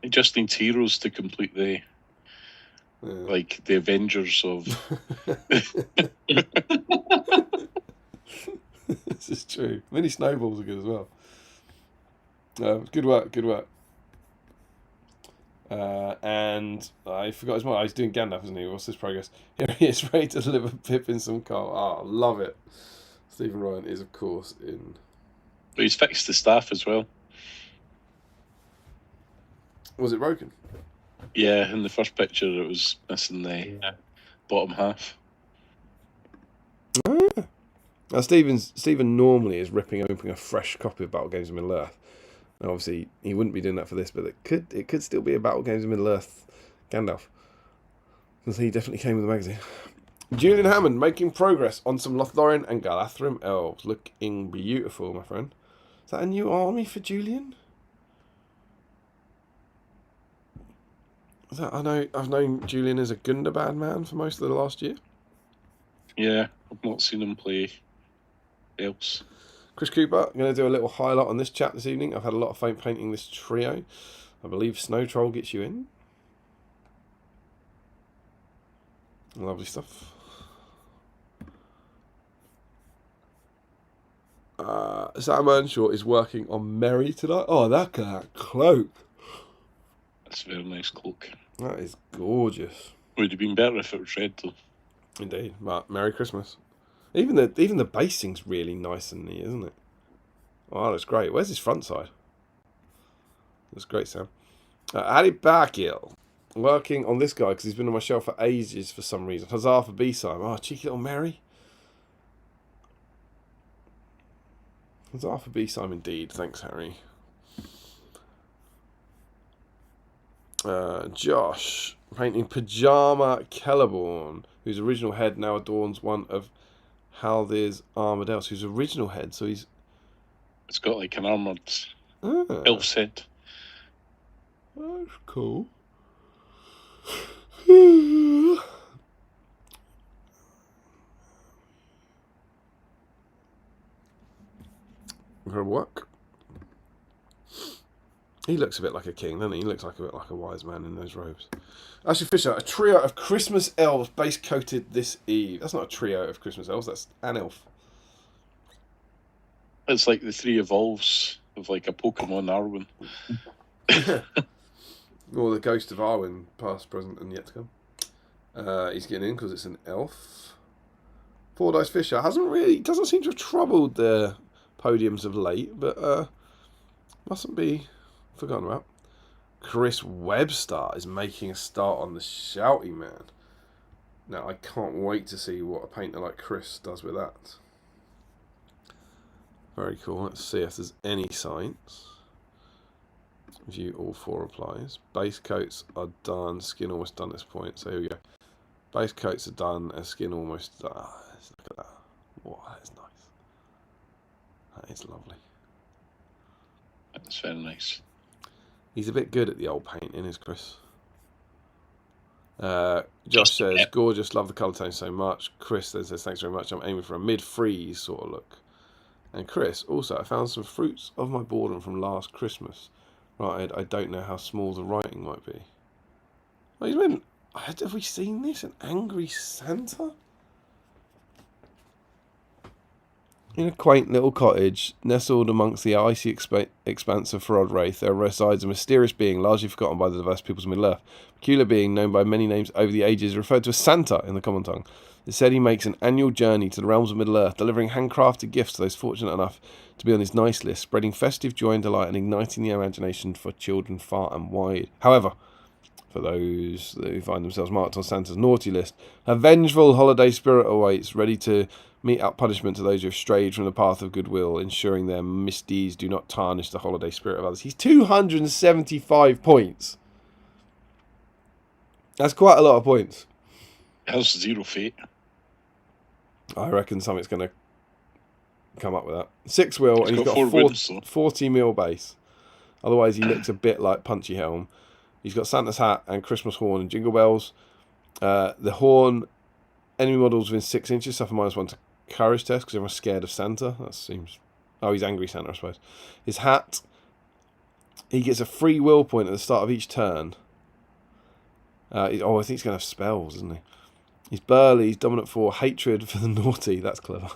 He just needs heroes to complete the Avengers of... This is true. Mini snowballs are good as well. Good work. And I forgot his name. He's doing Gandalf, isn't he? What's his progress? Here he is, ready to deliver Pippin some coal. Oh, love it. Stephen Ryan is, of course, in. But he's fixed the staff as well. Was it broken? Yeah, in the first picture it was missing the bottom half. Now, Stephen normally is ripping open a fresh copy of Battle Games of Middle Earth. Now, obviously, he wouldn't be doing that for this, but it could still be a Battle Games of Middle Earth Gandalf. Because he definitely came with the magazine. Julian Hammond making progress on some Lothlorien and Galathrim elves. Looking beautiful, my friend. Is that a new army for Julian? I've known Julian as a Gundabad man for most of the last year. Yeah, I've not seen him play elves. Chris Cooper, I'm going to do a little highlight on this chat this evening. I've had a lot of fun painting this trio. I believe Snow Troll gets you in. Lovely stuff. Sam Earnshaw is working on Merry tonight. Oh, that cloak. That's a very nice cloak. That is gorgeous. Would have been better if it was red though. Indeed, but Merry Christmas. Even the basing's really nice and neat, isn't it? Oh, that's great. Where's his front side? That's great, Sam. Ali Bakil, working on this guy because he's been on my shelf for ages for some reason. Huzzah for BSIME. Oh, cheeky little Mary. Huzzah for BSIME indeed. Thanks, Harry. Josh, painting Pajama Celeborn, whose original head now adorns one of Haldir's armoured elves, whose original head, so he's... It's got like an armoured elf head. That's cool. Her work. He looks a bit like a king, doesn't he? He looks like a bit like a wise man in those robes. Ashley Fisher, a trio of Christmas elves base coated this eve. That's not a trio of Christmas elves, that's an elf. It's like the three evolves of like a Pokemon Arwen. Or the ghost of Arwen, past, present, and yet to come. He's getting in because it's an elf. Four Dice Fisher doesn't seem to have troubled the podiums of late, but mustn't be forgotten about. Chris Webster is making a start on the Shouty Man. Now, I can't wait to see what a painter like Chris does with that. Very cool. Let's see if there's any signs. View all four applies. Base coats are done. Skin almost done at this point. So here we go. Base coats are done. And skin almost done. Look at that. Wow, that is nice. That is lovely. That's very nice. He's a bit good at the old painting, is Chris? Josh says, gorgeous, love the colour tone so much. Chris then says, thanks very much. I'm aiming for a mid-freeze sort of look. And Chris, also, I found some fruits of my boredom from last Christmas. Right, I don't know how small the writing might be. Oh, he's been... Have we seen this? An angry Santa? In a quaint little cottage, nestled amongst the icy expanse of Ferodwraith, there resides a mysterious being largely forgotten by the diverse peoples of Middle-earth. Peculiar being, known by many names over the ages, referred to as Santa in the common tongue. It said he makes an annual journey to the realms of Middle-earth, delivering handcrafted gifts to those fortunate enough to be on his nice list, spreading festive joy and delight and igniting the imagination for children far and wide. However, for those who find themselves marked on Santa's naughty list, a vengeful holiday spirit awaits, ready to mete out punishment to those who have strayed from the path of goodwill, ensuring their misdeeds do not tarnish the holiday spirit of others. He's 275 points. That's quite a lot of points. Has 0 fate. I reckon something's going to come up with that. 6 wheel, and he's got 4 a wins, so. 40 mil base. Otherwise, he looks a bit like Punchy Helm. He's got Santa's hat and Christmas horn and jingle bells. The horn, enemy models within 6 inches suffer -1 to courage test because everyone's scared of Santa. That seems... Oh, he's angry Santa, I suppose. His hat, he gets a free will point at the start of each turn. I think he's going to have spells, isn't he? He's burly, he's dominant 4, hatred for the naughty. That's clever.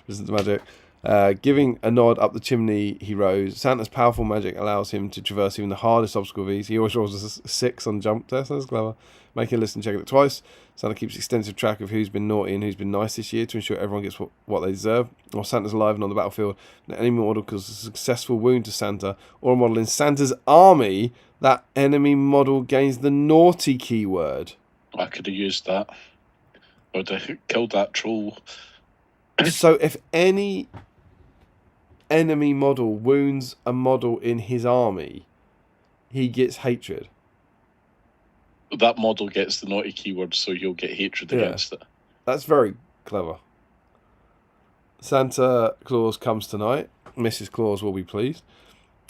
Listen to magic. Giving a nod up the chimney, he rose. Santa's powerful magic allows him to traverse even the hardest obstacle of ease. He always rolls a 6 on jump test. That's clever. Making a list and checking it twice. Santa keeps extensive track of who's been naughty and who's been nice this year to ensure everyone gets what they deserve. While Santa's alive and on the battlefield, and any model causes a successful wound to Santa, or a model in Santa's army, that enemy model gains the naughty keyword. I could have used that. I would have killed that troll. So if any enemy model wounds a model in his army, he gets hatred. That model gets the naughty keyword, so you'll get hatred against it. That's very clever. Santa Claus comes tonight. Mrs. Claus will be pleased.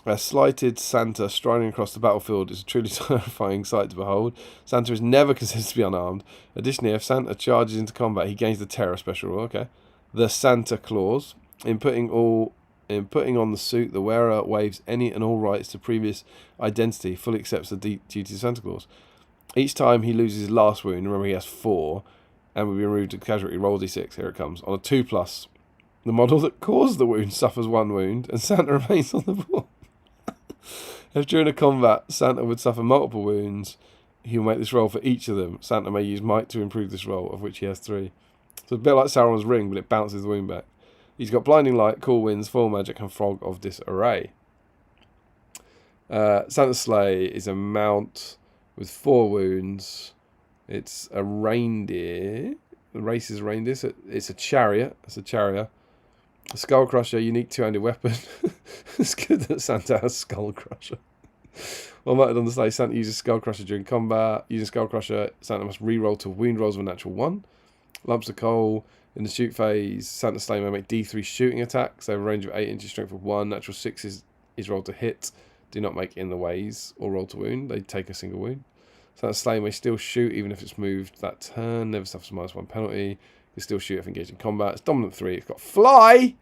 A slighted Santa striding across the battlefield is a truly terrifying sight to behold. Santa is never considered to be unarmed. Additionally, if Santa charges into combat, he gains the Terror special rule. Okay. The Santa Claus. In putting on the suit, the wearer waives any and all rights to previous identity, fully accepts the duties of Santa Claus. Each time he loses his last wound, remember he has 4, and will be removed to casualty. Roll d6, here it comes. On a 2+, the model that caused the wound suffers 1 wound, and Santa remains on the board. If during a combat Santa would suffer multiple wounds, he will make this roll for each of them. Santa may use might to improve this roll, of which he has 3. So it's a bit like Sauron's ring, but it bounces the wound back. He's got Blinding Light, Cool Winds, Full Magic, and Fog of Disarray. Santa's sleigh is a mount with 4 wounds. It's a reindeer. The race is a reindeer. So it's a chariot. It's a chariot. A Skull Crusher, unique 2-handed weapon. It's good that Santa has Skull Crusher. Well noted on the sleigh, Santa uses Skull Crusher during combat. Using Skull Crusher, Santa must re-roll to wound rolls of a natural 1. Lumps of coal. In the shoot phase, Santa's sleigh may make D3 shooting attacks. They have a range of 8 inches, strength of 1. Natural 6 is rolled to hit. Do not make in the ways or roll to wound. They take a single wound. Santa's sleigh may still shoot even if it's moved that turn. Never suffers -1 penalty. Can still shoot if engaged in combat. It's dominant 3. It's got fly.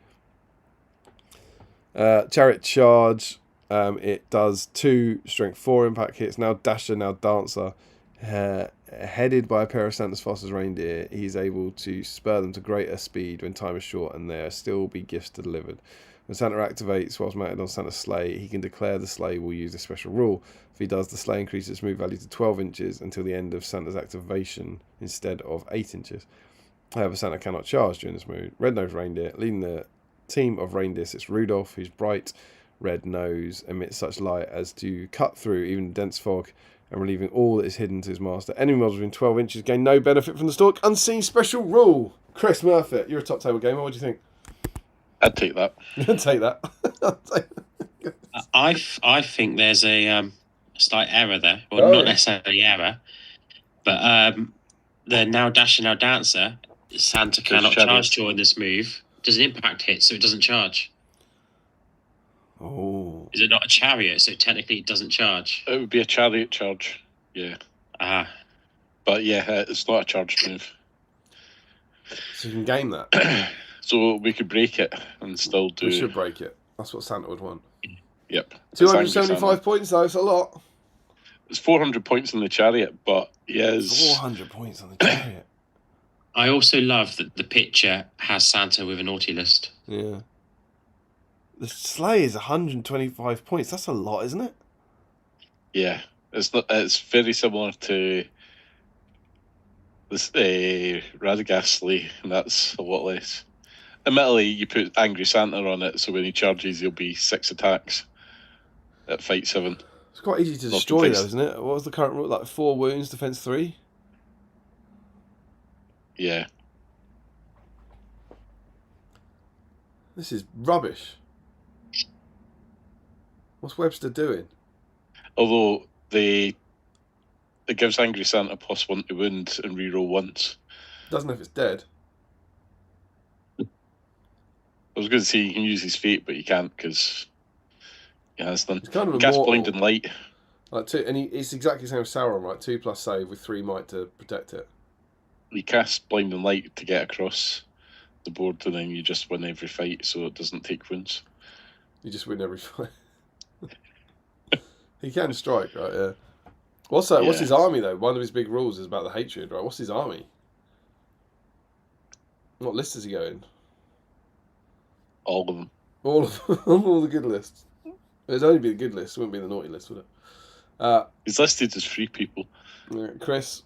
Chariot charge. It does 2 strength 4 impact hits. Now Dasher, now Dancer. Headed by a pair of Santa's fastest reindeer, he's able to spur them to greater speed when time is short, and there still be gifts delivered. When Santa activates whilst mounted on Santa's sleigh, he can declare the sleigh will use a special rule. If he does, the sleigh increases its move value to 12 inches until the end of Santa's activation instead of 8 inches. However, Santa cannot charge during this move. Red-nosed reindeer. Leading the team of reindeer sits Rudolph, whose bright red nose emits such light as to cut through even dense fog and relieving all that is hidden to his master. Enemy models within 12 inches gain no benefit from the Stork Unseen special rule. Chris Murphy, you're a top table gamer. What do you think? I'd take that. Take that. I think there's a slight error there. Well, not necessarily error, but the now Dasher, now Dancer, Santa cannot charge during this move. Does an impact hit, so it doesn't charge? Oh. Is it not a chariot, so technically it doesn't charge? It would be a chariot charge, yeah. But yeah, it's not a charge move. So you can game that. So we could break it and still do... We should break it. That's what Santa would want. Yep. 275 points, though. It's a lot. It's 400 points on the chariot, but yes... 400 points on the chariot. I also love that the picture has Santa with a naughty list. Yeah. The sleigh is 125 points. That's a lot, isn't it? Yeah. It's very similar to this Radagast sleigh, and that's a lot less. Admittedly, you put Angry Santa on it, so when he charges, he'll be 6 attacks at fight 7. It's quite easy to destroy, though, isn't it? What was the current rule? Like 4 wounds, defense 3? Yeah. This is rubbish. What's Webster doing? Although it gives Angry Santa +1 to wound and reroll once. Doesn't know if it's dead. I was going to say you can use his fate, but you can't because he has them. It's kind of Cast immortal. Blinding Light. Like it's exactly the same as Sauron, right? 2+ save with 3 might to protect it. You cast Blinding Light to get across the board, and then you just win every fight, so it doesn't take wounds. You just win every fight. He can strike, right? Yeah. What's that? Yeah. What's his army though? One of his big rules is about the hatred, right? What's his army? What list is he going? All of them. All of all the good lists. It'd only be the good list. It wouldn't be the naughty list, would it? He's listed as 3 people. Chris,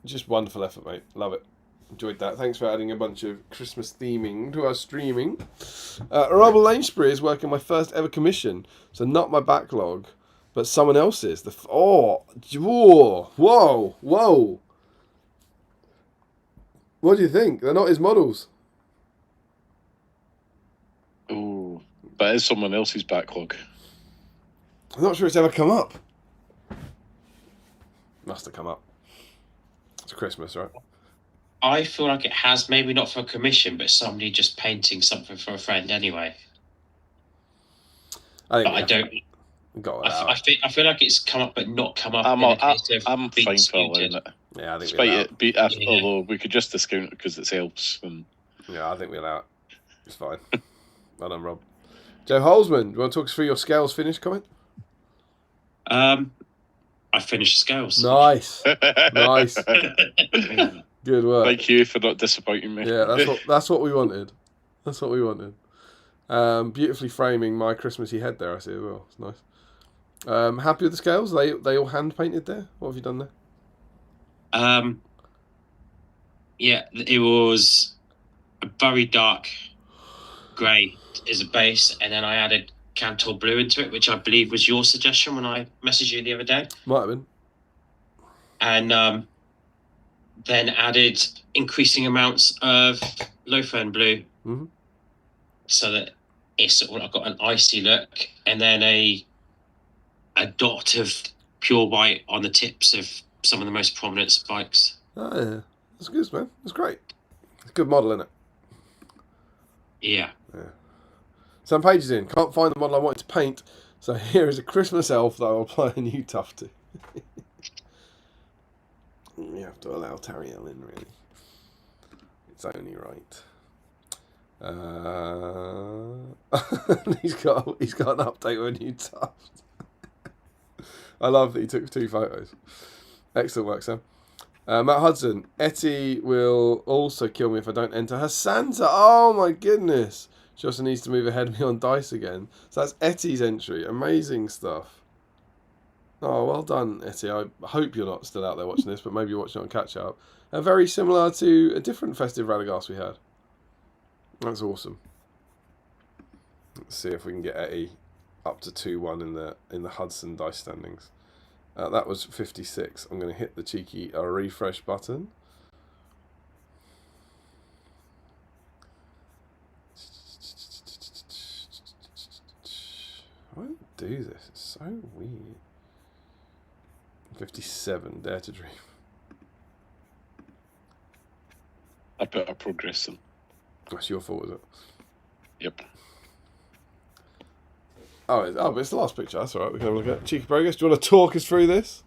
just wonderful effort, mate. Love it. Enjoyed that. Thanks for adding a bunch of Christmas theming to our streaming. Robert Lanesbury is working my first ever commission, so not my backlog, but someone else's. Whoa. What do you think? They're not his models. Oh, but it's someone else's backlog. I'm not sure it's ever come up. Must have come up. It's Christmas, right? I feel like it has, maybe not for a commission, but somebody just painting something for a friend anyway. I feel like it's come up, but not come up. I'm fine for allowing it. Yeah, I think although we could just discount it because it's elves. Yeah, I think we allow it. It's fine. Well done, Rob. Joe Holzman, do you want to talk us through your scales finish comment? I finished scales. Nice. Nice. Good work. Thank you for not disappointing me. Yeah, that's what we wanted. That's what we wanted. Beautifully framing my Christmassy head there, I see as well. It's nice. Happy with the scales? They all hand painted there? What have you done there? Yeah, it was a very dark grey as a base, and then I added Cantor blue into it, which I believe was your suggestion when I messaged you the other day. Might have been. And then added increasing amounts of low fern blue, so that it's sort of got an icy look, and then a dot of pure white on the tips of some of the most prominent spikes. Oh yeah, that's good, man. That's great. It's a good model, isn't it? Yeah. Some pages in. Can't find the model I wanted to paint, so here is a Christmas elf that I will apply a new tuft to. You have to allow Tariel in, really. It's only right. He's got an update with a new tuft. I love that he took 2 photos. Excellent work, Sam. Matt Hudson. Etty will also kill me if I don't enter her Santa. Oh my goodness. She also needs to move ahead of me on dice again. So that's Etty's entry. Amazing stuff. Oh, well done, Etty. I hope you're not still out there watching this, but maybe you're watching it on catch up. Very similar to a different festive Radagast we had. That's awesome. Let's see if we can get Etty up to 2-1 in the Hudson dice standings. That was 56. I'm going to hit the cheeky refresh button. Why do I do this? It's so weird. 57. Dare to Dream. I put a progress in. That's your fault, is it? Yep. But it's the last picture. That's all right. We can have a look at cheeky progress. Do you want to talk us through this?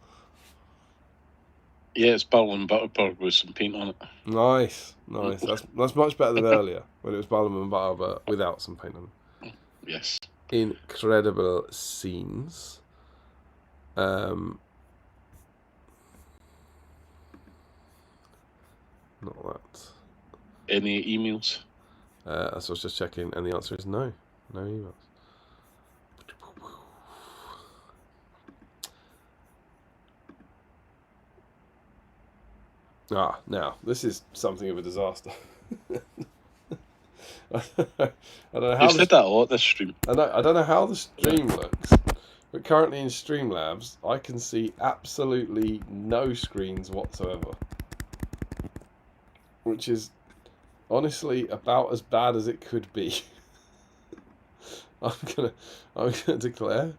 Yeah, it's Barrel and Butter with some paint on it. Nice. That's much better than earlier when it was Barlum and Butter but without some paint on it. Yes. Incredible scenes. Not that. Any emails? So I was just checking, and the answer is no. No emails. Now, this is something of a disaster. I don't know how You've said that a lot this stream. I don't know how the stream looks, but currently in Streamlabs, I can see absolutely no screens whatsoever. Which is honestly about as bad as it could be. I'm gonna declare.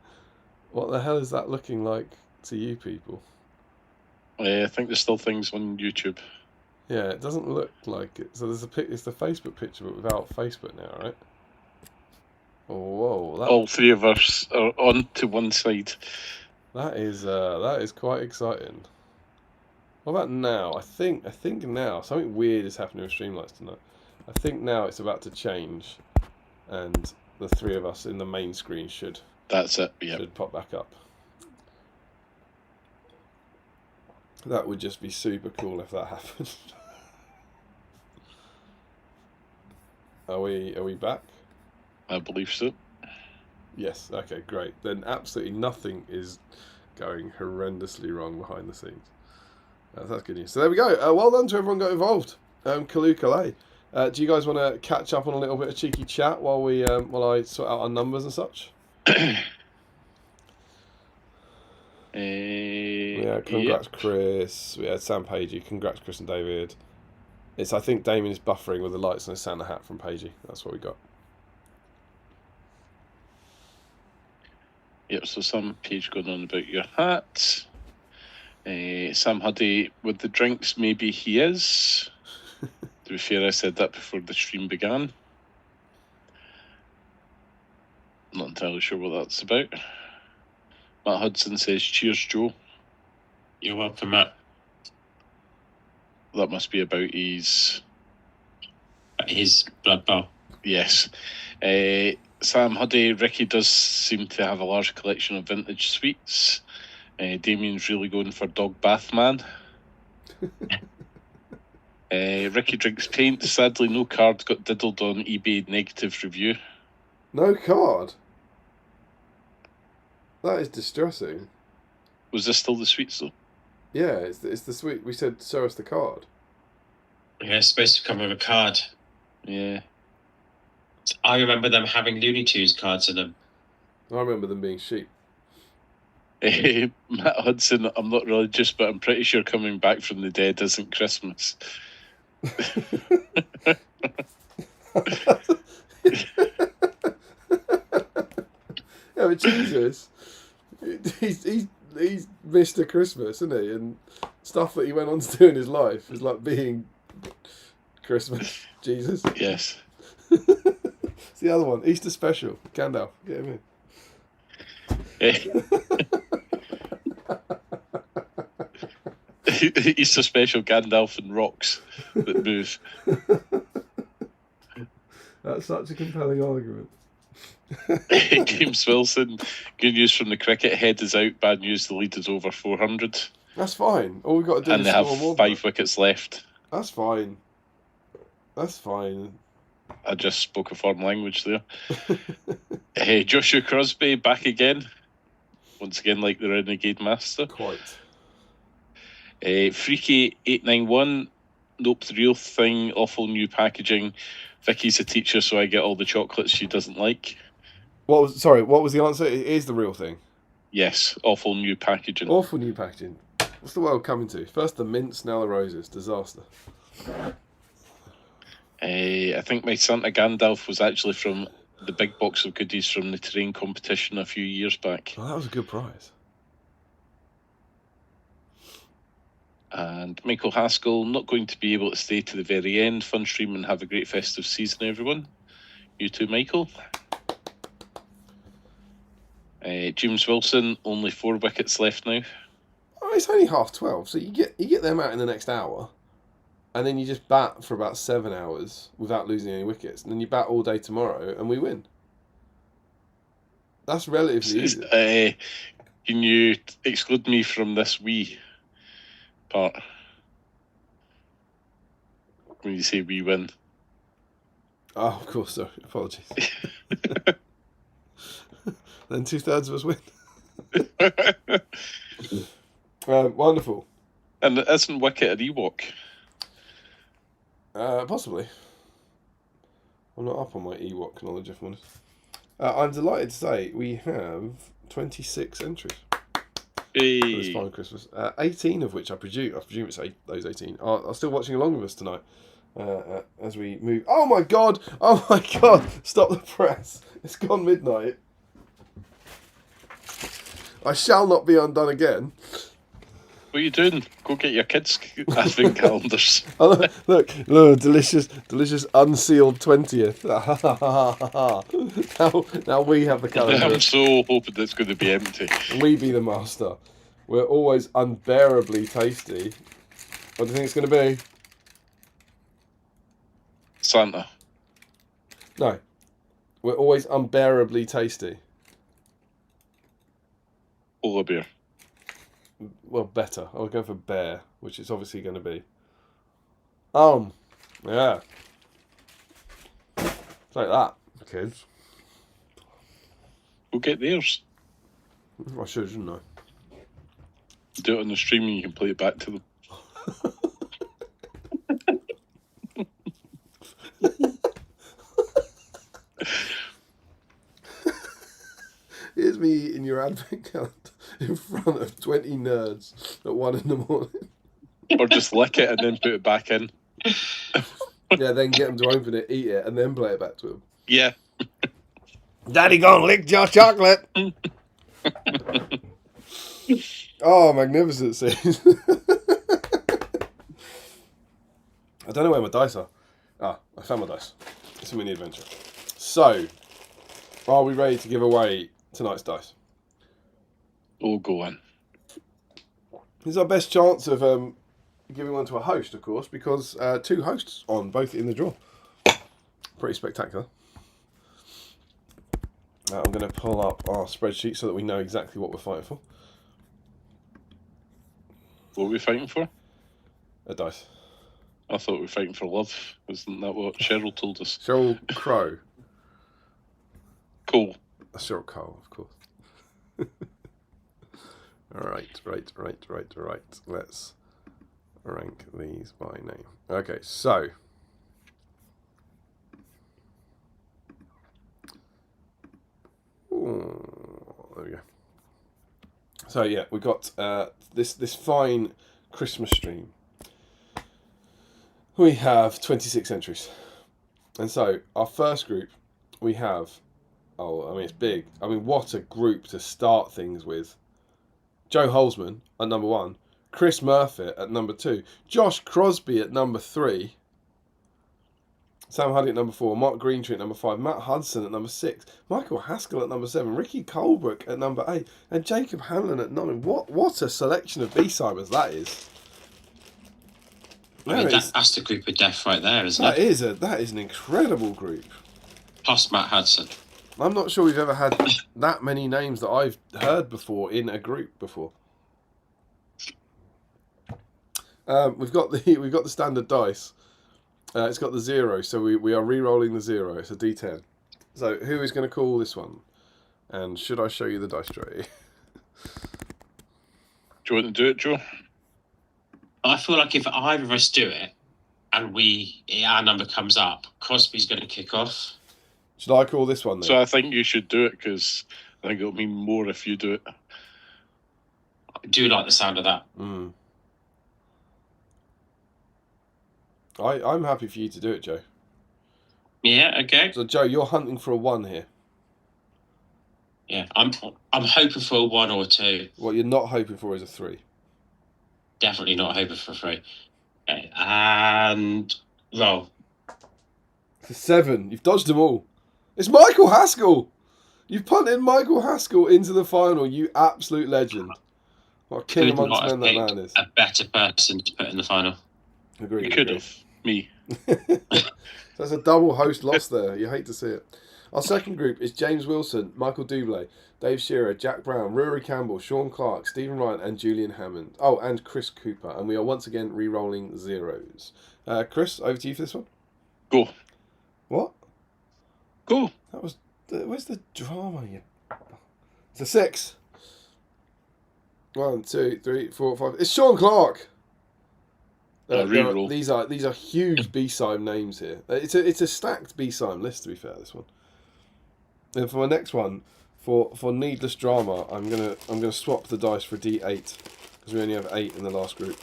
What the hell is that looking like to you people? I think there's still things on YouTube. Yeah, it doesn't look like it. So there's it's the Facebook picture, but without Facebook now, right? Oh, whoa! All 3 of us are on to one side. That is quite exciting. What about now? I think now something weird is happening with Streamlights tonight. I think now it's about to change, and the 3 of us in the main screen should. That's it. Yeah. Should pop back up. That would just be super cool if that happened. Are we back? I believe so. Yes. Okay. Great. Then absolutely nothing is going horrendously wrong behind the scenes. That's good news. So there we go. Well done to everyone got involved. Kalu Kalay. Do you guys want to catch up on a little bit of cheeky chat while I sort out our numbers and such? Yeah. Congrats, Yep. Chris. We had Sam Pagey. Congrats, Chris and David. I think Damien is buffering with the lights on his Santa hat from Pagey. That's what we got. Yep, so some page going on about your hat. Sam Huddy with the drinks, maybe he is. To be fair, I said that before the stream began. Not entirely sure what that's about. Matt Hudson says, cheers, Joe. You're welcome, Matt. That must be about his Blood Bowl. Yes. Sam Huddy, Ricky does seem to have a large collection of vintage sweets. Damien's really going for Dog Bath Man. Ricky drinks paint. Sadly, no card got diddled on eBay negative review. No card? That is distressing. Was this still the sweets, though? Yeah, it's the sweet. We said, show us the card. Yeah, it's supposed to come with a card. Yeah. I remember them having Looney Tunes cards in them. I remember them being sheep. Matt Hudson, I'm not religious, but I'm pretty sure coming back from the dead isn't Christmas. Yeah, but Jesus, he's Mr. Christmas, isn't he? And stuff that he went on to do in his life is like being Christmas. Jesus. Yes. It's the other one, Easter special. Gandalf, get him in. Easter special Gandalf and rocks that move. That's such a compelling argument. James Wilson, good news from the cricket. Head is out. Bad news, the lead is over 400. That's fine. All we've got to do And is they have score more. 5 wickets left. That's fine. That's fine. I just spoke a foreign language there. Joshua Crosby back again. Once again, like the Renegade Master. Quite. Freaky 891. Nope, the real thing. Awful new packaging. Vicky's a teacher, so I get all the chocolates she doesn't like. What was the answer? It is the real thing. Yes, awful new packaging. Awful new packaging. What's the world coming to? First the mints, now the roses. Disaster. I think my Santa Gandalf was actually from the big box of goodies from the terrain competition a few years back. Oh, that was a good prize. And Michael Haskell, not going to be able to stay to the very end. Fun stream and have a great festive season, everyone. You too, Michael. James Wilson, only 4 wickets left now. Oh, it's only 12:30, so you get them out in the next hour, and then you just bat for about 7 hours without losing any wickets, and then you bat all day tomorrow, and we win. That's relatively easy. Can you exclude me from this "we" part when you say we win? Oh, of course, sorry. Apologies. Then 2/3 of us win. Wonderful. And isn't wicket an Ewok? Possibly. I'm not up on my Ewok knowledge, if I'm honest. I'm delighted to say we have 26 entries for this final Christmas. 18 of which I presume it's those 18 are still watching along with us tonight as we move. Oh my god! Oh my god! Stop the press! It's gone midnight. I shall not be undone again. What are you doing? Go get your kids' advent calendars. Oh, look, delicious unsealed 20th. now we have the calendar. I'm so hoping it's going to be empty. We be the master. We're always unbearably tasty. What do you think it's going to be? Santa. No. We're always unbearably tasty. Polar bear. Well, better. I was going for bear, which it's obviously going to be. Yeah. It's like that, kids. Go get theirs. I should, shouldn't I? Do it on the stream and you can play it back to them. Here's me eating your advent calendar in front of 20 nerds at 1 in the morning. Or just lick it and then put it back in. Yeah, then get them to open it, eat it, and then play it back to them. Yeah. Daddy gonna lick your chocolate. Oh, magnificent scene. I don't know where my dice are. Ah, I found my dice. It's a mini adventure. So, are we ready to give away tonight's dice? Oh, go on. This is our best chance of giving one to a host, of course, because 2 hosts on, both in the draw. Pretty spectacular. I'm going to pull up our spreadsheet so that we know exactly what we're fighting for. What are we fighting for? A dice. I thought we were fighting for love. Isn't that what Cheryl told us? Cheryl Crow. Cool. Cheryl Cole, of course. Right. Let's rank these by name. Okay, so there we go. So yeah, we've got this fine Christmas stream. We have 26 entries, and so our first group we have. Oh, I mean it's big. I mean what a group to start things with. Joe Holzman at number 1, Chris Murphy at number 2, Josh Crosby at number 3, Sam Huddy at number 4, Mark Greentree at number 5, Matt Hudson at number 6, Michael Haskell at number 7, Ricky Colebrook at number 8, and Jacob Hanlon at 9. What a selection of B-Simers that is. I mean, that's the group of death right there, isn't it? That is an incredible group. Plus Matt Hudson. I'm not sure we've ever had that many names that I've heard before in a group before. We've got the standard dice. It's got the 0, so we are re-rolling the 0. It's a D10. So who is going to call this one? And should I show you the dice tray? Do you want to do it, Joe? I feel like if either of us do it and our number comes up, Crosby's going to kick off. Should I call this one then? So I think you should do it because I think it'll mean more if you do it. I do like the sound of that. I'm happy for you to do it, Joe. Yeah, okay. So Joe, you're hunting for a 1 here. Yeah, I'm hoping for a 1 or a 2. What you're not hoping for is a 3. Definitely not hoping for a 3. Okay, and roll. It's a 7. You've dodged them all. It's Michael Haskell. You've punted Michael Haskell into the final. You absolute legend. What a king amongst men that man is. A better person to put in the final. Agreed. You could have. Me. That's a double host loss there. You hate to see it. Our second group is James Wilson, Michael Dublé, Dave Shearer, Jack Brown, Rory Campbell, Sean Clark, Stephen Ryan, and Julian Hammond. Oh, and Chris Cooper. And we are once again re-rolling 0s. Chris, over to you for this one. Go. What? Go. That was... Where's the drama? It's a 6. 1, 2, 3, 4, 5. It's Sean Clark. These are huge B-SIME names here. It's a stacked B-SIME list, to be fair. This one. And for my next one, for needless drama, I'm gonna swap the dice for a D8 because we only have 8 in the last group.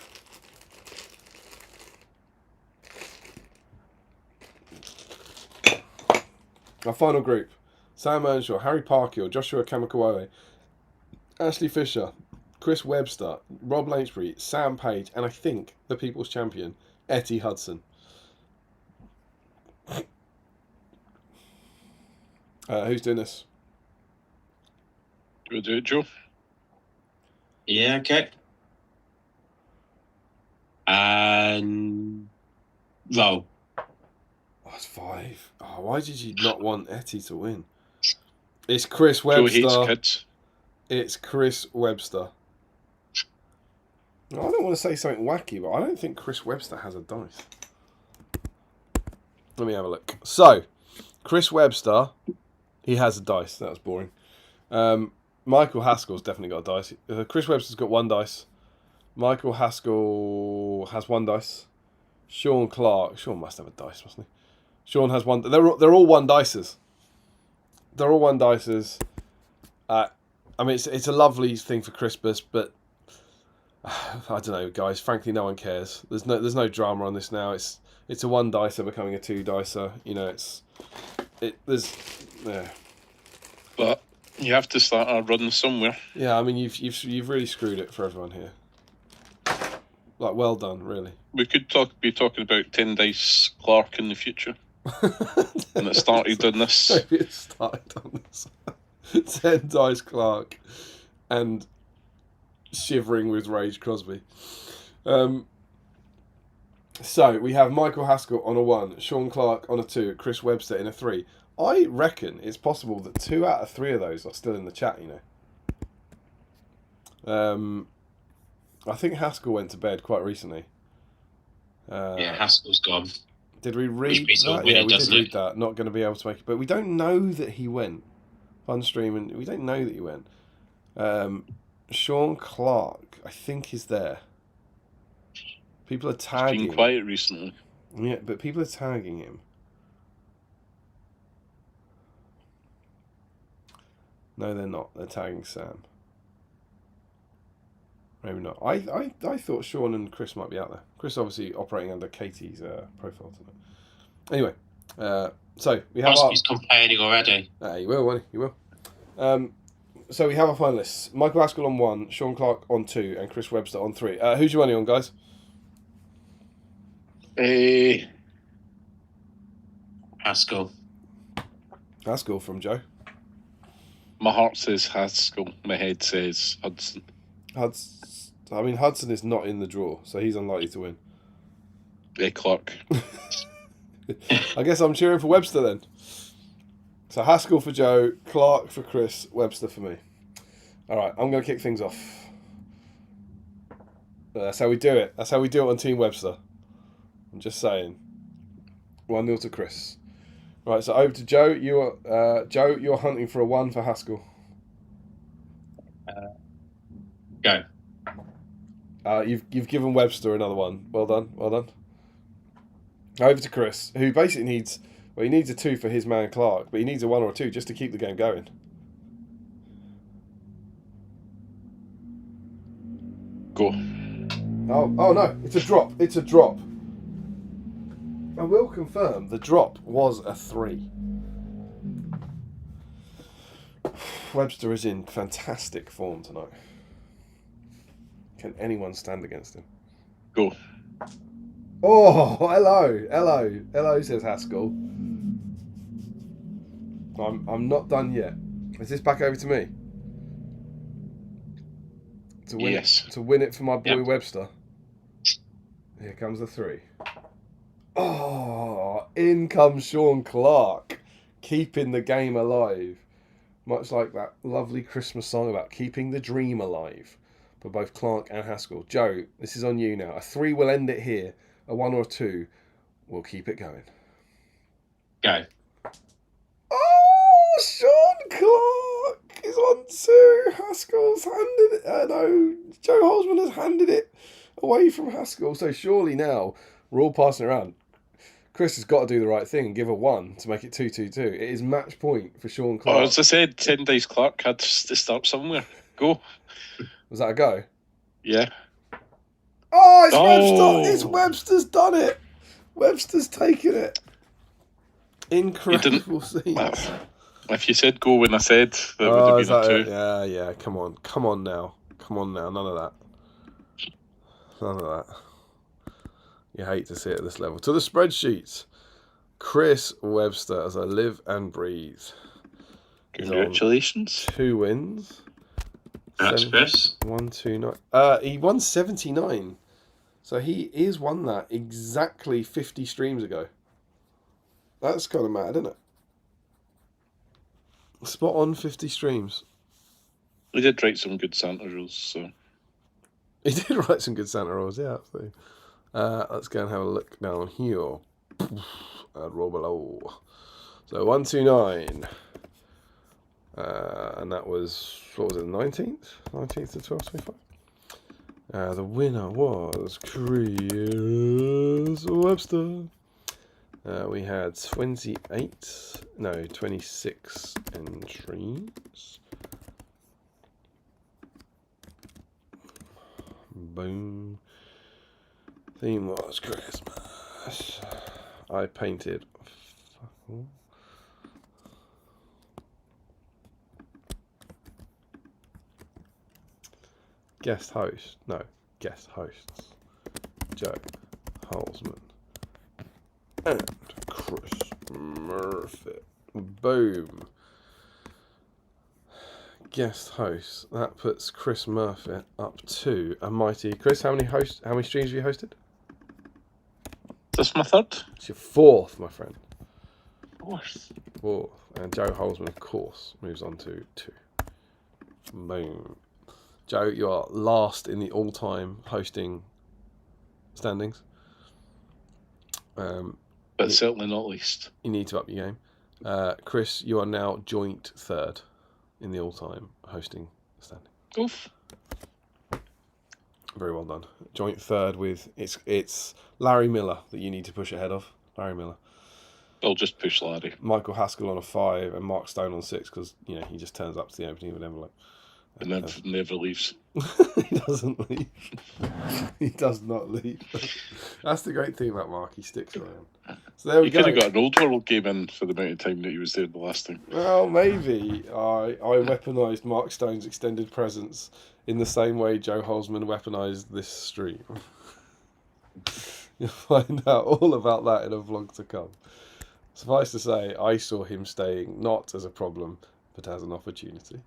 Our final group: Sam Earnshaw, Harry Parkhill, Joshua Kamakawawe, Ashley Fisher, Chris Webster, Rob Lainsbury, Sam Page, and I think the People's Champion, Etty Hudson. Who's doing this? Do you want to do it, Joe? Yeah, okay. And roll. Oh, it's 5. Oh, why did you not want Etty to win? It's Chris Webster. Joe hates kids. It's Chris Webster. I don't want to say something wacky, but I don't think Chris Webster has a dice. Let me have a look. So, Chris Webster, he has a dice. That was boring. Michael Haskell's definitely got a dice. Chris Webster's got 1 dice. Michael Haskell has 1 dice. Sean Clark. Sean must have a dice, mustn't he? Sean has 1. They're all 1 dices. They're all 1 dices. I mean, it's a lovely thing for Christmas, but I don't know, guys. Frankly, no one cares. There's no drama on this now. It's a 1 dicer becoming a 2 dicer. You know, yeah. But you have to start a run somewhere. Yeah, I mean, you've really screwed it for everyone here. Like, well done, really. We could be talking about 10 dice Clark in the future. And it started on this. Maybe it started on this. 10 dice Clark and shivering with rage Crosby. So we have Michael Haskell on a 1, Sean Clark on a 2, Chris Webster in a 3. I reckon it's possible that 2 out of 3 of those are still in the chat, you know. I think Haskell went to bed quite recently. Yeah, Haskell's gone. Did we read that? Winner, Yeah, we did doesn't read it? that. Not going to be able to make it. But we don't know that he went. Fun stream, and we don't know that he went. Sean Clark, I think, is there. People are It's tagging been quiet recently. Yeah, but people are tagging him. No, they're not. They're tagging Sam. Maybe not. I thought Sean and Chris might be out there. Chris obviously operating under Katie's profile tonight. Anyway, so we have Crosby's complaining already. You will, won't he? You will. So we have our finalists. Michael Haskell on 1, Sean Clark on 2, and Chris Webster on 3. Who's your money on, guys? Haskell. Haskell from Joe. My heart says Haskell. My head says Hudson. Hudson is not in the draw, so he's unlikely to win. Clark. I guess I'm cheering for Webster then. So Haskell for Joe, Clark for Chris, Webster for me. All right, I'm going to kick things off. That's how we do it. That's how we do it on Team Webster. I'm just saying. 1-0 to Chris. Right, so over to Joe. Joe, you're hunting for a 1 for Haskell. Go. You've given Webster another 1. Well done. Over to Chris, who basically needs he needs a 2 for his man Clark, but he needs a 1 or a 2 just to keep the game going. Go. Oh no, it's a drop. It's a drop. I will confirm the drop was a 3. Webster is in fantastic form tonight. Can anyone stand against him? Go. Oh, hello, says Haskell. I'm not done yet. Is this back over to me? To win Yes. To win it for my boy Yep. Webster. Here comes the 3. Oh, in comes Sean Clark, keeping the game alive. Much like that lovely Christmas song about keeping the dream alive for both Clark and Haskell. Joe, this is on you now. A 3 will end it here. A 1 or a 2 will keep it going. Go. Oh, Sean Clark is on 2. Haskell's handed it. No, Joe Holzman has handed it away from Haskell. So surely now we're all passing around. Chris has got to do the right thing and give a 1 to make it 2-2-2. It is match point for Sean Clark. Oh, as I said, 10 dice Clark had to start somewhere. Go. Was that a go? Yeah. Oh, it's Oh. Webster. It's Webster's done it. Webster's taken it. Incredible scenes. If you said go when I said, that Oh, would is have that been a it? 2. Yeah. Come on now. None of that. You hate to see it at this level. To the spreadsheets. Chris Webster, as I live and breathe. Congratulations. 2 wins. That's Chris. 129. He won 79. So he is won that exactly 50 streams ago. That's kind of mad, isn't it? Spot on 50 streams. We did write some good Santa rules, so. He did write some good Santa rolls, yeah, absolutely. Let's go and have a look down here. And roll below. So 129. And that was, what was it, the 19th? 19th to 12th, 25? The winner was Chris Webster. We had 26 entries. Boom. Theme was Christmas. I painted. Guest host. No, guest hosts. Joe Holzman and Chris Murphy. Boom. Guest host. That puts Chris Murphy up to a mighty. Chris, how many streams have you hosted? This is my third. It's your fourth, my friend. Fourth. And Joe Holzman, of course, moves on to 2. Boom. Joe, you are last in the all-time hosting standings. But certainly not least. You need to up your game. Chris, you are now joint third in the all-time hosting standing. Oof. Very well done. Joint third with it's Larry Miller that you need to push ahead of. Larry Miller. I'll just push Larry. Michael Haskell on a 5 and Mark Stone on 6 because he just turns up to the opening of an envelope. And never leaves. He doesn't leave. He does not leave. That's the great thing about Mark. He sticks around. So there we go. He could have got an Old World game in for the amount of time that he was there the last time. Well, maybe. I weaponised Mark Stone's extended presence in the same way Joe Holzman weaponised this stream. You'll find out all about that in a vlog to come. Suffice to say, I saw him staying not as a problem, but as an opportunity.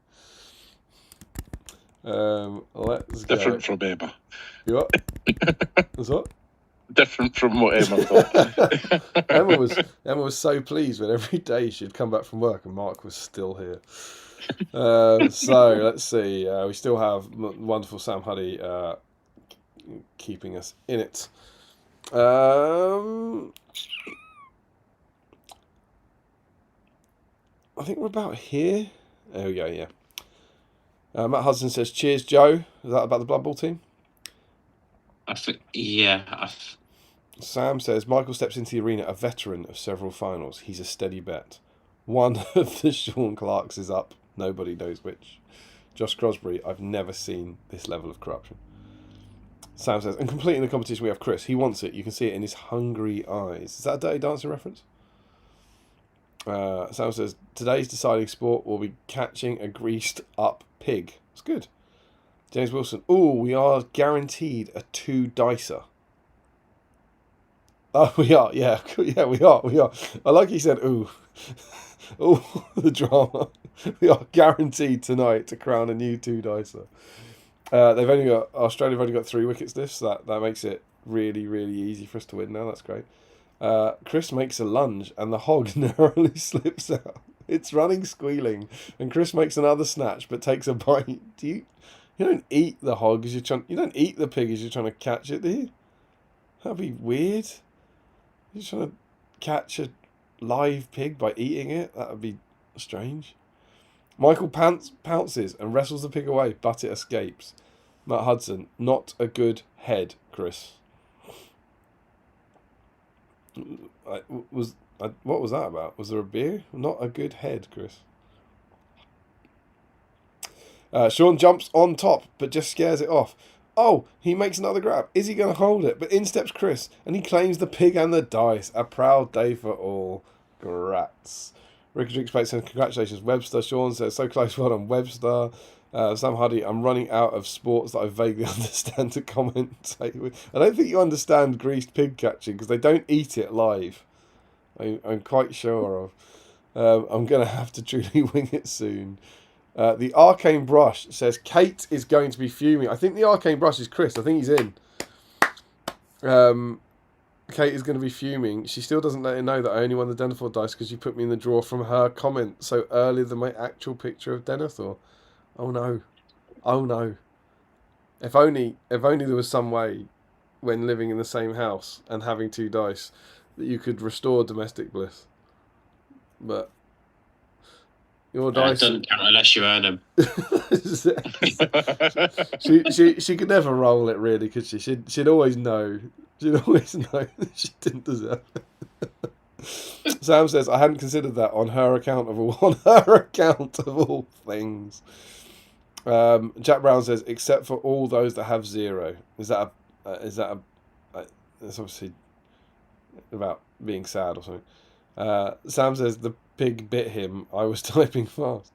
Let's go. Different from Emma. You what? What's what? Different from what Emma thought. Emma was so pleased when every day she'd come back from work and Mark was still here. So let's see. We still have wonderful Sam Huddy keeping us in it. I think we're about here. There we go. Yeah. Matt Hudson says, "Cheers, Joe." Is that about the Blood Bowl team? Sam says, "Michael steps into the arena a veteran of several finals. He's a steady bet. One of the Sean Clarks is up. Nobody knows which. Josh Crosby, I've never seen this level of corruption." Sam says, "And completing the competition we have Chris. He wants it. You can see it in his hungry eyes." Is that a Dirty Dancing reference? Sam says, "Today's deciding sport will be catching a greased up pig." It's good. James Wilson, we are guaranteed a 2-dicer. Oh, we are, yeah, we are. I like he said, ooh, the drama. We are guaranteed tonight to crown a new 2-dicer. Australia have only got 3 wickets this, so that makes it really, really easy for us to win now. That's great. Chris makes a lunge and the hog narrowly slips out. It's running squealing, and Chris makes another snatch but takes a bite. You don't eat the hog as you don't eat the pig as you're trying to catch it, do you? That'd be weird. You're trying to catch a live pig by eating it? That would be strange. Michael pounces and wrestles the pig away, but it escapes. Matt Hudson, not a good head, Chris. What was that about? Was there a beer? Not a good head, Chris. Sean jumps on top, but just scares it off. Oh, he makes another grab. Is he going to hold it? But in steps Chris, and he claims the pig and the dice. A proud day for all. Grats. Ricky Drinks says, congratulations, Webster. Sean says, so close, well done, Webster. Sam Huddy, I'm running out of sports that I vaguely understand to commentate with. I don't think you understand greased pig catching, because they don't eat it live. I'm quite sure of. I'm going to have to truly wing it soon. The Arcane Brush says, Kate is going to be fuming. I think the Arcane Brush is Chris. I think he's in. Kate is going to be fuming. She still doesn't let her know that I only won the Denethor dice because you put me in the draw from her comment so earlier than my actual picture of Denethor. Oh no. Oh no. If only there was some way when living in the same house and having 2 dice that you could restore domestic bliss. But Your dice doesn't count unless you earn them. she could never roll it really, could she? She'd always know. She'd always know that she didn't deserve it. Sam says, I hadn't considered that on her account of all things. Jack Brown says, except for all those that have 0. Is that a it's obviously about being sad or something. Sam says the pig bit him. I was typing fast.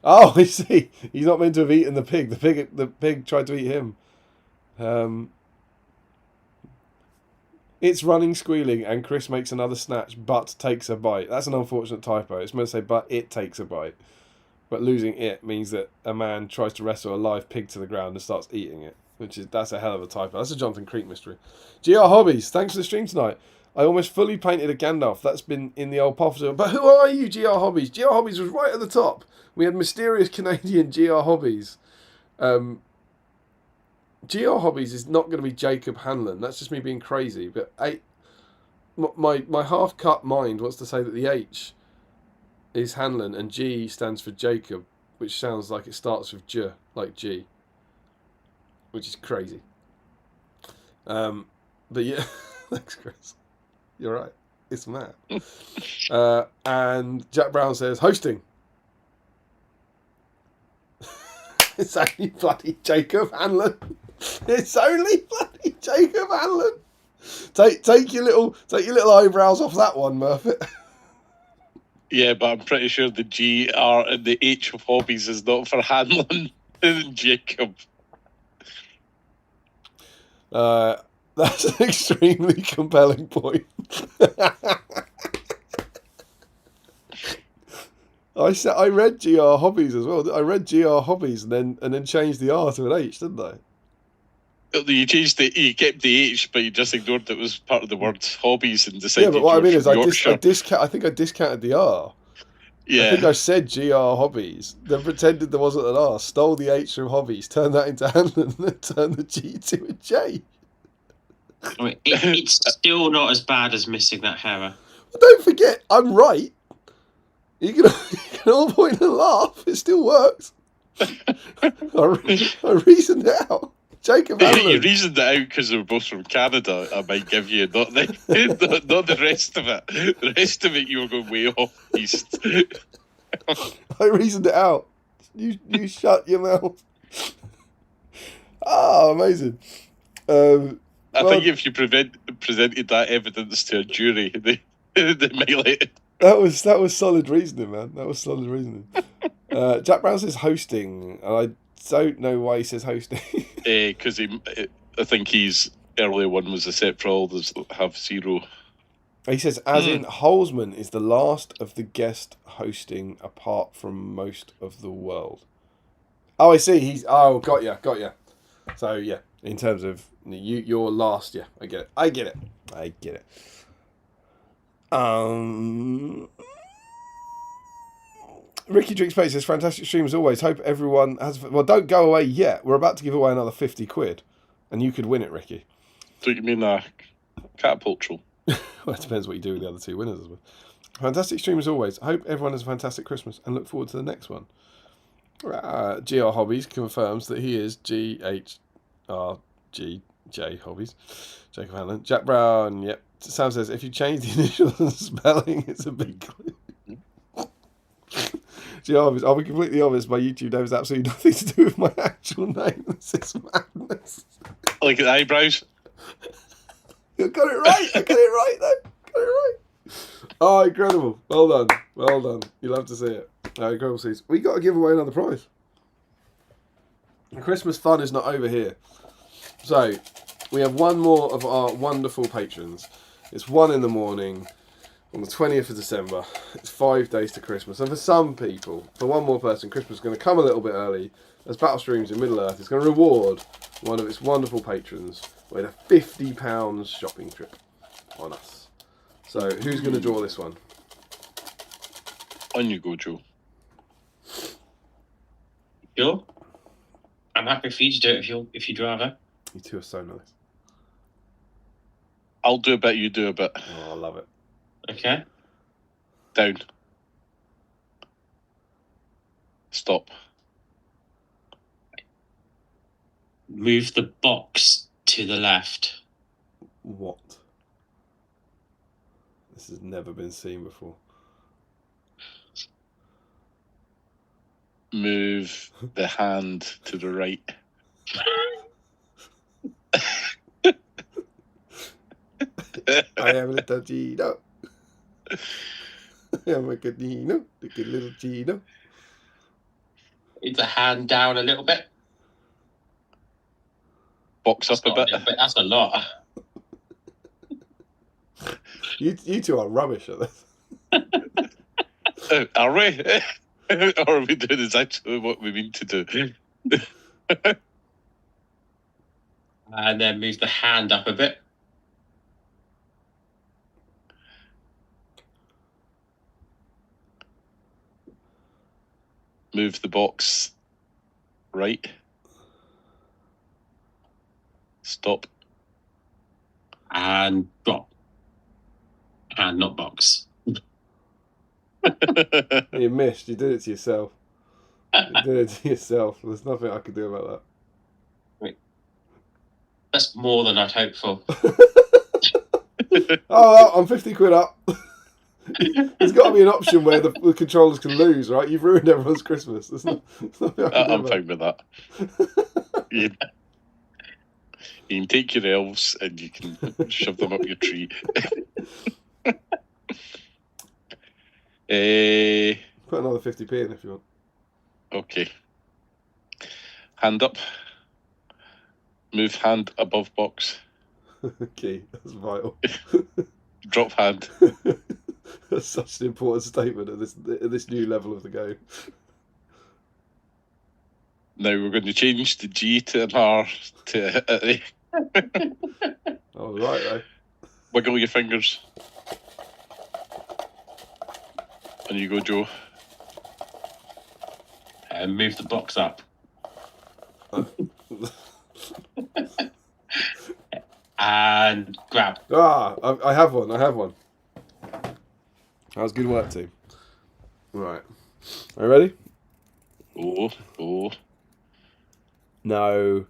Oh, I see. He's not meant to have eaten the pig. The pig tried to eat him. It's running, squealing, and Chris makes another snatch, but takes a bite. That's an unfortunate typo. It's meant to say, but it takes a bite. But losing it means that a man tries to wrestle a live pig to the ground and starts eating it. That's a hell of a typo. That's a Jonathan Creek mystery. GR Hobbies, thanks for the stream tonight. I almost fully painted a Gandalf. That's been in the old Poffer. But who are you, GR Hobbies? GR Hobbies was right at the top. We had mysterious Canadian GR Hobbies. GR Hobbies is not going to be Jacob Hanlon. That's just me being crazy. But my half-cut mind wants to say that the H is Hanlon and G stands for Jacob, which sounds like it starts with J, like G, which is crazy. But yeah, thanks, Chris. You're right. It's mad. And Jack Brown says, hosting. It's only bloody Jacob Hanlon. It's only bloody Jacob Hanlon. Take your little eyebrows off that one, Murphy. Yeah, but I'm pretty sure the G, R, and the H of hobbies is not for Hanlon and Jacob. That's an extremely compelling point. I read GR Hobbies as well. I read GR Hobbies and then changed the R to an H, didn't I? You kept the H, but you just ignored that it was part of the word hobbies and decided. Yeah, but what I mean is, I think I discounted the R. Yeah. I think I said GR Hobbies, then pretended there wasn't an R, stole the H from Hobbies, turned that into Hanlon, and then turned the G to a J. I mean, it's still not as bad as missing that Hera. Well, don't forget, I'm right. You can all point and laugh. It still works. I reasoned it out. Jacob Hanlon. You reasoned it out because they're both from Canada. I might give you not the rest of it. The rest of it you were going way off east. I reasoned it out. You shut your mouth. Oh, amazing. I think if you presented that evidence to a jury, they might let it. That was solid reasoning, man. That was solid reasoning. Jack Brown says hosting, and I don't know why he says hosting. Because I think his earlier one was a set for all those that have 0. He says, as in, Holzman is the last of the guest hosting apart from most of the world. Oh, I see. Got ya. So, yeah, in terms of you're last, yeah, I get it. Ricky Drinks Space says, fantastic stream as always. Hope everyone has... Well, don't go away yet. We're about to give away another 50 quid. And you could win it, Ricky. So you mean a catapult troll? Well, it depends what you do with the other 2 winners as well. Fantastic stream as always. I hope everyone has a fantastic Christmas and look forward to the next one. GR Hobbies confirms that he is GHRGJ Hobbies. Jacob Hanlon. Jack Brown, yep. Sam says, if you change the initials and spelling, it's a big clue. GR Hobbies, I'll be completely honest, my YouTube name has absolutely nothing to do with my actual name. This is madness. Look at the eyebrows. You got it right. I got it right, though. Got it right. Oh, incredible. Well done. You love to see it. Incredible season. We got to give away another prize. The Christmas fun is not over here. So, we have one more of our wonderful patrons. It's 1 in the morning on the 20th of December. It's 5 days to Christmas. And for some people, for one more person, Christmas is going to come a little bit early. As Battle Streams in Middle-earth is going to reward one of its wonderful patrons with a £50 shopping trip on us. So, who's going to draw this one? On you go, Joe. Sure. I'm happy for you to do it if you'd rather. You two are so nice. I'll do a bit, you do a bit. Oh, I love it. Okay. Down. Stop. Move the box to the left. What? This has never been seen before. Move the hand to the right. I am a little Gino. I am a good Gino. The good little Gino. Move the hand down a little bit. Box up That's a not bit. But that's a lot. You two are rubbish at this. Are we? Or are we doing exactly what we mean to do? And then move the hand up a bit. Move the box right. Stop. And drop. Hand, not box. You missed. You did it to yourself. You did it to yourself. There's nothing I can do about That's more than I'd hoped for. that. Oh, I'm 50 quid up. There's got to be an option where the controllers can lose, right? You've ruined everyone's Christmas. There's nothing I can do I'm about fine with that. You can take your elves and you can shove them up your tree. Put another 50p in if you want. Okay. Hand up. Move hand above box. Okay, that's vital. Drop hand. That's such an important statement at this new level of the game. Now we're going to change the G to an R to A. I was right though. Wiggle your fingers. And you go, Joe. And move the box up. And grab. I have one. That was good work, team. Right. Are you ready? Oh. No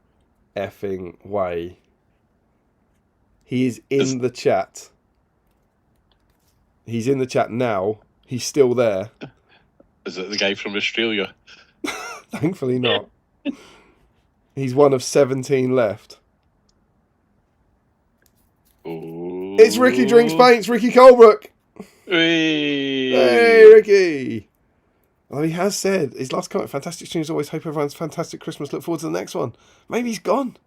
effing way. He is in the chat. He's in the chat now. He's still there. Is it the guy from Australia? Thankfully not. He's one of 17 left. Oh. It's Ricky Drinks Paints, Ricky Colebrook. Hey, Ricky. Well, he has said, his last comment, fantastic streams, always hope everyone's fantastic Christmas, look forward to the next one. Maybe he's gone.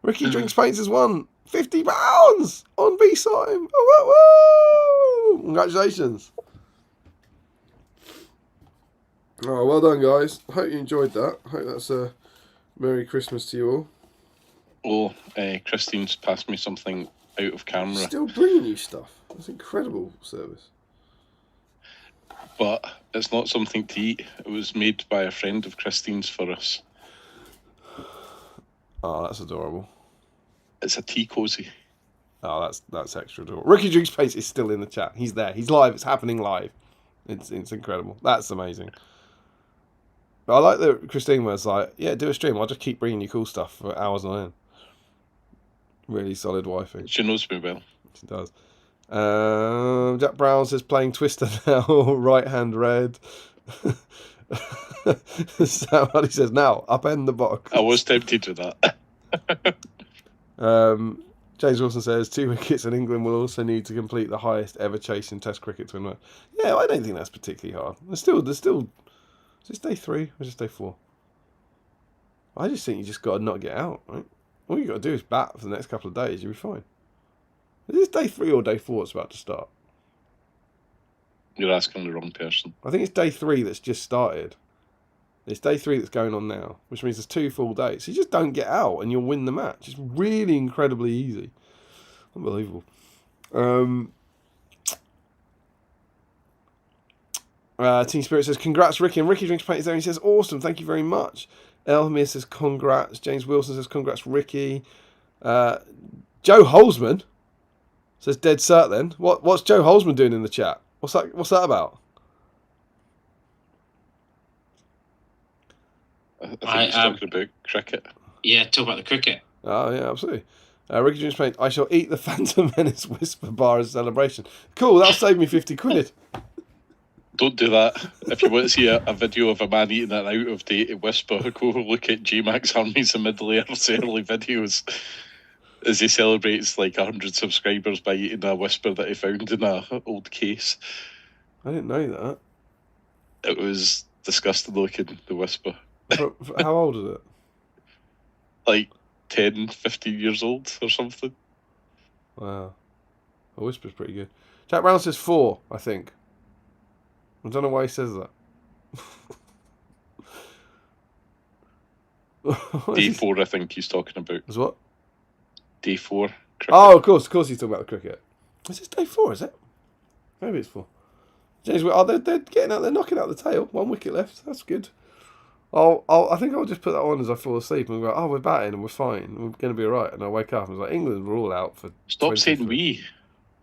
Ricky Drinks Paints has won £50 on BSIME. Oh, woo, woo. Congratulations. Oh, well done, guys. Hope you enjoyed that. Hope that's a Merry Christmas to you all. Christine's passed me something out of camera. Still bringing you stuff. That's incredible service. But it's not something to eat. It was made by a friend of Christine's for us. Oh, that's adorable. It's a tea cozy. Oh, that's extra adorable. Ricky Drinks Pace is still in the chat. He's there. He's live. It's happening live. It's incredible. That's amazing. But I like that Christine was like, yeah, do a stream. I'll just keep bringing you cool stuff for hours on end. Really solid wifey. She knows me well. She does. Jack Brown says playing Twister now. Right hand red. Somebody says now upend the box. I was tempted with that. James Wilson says 2 wickets and England will also need to complete the highest ever chase in Test cricket to win. Yeah, I don't think that's particularly hard. There's still. Is this day 3 or is this day 4? I just think you just got to not get out, right? All you got to do is bat for the next couple of days. You'll be fine. Is this day 3 or day 4 that's about to start? You're asking the wrong person. I think it's day 3 that's just started. It's day 3 that's going on now, which means there's 2 full days. So you just don't get out and you'll win the match. It's really incredibly easy. Unbelievable. Team Spirit says, congrats, Ricky. And Ricky Drinks Paint is there. He says, awesome. Thank you very much. Elmir says, congrats. James Wilson says, congrats, Ricky. Joe Holzman says, dead cert then. What's Joe Holzman doing in the chat? What's that about? I think he's talking about cricket. Yeah, talk about the cricket. Oh, yeah, absolutely. Ricky James Payne, I shall eat the Phantom Menace Whisper bar as a celebration. Cool, that'll save me 50 quid. Don't do that. If you want to see a video of a man eating an out of date Whisper, go look at J-Max Armies and Middle Earth's early videos as he celebrates like 100 subscribers by eating a Whisper that he found in a old case. I didn't know that. It was disgusting looking, the Whisper. How old is it? Like 10, 15 years old or something. Wow. A Whisper's pretty good. Jack Brown says 4, I think. I don't know why he says that. Day 4, I think he's talking about. Is what? Day 4. Cricket. Oh, of course he's talking about the cricket. Is this day 4, is it? Maybe it's 4. James, they're getting out, they're knocking out the tail. 1 wicket left. That's good. I think I'll just put that on as I fall asleep and go, oh, we're batting and we're fine. We're going to be alright. And I wake up and it's like, England were all out for. Stop saying we.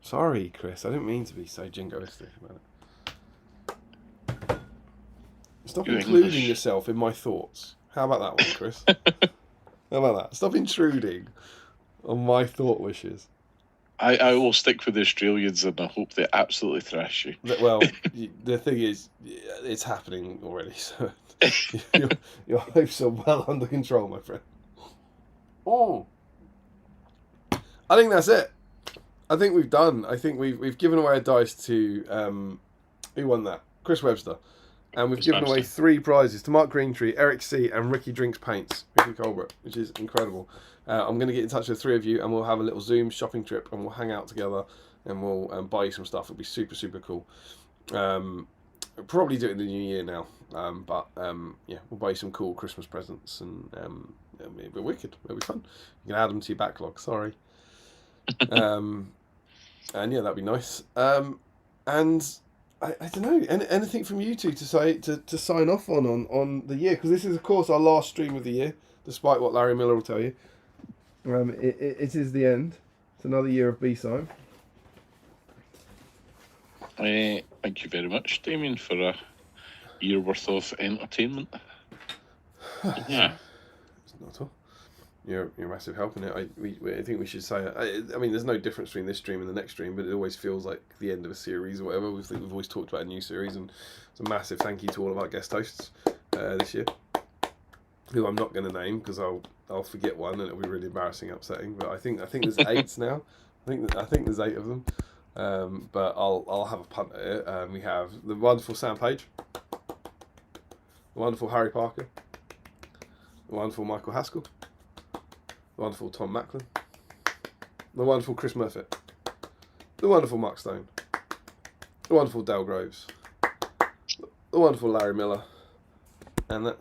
Sorry, Chris. I didn't mean to be so jingoistic about it. Stop including yourself in my thoughts. How about that one, Chris? How about that? Stop intruding on my thought wishes. I will stick with the Australians and I hope they absolutely thrash you. Well, the thing is, it's happening already, so your hopes are well under control, my friend. Oh, I think that's it. I think we've done. I think we've given away a dice to who won that? Chris Webster. And we've given away 3 prizes to Mark Greentree, Eric C, and Ricky Drinks Paints, Ricky Colbert, which is incredible. I'm going to get in touch with 3 of you, and we'll have a little Zoom shopping trip, and we'll hang out together, and we'll buy you some stuff. It'll be super, super cool. Probably do it in the new year now, but yeah, we'll buy you some cool Christmas presents, and it'll be wicked. It'll be fun. You can add them to your backlog. Sorry. And yeah, that'd be nice. And I don't know, anything from you two to say to sign off on the year, because this is of course our last stream of the year, despite what Larry Miller will tell you. It is the end. It's another year of BSIME. Thank you very much, Damien, for a year worth of entertainment. Yeah, It's not at all. You're a massive help in it. I think we should say. I mean, there's no difference between this stream and the next stream, but it always feels like the end of a series or whatever. We've always talked about a new series, and it's a massive thank you to all of our guest hosts this year, who I'm not going to name because I'll forget one and it'll be really embarrassing, upsetting. But I think there's 8 now. I think there's 8 of them. But I'll have a punt at it. We have the wonderful Sam Page, the wonderful Harry Parker, the wonderful Michael Haskell, the wonderful Tom Macklin, the wonderful Chris Murphy, the wonderful Mark Stone, the wonderful Dale Groves, the wonderful Larry Miller, and I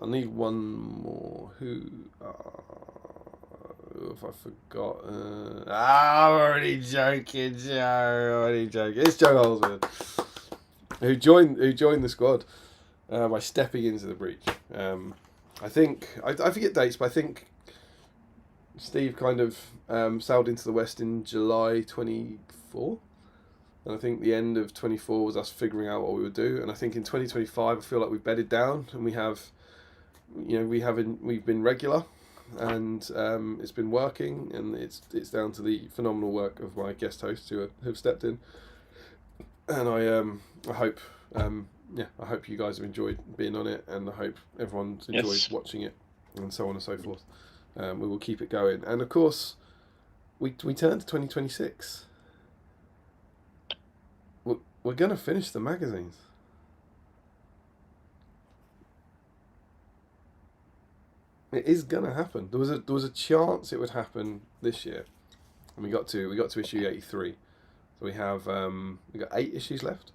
need one more. Who have I forgot? I'm already joking, Joe. It's Joe Holsworth, who joined the squad by stepping into the breach. I think I forget dates, but I think Steve kind of sailed into the West in July 24, and I think the end of 24 was us figuring out what we would do. And I think in 2025, I feel like we've bedded down and we've been regular, and it's been working, and it's down to the phenomenal work of my guest hosts who have stepped in. And I hope I hope you guys have enjoyed being on it, and I hope everyone's enjoyed watching it, and so on and so forth. We will keep it going, and of course, we turn to 2026. We're gonna finish the magazines. It is gonna happen. There was a chance it would happen this year, and we got to issue 83. So we got 8 issues left.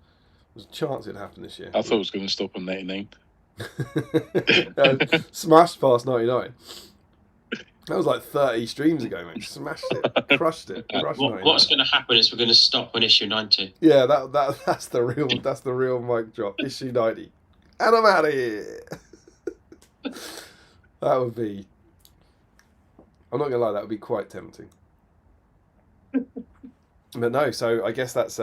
There's a chance it'd happen this year. I thought it was going to stop on 99. Smashed past 99. That was like 30 streams ago, mate. Smashed it, crushed it. What's going to happen is we're going to stop on issue 90. Yeah, that's the real mic drop. Issue 90, and I'm out of here. That would be. I'm not gonna lie, that would be quite tempting. But no, so I guess that's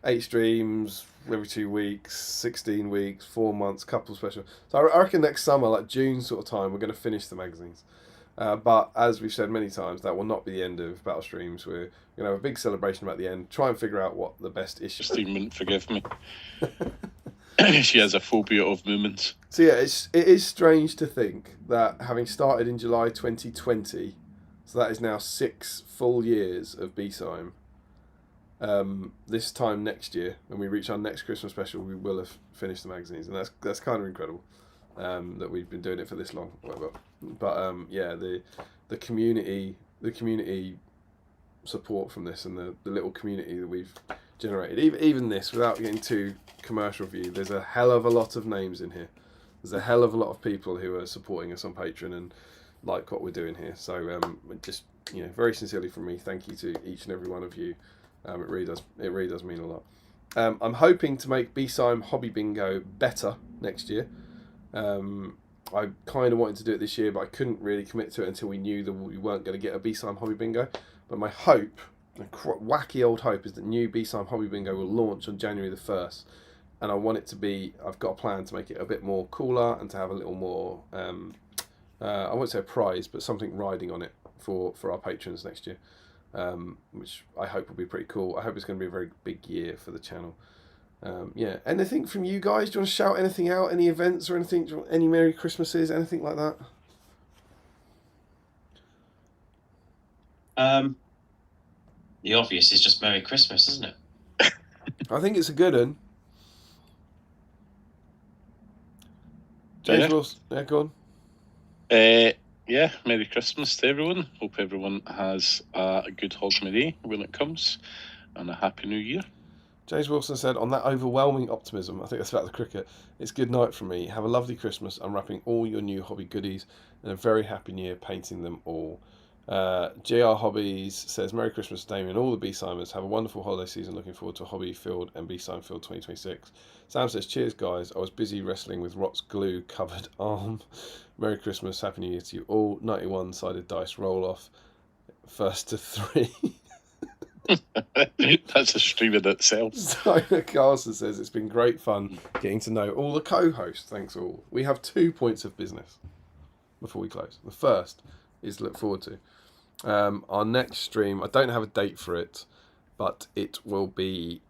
8 streams every 2 weeks, 16 weeks, 4 months, couple special. So I reckon next summer, like June sort of time, we're going to finish the magazines. But as we've said many times, that will not be the end of Battle Streams. We're going to have a big celebration about the end. Try and figure out what the best issue. Christine wouldn't forgive me. She has a phobia of movements. So yeah, it is strange to think that having started in July 2020, so that is now 6 full years of BSIME. This time next year, when we reach our next Christmas special, we will have finished the magazines, and that's kind of incredible. That we've been doing it for this long, whatever. But yeah, the community support from this, and the little community that we've generated, even this, without getting too commercial view, there's a hell of a lot of names in here. There's a hell of a lot of people who are supporting us on Patreon and like what we're doing here. So just very sincerely from me, thank you to each and every one of you. It really does mean a lot. I'm hoping to make BSIME Hobby Bingo better next year. I kind of wanted to do it this year, but I couldn't really commit to it until we knew that we weren't going to get a BSIME Hobby Bingo. But my hope, a wacky old hope, is that new BSIME Hobby Bingo will launch on January the 1st. And I want it to be, I've got a plan to make it a bit more cooler and to have a little more, I won't say a prize, but something riding on it for our patrons next year. Which I hope will be pretty cool. I hope it's going to be a very big year for the channel. Yeah, anything from you guys? Do you want to shout anything out? Any events or anything? Any Merry Christmases? Anything like that? The obvious is just Merry Christmas, isn't it? I think it's a good one. James Wilson, yeah, go on. Yeah, Merry Christmas to everyone. Hope everyone has a good holiday when it comes, and a Happy New Year. James Wilson said, on that overwhelming optimism, I think that's about the cricket, it's good night from me. Have a lovely Christmas, unwrapping all your new hobby goodies, and a very happy new year painting them all. JR Hobbies says, Merry Christmas, Damien, all the B-Simers. Have a wonderful holiday season. Looking forward to Hobby Field and B-Sime Field 2026. Sam says, cheers, guys. I was busy wrestling with Rot's glue-covered arm. Merry Christmas, Happy New Year to you all. 91-sided dice roll-off. First to 3. That's a stream in itself. Steiner Carson says, it's been great fun getting to know all the co-hosts. Thanks all. We have 2 points of business before we close. The first is to look forward to. Our next stream, I don't have a date for it, but it will be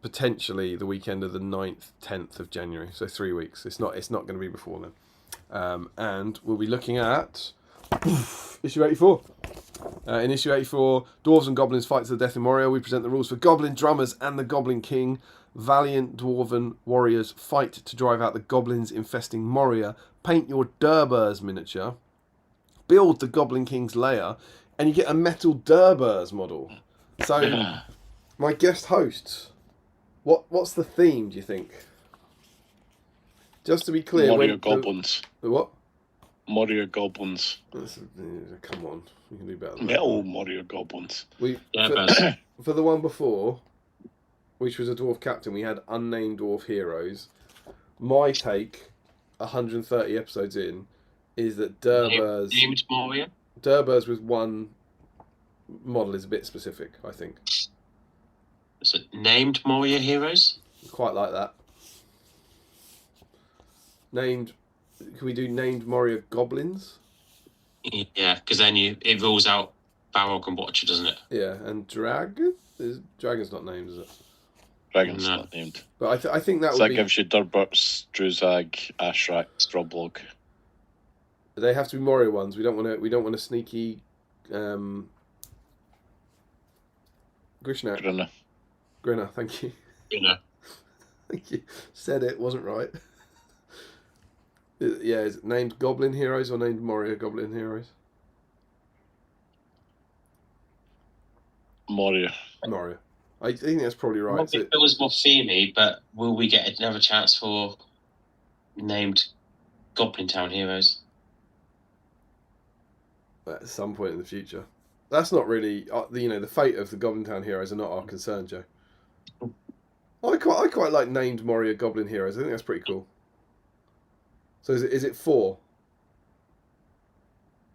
potentially the weekend of the 9th, 10th of January, so 3 weeks. It's not going to be before then. And we'll be looking at issue 84. In issue 84, Dwarves and Goblins fight to the death in Moria. We present the rules for Goblin Drummers and the Goblin King. Valiant Dwarven warriors fight to drive out the goblins infesting Moria. Paint your Durbers miniature. Build the Goblin King's lair, and you get a metal Durbers model. So, my guest hosts, what's the theme, do you think? Just to be clear, Moria Goblins. The what? Moria Goblins. Come on, you can do better than Metal that. Moria Goblins. For the one before, which was a dwarf captain, we had unnamed dwarf heroes. My take, 130 episodes in, is that Durbers with one model is a bit specific, I think. So named Moria heroes? Quite like that. Named, can we do named Moria goblins? Yeah, because then it rules out Balrog and Watcher, doesn't it? Yeah, and Dragon's not named, is it? Dragon's not named. But I think that so would that be... gives you Durbert, Druzag, Ashrak, Stroblog. They have to be Moria ones. We don't want a sneaky Grishnak. Grinner, thank you. Thank you. Said it, wasn't right. Yeah, is it named Goblin Heroes or named Moria Goblin Heroes? Moria. I think that's probably right. It was more themey, but will we get another chance for named Goblin Town heroes? At some point in the future. That's not really, the fate of the Goblin Town heroes are not our concern, Joe. I quite like named Moria Goblin Heroes. I think that's pretty cool. So is it 4?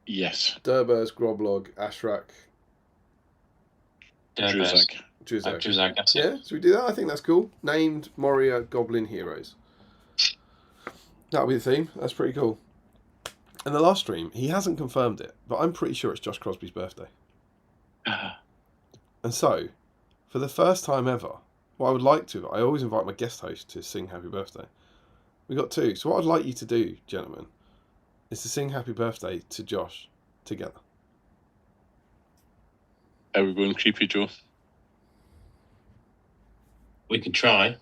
Yes. Durbers, Groblog, Ashrak, Druzag. Drizag, that's it. Yeah, should we do that? I think that's cool. Named Moria Goblin Heroes. That'll be the theme. That's pretty cool. And the last stream, he hasn't confirmed it, but I'm pretty sure it's Josh Crosby's birthday. And so, for the first time ever, what I would like to, I always invite my guest host to sing happy birthday. We got 2. So what I'd like you to do, gentlemen, is to sing happy birthday to Josh together. Are we going creepy, Joe? We can try.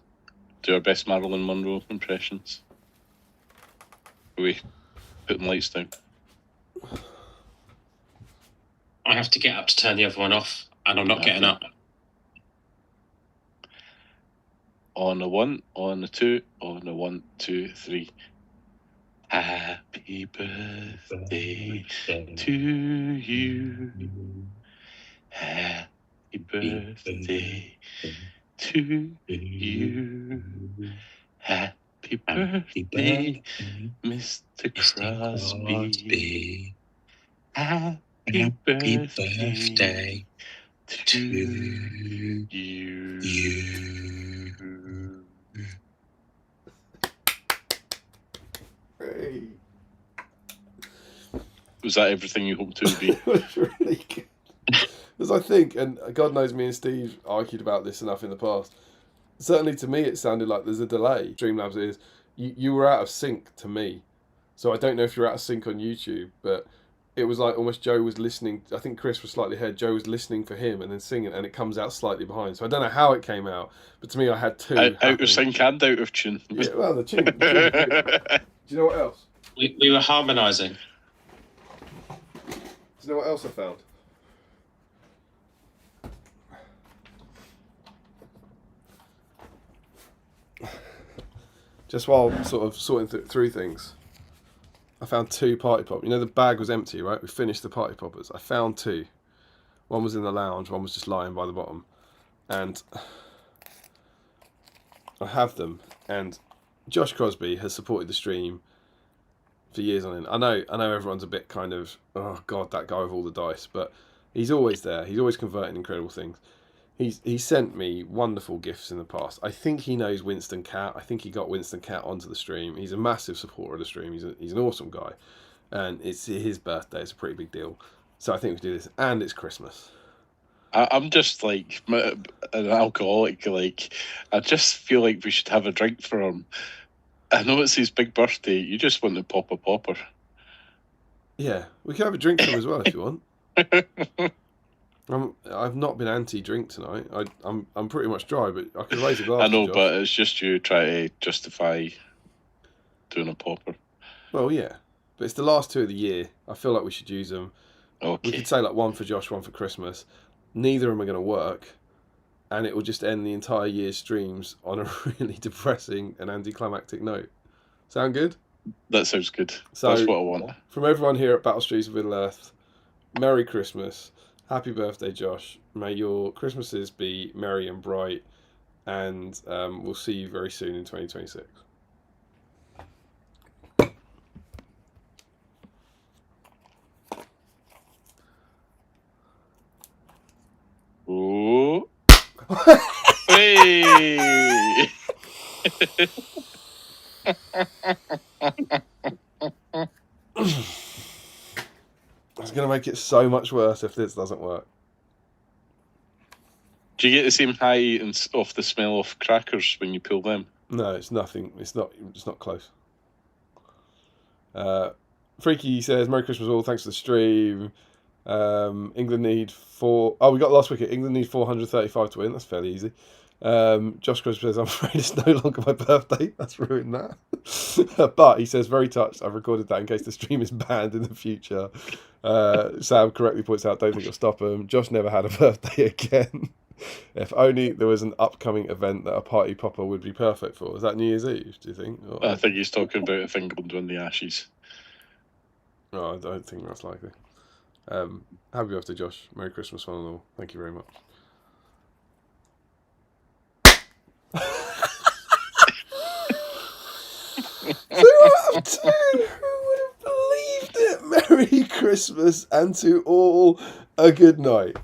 Do our best Marilyn Monroe impressions. Are we putting lights down? I have to get up to turn the other one off, and I'm not getting up. On a 1, on a 2, on a 1, 2, 3. Happy birthday to you. Happy birthday to you. Happy birthday, Mr. Crosby. Happy birthday to you. Hey. Was that everything you hoped it would be? It was really good. Because I think, and God knows me and Steve argued about this enough in the past, certainly to me it sounded like there's a delay. Streamlabs is, you were out of sync to me. So I don't know if you're out of sync on YouTube, but it was like almost Joe was listening. I think Chris was slightly ahead. Joe was listening for him and then singing, and it comes out slightly behind. So I don't know how it came out, but to me I had 2. Out of sync and out of tune. Yeah, well, the tune. Do you know what else? We were harmonising. Do you know what else I found? Just while sort of sorting through things, I found 2 party poppers. You know, the bag was empty, right? We finished the party poppers. I found 2. One was in the lounge, one was just lying by the bottom. And I have them. And Josh Crosby has supported the stream for years on end. I know everyone's a bit kind of, oh God, that guy with all the dice. But he's always there. He's always converting incredible things. He's sent me wonderful gifts in the past. I think he knows Winston Cat. I think he got Winston Cat onto the stream. He's a massive supporter of the stream. He's an awesome guy. And it's his birthday. It's a pretty big deal. So I think we do this. And it's Christmas. I'm just like an alcoholic. Like, I just feel like we should have a drink for him. I know it's his big birthday. You just want to pop a popper. Yeah, we can have a drink for him as well if you want. I've not been anti-drink tonight. I'm pretty much dry, but I can raise a glass. I know, but it's just you try to justify doing a popper. Well, yeah, but it's the last 2 of the year. I feel like we should use them. Okay. We could say like 1 for Josh, 1 for Christmas. Neither of them are going to work, and it will just end the entire year's streams on a really depressing and anticlimactic note. Sound good? That sounds good. So, that's what I want. From everyone here at Battle Streets of Middle Earth, Merry Christmas. Happy birthday, Josh. May your Christmases be merry and bright, and we'll see you very soon in 2026. Ooh. Hey! It's going to make it so much worse if this doesn't work. Do you get the same high off the smell of crackers when you pull them? No, it's nothing. It's not close. Freaky says, Merry Christmas all, thanks for the stream. England need 4... Oh, we got the last wicket. England need 435 to win. That's fairly easy. Josh Crosby says, I'm afraid it's no longer my birthday. That's ruined that. But he says, very touched. I've recorded that in case the stream is banned in the future. Sam correctly points out, don't think it'll stop him. Josh never had a birthday again. If only there was an upcoming event that a party popper would be perfect for. Is that New Year's Eve, do you think? Or... I think he's talking about if England won the Ashes. No, I don't think that's likely. Happy birthday, Josh. Merry Christmas, one and all. Thank you very much. 2 out of 2! Who would have believed it? Merry Christmas, and to all a good night.